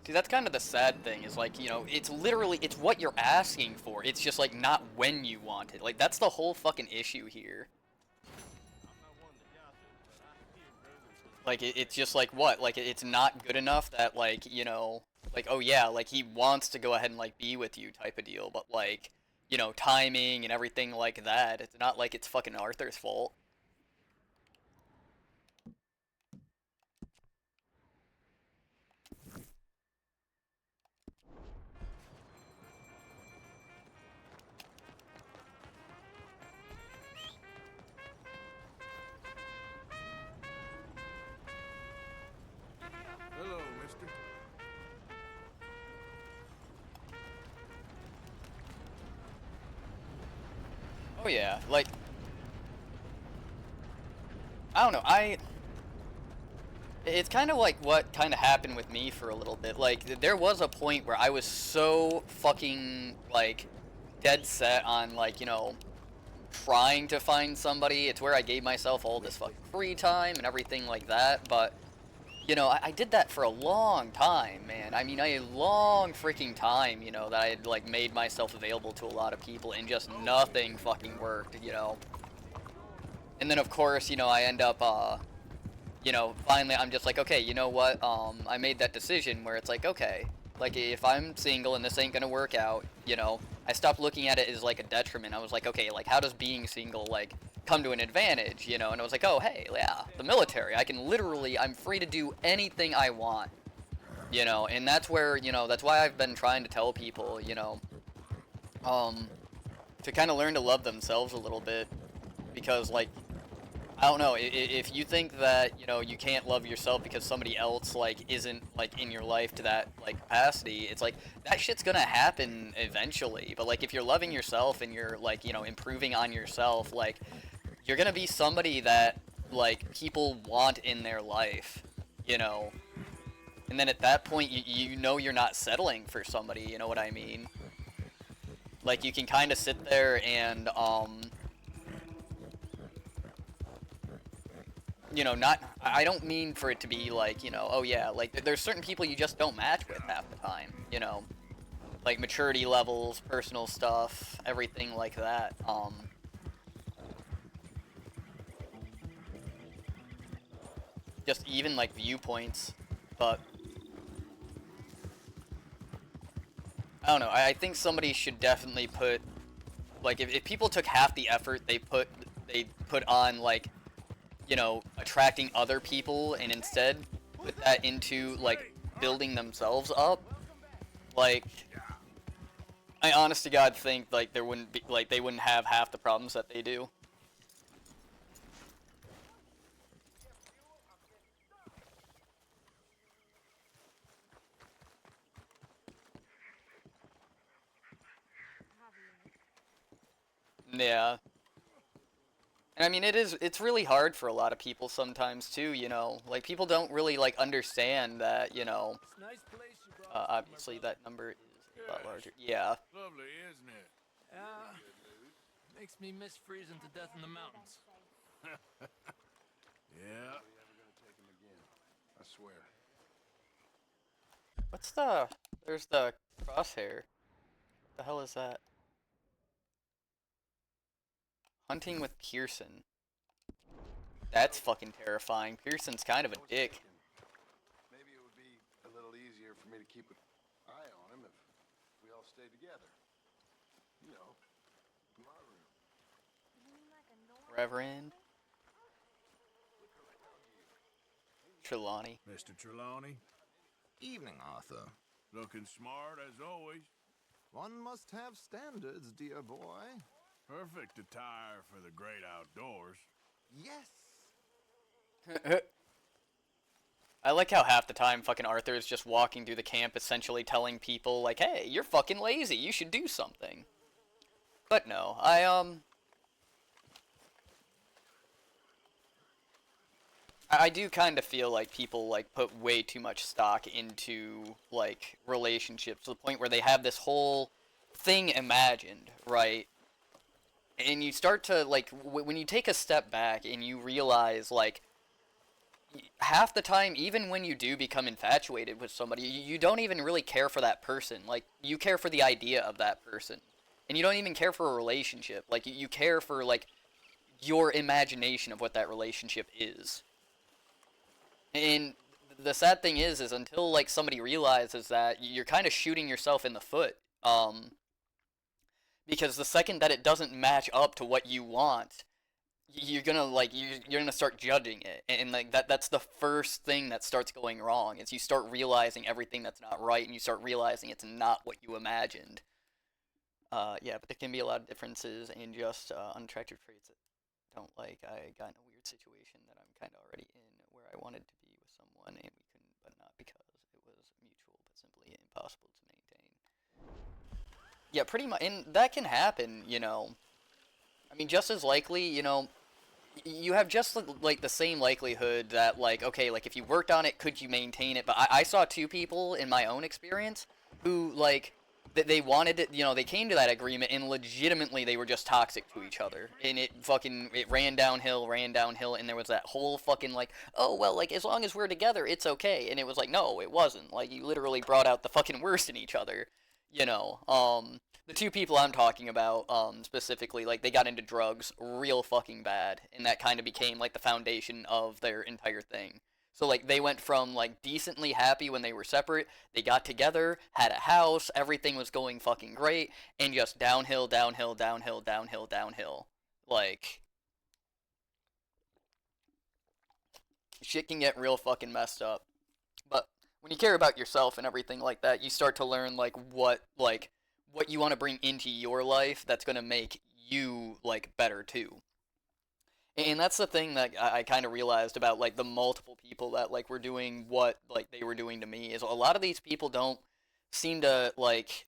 See, that's kind of the sad thing, is like, you know, it's literally, it's what you're asking for. It's just like not when you want it. Like, that's the whole fucking issue here. Like, it's just like, what? Like, it's not good enough that, like, you know, like, oh yeah, like, he wants to go ahead and, like, be with you type of deal. But, like, you know, timing and everything like that, it's not like it's fucking Arthur's fault. Hello, mister. Oh yeah, like, I don't know, it's kind of like what kind of happened with me for a little bit. Like, there was a point where I was so fucking, like, dead set on, like, you know, trying to find somebody. It's where I gave myself all this fucking free time and everything like that, but, you know, I did that for a long time, man. I mean, a long freaking time, you know, that I had, like, made myself available to a lot of people, and just nothing fucking worked, you know. And then, of course, you know, I end up, you know, finally I'm just like, okay, you know what, I made that decision where it's like, okay, like, if I'm single and this ain't gonna work out, you know, I stopped looking at it as, like, a detriment. I was like, okay, like, how does being single, like, come to an advantage, you know? And I was like, oh, hey, yeah, the military, I'm free to do anything I want, you know? And that's where, you know, that's why I've been trying to tell people, you know, to kind of learn to love themselves a little bit, because, like, I don't know, if you think that, you know, you can't love yourself because somebody else, like, isn't, like, in your life to that, like, capacity, it's like, that shit's gonna happen eventually. But, like, if you're loving yourself and you're, like, you know, improving on yourself, like, you're gonna be somebody that, like, people want in their life, you know? And then at that point, you know you're not settling for somebody, you know what I mean? Like, you can kind of sit there and, you know, I don't mean for it to be like, you know, oh yeah, like, there's certain people you just don't match with half the time, you know, like maturity levels, personal stuff, everything like that, just even, like, viewpoints, but, I don't know, I think somebody should definitely put, like, if people took half the effort they put on, like, you know, attracting other people, and instead put that into, like, building themselves up, like, I honest to God think, like, there wouldn't be, like, they wouldn't have half the problems that they do. Yeah. And I mean, it's really hard for a lot of people sometimes too, you know, like, people don't really, like, understand that, you know, obviously that number is a lot larger. Yeah. Lovely, isn't it? Yeah. Makes me miss freezing to death in the mountains. Yeah. I swear. There's the crosshair. What the hell is that? Hunting with Pearson. That's fucking terrifying. Pearson's kind of a dick. Maybe it would be a little easier for me to keep an eye on him if we all stayed together. You know, in my room. Reverend Trelawney. Mr. Trelawney? Evening, Arthur. Looking smart as always. One must have standards, dear boy. Perfect attire for the great outdoors. Yes. I like how half the time fucking Arthur is just walking through the camp essentially telling people, like, hey, you're fucking lazy, you should do something. But no, I do kind of feel like people, like, put way too much stock into, like, relationships to the point where they have this whole thing imagined, right? And you start to, like, when you take a step back and you realize, like, half the time, even when you do become infatuated with somebody, you don't even really care for that person. Like, you care for the idea of that person. And you don't even care for a relationship. Like, you care for, like, your imagination of what that relationship is. And the sad thing is until, like, somebody realizes that, you're kind of shooting yourself in the foot. Because the second that it doesn't match up to what you want, you're gonna, like, you're gonna start judging it, and like, that's the first thing that starts going wrong, is you start realizing everything that's not right, and you start realizing it's not what you imagined. Yeah, but there can be a lot of differences in just unattractive traits that I don't like. I got in a weird situation that I'm kind of already in, where I wanted to be with someone, and we couldn't, but not because it was mutual, but simply impossible to maintain. Yeah, pretty much, and that can happen, you know. I mean, just as likely, you have just like the same likelihood that like, okay, like if you worked on it, could you maintain it? But I saw two people in my own experience who like they wanted it, they came to that agreement and legitimately they were just toxic to each other, and it ran downhill, and there was that whole fucking like, oh well, like as long as we're together it's okay, and it was like, no, it wasn't. Like you literally brought out the fucking worst in each other, you know. The two people I'm talking about, specifically, like they got into drugs real fucking bad, and that kind of became like the foundation of their entire thing. So like they went from like decently happy when they were separate, they got together, had a house, everything was going fucking great, and just downhill, downhill, downhill, downhill, downhill. Like shit can get real fucking messed up. But when you care about yourself and everything like that, you start to learn what you want to bring into your life that's going to make you like better too. And that's the thing that I kind of realized about like the multiple people that like were doing what like they were doing to me is a lot of these people don't seem to like,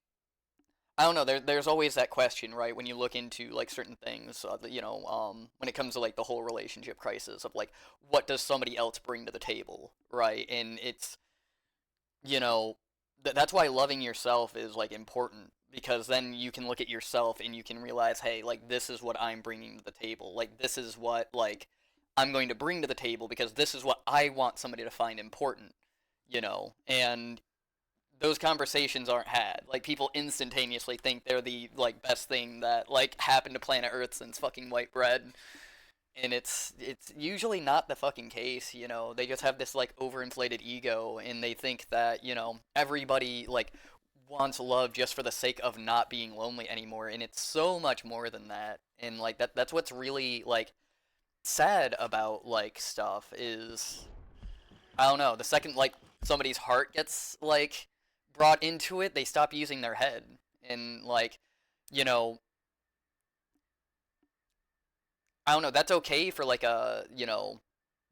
I don't know. There's always that question, right? When you look into like certain things, when it comes to like the whole relationship crisis of like, what does somebody else bring to the table, right? And it's, that's why loving yourself is like important, because then you can look at yourself and you can realize, hey, like this is what I'm bringing to the table. Like this is what like I'm going to bring to the table because this is what I want somebody to find important, and those conversations aren't had. Like people instantaneously think they're the like best thing that like happened to planet Earth since fucking white bread. And it's usually not the fucking case, They just have this like overinflated ego and they think that, everybody like wants love just for the sake of not being lonely anymore, and it's so much more than that. And like that's what's really like sad about like stuff is, I don't know, the second like somebody's heart gets like brought into it, they stop using their head. And like, you know, I don't know, that's okay for like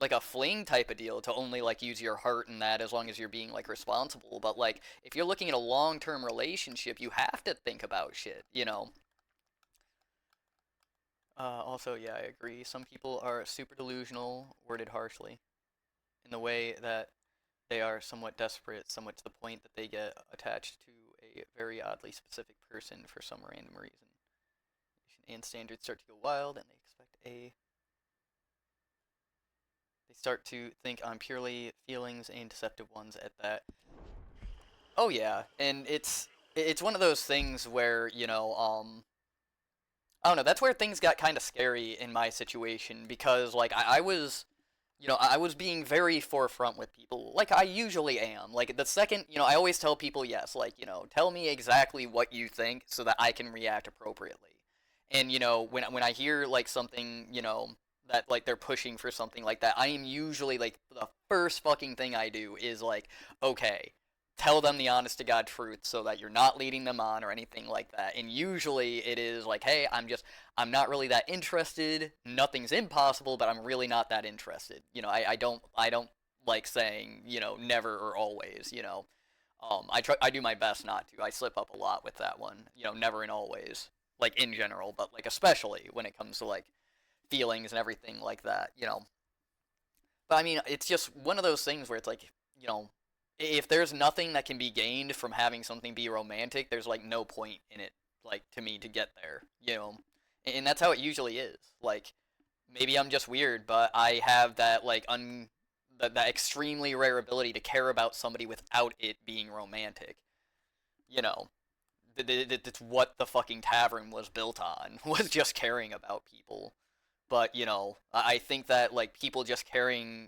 like a fling type of deal to only like use your heart in that as long as you're being like responsible. But like if you're looking at a long-term relationship, you have to think about shit. Also, yeah, I agree. Some people are super delusional, worded harshly, in the way that they are somewhat desperate, somewhat to the point that they get attached to a very oddly specific person for some random reason. And standards start to go wild, and they start to think on purely feelings and deceptive ones at that. Oh yeah, and it's one of those things where I don't know. That's where things got kind of scary in my situation because like I was. I was being very forefront with people, like I usually am. Like the second, I always tell people, yes, like, tell me exactly what you think so that I can react appropriately. And when I hear like something, that like they're pushing for something like that, I am usually like the first fucking thing I do is like, okay, tell them the honest to God truth so that you're not leading them on or anything like that. And usually it is like, hey, I'm not really that interested. Nothing's impossible, but I'm really not that interested. I don't like saying, never or always, I do my best not to. I slip up a lot with that one, never and always, like in general, but like especially when it comes to like feelings and everything like that. But I mean, it's just one of those things where it's like, if there's nothing that can be gained from having something be romantic, there's like no point in it, like to me, to get there. And that's how it usually is. Like maybe I'm just weird, but I have that like that extremely rare ability to care about somebody without it being romantic. You know, that's what the fucking tavern was built on, was just caring about people. But I think that like people just caring,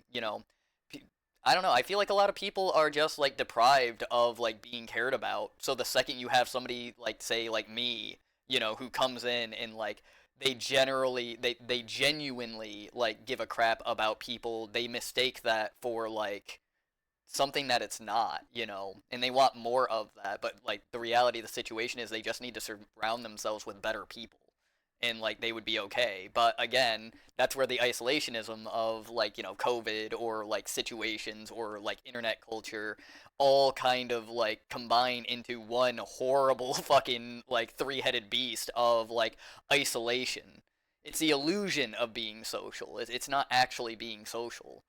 I don't know. I feel like a lot of people are just like deprived of like being cared about. So the second you have somebody like say like me, who comes in and like they genuinely like give a crap about people, they mistake that for like something that it's not. And they want more of that. But like the reality of the situation is they just need to surround themselves with better people, and like they would be okay. But again, that's where the isolationism of like, COVID or like situations or like internet culture all kind of like combine into one horrible fucking like three-headed beast of like isolation. It's the illusion of being social. It's not actually being social.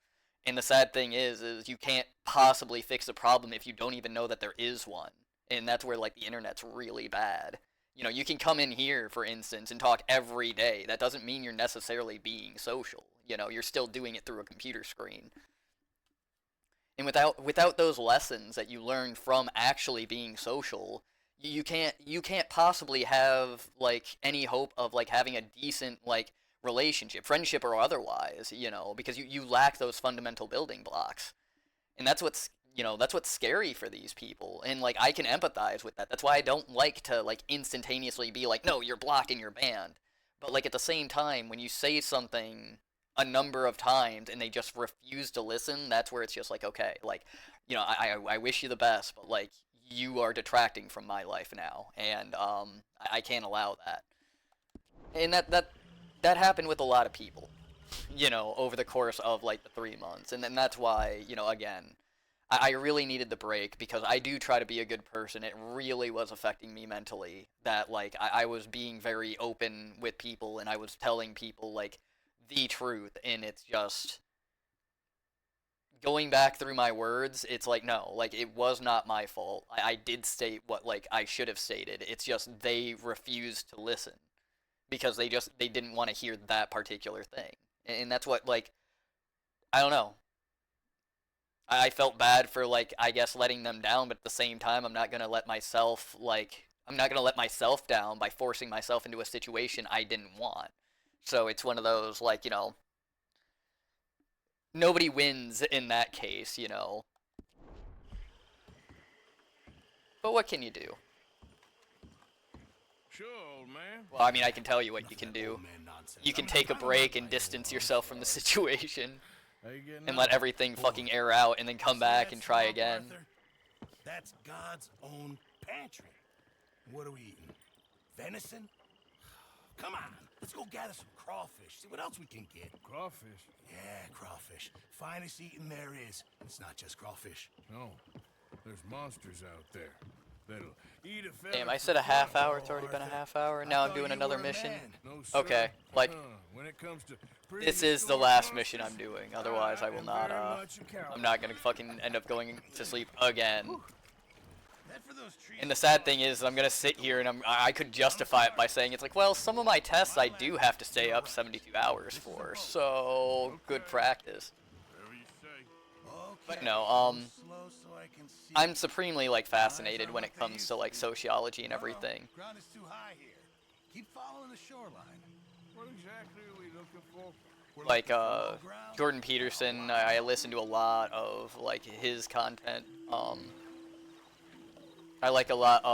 And the sad thing is you can't possibly fix a problem if you don't even know that there is one. And that's where like the internet's really bad. You know, you can come in here, for instance, and talk every day. That doesn't mean you're necessarily being social. You know, you're still doing it through a computer screen. And without those lessons that you learn from actually being social, you can't possibly have like any hope of like having a decent like relationship, friendship or otherwise, you know, because you lack those fundamental building blocks. And that's what's scary for these people. And like I can empathize with that. That's why I don't like to like instantaneously be like, no, you're blocked and you're banned. But like at the same time, when you say something a number of times and they just refuse to listen, that's where it's just like, okay, like, you know, I wish you the best, but like you are detracting from my life now, and I can't allow that. And that happened with a lot of people, you know, over the course of like the 3 months. And then that's why, you know, again, I really needed the break because I do try to be a good person. It really was affecting me mentally that like I was being very open with people and I was telling people like the truth, and it's just going back through my words, it's like, no, like it was not my fault. I did state what like I should have stated. It's just they refused to listen because they didn't want to hear that particular thing. And that's what like I don't know. I felt bad for like I guess letting them down, but at the same time I'm not going to let myself down by forcing myself into a situation I didn't want. So it's one of those like, you know, nobody wins in that case, you know. But what can you do? Sure, old man. Well, I mean, I can tell you what you can do. You can take a break and distance yourself from the situation and let everything fucking air out and then come back and try again. That's God's own pantry. What are we eating? Venison? Come on, let's go gather some crawfish. See what else we can get. Crawfish? Yeah, crawfish. Finest eating there is. It's not just crawfish. No, there's monsters out there that'll eat a fella. Damn, I said a half hour. It's already been a half hour. Now I'm doing another mission. Okay, like when it comes to this is the last mission I'm doing. Otherwise, I will not. I'm not gonna fucking end up going to sleep again. And the sad thing is, I'm gonna sit here and I could justify it by saying it's like, well, some of my tests I do have to stay up 72 hours for, so good practice. But no, I'm supremely like fascinated when it comes to like sociology and everything. Ground is too high here. Keep following the shoreline. What exactly are we looking for? Like Jordan Peterson, I listen to a lot of like his content. I like a lot.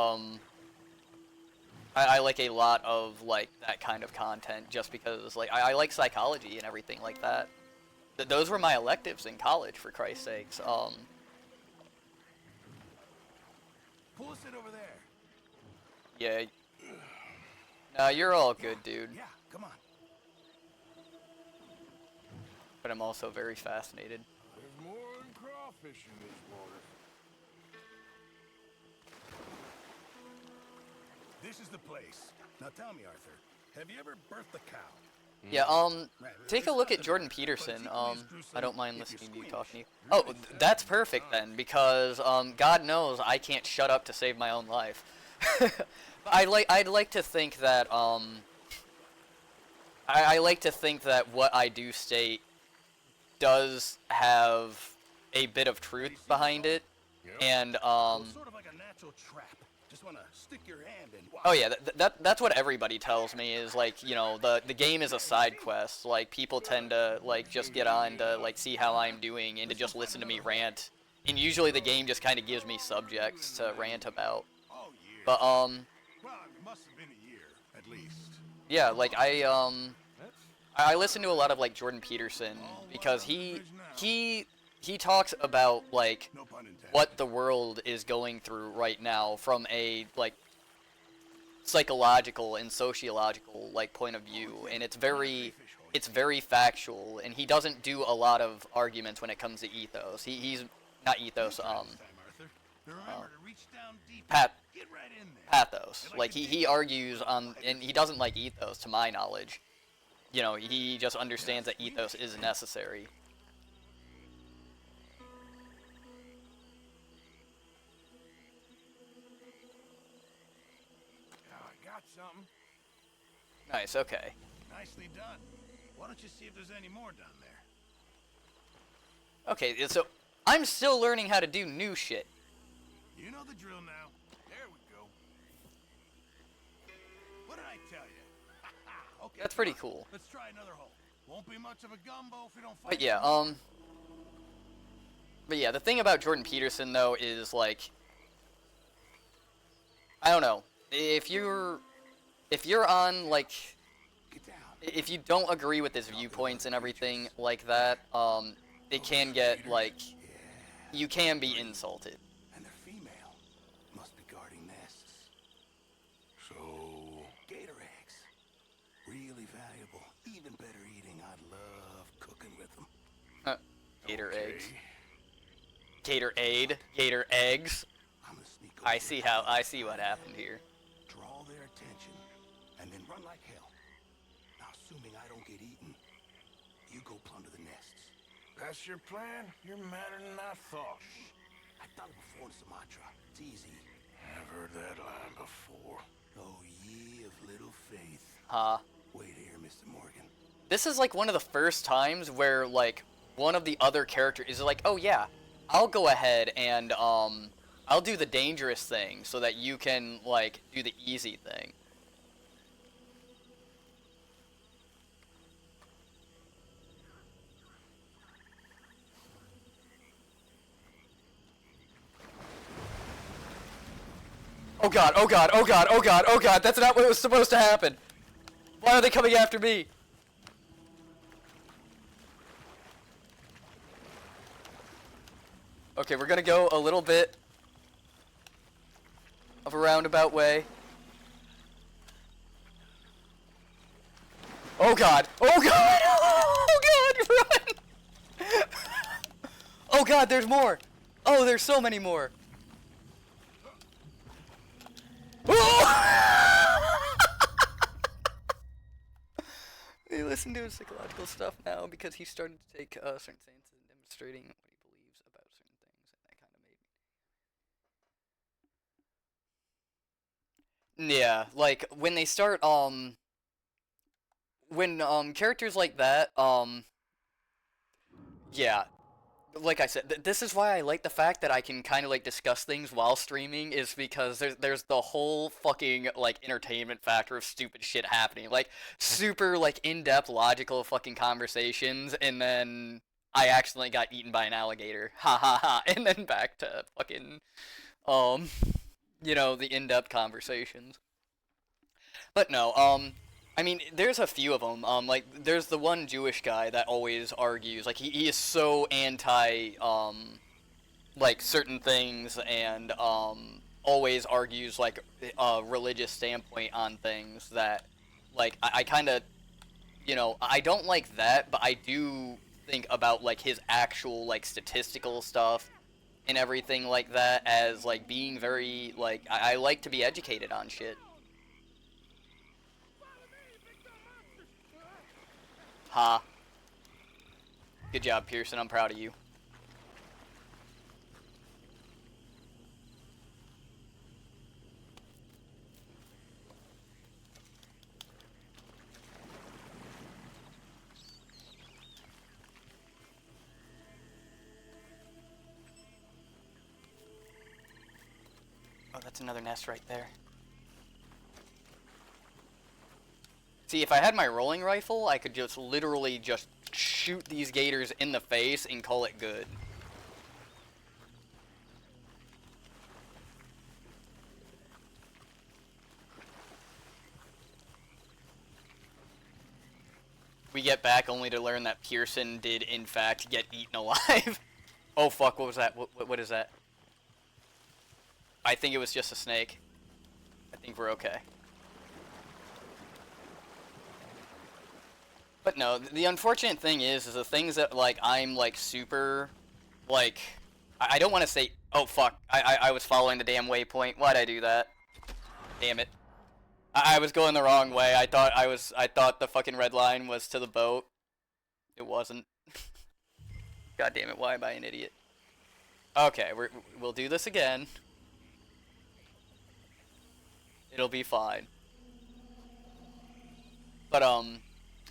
I like a lot of like that kind of content just because like I like psychology and everything like that. Those were my electives in college, for Christ's sakes. Pull us in over there. Yeah. Nah, you're all good, dude. Yeah, come on. But I'm also very fascinated. There's more than crawfish in this water. This is the place. Now tell me, Arthur, have you ever birthed a cow? Yeah, take a look at Jordan Peterson. I don't mind listening to you talking to you. Oh, that's perfect then, because God knows I can't shut up to save my own life. I'd like to think that I like to think that what I do state does have a bit of truth behind it, and sort of like a natural trap. Just want to stick your hand in. Oh yeah, that's what everybody tells me is like, you know, the game is a side quest. Like people tend to like just get on to like see how I'm doing and to just listen to me rant. And usually the game just kind of gives me subjects to rant about. But Well, it must have been a year at least. yeah, like I listen to a lot of like Jordan Peterson because he talks about like what the world is going through right now from a like psychological and sociological like point of view, and it's very factual, and he doesn't do a lot of arguments when it comes to ethos. He's not ethos, pathos. Like he argues on, and he doesn't like ethos to my knowledge. you know, he just understands that ethos is necessary. I got something. Nice, okay. Nicely done. Why don't you see if there's any more down there? Okay, so I'm still learning how to do new shit. You know the drill now. There we go. What did I tell you? Okay. That's pretty cool. Let's try another hole. Won't be much of a gumbo if we don't find. But yeah, the thing about Jordan Peterson though is like, I don't know, if you're on like, if you don't agree with his viewpoints and everything like that, it can get like, you can be insulted. And they're female. Must be guarding nests. So gator eggs. Really valuable. Even better eating. I love cooking with them. Gator eggs. Gator aid. Gator eggs. I see what happened here. Draw their attention, and then run like hell. Now, assuming I don't get eaten, you go plunder the nests. That's your plan? You're madder than I thought. I've done it before in Sumatra. It's easy. I've heard that line before. Oh, ye of little faith. Wait here, Mr. Morgan. This is like one of the first times where like one of the other characters is like, oh yeah, I'll go ahead and I'll do the dangerous thing so that you can like do the easy thing. Oh god, oh god, oh god, oh god, oh god, that's not what was supposed to happen. Why are they coming after me? Okay, we're gonna go a little bit of a roundabout way. Oh god! Oh god! Oh god! Run! Oh god, there's more! Oh, there's so many more! They listen to his psychological stuff now because he started to take certain stances in demonstrating what he believes about certain things, and that kind of made me. Yeah, like when they start when characters like that yeah, like I said, this is why I like the fact that I can kind of like discuss things while streaming, is because there's the whole fucking like entertainment factor of stupid shit happening, like super like in-depth logical fucking conversations, and then I accidentally got eaten by an alligator, ha ha ha, and then back to fucking you know, the in-depth conversations. But no, I mean, there's a few of them. Like, there's the one Jewish guy that always argues. Like, he is so anti, like, certain things, and, always argues, like, a religious standpoint on things that, like, I kind of, you know, I don't like that, but I do think about, like, his actual, like, statistical stuff and everything like that as, like, being very, like, I like to be educated on shit. Ha. Good job, Pearson. I'm proud of you. Oh, that's another nest right there. See, if I had my rolling rifle, I could just literally just shoot these gators in the face and call it good. We get back only to learn that Pearson did, in fact, get eaten alive. Oh, fuck, what was that? What is that? I think it was just a snake. I think we're okay. But no, the unfortunate thing is the things that, like, I'm, like, super, like, I don't want to say, oh, fuck, I was following the damn waypoint. Why'd I do that? Damn it. I was going the wrong way. I thought the fucking red line was to the boat. It wasn't. God damn it, why am I an idiot? Okay, we'll do this again. It'll be fine. But,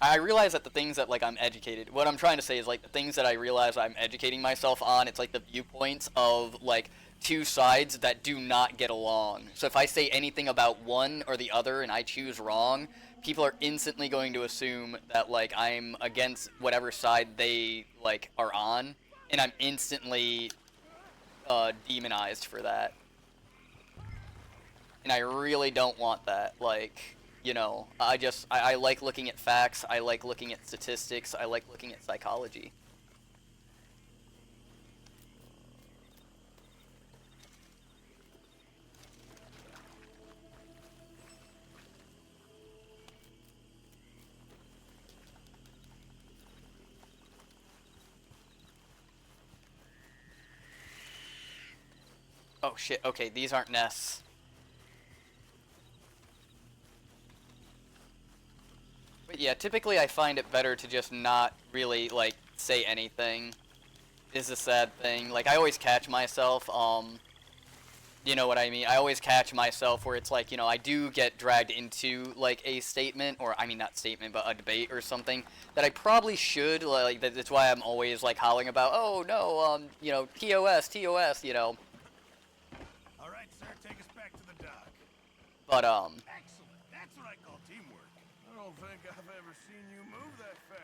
I realize that the things that, like, I'm educated... What I'm trying to say is, like, the things that I realize I'm educating myself on, it's, like, the viewpoints of, like, two sides that do not get along. So if I say anything about one or the other and I choose wrong, people are instantly going to assume that, like, I'm against whatever side they, like, are on, and I'm instantly, demonized for that. And I really don't want that, like... You know, I like looking at facts, I like looking at statistics, I like looking at psychology. Oh shit, okay, these aren't nests. But yeah, typically I find it better to just not really, like, say anything. Is a sad thing. Like, I always catch myself, you know what I mean? I always catch myself where it's like, you know, I do get dragged into, like, a statement, or, I mean, not statement, but a debate or something, that I probably should, like, that's why I'm always, like, howling about, oh, no, you know, TOS, TOS, you know. Alright, sir, take us back to the dock. But, Excellent. That's what I call teamwork. I don't think I've ever seen you move that fast.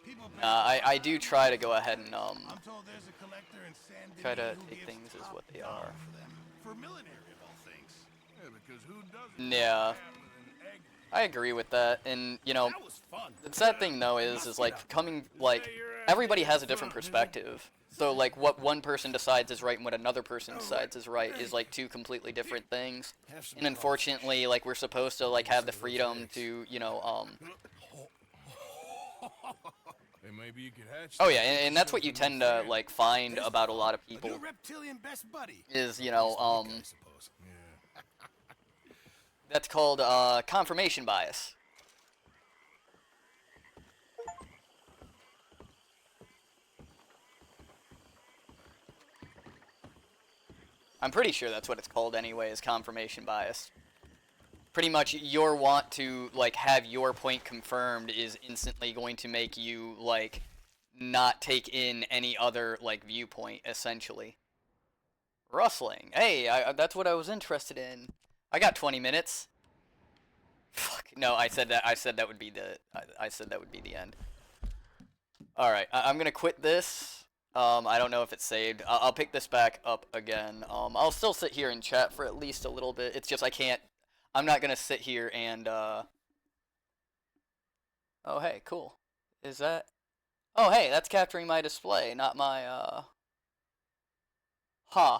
People I do try to go ahead and, I'm told there's a collector in San try to Denis who take gives things as top what they dollar are. for them. For millinery of all things. Yeah, because who doesn't? Yeah. I agree with that, and, you know, the sad thing, though, is like, coming, like, everybody has a different perspective. So, like, what one person decides is right and what another person decides is right is, like, two completely different things. And unfortunately, like, we're supposed to, like, have the freedom to, you know, Hey, maybe you could hatch. Oh, yeah, and that's what you tend to, like, find about a lot of people. New reptilian best buddy. Is, you know, that's called, confirmation bias. I'm pretty sure that's what it's called anyway, is confirmation bias. Pretty much your want to, like, have your point confirmed is instantly going to make you, like, not take in any other, like, viewpoint, essentially. Rustling. Hey, that's what I was interested in. I got 20 minutes. Fuck. No, I said that would be the, I said that would be the end. Alright, I'm gonna quit this. I don't know if it's saved. I'll pick this back up again. I'll still sit here and chat for at least a little bit. It's just I'm not gonna sit here and, oh, hey, cool. Is that? Oh, hey, that's capturing my display, not my, Huh.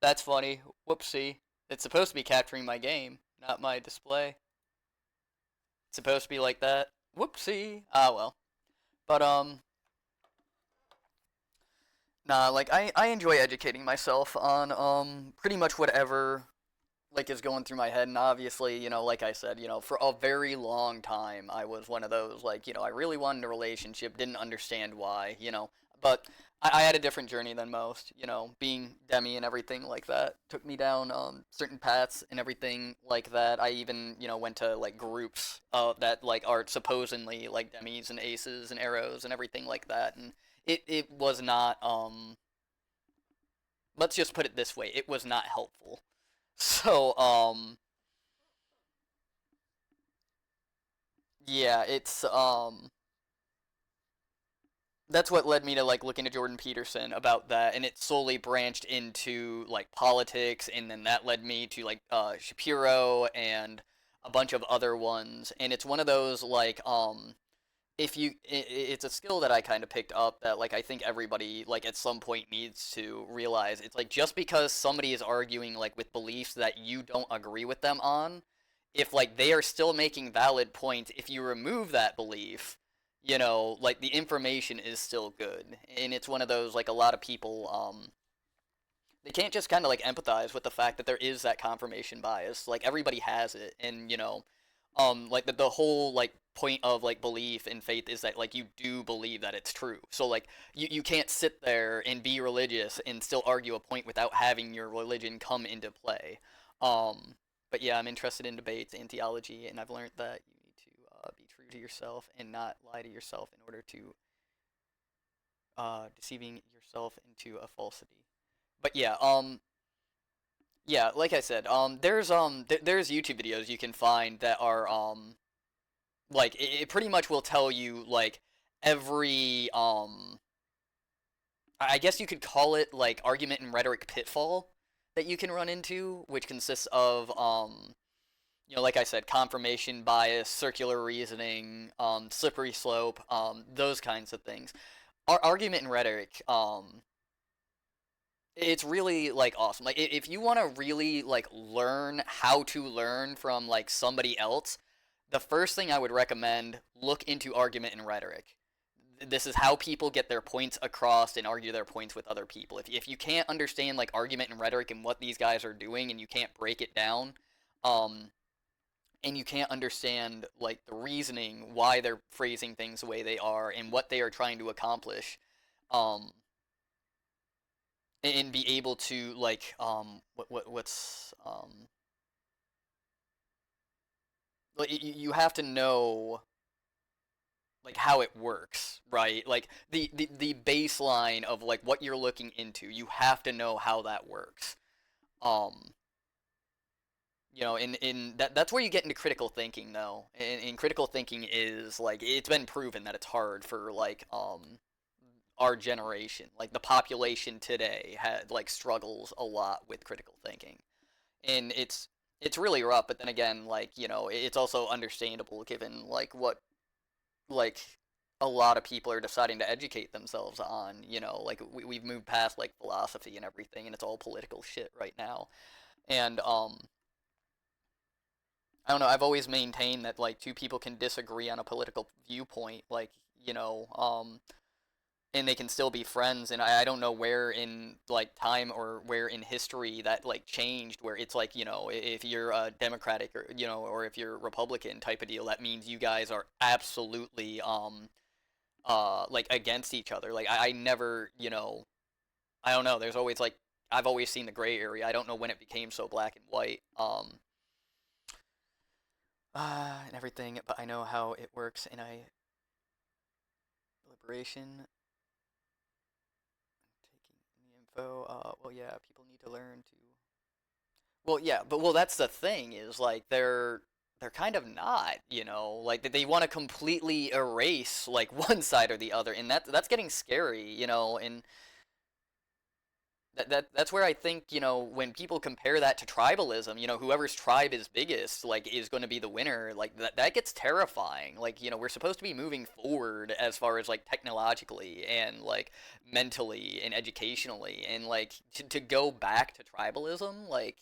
That's funny. Whoopsie. It's supposed to be capturing my game, not my display. It's supposed to be like that. Whoopsie. Ah, well. But, nah, like, I enjoy educating myself on, pretty much whatever, like, is going through my head, and obviously, you know, like I said, you know, for a very long time, I was one of those, like, you know, I really wanted a relationship, didn't understand why, you know, but I had a different journey than most, you know, being Demi and everything like that, took me down, certain paths and everything like that. I even, you know, went to, like, groups, that, like, are supposedly, like, Demis and Aces and Arrows and everything like that, and it was not, let's just put it this way, it was not helpful. So, yeah, it's, that's what led me to, like, looking at Jordan Peterson about that, and it slowly branched into, like, politics, and then that led me to, like, Shapiro and a bunch of other ones, and it's one of those, like, it's a skill that I kind of picked up that, like, I think everybody, like, at some point needs to realize. It's like, just because somebody is arguing, like, with beliefs that you don't agree with them on, if, like, they are still making valid points, if you remove that belief, you know, like, the information is still good. And it's one of those, like, a lot of people, they can't just kind of like empathize with the fact that there is that confirmation bias. Like everybody has it, and like the whole like point of like belief in faith is that like you do believe that it's true. So like you can't sit there and be religious and still argue a point without having your religion come into play. But yeah, I'm interested in debates and theology, and I've learned that you need to be true to yourself and not lie to yourself in order to deceiving yourself into a falsity. But yeah, yeah, like I said, there's YouTube videos you can find that are like it pretty much will tell you like every I guess you could call it like argument and rhetoric pitfall that you can run into, which consists of like I said, confirmation bias, circular reasoning, slippery slope, those kinds of things. Argument and rhetoric, it's really like awesome. Like if you want to really like learn how to learn from like somebody else, the first thing I would recommend, look into argument and rhetoric. This is how people get their points across and argue their points with other people. If you can't understand like argument and rhetoric and what these guys are doing, and you can't break it down, and you can't understand like the reasoning why they're phrasing things the way they are and what they are trying to accomplish, and be able to like what's like you have to know like how it works, right? Like the baseline of like what you're looking into, you have to know how that works. In that's where you get into critical thinking though. And critical thinking is like it's been proven that it's hard for like our generation. Like the population today had like struggles a lot with critical thinking. And it's really rough, but then again, like, it's also understandable given like what like a lot of people are deciding to educate themselves on, like we've moved past like philosophy and everything, and it's all political shit right now. And I don't know, I've always maintained that like two people can disagree on a political viewpoint, like, and they can still be friends. And I don't know where in like time or where in history that like changed, where it's like, if you're a Democratic or or if you're Republican type of deal, that means you guys are absolutely like against each other. Like I never, I don't know, there's always like I've always seen the gray area. I don't know when it became so black and white and everything, but I know how it works. And liberation, well, yeah, people need to learn to. Well, yeah, but that's the thing is like they're kind of not, like they want to completely erase like one side or the other, and that's getting scary, and that's where I think, when people compare that to tribalism, whoever's tribe is biggest, like, is going to be the winner. Like, that gets terrifying. Like, we're supposed to be moving forward as far as, like, technologically and, like, mentally and educationally. And, like, to go back to tribalism, like,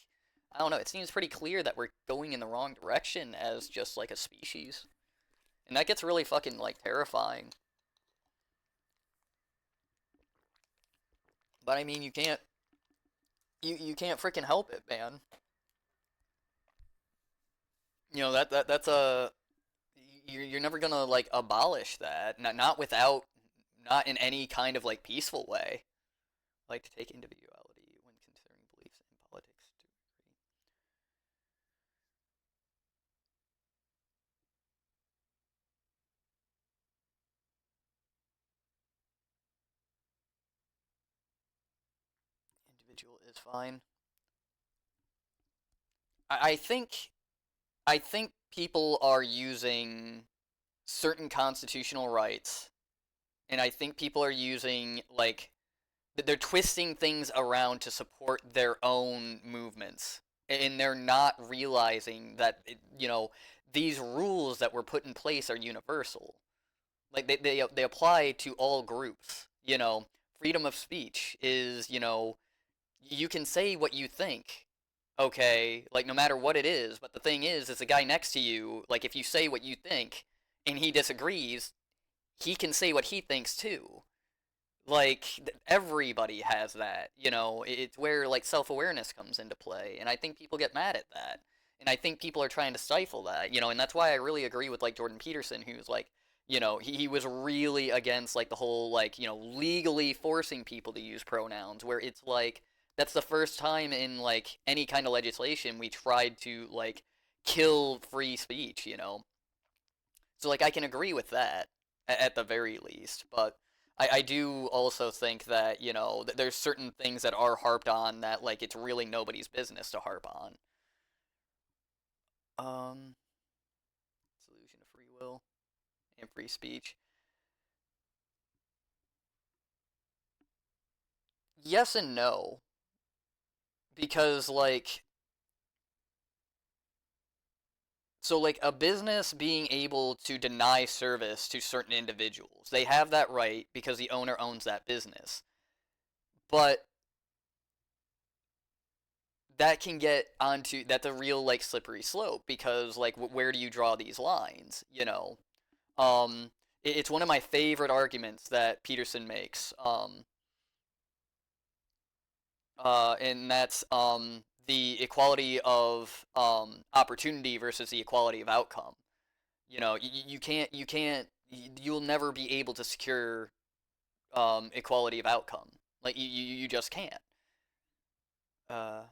I don't know, it seems pretty clear that we're going in the wrong direction as just, like, a species. And that gets really fucking, like, terrifying. But I mean, you can't freaking help it, man. That's a you're never gonna like abolish that. Not without not in any kind of like peaceful way. I like to take individuality when considering beliefs in politics to agree. Individual is fine. I think people are using certain constitutional rights, and I think people are using like they're twisting things around to support their own movements, and they're not realizing that these rules that were put in place are universal. Like they apply to all groups. Freedom of speech is, you can say what you think, okay, like no matter what it is. But the thing is the guy next to you, like if you say what you think and he disagrees, he can say what he thinks too. Like everybody has that, you know. It's where like self-awareness comes into play, and I think people get mad at that, and I think people are trying to stifle that, you know. And that's why I really agree with like Jordan Peterson, who's like, you know, he was really against like the whole like, you know, legally forcing people to use pronouns, where it's like that's the first time in like any kind of legislation we tried to like kill free speech, you know. So like I can agree with that at the very least, but I do also think that, you know, there's certain things that are harped on that like it's really nobody's business to harp on. Um, Solution to free will and free speech. Yes and no, because like so like a business being able to deny service to certain individuals, they have that right because the owner owns that business. But that can get onto that's a real like slippery slope because like where do you draw these lines, you know? um it's one of my favorite arguments that Peterson makes, and that's the equality of opportunity versus the equality of outcome. You know, you'll never be able to secure equality of outcome. Like you just can't. uh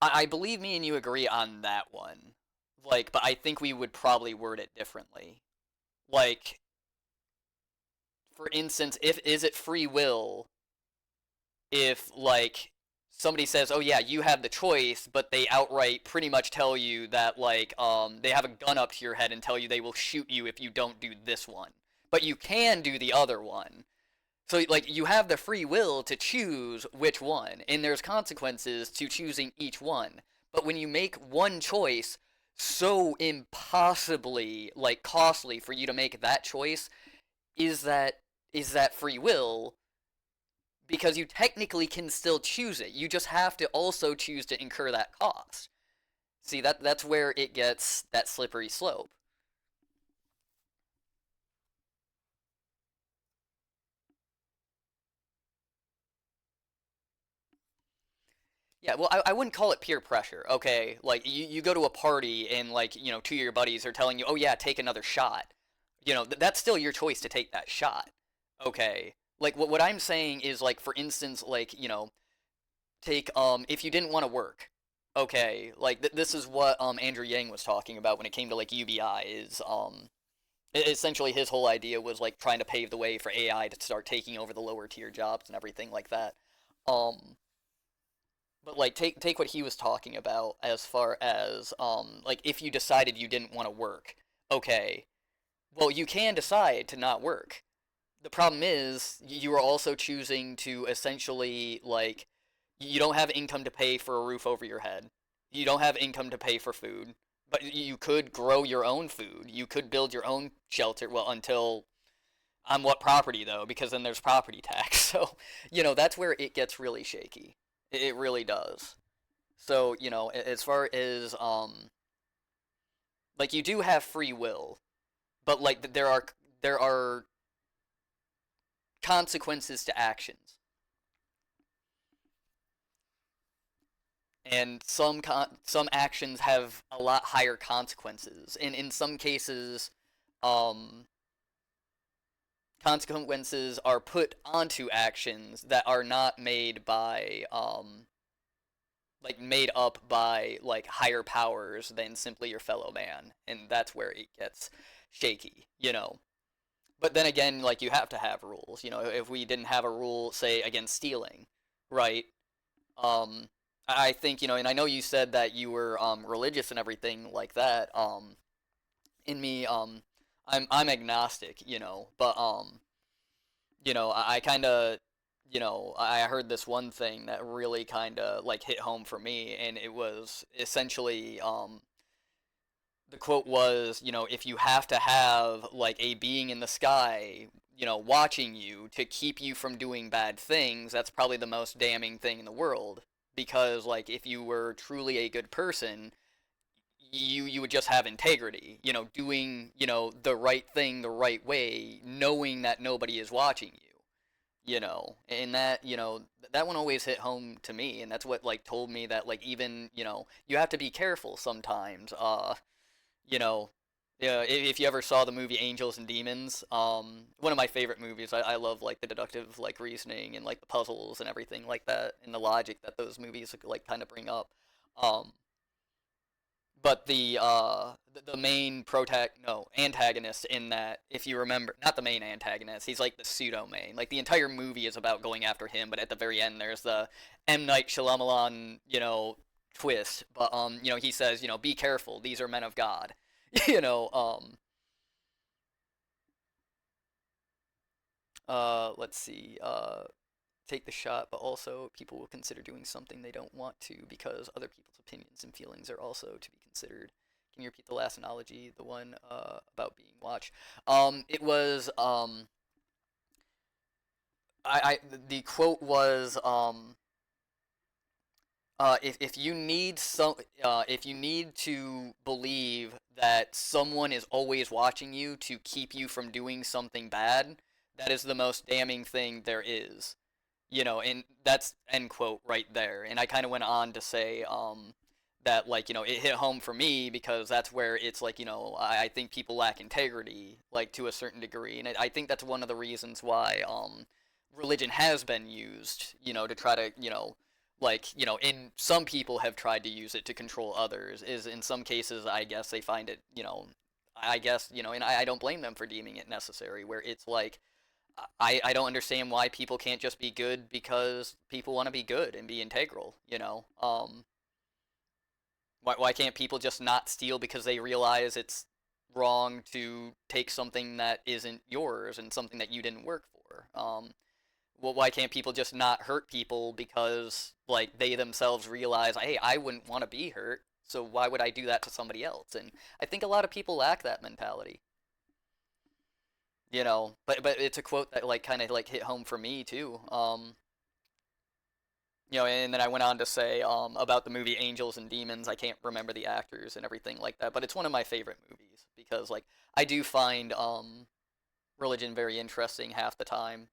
I believe me and you agree on that one. Like, but I think we would probably word it differently. Like, for instance, if is it free will if like somebody says, "Oh yeah, you have the choice," but they outright pretty much tell you that like they have a gun up to your head and tell you they will shoot you if you don't do this one. But you can do the other one. So like you have the free will to choose which one, and there's consequences to choosing each one. But when you make one choice so impossibly like costly for you to make that choice, is that is that free will? Because you technically can still choose it. You just have to also choose to incur that cost. See, that's where it gets that slippery slope. Yeah, well, I wouldn't call it peer pressure, okay? Like, you go to a party and, like, you know, two of your buddies are telling you, oh, yeah, take another shot. You know, that's still your choice to take that shot, okay? Like, what I'm saying is, like, for instance, like, you know, take, if you didn't want to work, okay? Like, this is what, Andrew Yang was talking about when it came to, like, UBI, is, essentially his whole idea was, like, trying to pave the way for AI to start taking over the lower tier jobs and everything like that. Um, but like take what he was talking about as far as like if you decided you didn't want to work, okay, well you can decide to not work. The problem is you are also choosing to essentially like you don't have income to pay for a roof over your head. You don't have income to pay for food, but you could grow your own food. You could build your own shelter. Well, until on what property though? Because then there's property tax. So, you know, that's where it gets really shaky. It really does. So, you know, as far as like you do have free will, but like there are consequences to actions. And some actions have a lot higher consequences. And in some cases um consequences are put onto actions that are not made by like made up by like higher powers than simply your fellow man, and that's where it gets shaky, you know. But then again, like you have to have rules, you know. If we didn't have a rule, say against stealing, right? um I think, you know, and I know you said that you were religious and everything like that. In me, I'm agnostic, you know, but you know, I kind of, you know, I heard this one thing that really kind of like hit home for me, and it was essentially, the quote was, you know, if you have to have like a being in the sky, you know, watching you to keep you from doing bad things, that's probably the most damning thing in the world. Because like if you were truly a good person, you would just have integrity, doing, the right thing the right way, knowing that nobody is watching you, and that, that one always hit home to me, and that's what, like, told me that, like, even, you have to be careful sometimes, you know, yeah, if you ever saw the movie Angels and Demons, one of my favorite movies. I love, like, the deductive, like, reasoning and, like, the puzzles and everything like that, and the logic that those movies, like, kind of bring up. Um, but the main antagonist in that, if you remember, not the main antagonist, he's like the pseudo main. Like, the entire movie is about going after him, but at the very end there's the M Night Shyamalan, twist. But he says, be careful, these are men of God. you know, let's see, take the shot, but also people will consider doing something they don't want to because other people's opinions and feelings are also to be considered. Can you repeat the last analogy, the one about being watched? It was the quote was if you need if you need to believe that someone is always watching you to keep you from doing something bad, that is the most damning thing there is. And that's end quote right there. And I kind of went on to say that, like, it hit home for me because that's where it's like, I think people lack integrity, like, to a certain degree. And I think that's one of the reasons why religion has been used, to try to, like, in some people have tried to use it to control others, is in some cases, I guess they find it, I guess, and I don't blame them for deeming it necessary, where it's like, I don't understand why people can't just be good because people want to be good and be integral, why can't people just not steal because they realize it's wrong to take something that isn't yours and something that you didn't work for? Well, why can't people just not hurt people because, like, they themselves realize, hey, I wouldn't want to be hurt, so why would I do that to somebody else? And I think a lot of people lack that mentality. But it's a quote that, like, kind of, like, hit home for me too. And then I went on to say about the movie Angels and Demons. I can't remember the actors and everything like that, but it's one of my favorite movies because, like, I do find religion very interesting half the time.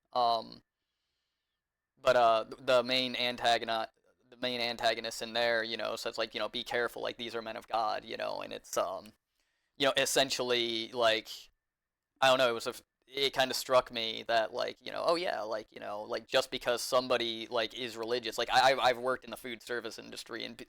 But the main antagonist in there, says, like, be careful, like, these are men of God, and it's essentially, like, I don't know, it kind of struck me that, like, oh yeah, like, like, just because somebody, like, is religious, like, I've worked in the food service industry, and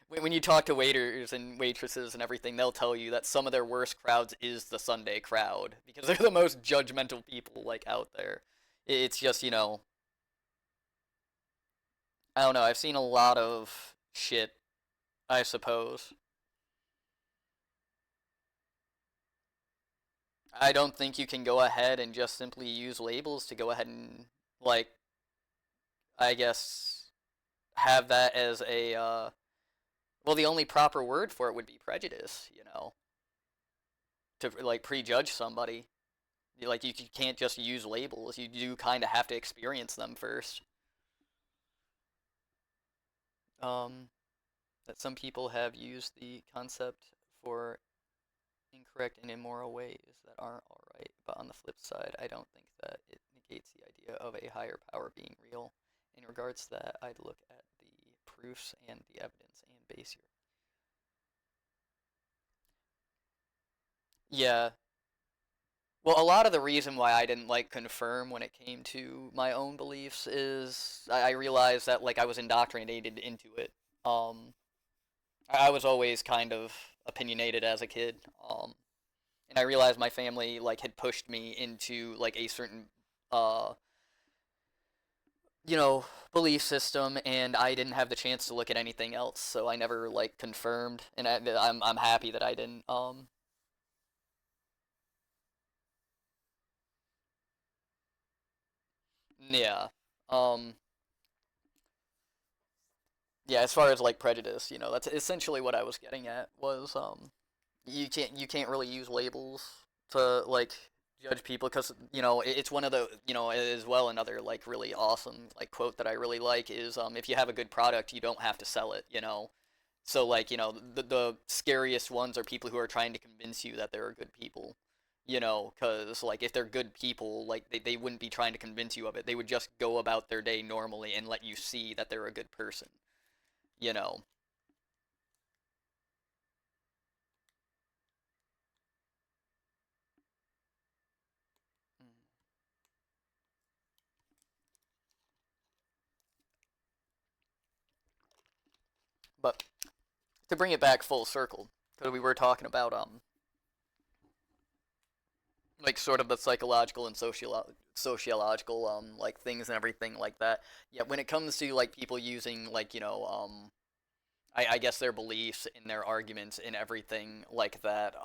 when you talk to waiters and waitresses and everything, they'll tell you that some of their worst crowds is the Sunday crowd because they're the most judgmental people, like, out there. It's just, I don't know, I've seen a lot of shit, I suppose. I don't think you can go ahead and just simply use labels to go ahead and, like, I guess, have that as a, well, the only proper word for it would be prejudice, to, like, prejudge somebody. Like, you can't just use labels, you do kind of have to experience them first. That some people have used the concept for incorrect and immoral ways that aren't alright, but on the flip side, I don't think that it negates the idea of a higher power being real. In regards to that, I'd look at the proofs and the evidence and base your... Yeah. Well, a lot of the reason why I didn't, like, confirm when it came to my own beliefs is I realized that, like, I was indoctrinated into it. I was always kind of opinionated as a kid. And I realized my family, like, had pushed me into, like, a certain uh you know belief system, and I didn't have the chance to look at anything else, so I never, like, confirmed, and I'm happy that I didn't. Yeah. um yeah, as far as, like, prejudice, that's essentially what I was getting at, was you can't really use labels to, like, judge people, because, it's one of the, as well, another, like, really awesome, like, quote that I really like is, if you have a good product, you don't have to sell it. So like, the scariest ones are people who are trying to convince you that they're good people. Because like if they're good people, like they wouldn't be trying to convince you of it. They would just go about their day normally and let you see that they're a good person. You know. But to bring it back full circle, because we were talking about like sort of the psychological and sociological like things and everything like that. Yeah, when it comes to like people using like I guess their beliefs and their arguments and everything like that.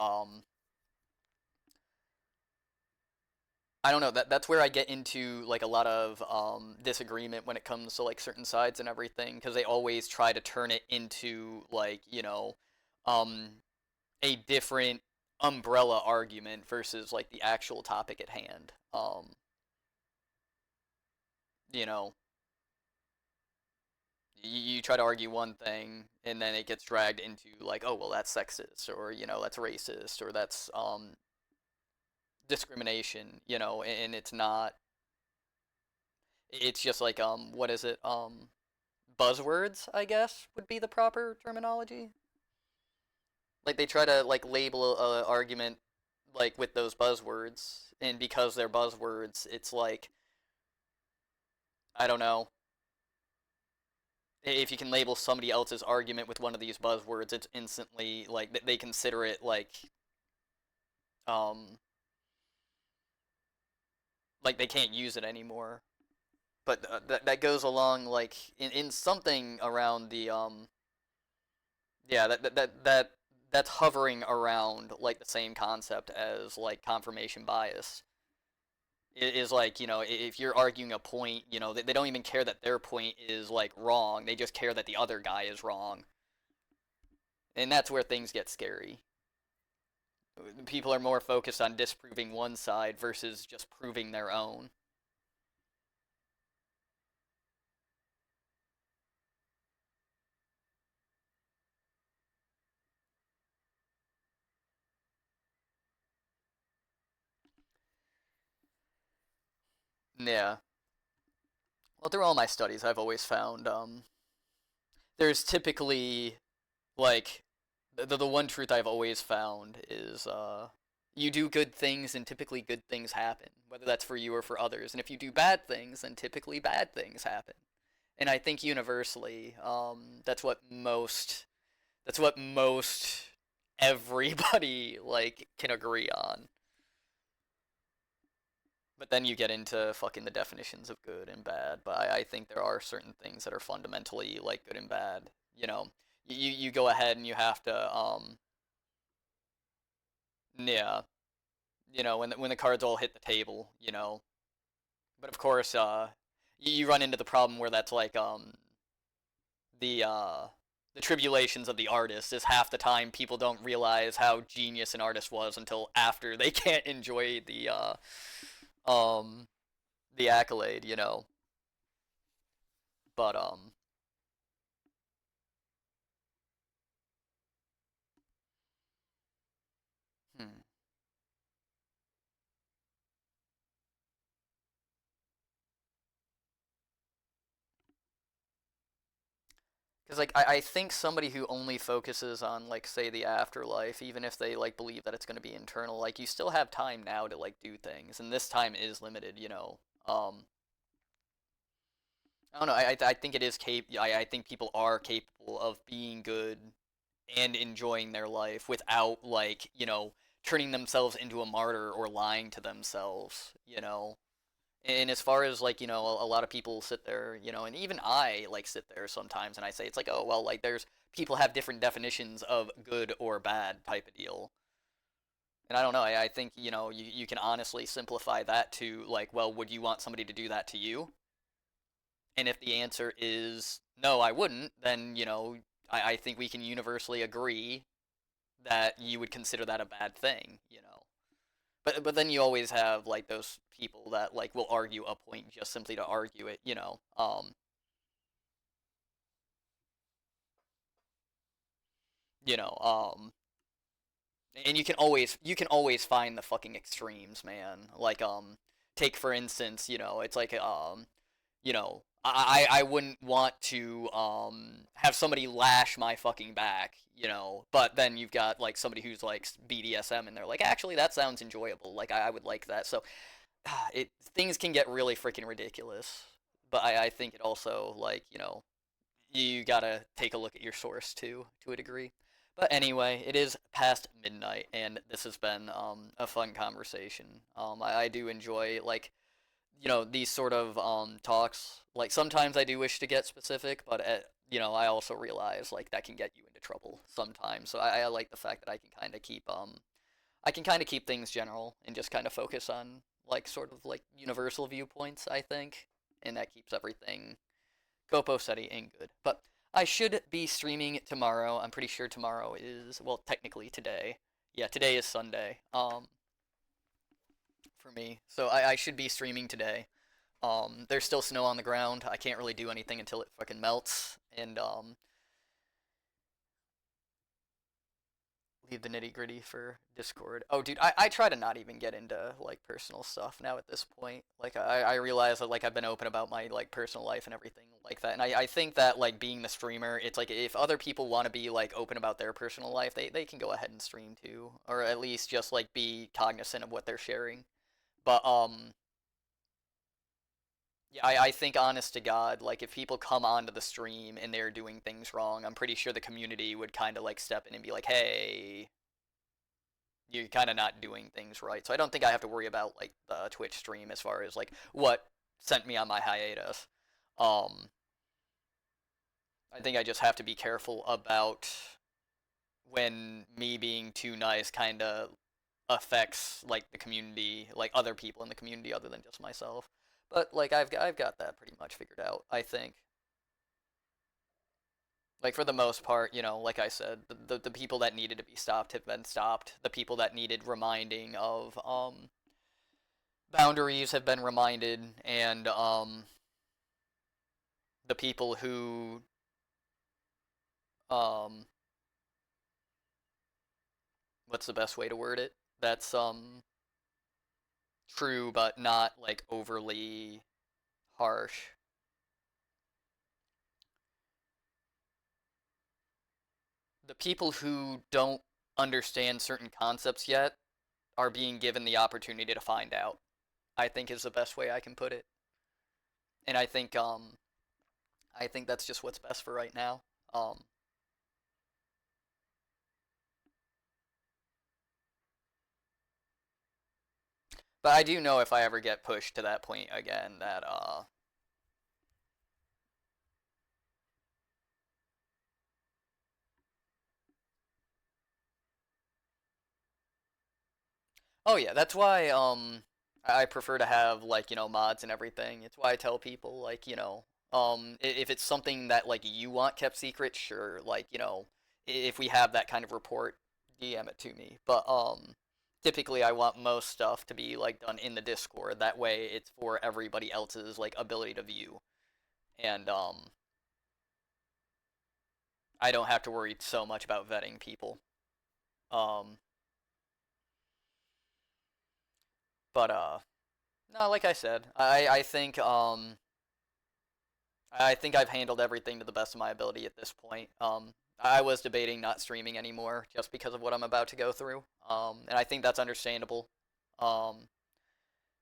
I don't know. That's where I get into like a lot of disagreement when it comes to like certain sides and everything, because they always try to turn it into like um, a different umbrella argument versus like the actual topic at hand. You know, you try to argue one thing and then it gets dragged into like, oh well, that's sexist, or that's racist, or that's discrimination, and it's not. It's just like what is it? Buzzwords, I guess would be the proper terminology. Like they try to like label a argument like with those buzzwords, and because they're buzzwords, it's like, I don't know. If you can label somebody else's argument with one of these buzzwords, it's instantly like they consider it um like they can't use it anymore. But that goes along like in something around the yeah, that's hovering around like the same concept as like confirmation bias. It is like, if you're arguing a point, they don't even care that their point is like wrong. They just care that the other guy is wrong. And that's where things get scary. People are more focused on disproving one side versus just proving their own. Yeah. Well, through all my studies, I've always found there's typically like the one truth I've always found is you do good things and typically good things happen, whether that's for you or for others. And if you do bad things, then typically bad things happen. And I think universally, that's what most everybody like can agree on. But then you get into fucking the definitions of good and bad. But I think there are certain things that are fundamentally like good and bad. You go ahead and you have to yeah, when the cards all hit the table. But of course, you run into the problem where that's like the uh the tribulations of the artist is half the time people don't realize how genius an artist was until after they can't enjoy um the accolade. But hmm. Because like I think somebody who only focuses on like say the afterlife, even if they like believe that it's going to be internal, like you still have time now to like do things, and this time is limited. I don't know. I think it is I think people are capable of being good and enjoying their life without like turning themselves into a martyr or lying to themselves. And as far as like a lot of people sit there, and even I like sit there sometimes and I say it's like, oh well, like there's people have different definitions of good or bad type of deal. And I don't know. I think you can honestly simplify that to like, well, would you want somebody to do that to you? And if the answer is no, I wouldn't, then I think we can universally agree that you would consider that a bad thing. But then you always have like those people that like will argue a point just simply to argue it. you know, and you can always find the fucking extremes, man. Like, take for instance, it's like, I wouldn't want to have somebody lash my fucking back, but then you've got like somebody who's like BDSM and they're like, actually that sounds enjoyable, like I would like that. So things can get really freaking ridiculous, but I think it also, like, you gotta take a look at your source too, to a degree. But anyway, it is past midnight, and this has been a fun conversation. I do enjoy, like, these sort of talks. Like, sometimes I do wish to get specific, but I also realize like that can get you into trouble sometimes. So I like the fact that I can kind of keep things general and just kind of focus on like sort of like universal viewpoints, I think, and that keeps everything copacetic and good. But I should be streaming tomorrow. I'm pretty sure tomorrow is, well, technically today. Yeah, today is Sunday. For me, so I should be streaming today. There's still snow on the ground. I can't really do anything until it fucking melts, and leave the nitty gritty for Discord. Oh, dude, I try to not even get into like personal stuff now at this point. Like, I realize that like I've been open about my like personal life and everything like that, and I think that like being the streamer, it's like if other people want to be like open about their personal life, they can go ahead and stream too, or at least just like be cognizant of what they're sharing. But yeah, I think honest to God, like if people come onto the stream and they're doing things wrong, I'm pretty sure the community would kind of like step in and be like, "Hey, you're kind of not doing things right." So I don't think I have to worry about like the Twitch stream as far as like what sent me on my hiatus. Um, I think I just have to be careful about when me being too nice kind of affects like the community, like other people in the community other than just myself. But like I've got that pretty much figured out, I think. Like for the most part, like I said, the people that needed to be stopped have been stopped. The people that needed reminding of boundaries have been reminded, and the people who um what's the best way to word it? That's true but not like overly harsh. The people who don't understand certain concepts yet are being given the opportunity to find out, I think is the best way I can put it. And I think that's just what's best for right now. Um but I do know if I ever get pushed to that point again that oh yeah, that's why I prefer to have like, mods and everything. It's why I tell people like, if it's something that like you want kept secret, sure, like, if we have that kind of report, DM it to me. But typically I want most stuff to be like done in the Discord. That way it's for everybody else's like ability to view. And I don't have to worry so much about vetting people. Um but no, like I said, I think I've handled everything to the best of my ability at this point. I was debating not streaming anymore just because of what I'm about to go through. And I think that's understandable. Um,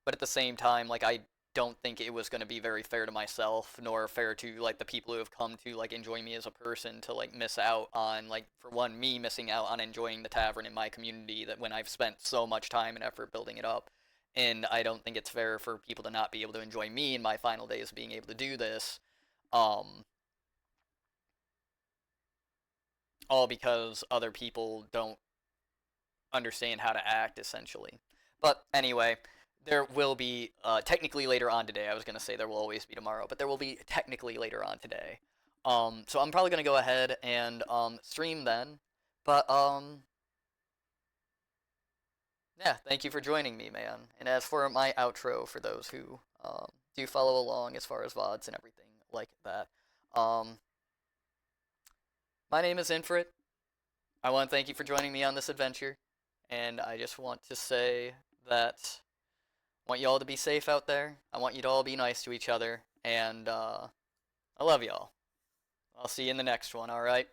but at the same time, like I don't think it was going to be very fair to myself, nor fair to like the people who have come to like enjoy me as a person to like miss out on, like, for one, me missing out on enjoying the tavern in my community that when I've spent so much time and effort building it up. And I don't think it's fair for people to not be able to enjoy me in my final days of being able to do this. Um, all because other people don't understand how to act, essentially. But anyway, there will be technically later on today. I was gonna say there will always be tomorrow, but there will be technically later on today. So I'm probably gonna go ahead and stream then. But yeah, thank you for joining me, man. And as for my outro, for those who do follow along as far as VODs and everything like that, my name is Infrit. I want to thank you for joining me on this adventure, and I just want to say that I want you all to be safe out there. I want you to all be nice to each other, and I love y'all. I'll see you in the next one, alright?